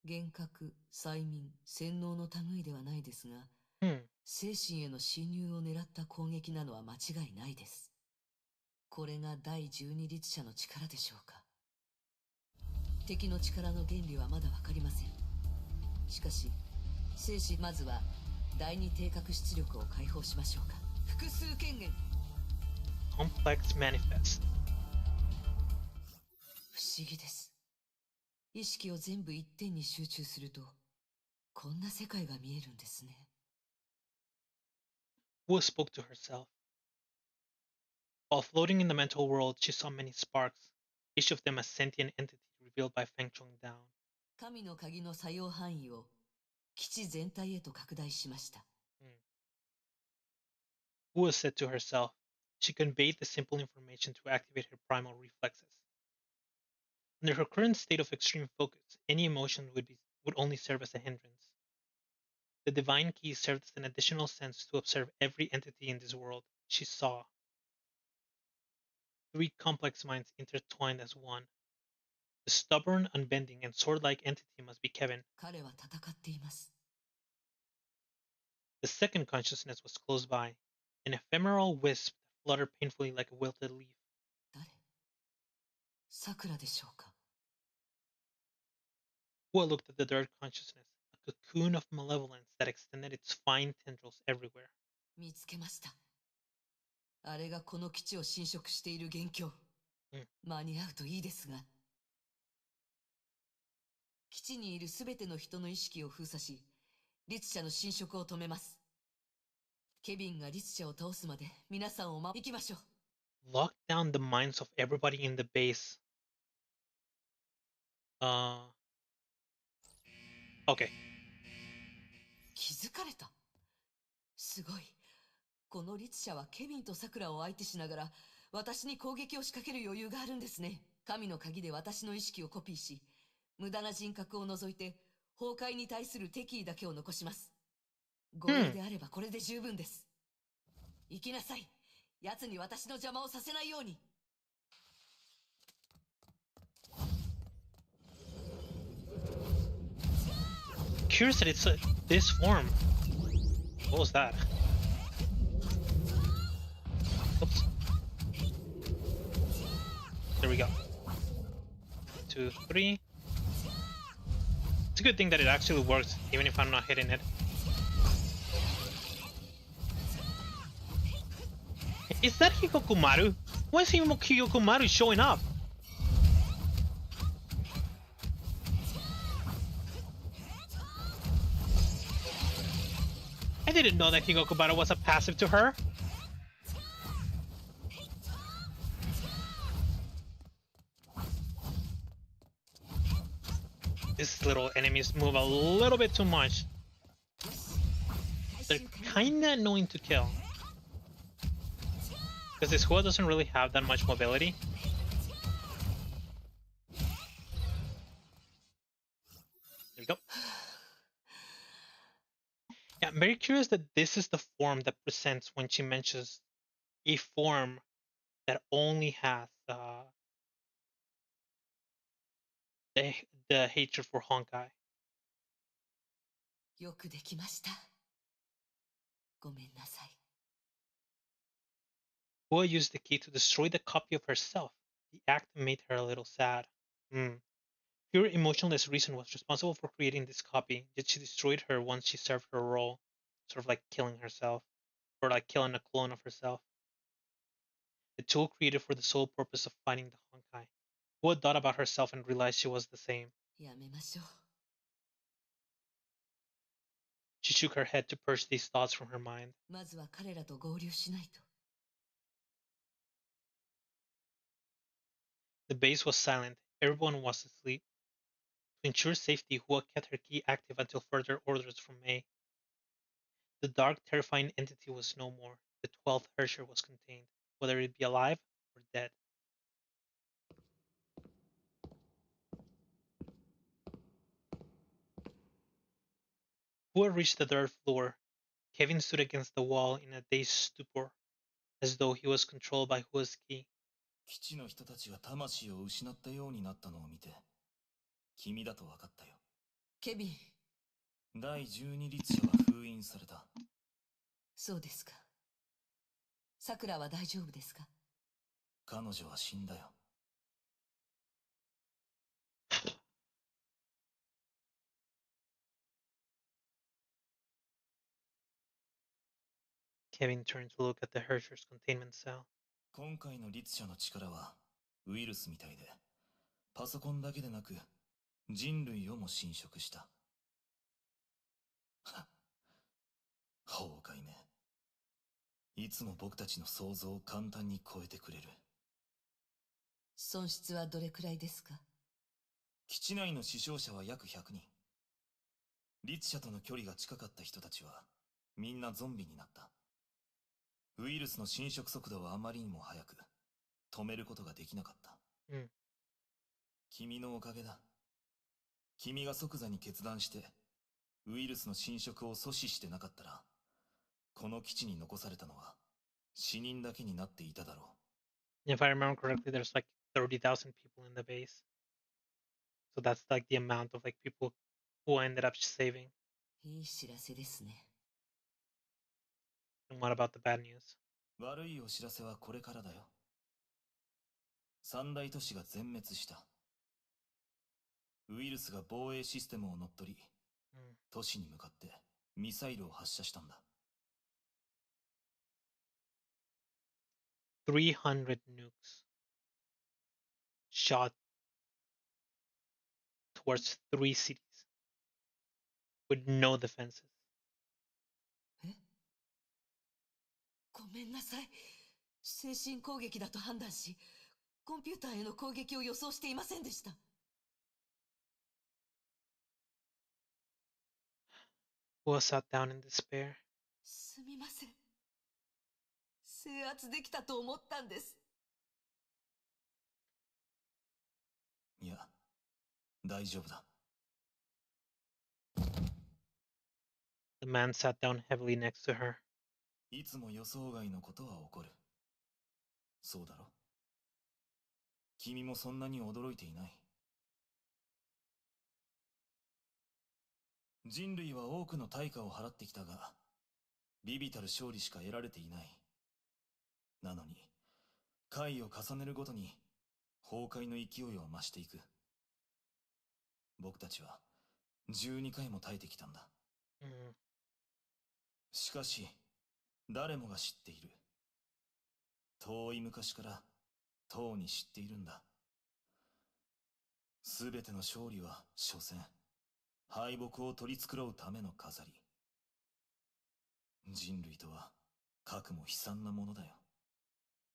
幻覚、催眠、洗脳の類ではないですが、精神への侵入を狙った攻撃なのは間違いないです。これが第12律者の力でしょうか。敵の力の原理はまだわかりません。しかし、まずは第二定格出力を解放しましょうか。複数権限。Complex manifest. 不思議です。意識を全部一点に集中すると、こんな世界が見えるんですね。Fu spoke to herself. While floating in the mental world, she saw many sparks, each of them a sentient entity revealed by Feng Chong down. 神の鍵の作用範囲を基地全体へと拡大しました。Fu said to herself. She conveyed the simple information to activate her primal reflexes. Under her current state of extreme focus, any emotion would only serve as a hindrance. The divine key served as an additional sense to observe every entity in this world. She saw. 3 complex minds intertwined as one. The stubborn, unbending, and sword-like entity must be Kevin. 彼は戦っています。The second consciousness was close by, an ephemeral wisp that fluttered painfully like a wilted leaf. 誰？桜でしょうか。Hua looked at the third consciousness, a cocoon of malevolence that extended its fine tendrils everywhere. 見つけました。あれがこの基地を侵食している元凶。間に合うといいですが。基地にいるすべての人の意識を封鎖し、律者の侵食を止めます。ケビンが律者を倒すまで皆さんを行きましょう。Lock down the minds of everybody in the base. Okay. 気づかれた。すごい。この律者はケビンとサクラを相手しながら私に攻撃を仕掛ける余裕があるんですね。神の鍵で私の意識をコピーし、無駄な人格を除いて崩壊に対する敵意だけを残します。護衛であればこれで十分です。行きなさい。奴に私の邪魔をさせないように。Curious that it's this form. What was that? Oops. There we go. 2, 3. It's a good thing that it actually works, even if I'm not hitting it. Is that Hikokumaru? Why is Hikokumaru showing up? I didn't know that Hikokumaru was a passive to her. These little enemies move a little bit too much. They're kinda annoying to kill. Because this Hua doesn't really have that much mobility. There we go. Yeah, I'm very curious that this is the form that presents when she mentions a form that only has the hatred for Honkai. よくできました。ごめんなさい。Hua used the key to destroy the copy of herself. The act made her a little sad. Pure emotionless reason was responsible for creating this copy, yet she destroyed her once she served her role. Sort of like killing herself. Or like killing a clone of herself. The tool created for the sole purpose of fighting the Honkai. Hua thought about herself and realized she was the same. やめましょう。She shook her head to purge these thoughts from her mind. まずは彼らと合流しないと。The base was silent. Everyone was asleep. To ensure safety, Hua kept her key active until further orders from May. The dark, terrifying entity was no more. The 12th Herrscher was contained, whether it be alive or dead. Hua reached the 3rd floor. Kevin stood against the wall in a dazed stupor, as though he was controlled by Hua's key. 基地の人たちが魂を失ったようになったのを見て、君だと分かったよ。ケビン。第12律者は封印された。そうですか。さくらは大丈夫ですか？彼女は死んだよ。Kevin turned to look at the Hershey's containment cell. 今回の律者の力はウイルスみたいで、パソコンだけでなく人類をも侵食した。崩壊ね。いつも僕たちの想像を簡単に超えてくれる。損失はどれくらいですか？基地内の死傷者は約100人。律者との距離が近かった人たちはみんなゾンビになった。ウイルスの侵食速度はあまりにも速く、止めることができなかった。君のおかげだ。君が即座に決断してウイルスの侵食を阻止してなかったら、この基地に残されたのは死人だけになっていただろう。If I remember correctly, there's like 30,000 people in the base. So that's like the amount of like people who ended up saving. いい知らせですね。And what about the bad news? 悪いお知らせはこれからだよ。三大都市が全滅した。ウイルスが防衛システムを乗っ取り、都市に向かってミサイルを発射したんだ。300 nukes shot towards 3 cities with no defenses. ごめんなさい。精神攻撃だと判断し、コンピューターへの攻撃を予想していませんでした。Fu sat down in despair. すみません。制圧できたと思ったんです。いや、大丈夫だ。The man sat down heavily next to her. いつも予想外のことは起こる。そうだろ？君もそんなに驚いていない。人類は多くの対価を払ってきたが、微々たる勝利しか得られていない。なのに、回を重ねるごとに崩壊の勢いを増していく。僕たちは12回も耐えてきたんだ。しかし、誰もが知っている。遠い昔からとうに知っているんだ。すべての勝利は所詮、敗北を取り繕うための飾り。人類とはかくも悲惨なものだよ。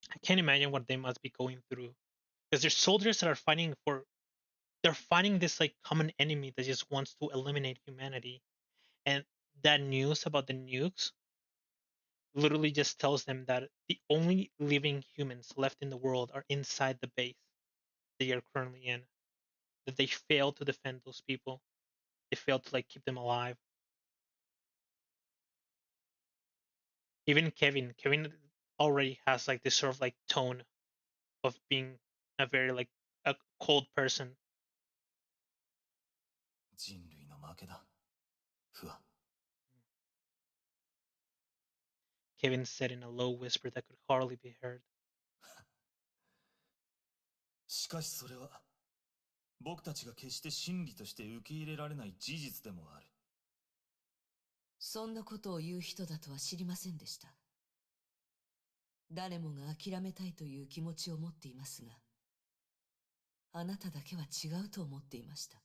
I can't imagine what they must be going through. Because they're soldiers that are they're fighting this like common enemy that just wants to eliminate humanity. And that news about the nukes literally just tells them that the only living humans left in the world are inside the base they are currently in. That they failed to defend those people. They failed to like keep them alive. Even Kevin already has like this sort of like tone of being a very like a cold person. 人類の負けだ。ふわ。Kevin said in a low whisper that could hardly be heard. しかしそれは僕たちが決して真理として受け入れられない事実でもある。そんなことを言う人だとは知りませんでした。誰もが諦めたいという気持ちを持っていますが、あなただけは違うと思っていました。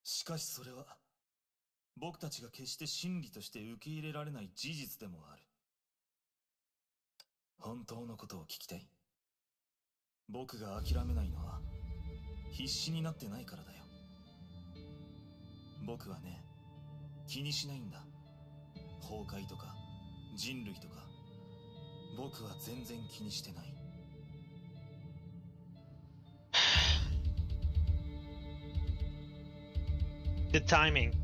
しかしそれは僕たちが決して真理として受け入れられない事実でもある。本当のことを聞きたい？僕が諦めないのは必死になってないからだよ。僕はね、気にしないんだ。崩壊とか人類とか、僕は全然気にしてない。The timing.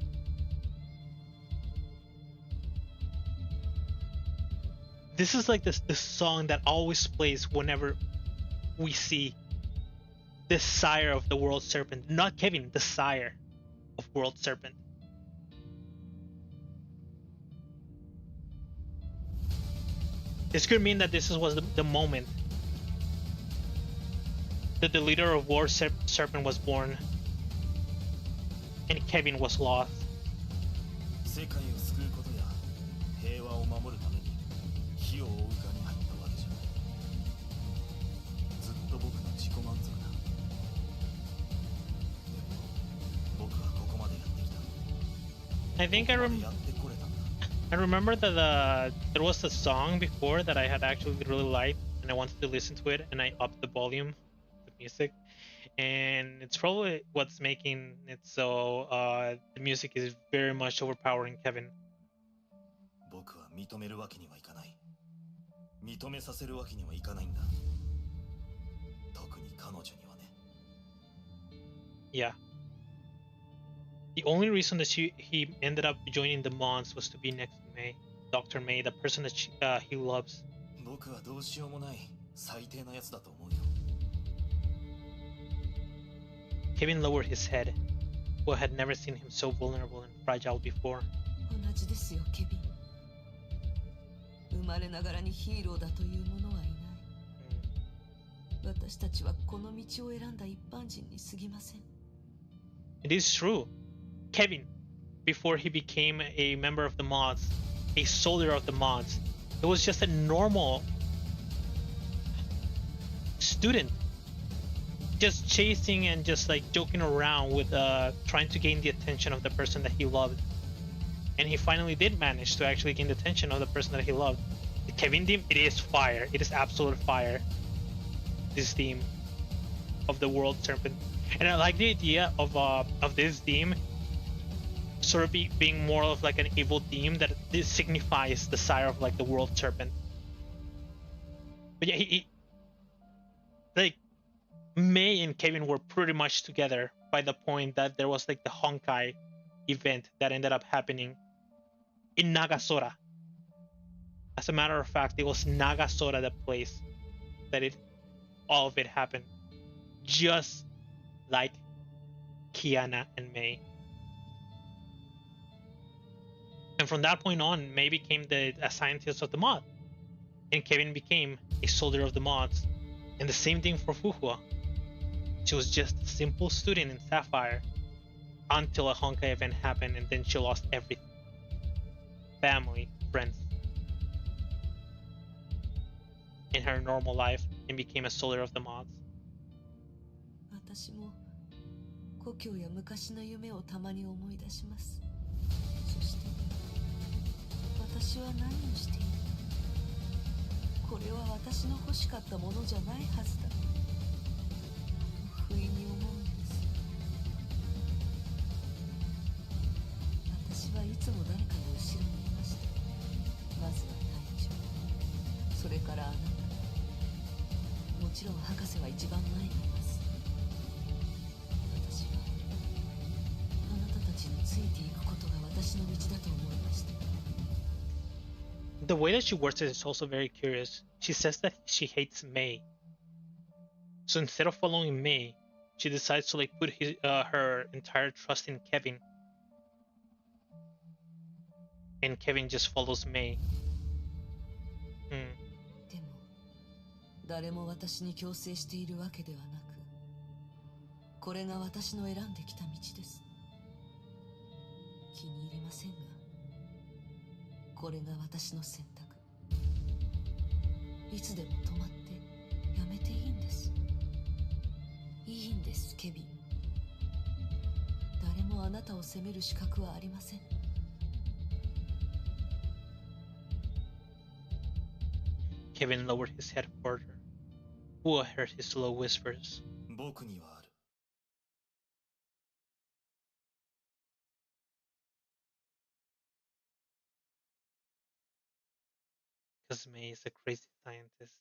This is like the song that always plays whenever we see the sire of the world serpent. Not Kevin, the sire of world serpent. This could mean that this was the moment that the leader of World Serpent was born and Kevin was lost. 世界を救うことや平和を守るために火を追う側に入ったわけじゃない。ずっと僕の自己満足だ。でも僕はここまでやってきた。I think I remember that there was a song before that I had actually really liked and I wanted to listen to it, and I upped the volume, the music, and it's probably what's making it so the music is very much overpowering Kevin. 僕は認めるわけにはいかない。認めさせるわけにはいかないんだ。特に彼女にはね。Yeah. The only reason that he ended up joining the Mons was to be next to May, Dr. May, the person that he loves. 僕はどうしようもない最低なやつだと思うよ。Kevin lowered his head, who had never seen him so vulnerable and fragile before. 同じですよ、ケビン。生まれながらにヒーローだという者はいない。私たちはこの道を選んだ一般人に過ぎません。It is true. Kevin, before he became a member of the mods, a soldier of the mods, it was just a normal student, just chasing and just like joking around with trying to gain the attention of the person that he loved. And he finally did manage to actually gain the attention of the person that he loved. The Kevin theme, it is fire. It is absolute fire. This theme of the World Serpent. And I like the idea of this theme sort of being more of like an evil theme that this signifies the sire of like the World Serpent. But yeah, he like May and Kevin were pretty much together by the point that there was like the Honkai event that ended up happening in Nagasora. As a matter of fact, it was Nagasora, the place that all of it happened. Just like Kiana and May. And from that point on, May became a scientist of the mod. And Kevin became a soldier of the mods. And the same thing for Fu Hua. She was just a simple student in Sapphire until a Honkai event happened, and then she lost everything. Family, friends. In her normal life, and became a soldier of the mods. 私も故郷や昔の夢をたまに思い出します。そして私は何をしている？これは私の欲しかったものじゃないはずだ。不意に思うんです。私はいつも誰かの後ろにいました。まずは隊長、それからあなた。もちろん博士は一番前にいます。私はあなたたちについていくことが私の道だと思いました。The way that she words it is also very curious. She says that she hates May. So instead of following May, she decides to like put her entire trust in Kevin. And Kevin just follows May. でも誰も私に強制しているわけではなく、これが私の選んできた道です。気に入りませんが、これが私の選択。いつでも止まってやめていいんです。いいんです、ケビン。誰もあなたを責める資格はありません。Kevin lowered his head further. Fu heard his slow whispers. 僕にはある。Because May is a crazy scientist.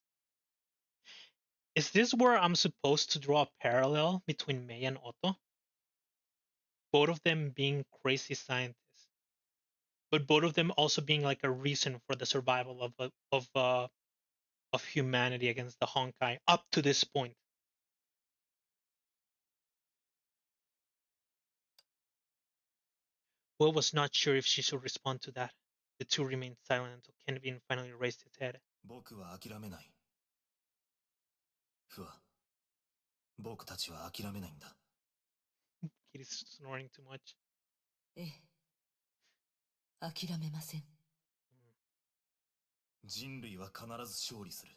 Is this where I'm supposed to draw a parallel between May and Otto? Both of them being crazy scientists, but both of them also being like a reason for the survival of humanity against the Honkai up to this point. Will was not sure if she should respond to that. The two remained silent until Kevin finally raised his head. 僕は諦めない。不破、僕たちは諦めないんだ。He's snoring too much. ええ。諦めません。人類は必ず勝利する。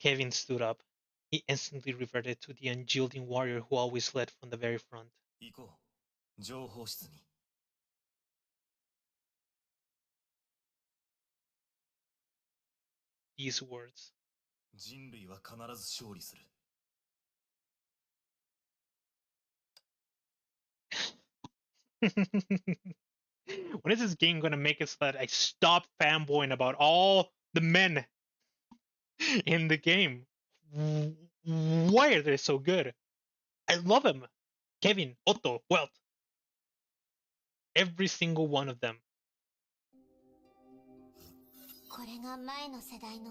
Kevin stood up. He instantly reverted to the unyielding warrior who always led from the very front. 行こう。情報室に。These words. 人類は必ず勝利する。When is this game gonna make it so that I stop fanboying about all the men in the game? Why are they so good? I love him. Kevin, Otto, Welt. Every single one of them. これが前の世代の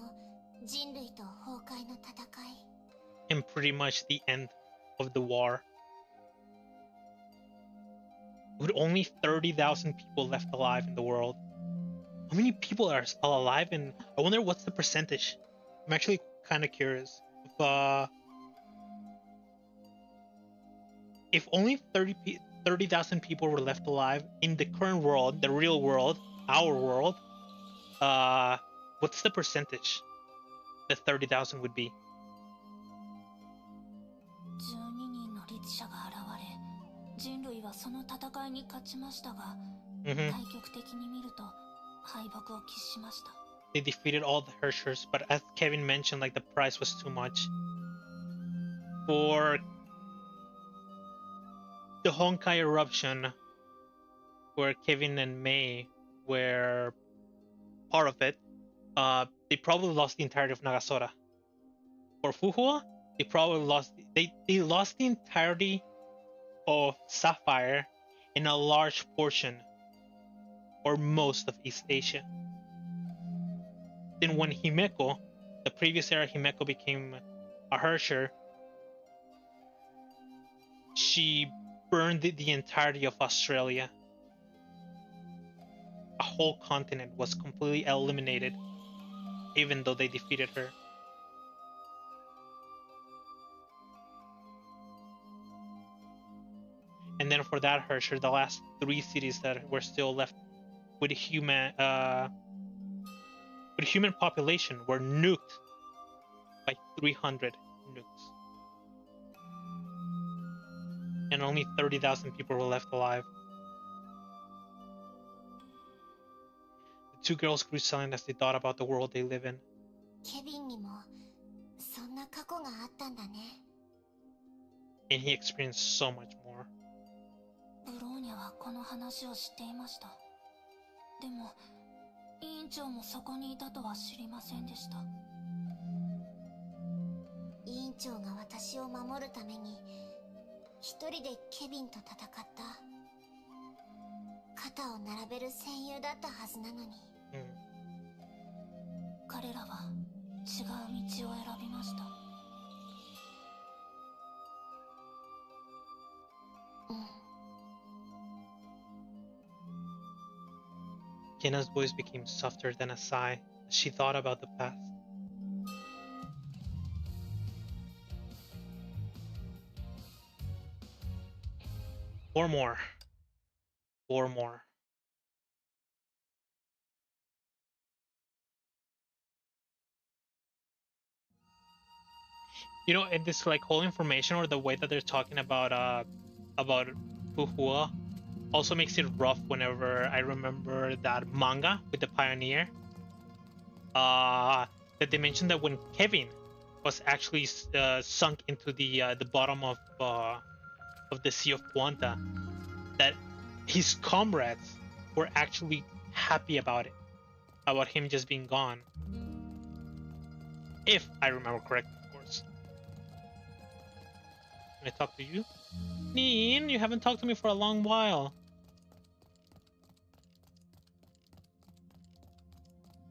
人類と崩壊の戦い。And pretty much the end of the war. With only 30,000 people left alive in the world. How many people are still alive? And I wonder what's the percentage. I'm actually kind of curious. If only 30,000 people were left alive in the current world, the real world, our world, what's the percentage that 30,000 would be? 12人の律者が現れ、人類はその戦いに勝ちましたが、対局的に見ると敗北を喫しました。They defeated all the Hershers, but as Kevin mentioned, like the price was too much. For the Honkai eruption, where Kevin and Mei were part of it, they probably lost the entirety of Nagasora. For Fu Hua, they probably lost they lost the entirety of Sapphire and a large portion or most of East Asia. Then when Himeko, the previous era Himeko became a Hersher, she burned the entirety of Australia. A whole continent was completely eliminated, even though they defeated her. And then for that Hersher, the last 3 cities that were still left with human population were nuked by 300 nukes. And only 30,000 people were left alive. The 2 girls grew silent as they thought about the world they live in. ケビンにもそんな過去があったんだね。And he experienced so much more. ブローニャはこの話を知っていました。でも、委員長もそこにいたとは知りませんでした。委員長が私を守るために一人でケビンと戦った。肩を並べる戦友だったはずなのに。彼らは違う道を選びました。Jenna's voice became softer than a sigh as she thought about the past. Four more. You know, and this like whole information or the way that they're talking about Fu Hua also makes it rough whenever I remember that manga with the pioneer. That they mentioned that when Kevin was actually sunk into the bottom of the Sea of Puanta, that his comrades were actually happy about it, about him just being gone. If I remember correctly, of course. Can I talk to you? Neen, you haven't talked to me for a long while.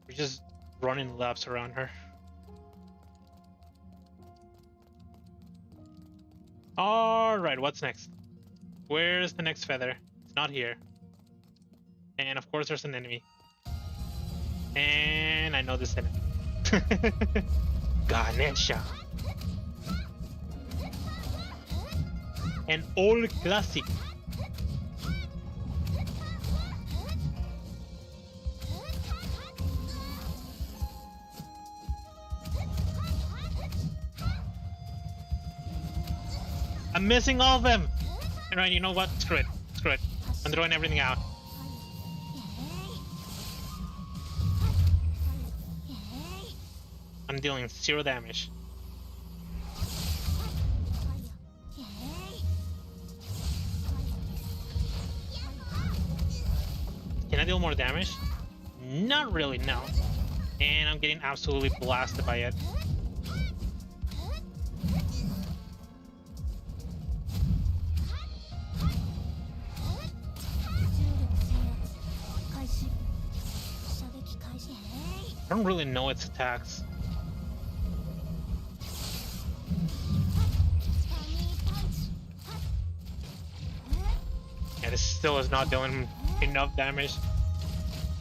We're just running laps around her. Alright, what's next? Where's the next feather? It's not here. And of course there's an enemy. And I know this enemy. Ganesha. An old classic. I'm missing all of them. And right, you know what? Screw it. Screw it. I'm throwing everything out. I'm dealing 0 damage. Can I deal more damage? Not really, no. And I'm getting absolutely blasted by it. I don't really know its attacks. Yeah, this still is not dealing enough damage.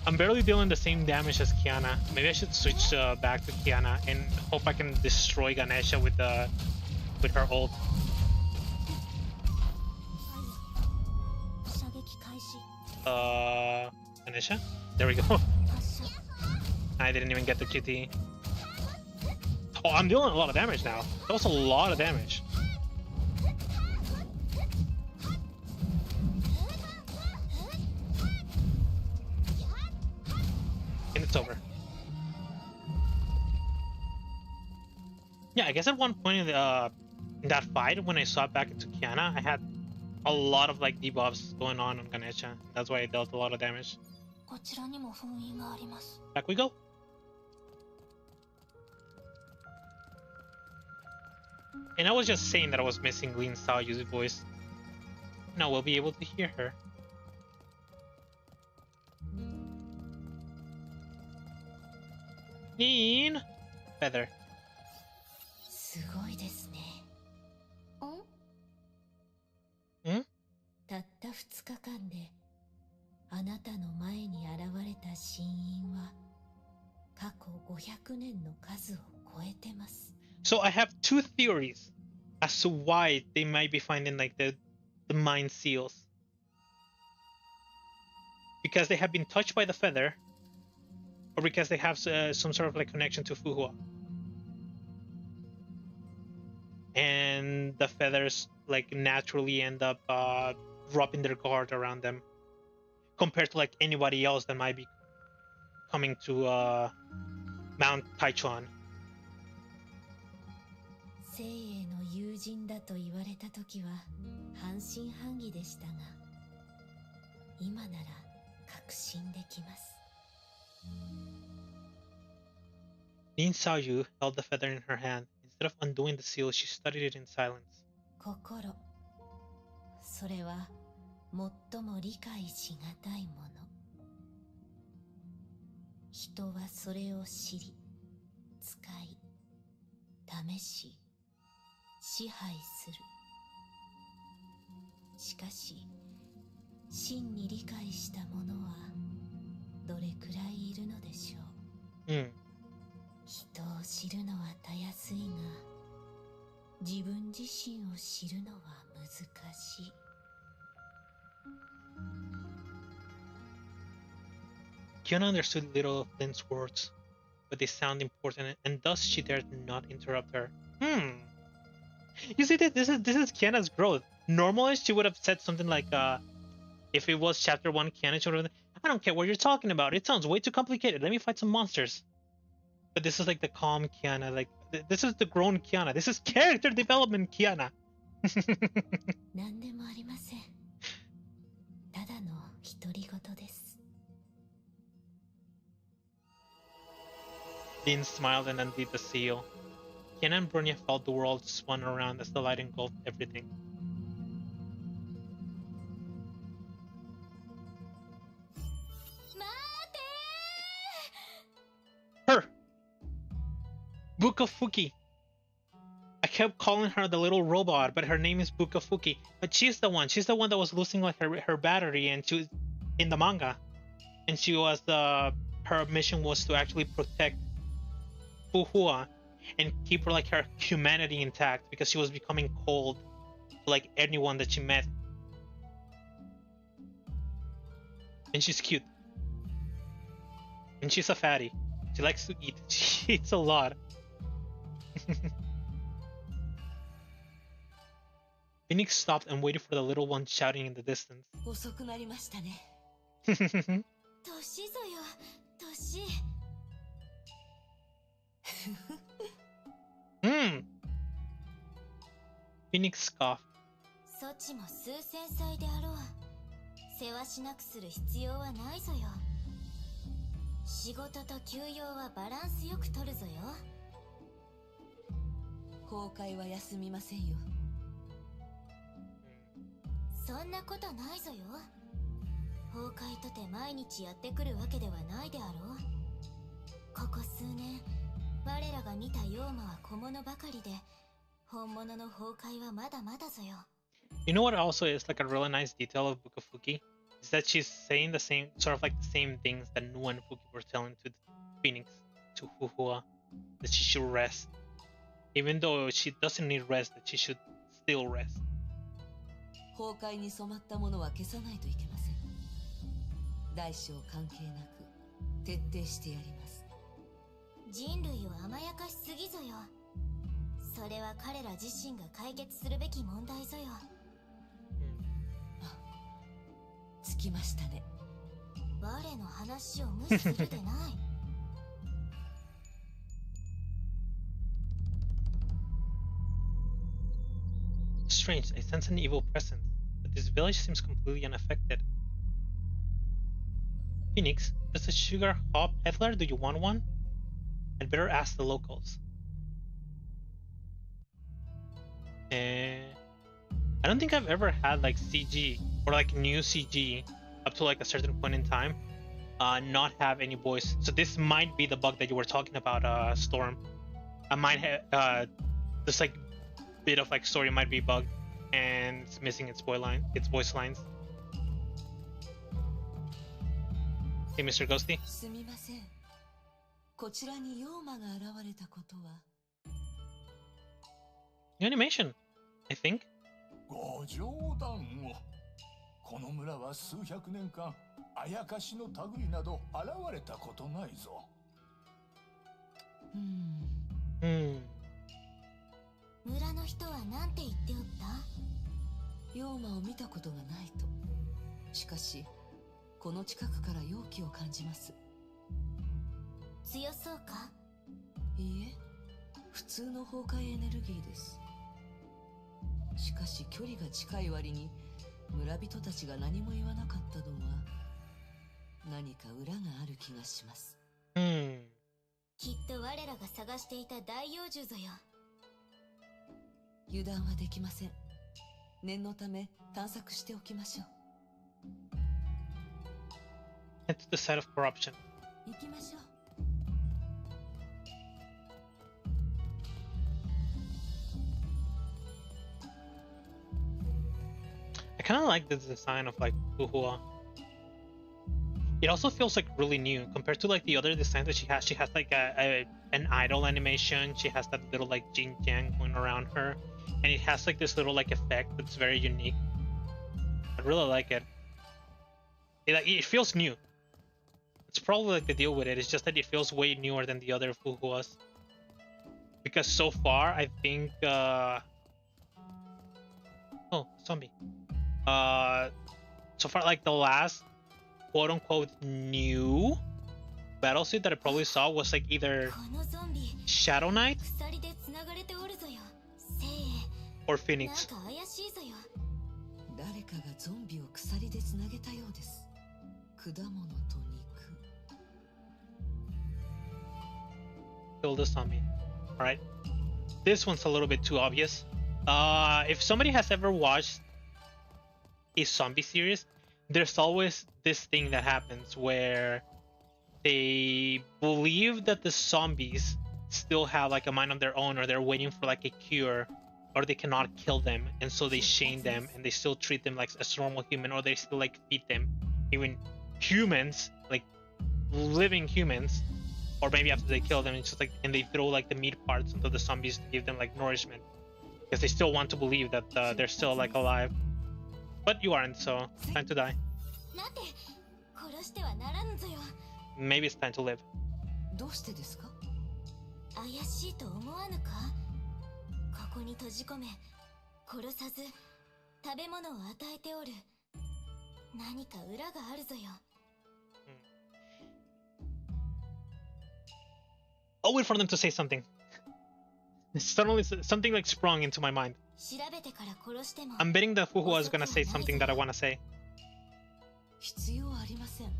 I'm barely dealing the same damage as Kiana. Maybe I should switch back to Kiana and hope I can destroy Ganesha with her ult. Ganesha? There we go. I didn't even get the QT. Oh, I'm dealing a lot of damage now. That was a lot of damage. And it's over. Yeah, I guess at one point in that fight, when I swapped back into Kiana, I had a lot of like debuffs going on Ganesha. That's why I dealt a lot of damage. Back we go. And I was just saying that I was missing Lean Saoyu's voice. Now we'll be able to hear her. Lean Feather. すごいですね。ん？たった2日間であなたの前に現れた神韻は過去500年の数を超えてます。So I have 2 theories as to why they might be finding like the mind seals. Because they have been touched by the feather, or because they have some sort of like connection to Fu Hua. And the feathers like naturally end up dropping their guard around them, compared to like anybody else that might be coming to Mount Taichuan. 聖英の友人だと言われた時は半信半疑でしたが、今なら確信できます。Lin Xiaoyu held the feather in her hand. Instead of undoing the seal, she studied it in silence. 心、それは最も理解しがたいもの。人はそれを知り、使い、試し、支配する。しかし、真に理解した者はどれくらいいるのでしょう。人を知るのはたやすいが、自分自身を知るのは難しい。Kiana understood little of Lin's words, but they sound important, and thus she dared not interrupt her. You see, this is Kiana's growth. Normally, she would have said something like, if it was chapter 1 Kiana, she would have, I don't care what you're talking about. It sounds way too complicated. Let me fight some monsters. But this is like the calm Kiana. Like, this is the grown Kiana. This is character development Kiana. 何でもありません。ただの独り言です。Lin smiled and undid the seal. Kiana and Bronya felt the world spun around as the light engulfed everything. Her! Bukafuki. I kept calling her the little robot, but her name is Bukafuki. But she's the one that was losing like her battery, and she was in the manga. And she was her mission was to actually protect Fu Hua and keep her like her humanity intact, because she was becoming cold to like anyone that she met. And she's cute. And she's a fatty. She likes to eat. She eats a lot. Phoenix stopped and waited for the little one shouting in the distance. 遅くなりましたね。年ぞよ、年。Phoenix scoffed. そちも数千歳であろう。世話しなくする必要はないぞよ。仕事と休養はバランスよく取るぞよ。崩壊は休みませんよ。そんなことないぞよ。崩壊とて毎日やってくるわけではないであろう。ここ数年、我らが見た妖魔は小物ばかりで、本物の崩壊はまだまだぞよ。You know what also is like a really nice detail of Bukafuki? Is that she's saying the same, sort of like the same things that Nu and Fuki were telling to the Phoenix, to Fu Hua, that she should rest. Even though she doesn't need rest, that she should still rest. 崩壊に染まったものは消さないといけません。大小関係なく徹底してやります。人類を甘やかしすぎぞよ。それは彼ら自身が解決するべき問題ぞよ。つきましたね。我の話を無視するでない。Strange, I sense an evil presence, but this village seems completely unaffected. Phoenix, does a sugar hop peddler, do you want one? I'd better ask the locals. I don't think I've ever had like CG or like new CG up to like a certain point in time not have any voice. So this might be the bug that you were talking about, Storm. I might have this like bit of like story might be bugged and it's missing its voice lines. Hey, Mr. Ghosty. すみません。こちらに妖魔が現れたことは。New animation, I think. ご冗談を。この村は数百年間あやかしの類など現れたことないぞ。村の人は何て言っておった？妖魔を見たことがないと。しかしこの近くから妖気を感じます。強そうか？いいえ、普通の崩壊エネルギーです。しかし距離が近い割に村人たちが何も言わなかったのは何か裏がある気がします。きっと我らが探していた大妖獣ぞよ。油断はできません。念のため探索しておきましょう。Head to the side of corruption. 行きましょう。I kind of like the design of like Fu Hua. It also feels like really new compared to like the other designs that she has. She has like an idol animation. She has that little like Jin Jiang going around her, and it has like this little like effect that's very unique. I really like it. It feels new. It's probably like the deal with it. It's just that it feels way newer than the other Fu Huas. Because so far, I think oh, zombie. So far, like the last quote-unquote new battlesuit that I probably saw was like either Shadow Knight or Phoenix. 誰かがゾンビを鎖でつなげたようです。果物と肉。Kill the zombie. All right. This one's a little bit too obvious. If somebody has ever watched a zombie series, there's always this thing that happens where they believe that the zombies still have like a mind of their own, or they're waiting for like a cure, or they cannot kill them, and so they shame them and they still treat them like as normal human, or they still like feed them. Even humans, like living humans, or maybe after they kill them, it's just like, and they throw like the meat parts into the zombies to give them like nourishment, because they still want to believe that they're still like alive. But you aren't, so time to die. Maybe it's time to live. どうしてですか？怪しいと思わぬか？ここに閉じ込め、殺さず食べ物を与えておる。何か裏があるぞよ。I'll wait for them to say something. Suddenly, something like sprung into my mind. I'm betting that Fu Hua is gonna say something that I wanna say. 必要ありません。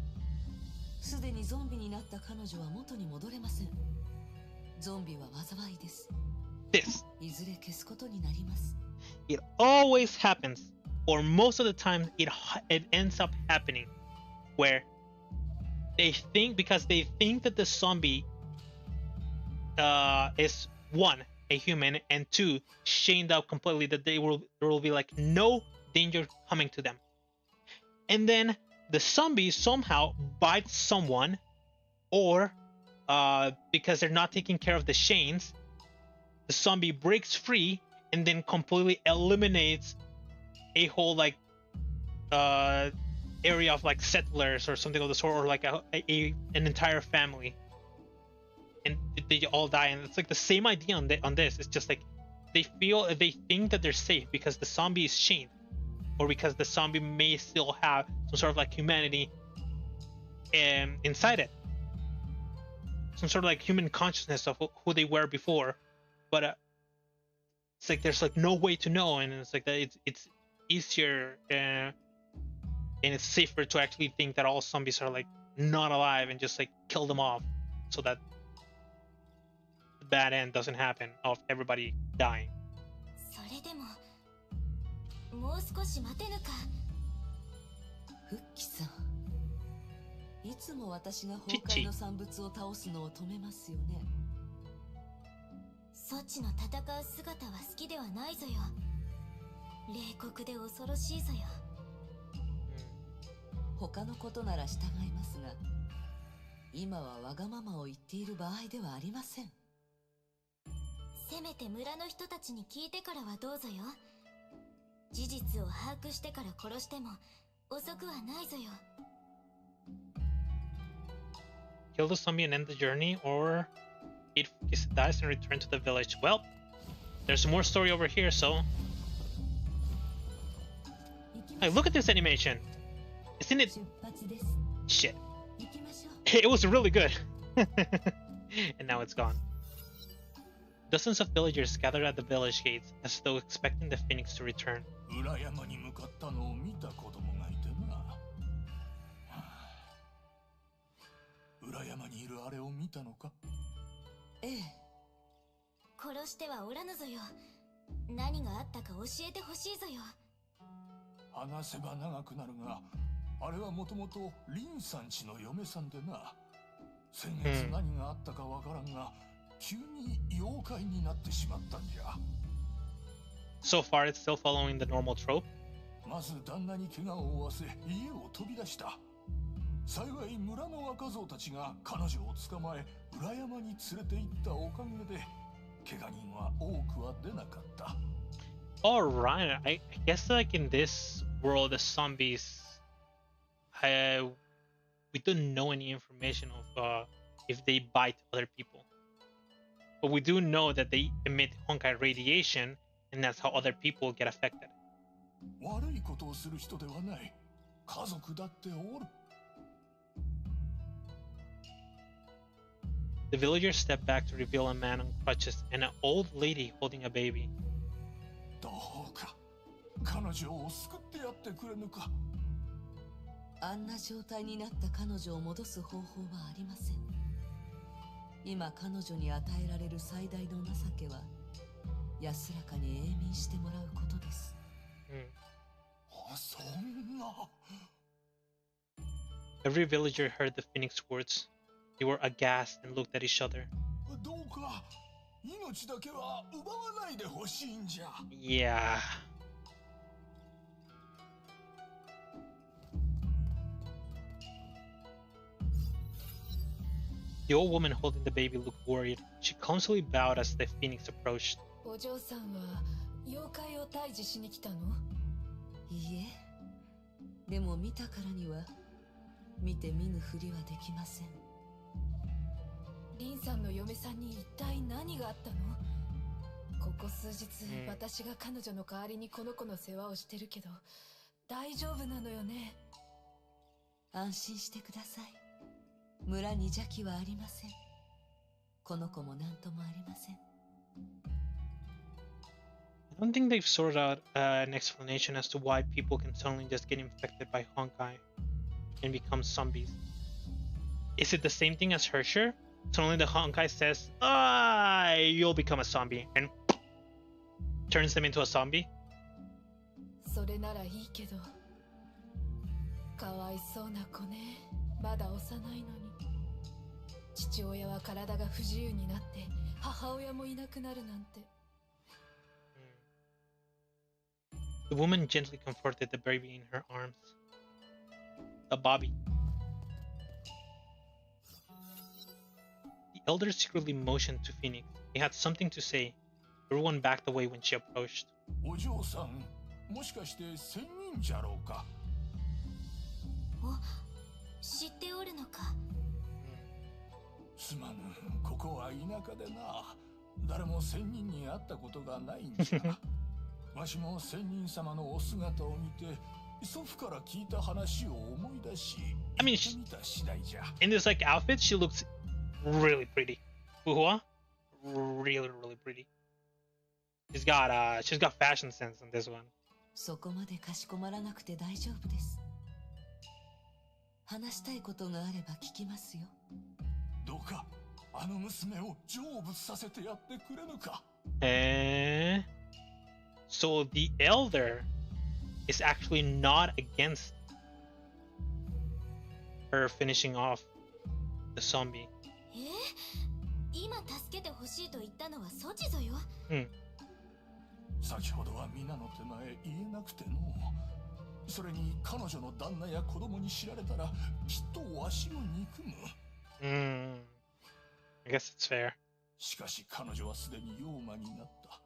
すでにゾンビになった彼女は元に戻れません。ゾンビは災いです。This. いずれ消すことになります。It always happens, or most of the time, it ends up happening, where because they think that the zombie is one, a human, and two, chained up completely, that there will be like no danger coming to them. And then the zombie somehow bites someone, or because they're not taking care of the chains, the zombie breaks free and then completely eliminates a whole like area of like settlers or something of the sort, or like an entire family, and they all die. And it's like the same idea on this. It's just like they think that they're safe because the zombie is chained, or because the zombie may still have some sort of like humanity inside it, some sort of like human consciousness of who they were before. But it's like there's like no way to know, and it's like that it's easier and it's safer to actually think that all zombies are like not alive and just like kill them off, so that the bad end doesn't happen of everybody dying. それでももう少し待てぬか。フッキさん、いつも私が崩壊の産物を倒すのを止めますよね。そっちの戦う姿は好きではないぞよ。冷酷で恐ろしいぞよ。他のことなら従いますが、今はわがままを言っている場合ではありません。せめて村の人たちに聞いてからはどうぞよ。事実を把握してから殺しても遅くはないぞよ。Kill the zombie and end the journey, or eat dice and return to the village. Well, there's more story over here, so... Hey, look at this animation! Isn't it... Shit. It was really good! And now it's gone. Dozens of villagers gathered at the village gates, as though expecting the phoenix to return. Eh. 殺してはおらぬぞよ。何があったか教えてほしいぞよ。話せば長くなるが、あれはもともとリンさんちの嫁さんでな。先月何があったかわからんが、急に妖怪になってしまったんじゃ。So far, it's still following the normal trope. まず旦那に怪我を負わせ、家を飛び出した。幸い村の若造たちが彼女を捕まえ、裏山に連れて行ったおかげで、怪我人は多くは出なかった。Alright, I guess like in this world, the zombies, we don't know any information of if they bite other people. But we do know that they emit Honkai radiation, and that's how other people get affected. 悪いことをする人ではない。家族だっておる。The villagers step back to reveal a man on crutches and an old lady holding a baby. どうか彼女を救ってやってくれぬか。あんな状態になった彼女を戻す方法はありません。今彼女に与えられる最大の情けは安らかに永眠してもらうことです。そんな。Every villager heard the phoenix words. They were aghast and looked at each other. どうか命だけは奪わないでほしいんじゃ。Yeah. The old woman holding the baby looked worried. She clumsily bowed as the phoenix approached. お嬢さんは妖怪を退治しに来たの？いいえ。でも見たからには見て見ぬふりはできません。リンさんの嫁さんに一体何があったの？ここ数日、私が彼女の代わりにこの子の世話をしてるけど、大丈夫なのよね。安心してください。村に邪気はありません。この子も何ともありません。I don't think they've sorted out an explanation as to why people can suddenly just get infected by Honkai and become zombies. Is it the same thing as Hersher? Suddenly the Honkai says, you'll become a zombie, and turns them into a zombie? それならいいけど、かわいそうな子ね。まだ幼いのに。父親は体が不自由になって、母親もいなくなるなんて。The woman gently comforted the baby in her arms. The Bobby. The elder secretly motioned to Phoenix. He had something to say. Everyone backed away when she approached. お嬢さん、もしかして仙人じゃろうか。お、知っておるのか。すまぬ、ここは田舎でな。誰も仙人に会ったことがないんじゃ。わしも仙人様のお姿を見て、祖父から聞いた話を思い出し、見た次第じゃ。In this like outfit, she looks really pretty. Fu Hua, really pretty. She's got fashion sense in this one. そこまでかしこまらなくて大丈夫です。話したいことがあれば聞きますよ。どうかあの娘を成仏させてやってくれぬか。So the elder is actually not against her finishing off the zombie. 今助けてほしいと言ったのはソチぞよ。先ほどは皆の手前言えなくての。それに彼女の旦那や子供に知られたらきっとわしを憎む。I guess it's fair. しかし彼女はすでに妖魔になった。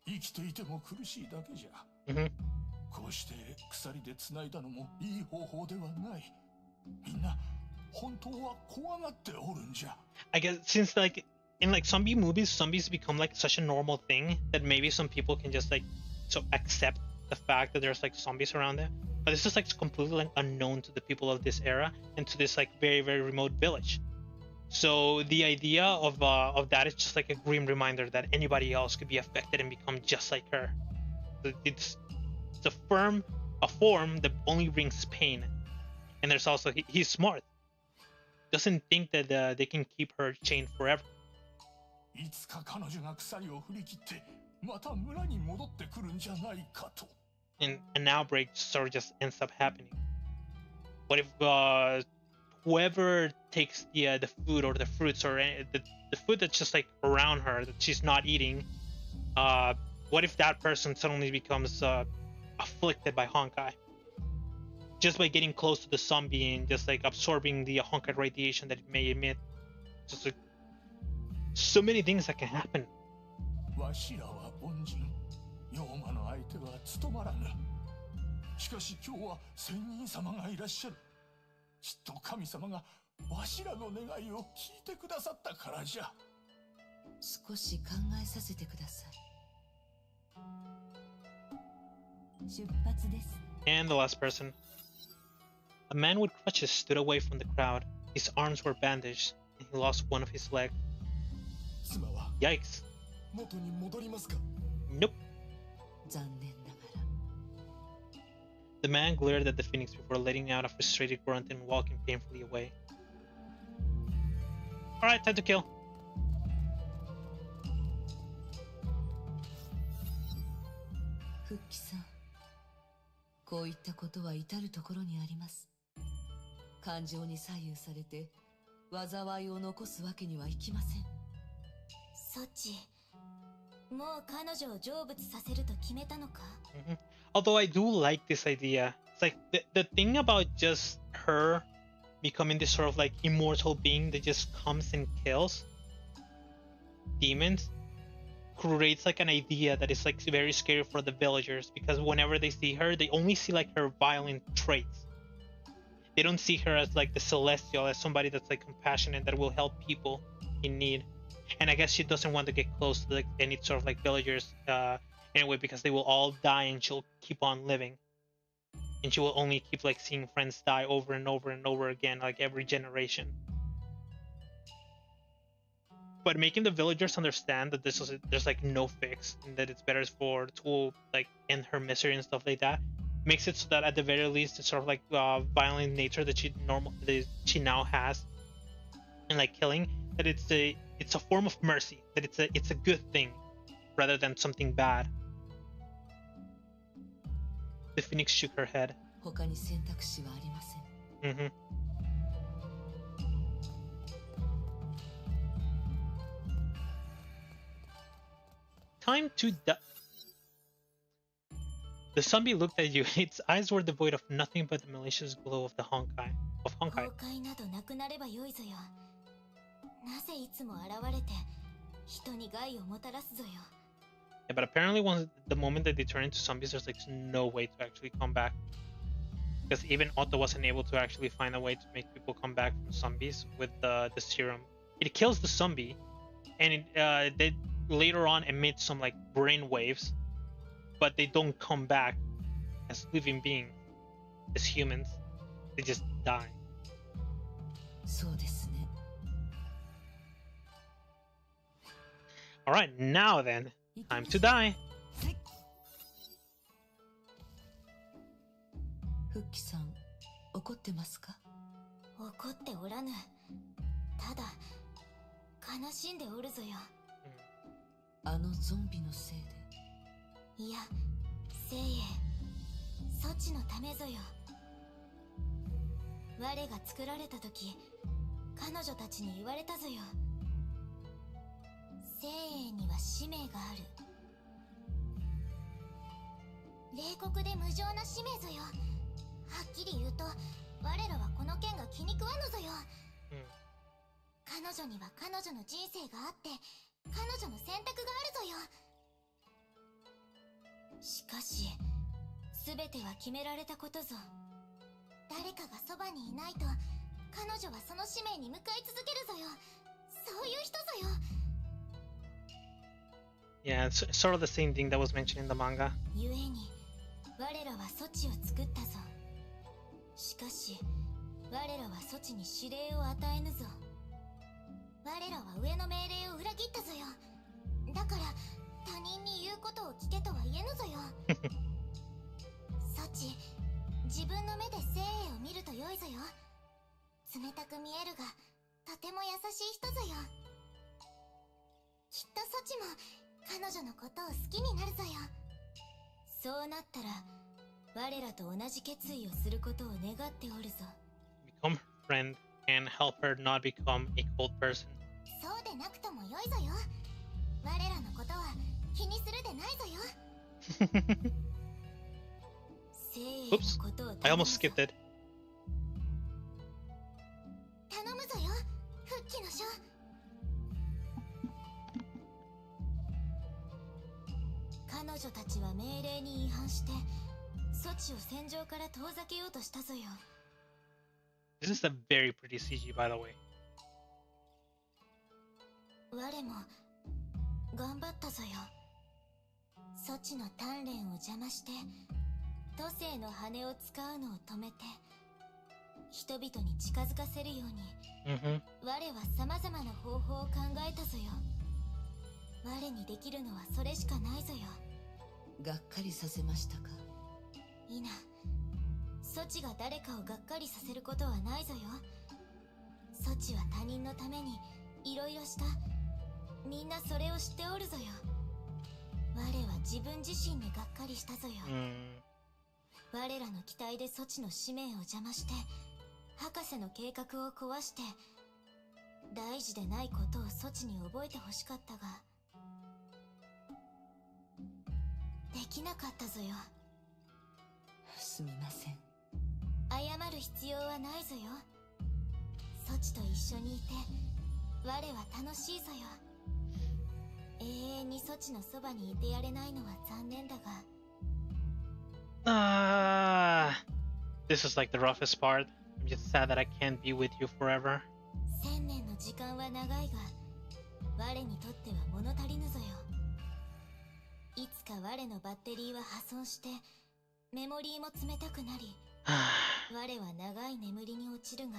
生きていても苦しいだけじゃ。こうして鎖で繋いだのもいい方法ではない。みんな本当は怖がっておるんじゃ。I guess since like in like zombie movies, zombies become like such a normal thing that maybe some people can just like so accept the fact that there's like zombies around there. But it's just like completely like unknown to the people of this era and to this like very remote village. So the idea of that is just like a grim reminder that anybody else could be affected and become just like her. It's a form that only brings pain. And there's also he's smart. Doesn't think that they can keep her chained forever. いつか彼女が鎖を振り切ってまた村に戻ってくるんじゃないかと。And an outbreak sort of just ends up happening. What if whoever takes the food or the fruits or the food that's just like around her that she's not eating, what if that person suddenly becomes afflicted by Honkai? Just by getting close to the zombie and just like absorbing the Honkai radiation that it may emit. Just like so many things that can happen. わしらは凡人、妖魔の相手は務まらぬ。しかし今日は仙人様がいらっしゃる。きっと神様がわしらの願いを聞いてくださったからじゃ。少し考えさせてください。出発です。And the last person. A man with crutches stood away from the crowd. His arms were bandaged, and he lost one of his legs. Yikes. Nope. The man glared at the phoenix before letting out a frustrated grunt and walking painfully away. Alright, time to kill. Fuki-san, こういったことは至るところにあります。感情に左右されて災いを残すわけにはいきません。ソチ、もう彼女を成仏させると決めたのか？ Although I do like this idea. It's like the thing about just her becoming this sort of like immortal being that just comes and kills demons creates like an idea that is like very scary for the villagers, because whenever they see her, they only see like her violent traits. They don't see her as like the celestial, as somebody that's like compassionate, that will help people in need. and I guess she doesn't want to get close to any sort of like villagers anyway, because they will all die and she'll keep on living, and she will only keep like seeing friends die over and over and over again, like every generation. But making the villagers understand that there's like no fix, and that it's better for to like end her misery and stuff like that, makes it so that at the very least the sort of like violent nature that she now has, and like killing, that it's a form of mercy, that it's a good thing rather than something bad. The phoenix shook her head. Mm-hmm. Time to die. The zombie looked at you. Its eyes were devoid of nothing but the malicious glow of the Honkai. Yeah, but apparently once the moment that they turn into zombies, there's like no way to actually come back. Because even Otto wasn't able to actually find a way to make people come back from zombies with the serum. It kills the zombie, and they later on emit some like brain waves, but they don't come back as living beings, as humans. They just die. Alright, now then, time to die. Yeah, it's sort of the same thing that was mentioned in the manga. Become her friend and help her not become a cold person. Oops, I almost skipped it. This is a very pretty CG, by the way. This is like the roughest part. I'm just sad that I can't be with you forever. 我にとっては物足りぬぞよ。いつか我のバッテリーは破損してメモリーも冷たくなり我は長い眠りに落ちるが、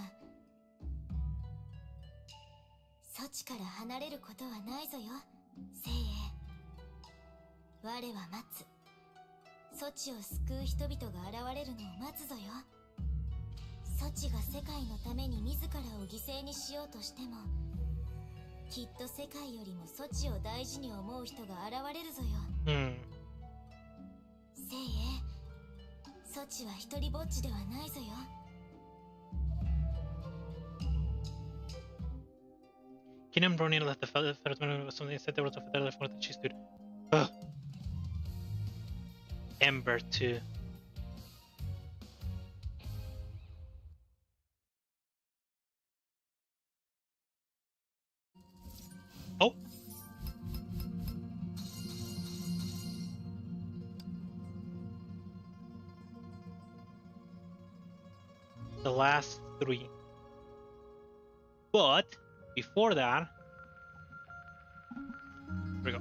そちから離れることはないぞよ、聖英。我は待つ。そちを救う人々が現れるのを待つぞよ。そちが世界のために自らを犠牲にしようとしても、きっと世界よりもそちを大事に思う人が現れるぞよ。聖英、そちは一人ぼっちではないぞよ。Kingdom Ronin left the Federation was something instead there was a Federation for the cheese dude. Ember 2. Oh. The last 3. But before that, here we go.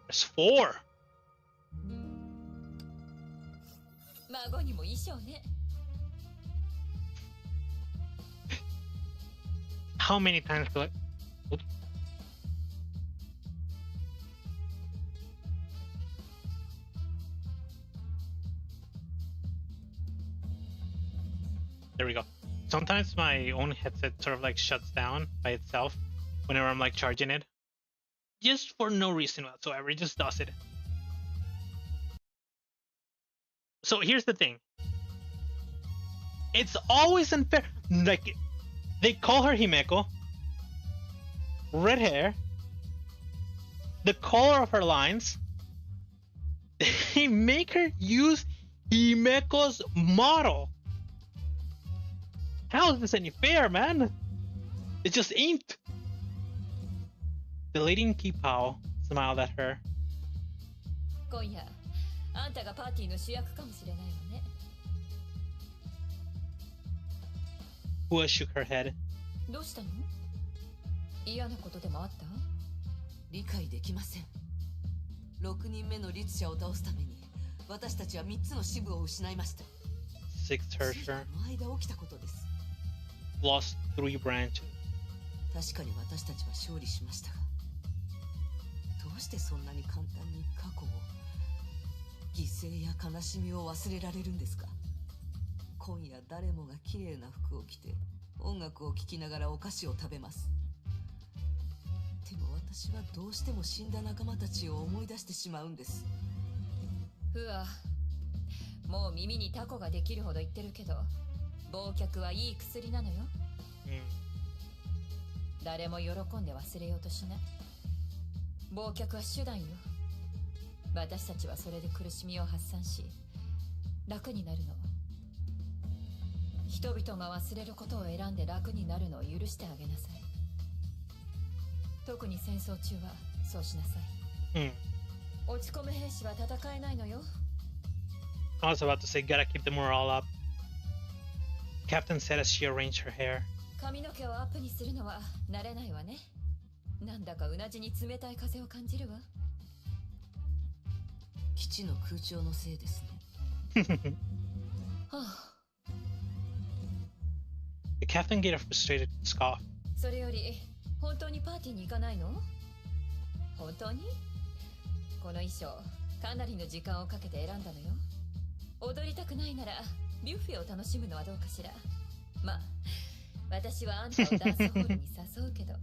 There's 4. How many times do I... Oops. There we go. Sometimes my own headset sort of like shuts down by itself whenever I'm like charging it. Just for no reason whatsoever, it just does it. So here's the thing. It's always unfair. Like, they call her Himeko. Red hair. The color of her lines. They make her use Himeko's model. How is this any fair, man? It just ain't. The lady in Kipao smiled at her. Hua shook her head. どうしたの？嫌なことでもあった？理解できません。6人目の律者を倒すために私たちは3つの支部を失いました。 Sixth Tertiary. の間起きたことです。 Lost 3 branches. 確かに私たちは勝利しましたが、どうしてそんなに簡単に過去を、犠牲や悲しみを忘れられるんですか？今夜誰もが綺麗な服を着て音楽を聴きながらお菓子を食べます。でも私はどうしても死んだ仲間たちを思い出してしまうんです。ふわ、もう耳にタコができるほど言ってるけど、忘却はいい薬なのよ。誰も喜んで忘れようとしない。忘却は手段よ。私たちはそれで苦しみを発散し、楽になるの。人々が忘れることを選んで楽になるのを許してあげなさい。特に戦争中はそうしなさい。落ち込む兵士は戦えないのよ。I was about to say, gotta keep the morale up. Captain said as she arranged her hair. 髪の毛をアップにするのは慣れないわね。なんだかうなじに冷たい風を感じるわ。基地の空調のせいですね。はあ。The captain gave a frustrated scoff. それより本当にパーティーに行かないの？本当に？この衣装かなりの時間をかけて選んだのよ。踊りたくないならビュッフェを楽しむのはどうかしら。まあ私はあんたをダンスホールに誘うけど。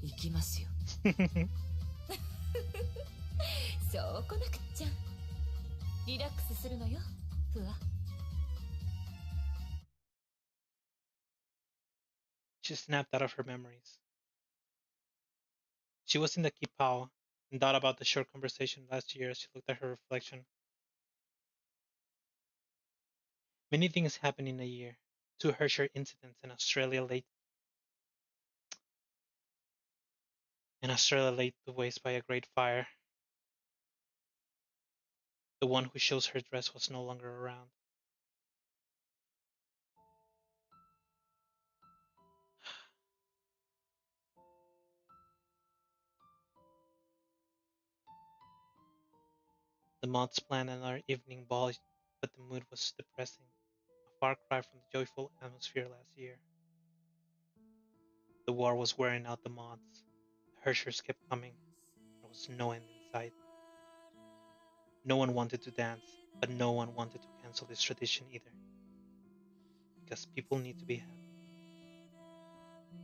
行きますよ。そう来なくっちゃ。リラックスするのよ、フワ。She snapped out of her memories. She was in the Kipao and thought about the short conversation last year as she looked at her reflection. Many things happened in a year. 2 harsher incidents in Australia laid the waste by a great fire. The one who chose her dress was no longer around. The moths planned another evening ball, but the mood was depressing, a far cry from the joyful atmosphere last year. The war was wearing out the moths. The Herschers kept coming. There was no end in sight. No one wanted to dance, but no one wanted to cancel this tradition either. Because people need to be happy.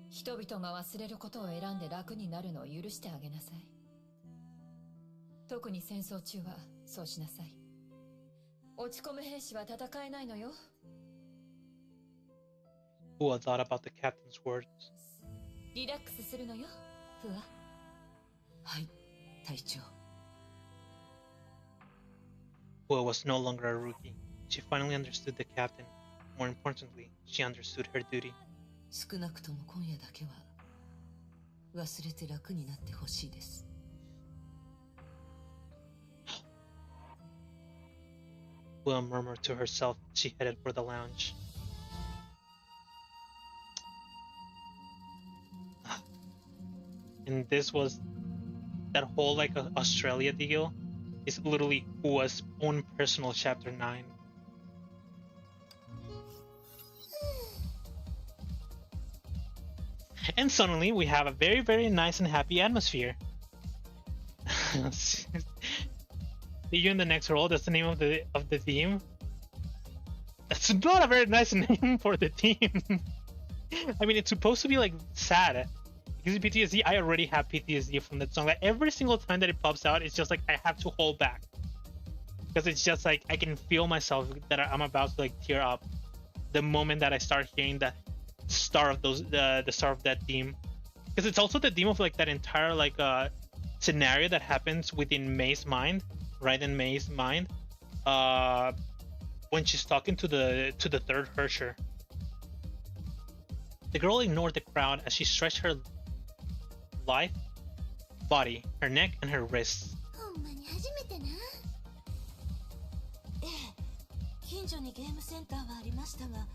人々が忘れることを選んで楽になるのを許してあげなさい。特に戦争中はそうしなさい。落ち込む兵士は戦えないのよ。Fu Hua thought about the captain's words. リラックスするのよ、フア。はい、隊長。Fu Hua was no longer a rookie. She finally understood the captain. More importantly, she understood her duty. 少なくとも今夜だけは忘れて楽になってほしいです。Fu Hua murmured to herself as she headed for the lounge. And this was that whole like Australia deal is literally Fu Hua's own personal chapter 9. And suddenly we have a very, very nice and happy atmosphere. See you in the next world. That's the name of the theme. That's not a very nice name for the theme. I mean, it's supposed to be like sad. Because PTSD, I already have PTSD from that song. Like every single time that it pops out, it's just like I have to hold back. Because it's just like I can feel myself that I'm about to like tear up the moment that I start hearing the start of the start of that theme. Because it's also the theme of like that entire like scenario that happens within May's mind, right in May's mind, when she's talking to the third Herrscher. The girl ignored the crowd as she stretched her lithe body, her neck, and her wrists. 近所にゲームセンターはありましたが、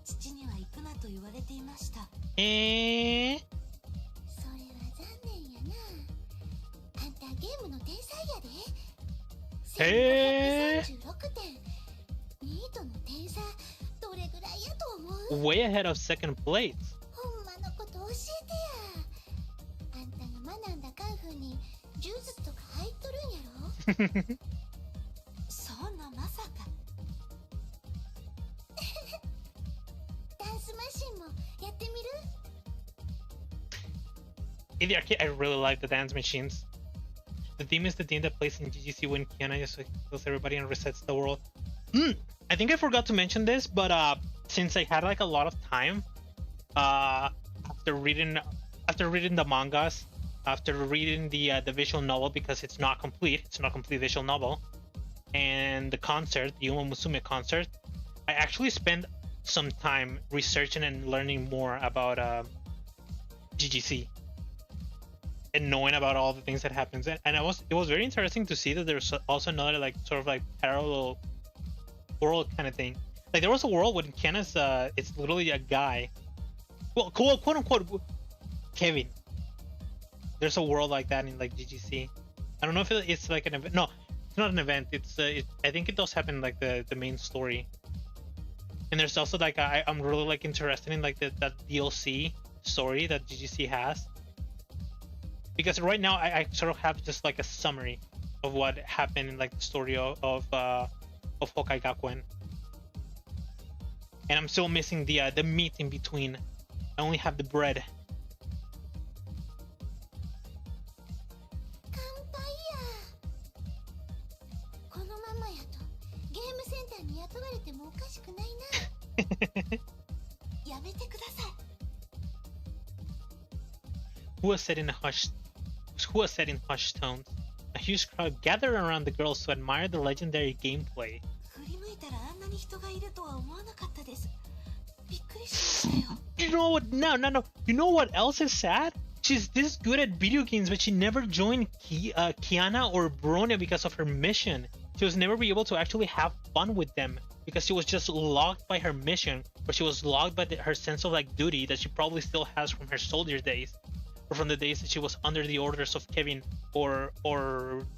父には行くなと言われていました。それは残念やな。あんたゲームの天才やで。1536点。ニートの点差どれぐらいやと思う？ Way ahead of second place. ほんまのこと教えてや。あんたが学んだカンフーに柔術とか入っとるんやろ？そんなまさか。ダンスマシンもやってみる？ In the arcade, I really like the dance machines. The theme is the theme that plays in GGC when Kiana just kills everybody and resets the world. I think I forgot to mention this, but since I had like a lot of time after reading the mangas, after reading the visual novel, because it's not a complete visual novel, and the concert, the Uma Musume concert, I actually spent some time researching and learning more about GGC and knowing about all the things that happens. And it was very interesting to see that there's also another like sort of like parallel world kind of thing. Like there was a world when Kenna's it's literally a guy, well, quote unquote Kevin. There's a world like that in like GGC. I don't know if it's like an event. No, it's not an event. I think it does happen like the main story. And there's also like I'm really like interested in like that DLC story that GGC has, because right now I sort of have just like a summary of what happened in like the story of Honkai Gakuen, and I'm still missing the meat in between. I only have the bread. Hua said in hushed tones. A huge crowd gathered around the girls to admire the legendary gameplay. You know what? No. You know what else is sad? She's this good at video games, but she never joined Kiana or Bronya because of her mission. She was never be able to actually have fun with them because she was just locked by her mission, or she was locked by her sense of like duty that she probably still has from her soldier days, or from the days that she was under the orders of Kevin or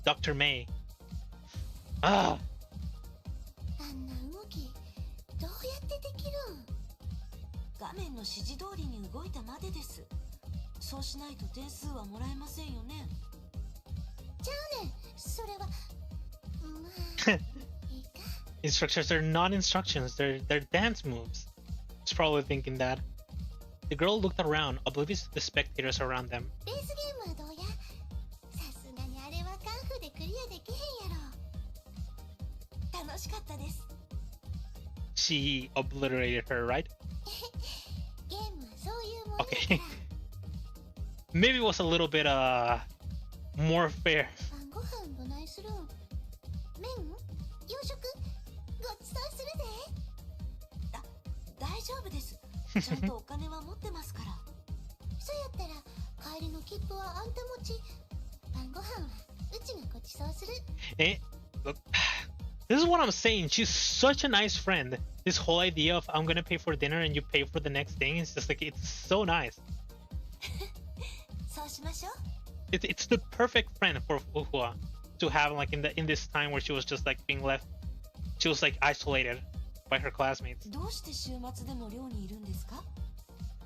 Dr. May. Ah. あんな動きどうやってできるん？画面の指示通りに動いたまでです。そうしないと点数はもらえませんよね。ちゃうねん、それはまあいいか。Instructions are not instructions, they're dance moves. She's probably thinking that. The girl looked around, oblivious to the spectators around them. ベースゲームはどうや？さすがにあれはカンフでクリアできへんやろ。楽しかったです。She obliterated her, right? ゲームはそういうものだから。Okay. Maybe it was a little bit more fair. 晩ご飯どないするん？麺？洋食？ごちそうするで。あ、大丈夫です。ちゃんとお金は持ってますから。そうやったら帰りの切符はあんた持ち。晩ご飯はうちがごちそうする。Look, this is what I'm saying. She's such a nice friend. This whole idea of I'm gonna pay for dinner and you pay for the next thing is just like, it's so nice. そうしましょう。It's the perfect friend for Fu Hua to have like in this time where she was just like being left. She was like isolated by her classmates. どうして週末でも寮にいるんですか？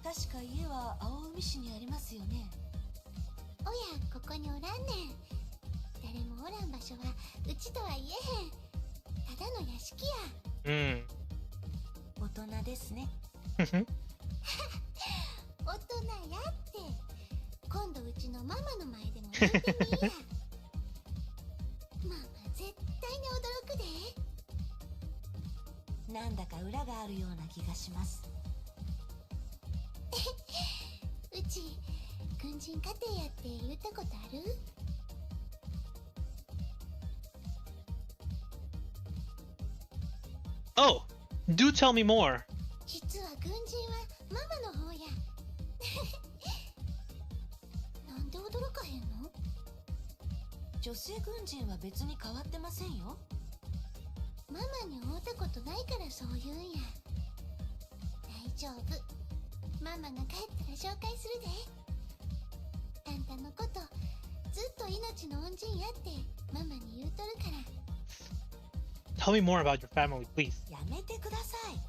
確か家は青海市にありますよね。おや、ここにおらんねん。誰もおらん場所はうちとは言えへん。ただの屋敷や。大人ですね。大人やって。今度うちのママの前でも言ってみや。ママ絶対に驚くで。なんだか裏があるような気がします。うち軍人家庭やって言ったことある？Oh, do tell me more. 実は軍人はママの方や。なんで驚かへんの？女性軍人は別に変わってませんよ。ママに会うたことないからそう言うんや。大丈夫。ママが帰ったら紹介するで。あんたのことずっと命の恩人やってママに言うとるから。Tell me more about your family, please. やめてください。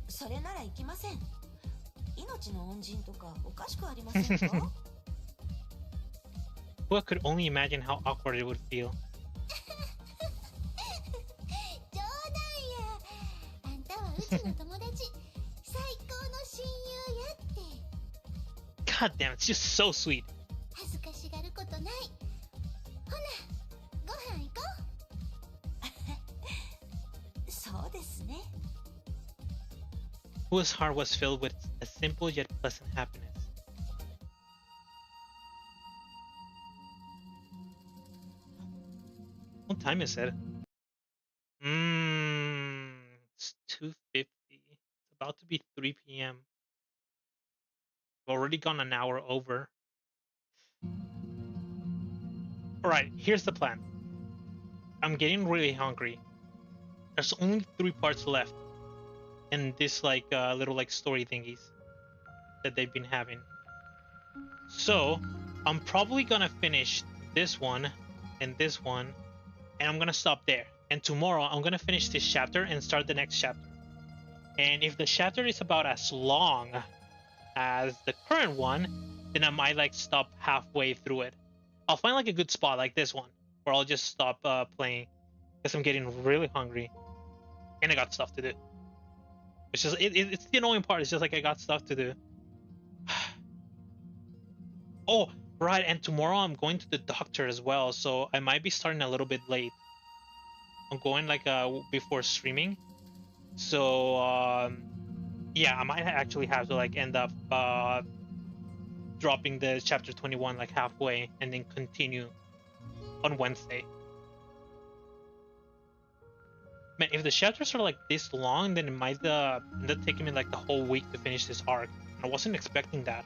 それなら行きません。命の恩人とかおかしくありませんか？ Who could only imagine how awkward it would feel. 冗談や。あんたはうちの友達。最高の親友やって。God damn, it's just so sweet. 恥ずかしがることない。ほな、ご飯行こう。そうですね。Whose heart was filled with a simple yet pleasant happiness. What time is it? It's 2:50. It's about to be 3 p.m. We've already gone an hour over. Alright, here's the plan. I'm getting really hungry. There's only 3 parts left. And this like little like story thingies that they've been having. So I'm probably gonna finish this one and this one, and I'm gonna stop there. And tomorrow I'm gonna finish this chapter and start the next chapter. And if the chapter is about as long as the current one, then I might like stop halfway through it. I'll find like a good spot like this one where I'll just stop playing because I'm getting really hungry and I got stuff to do. It's just it's the annoying part. It's just like I got stuff to do. Oh, right, and tomorrow I'm going to the doctor as well, so I might be starting a little bit late. I'm going like before streaming, so yeah, I might actually have to like end up dropping the chapter 21 like halfway and then continue on Wednesday. Man, if the chapters are like this long, then it might end up taking me like the whole week to finish this arc. I wasn't expecting that.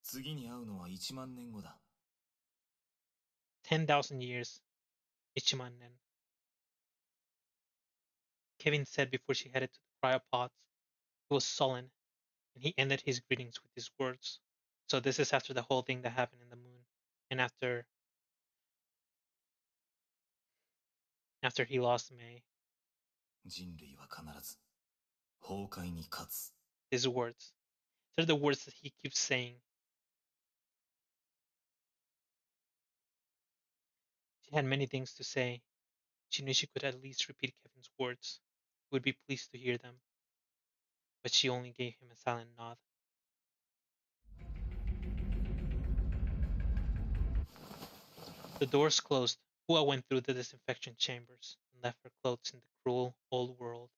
次に会うのは1万年後だ。10,000 years. 1万年. Kevin said before she headed to the cryopods. He was sullen, and he ended his greetings with these words. So this is after the whole thing that happened in the moon, and after after he lost May. His words. They're the words that he keeps saying. She had many things to say. She knew she could at least repeat Kevin's words. He would be pleased to hear them. But she only gave him a silent nod. The doors closed. Hua went through the disinfection chambers and left her clothes in the cruel old world.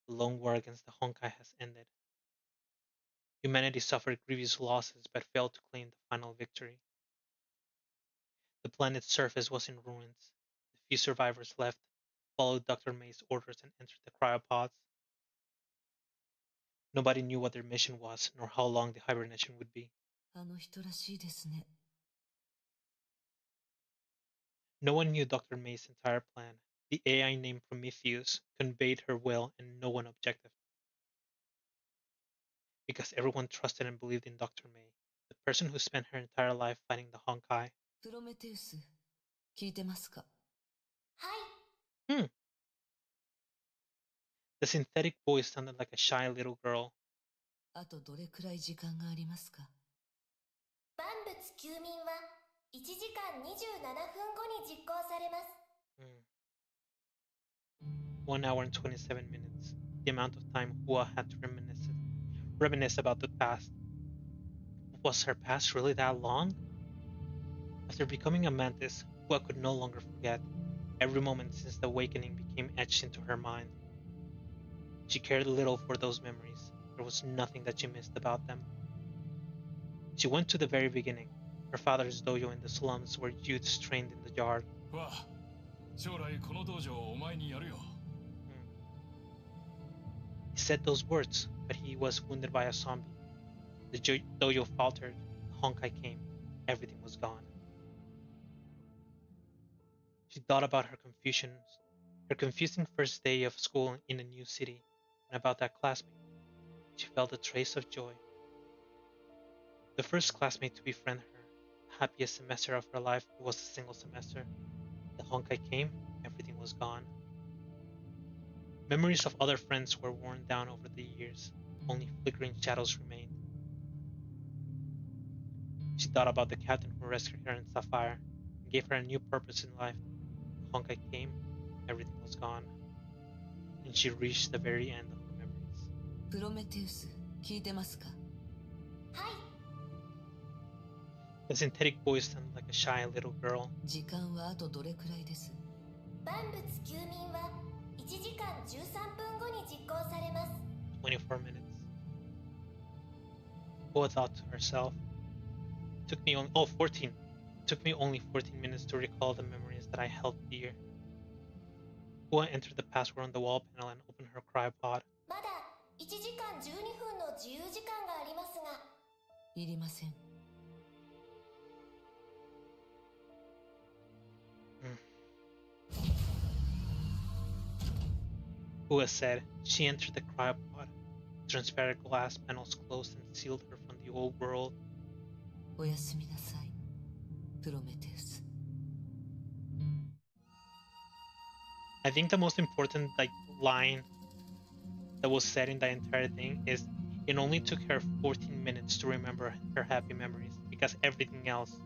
The long war against the Honkai has ended. Humanity suffered grievous losses but failed to claim the final victory. The planet's surface was in ruins. The few survivors left followed Dr. May's orders and entered the cryopods. Nobody knew what their mission was, nor how long the hibernation would be. No one knew Dr. May's entire plan. The AI named Prometheus conveyed her will, and no one objected. Because everyone trusted and believed in Dr. May, the person who spent her entire life fighting the Honkai. Prometheus, 聞いてますか? The synthetic voice sounded like a shy little girl. あとどれくらい時間がありますか? 万物休眠は1時間27分後に実行されます。1 hour and 27 minutes. The amount of time Hua had to reminisce about the past. Was her past really that long? After becoming a mantis, Hua could no longer forget. Every moment since the awakening became etched into her mind. She cared little for those memories. There was nothing that she missed about them. She went to the very beginning, her father's dojo in the slums where youths trained in the yard. He said those words, but he was wounded by a zombie. The dojo faltered, the Honkai came, everything was gone. She thought about her confusing first day of school in a new city, and about that classmate. She felt a trace of joy. The first classmate to befriend her, the happiest semester of her life, was a single semester. The Honkai came, everything was gone. Memories of other friends were worn down over the years. Only flickering shadows remained. She thought about the captain who rescued her in Sapphire and gave her a new purpose in life. The Honkai came, everything was gone. And she reached the very end of her memories. Prometheus, 聞いてますか? The synthetic voice sounded like a shy little girl. 時間はあとどれくらいです? 万物休眠は1時間13分後に実行されます。24 minutes. Hua thought to herself, took me only 14. It took me only 14 minutes to recall the memories that I held dear. Hua entered the password on the wall panel and opened her cryopod. まだ1時間12分の自由時間がありますが。いりません。Hua said. She entered the cryopod. Transparent glass panels closed and sealed her from the old world. おやすみなさい、プロメテウス。I think the most important line that was said in the entire thing is it only took her 14 minutes to remember her happy memories because everything else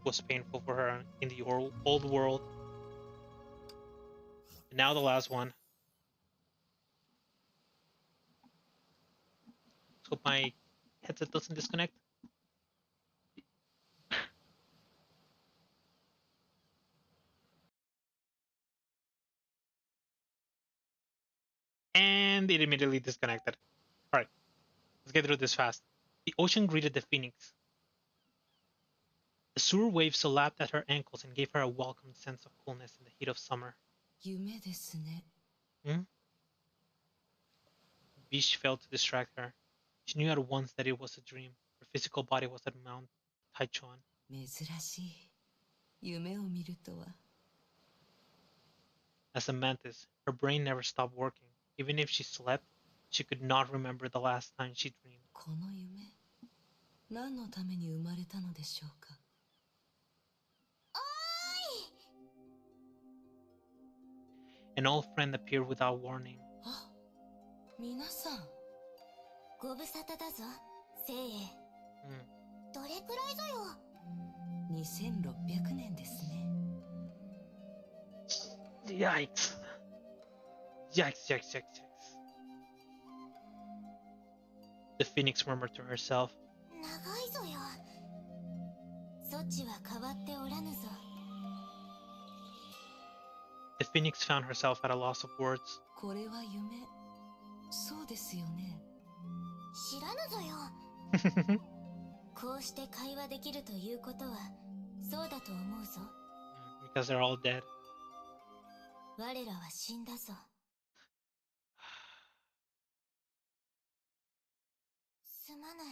was painful for her in the old world. And now the last one. Let's hope my headset doesn't disconnect. And it immediately disconnected. Alright, let's get through this fast. The ocean greeted the phoenix. The sewer waves lapped at her ankles and gave her a welcome sense of coolness in the heat of summer. 夢ですね。Beach failed to distract her. She knew at once that it was a dream. Her physical body was at Mount Taichon. 珍しい。夢を見るとは。As a mantis, her brain never stopped working. Even if she slept, she could not remember the last time she dreamed. この夢、何のために生まれたのでしょうか。An old friend appeared without warning. 皆さん、ご無沙汰だぞ、聖英。どれくらいぞよ。2600年ですね。Yikes. Yikes, yikes, yikes, yikes. The phoenix murmured to herself. 長いぞよ。そちは変わっておらぬぞ。The phoenix found herself at a loss of words. これは夢。そうですよね。知らぬぞよ。こうして会話できるということは、そうだと思うぞ。Because they're all dead. 我らは死んだぞ。すまぬ。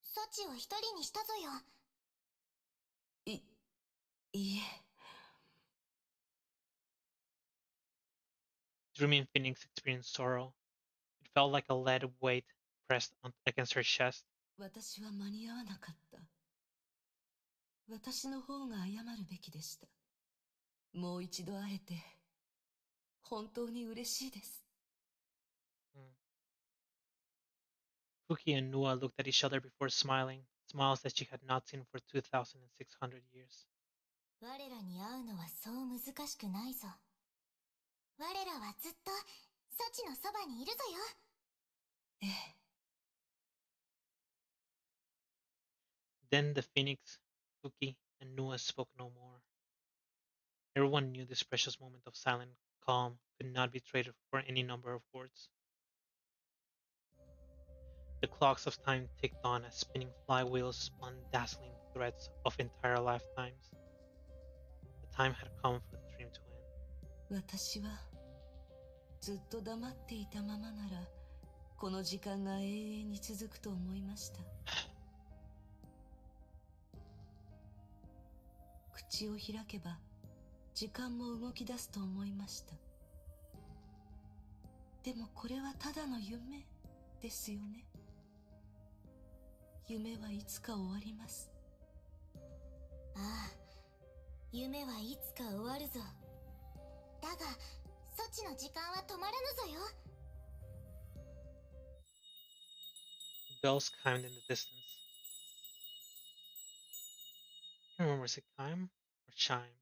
そちを一人にしたぞよ。いえ。Dreaming Phoenix experienced sorrow. It felt like a lead weight pressed against her chest. 私は間に合わなかった。私の方が謝るべきでした。もう一度会えて、本当に嬉しいです。Fuki and Nua looked at each other before smiling, smiles that she had not seen for 2,600 years. 我らに会うのはそう難しくないぞ。我らはずっとそちのそばにいるぞよ。ええ。Then the phoenix, Fuki, and Nua spoke no more. Everyone knew this precious moment of silent calm could not be traded for any number of words. The clocks of time ticked on as spinning flywheels spun dazzling threads of entire lifetimes. The time had come for the dream to end. 私はずっと黙っていたままなら、この時間が永遠に続くと思いました。口を開けば時間も動き出すと思いました。でもこれはただの夢ですよね。夢はいつか終わります。ああ、夢はいつか終わるぞ。だが、そちの時間は止まらぬぞよ。Bells chimed in the distance. I can't remember, is it chime or chime?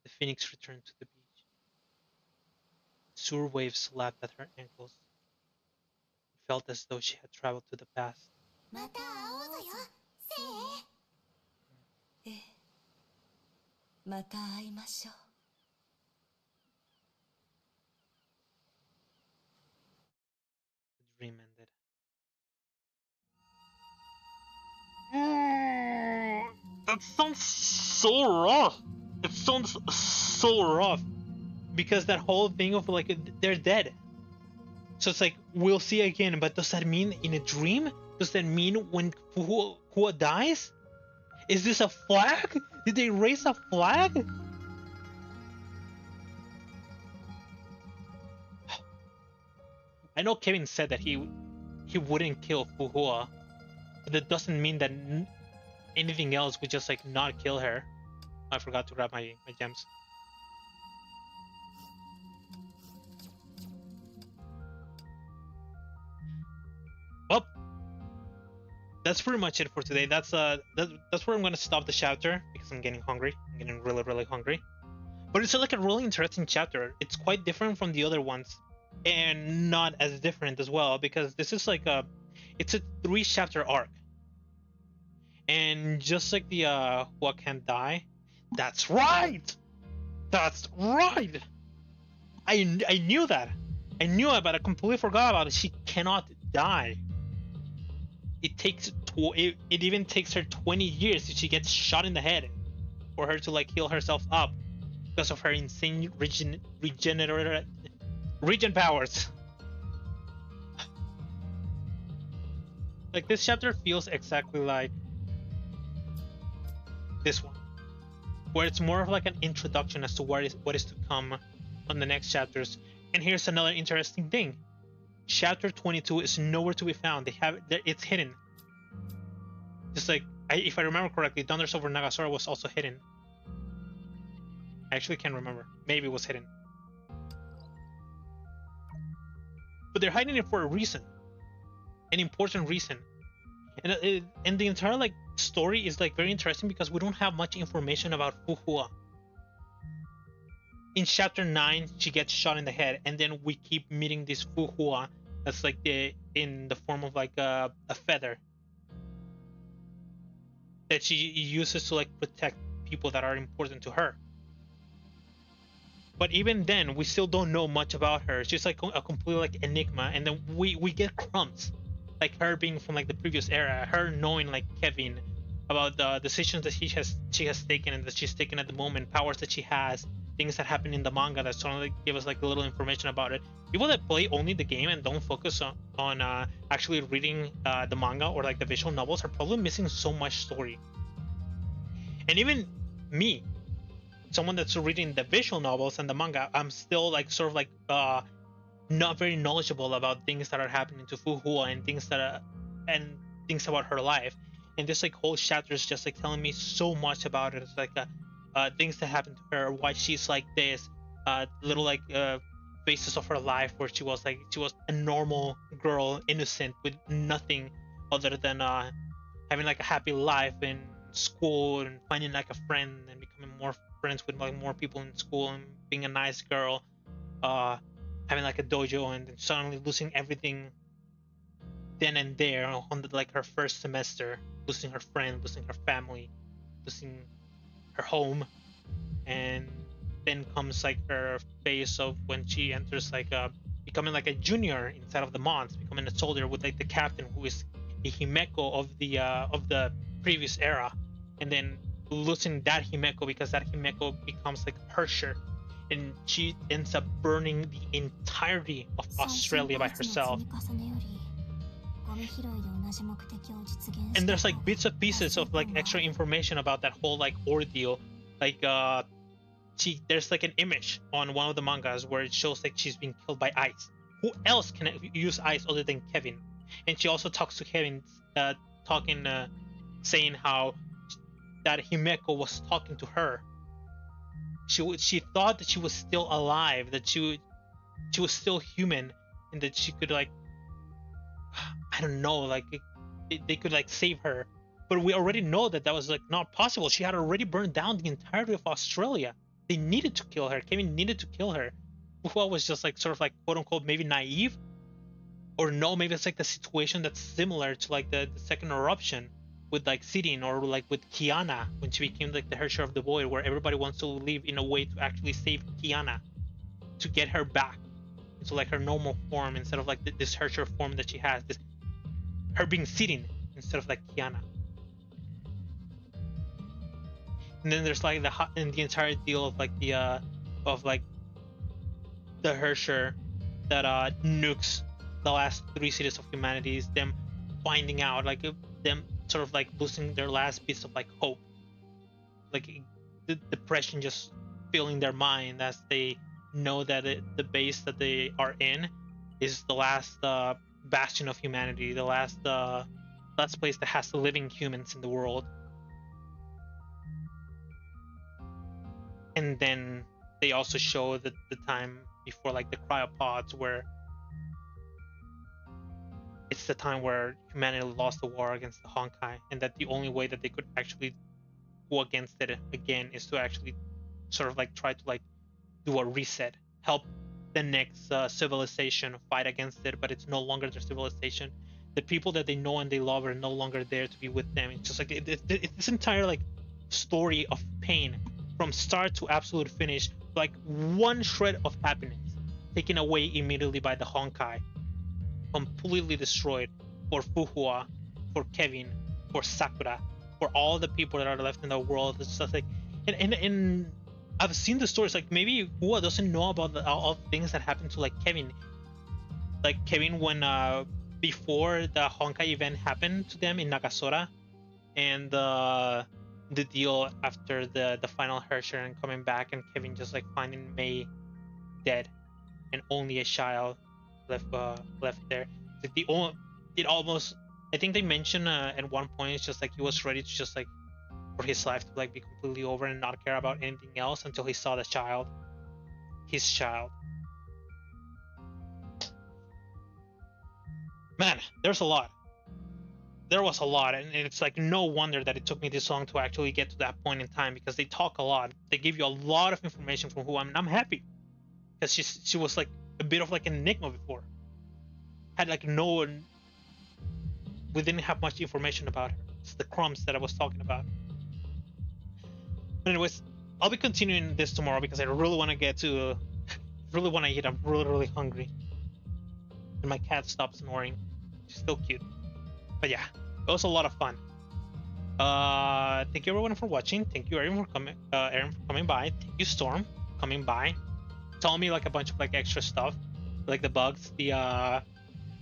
The phoenix returned to the beach. Sewer waves lapped at her ankles. It felt as though she had traveled to the past. また会おうぞよ、聖英。ええ。また会いましょう。The dream ended. That sounds so rough. It sounds so rough. Because that whole thing of like, they're dead. So it's like, we'll see again, but does that mean in a dream? Does that mean when Fu Hua dies? Is this a flag? Did they raise a flag? I know Kevin said that he wouldn't kill Fu Hua, but that doesn't mean that anything else would just like not kill her. I forgot to grab my gems. Well, that's pretty much it for today. That's where I'm gonna stop the chapter because I'm getting hungry. I'm getting really, really hungry. But it's like a really interesting chapter. It's quite different from the other ones, and not as different as well because this is like it's a 3-chapter arc. And just like the Hua Can't Die, that's right. That's right. I knew that. I knew it, but I completely forgot about it. She cannot die. It even takes her 20 years if she gets shot in the head for her to like heal herself up because of her insane regen powers. Like this chapter feels exactly like this one, where it's more of like an introduction as to what is to come on the next chapters. And here's another interesting thing. Chapter 22 is nowhere to be found. It's hidden. Just like, if I remember correctly, Thunders over Nagasora was also hidden. I actually can't remember. Maybe it was hidden. But they're hiding it for a reason, an important reason. And the entire like story is like very interesting because we don't have much information about Fu Hua. In chapter 9, she gets shot in the head, and then we keep meeting this Fu Hua that's like in the form of like a feather that she uses to like protect people that are important to her. But even then, we still don't know much about her. She's like a complete like enigma, and then we get crumbs, like her being from like the previous era, her knowing like Kevin about the decisions that she has taken and that she's taken at the moment, powers that she has, things that happen in the manga that suddenly give us like a little information about it. People that play only the game and don't focus on actually reading the manga or like the visual novels are probably missing so much story. And even me, someone that's reading the visual novels and the manga, I'm still like sort of like not very knowledgeable about things that are happening to Fu Hua and things about her life. And this like whole chapter is just like telling me so much about it. It's like things that happened to her, why she's like this, little like phases of her life where she was a normal girl, innocent, with nothing other than having like a happy life in school and finding like a friend and becoming more friends with like more people in school and being a nice girl, having like a dojo, and then suddenly losing everything then and there on like her first semester, losing her friend, losing her family, losing her home. And then comes like her phase of when she enters like becoming like a junior inside of the Mons, becoming a soldier with like the captain who is a Himeko of the previous era, and then losing that Himeko because that Himeko becomes like Hersher, and she ends up burning the entirety of Australia by herself. And there's like bits of pieces of like extra information about that whole like ordeal, like there's like an image on one of the mangas where it shows like she's being killed by ice. Who else can use ice other than Kevin? And she also talks to Kevin, saying how that Himeko was talking to her. She thought that she was still alive, that she was still human, and that she could like, I don't know, like they could like save her. But we already know that was like not possible. She had already burned down the entirety of Australia. They needed to kill her. Kevin needed to kill her. Fu Hua was just like sort of like quote unquote maybe naive, or no, maybe it's like the situation that's similar to like the second eruption with like Sirin, or like with Kiana when she became like the Hersher of the Void, where everybody wants to live in a way to actually save Kiana, to get her back into like her normal form instead of like this Hersher form that she has, this her being Sirin instead of like Kiana. And then there's like the entire deal of like the Hersher that nukes the last 3 cities of humanity, them finding out, like them sort of like losing their last bits of like hope, like the depression just filling their mind as they know that the base that they are in is the last bastion of humanity, the last place that has living humans in the world. And then they also show the time before like the cryopods, where it's the time where humanity lost the war against the Honkai, and that the only way that they could actually go against it again is to actually sort of like try to like do a reset, help the next civilization fight against it, but it's no longer their civilization. The people that they know and they love are no longer there to be with them. It's just like it's this entire like story of pain from start to absolute finish, like one shred of happiness taken away immediately by the Honkai, completely destroyed for Fu Hua, for Kevin, for Sakura, for all the people that are left in the world. It's just like, and I've seen the stories, like maybe Hua doesn't know about all the things that happened to like Kevin when before the Honkai event happened to them in Nagasora, and the deal after the final Hersher and coming back, and Kevin just like finding May dead and only a child left there. Like it almost, I think they mentioned at one point, it's just like he was ready to just like for his life to like be completely over and not care about anything else until he saw the child, his child. Man, there's a lot. There was a lot, and it's like no wonder that it took me this long to actually get to that point in time, because they talk a lot. They give you a lot of information from Hua, and I'm happy because she was like a bit of like an enigma before. Had like no one, we didn't have much information about her. It's the crumbs that I was talking about. But anyways, I'll be continuing this tomorrow because I really want to get to, really want to eat. I'm really hungry, and my cat stopped snoring. She's still cute. But yeah, it was a lot of fun. Thank you everyone for watching. Thank you Aaron for coming by. Thank you Storm coming by, telling me like a bunch of like extra stuff, like the bugs, the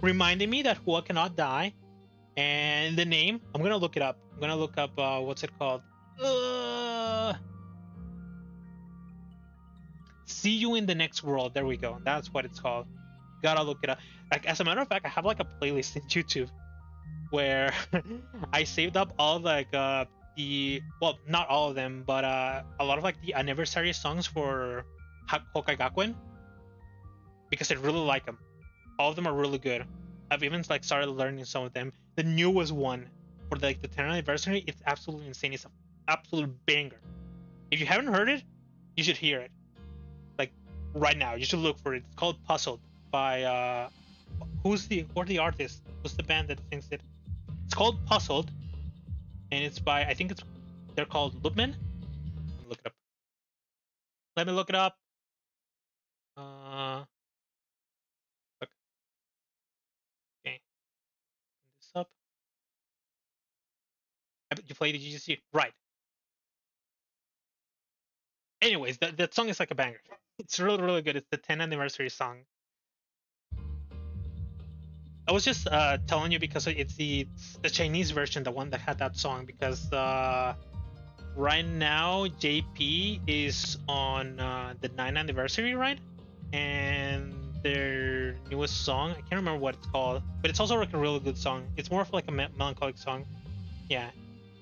reminding me that Hua cannot die, and the name. I'm gonna look it up. I'm gonna look up what's it called? See you in the next world. There we go. That's what it's called. Gotta look it up. Like as a matter of fact, I have like a playlist in YouTube where I saved up all like the, well, not all of them, but a lot of like the anniversary songs for Honkai Gakuen, because I really like them. All of them are really good. I've even like started learning some of them. The newest one for like the 10th anniversary, it's absolutely insane. It's an absolute banger. If you haven't heard it, you should hear it. Like right now, you should look for it. It's called Puzzled by who's the artist? Who's the band that sings it? It's called Puzzled, and it's by, I think they're called Loopman. Look it up. Let me look it up. Look. Okay. This up. You played the GGC, right? Anyways, that song is like a banger. It's really good. It's the 10th anniversary song. I was just telling you because it's the Chinese version, the one that had that song, because right now JP is on the 9th anniversary, right? And their newest song, I can't remember what it's called, but it's also like a really good song. It's more of like a melancholic song. Yeah,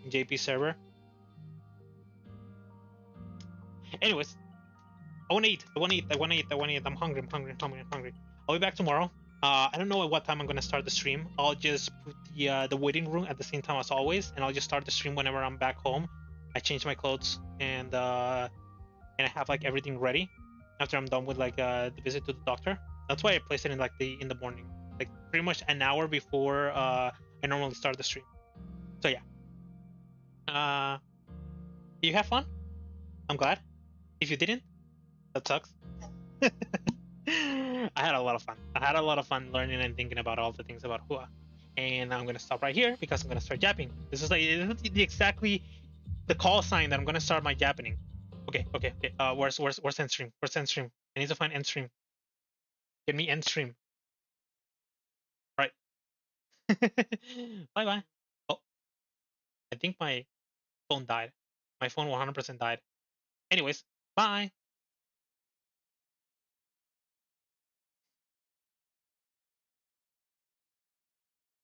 JP server. Anyways, I want to eat. I'm hungry. I'll be back tomorrow. I don't know at what time I'm gonna start the stream. I'll just put the waiting room at the same time as always, and I'll just start the stream whenever I'm back home. I change my clothes and I have like everything ready after I'm done with like the visit to the doctor. That's why I placed it in like in the morning, like pretty much an hour before I normally start the stream. So yeah, you have fun. I'm glad. If you didn't, that sucks. I had a lot of fun. I had a lot of fun learning and thinking about all the things about Hua. And I'm gonna stop right here because I'm gonna start yapping. This is exactly the call sign that I'm gonna start my yapping. Okay. Where's end stream? Where's end stream? I need to find end stream. Get me end stream. Right. Bye bye. Oh, I think my phone died. My phone 100% died. Anyways, bye.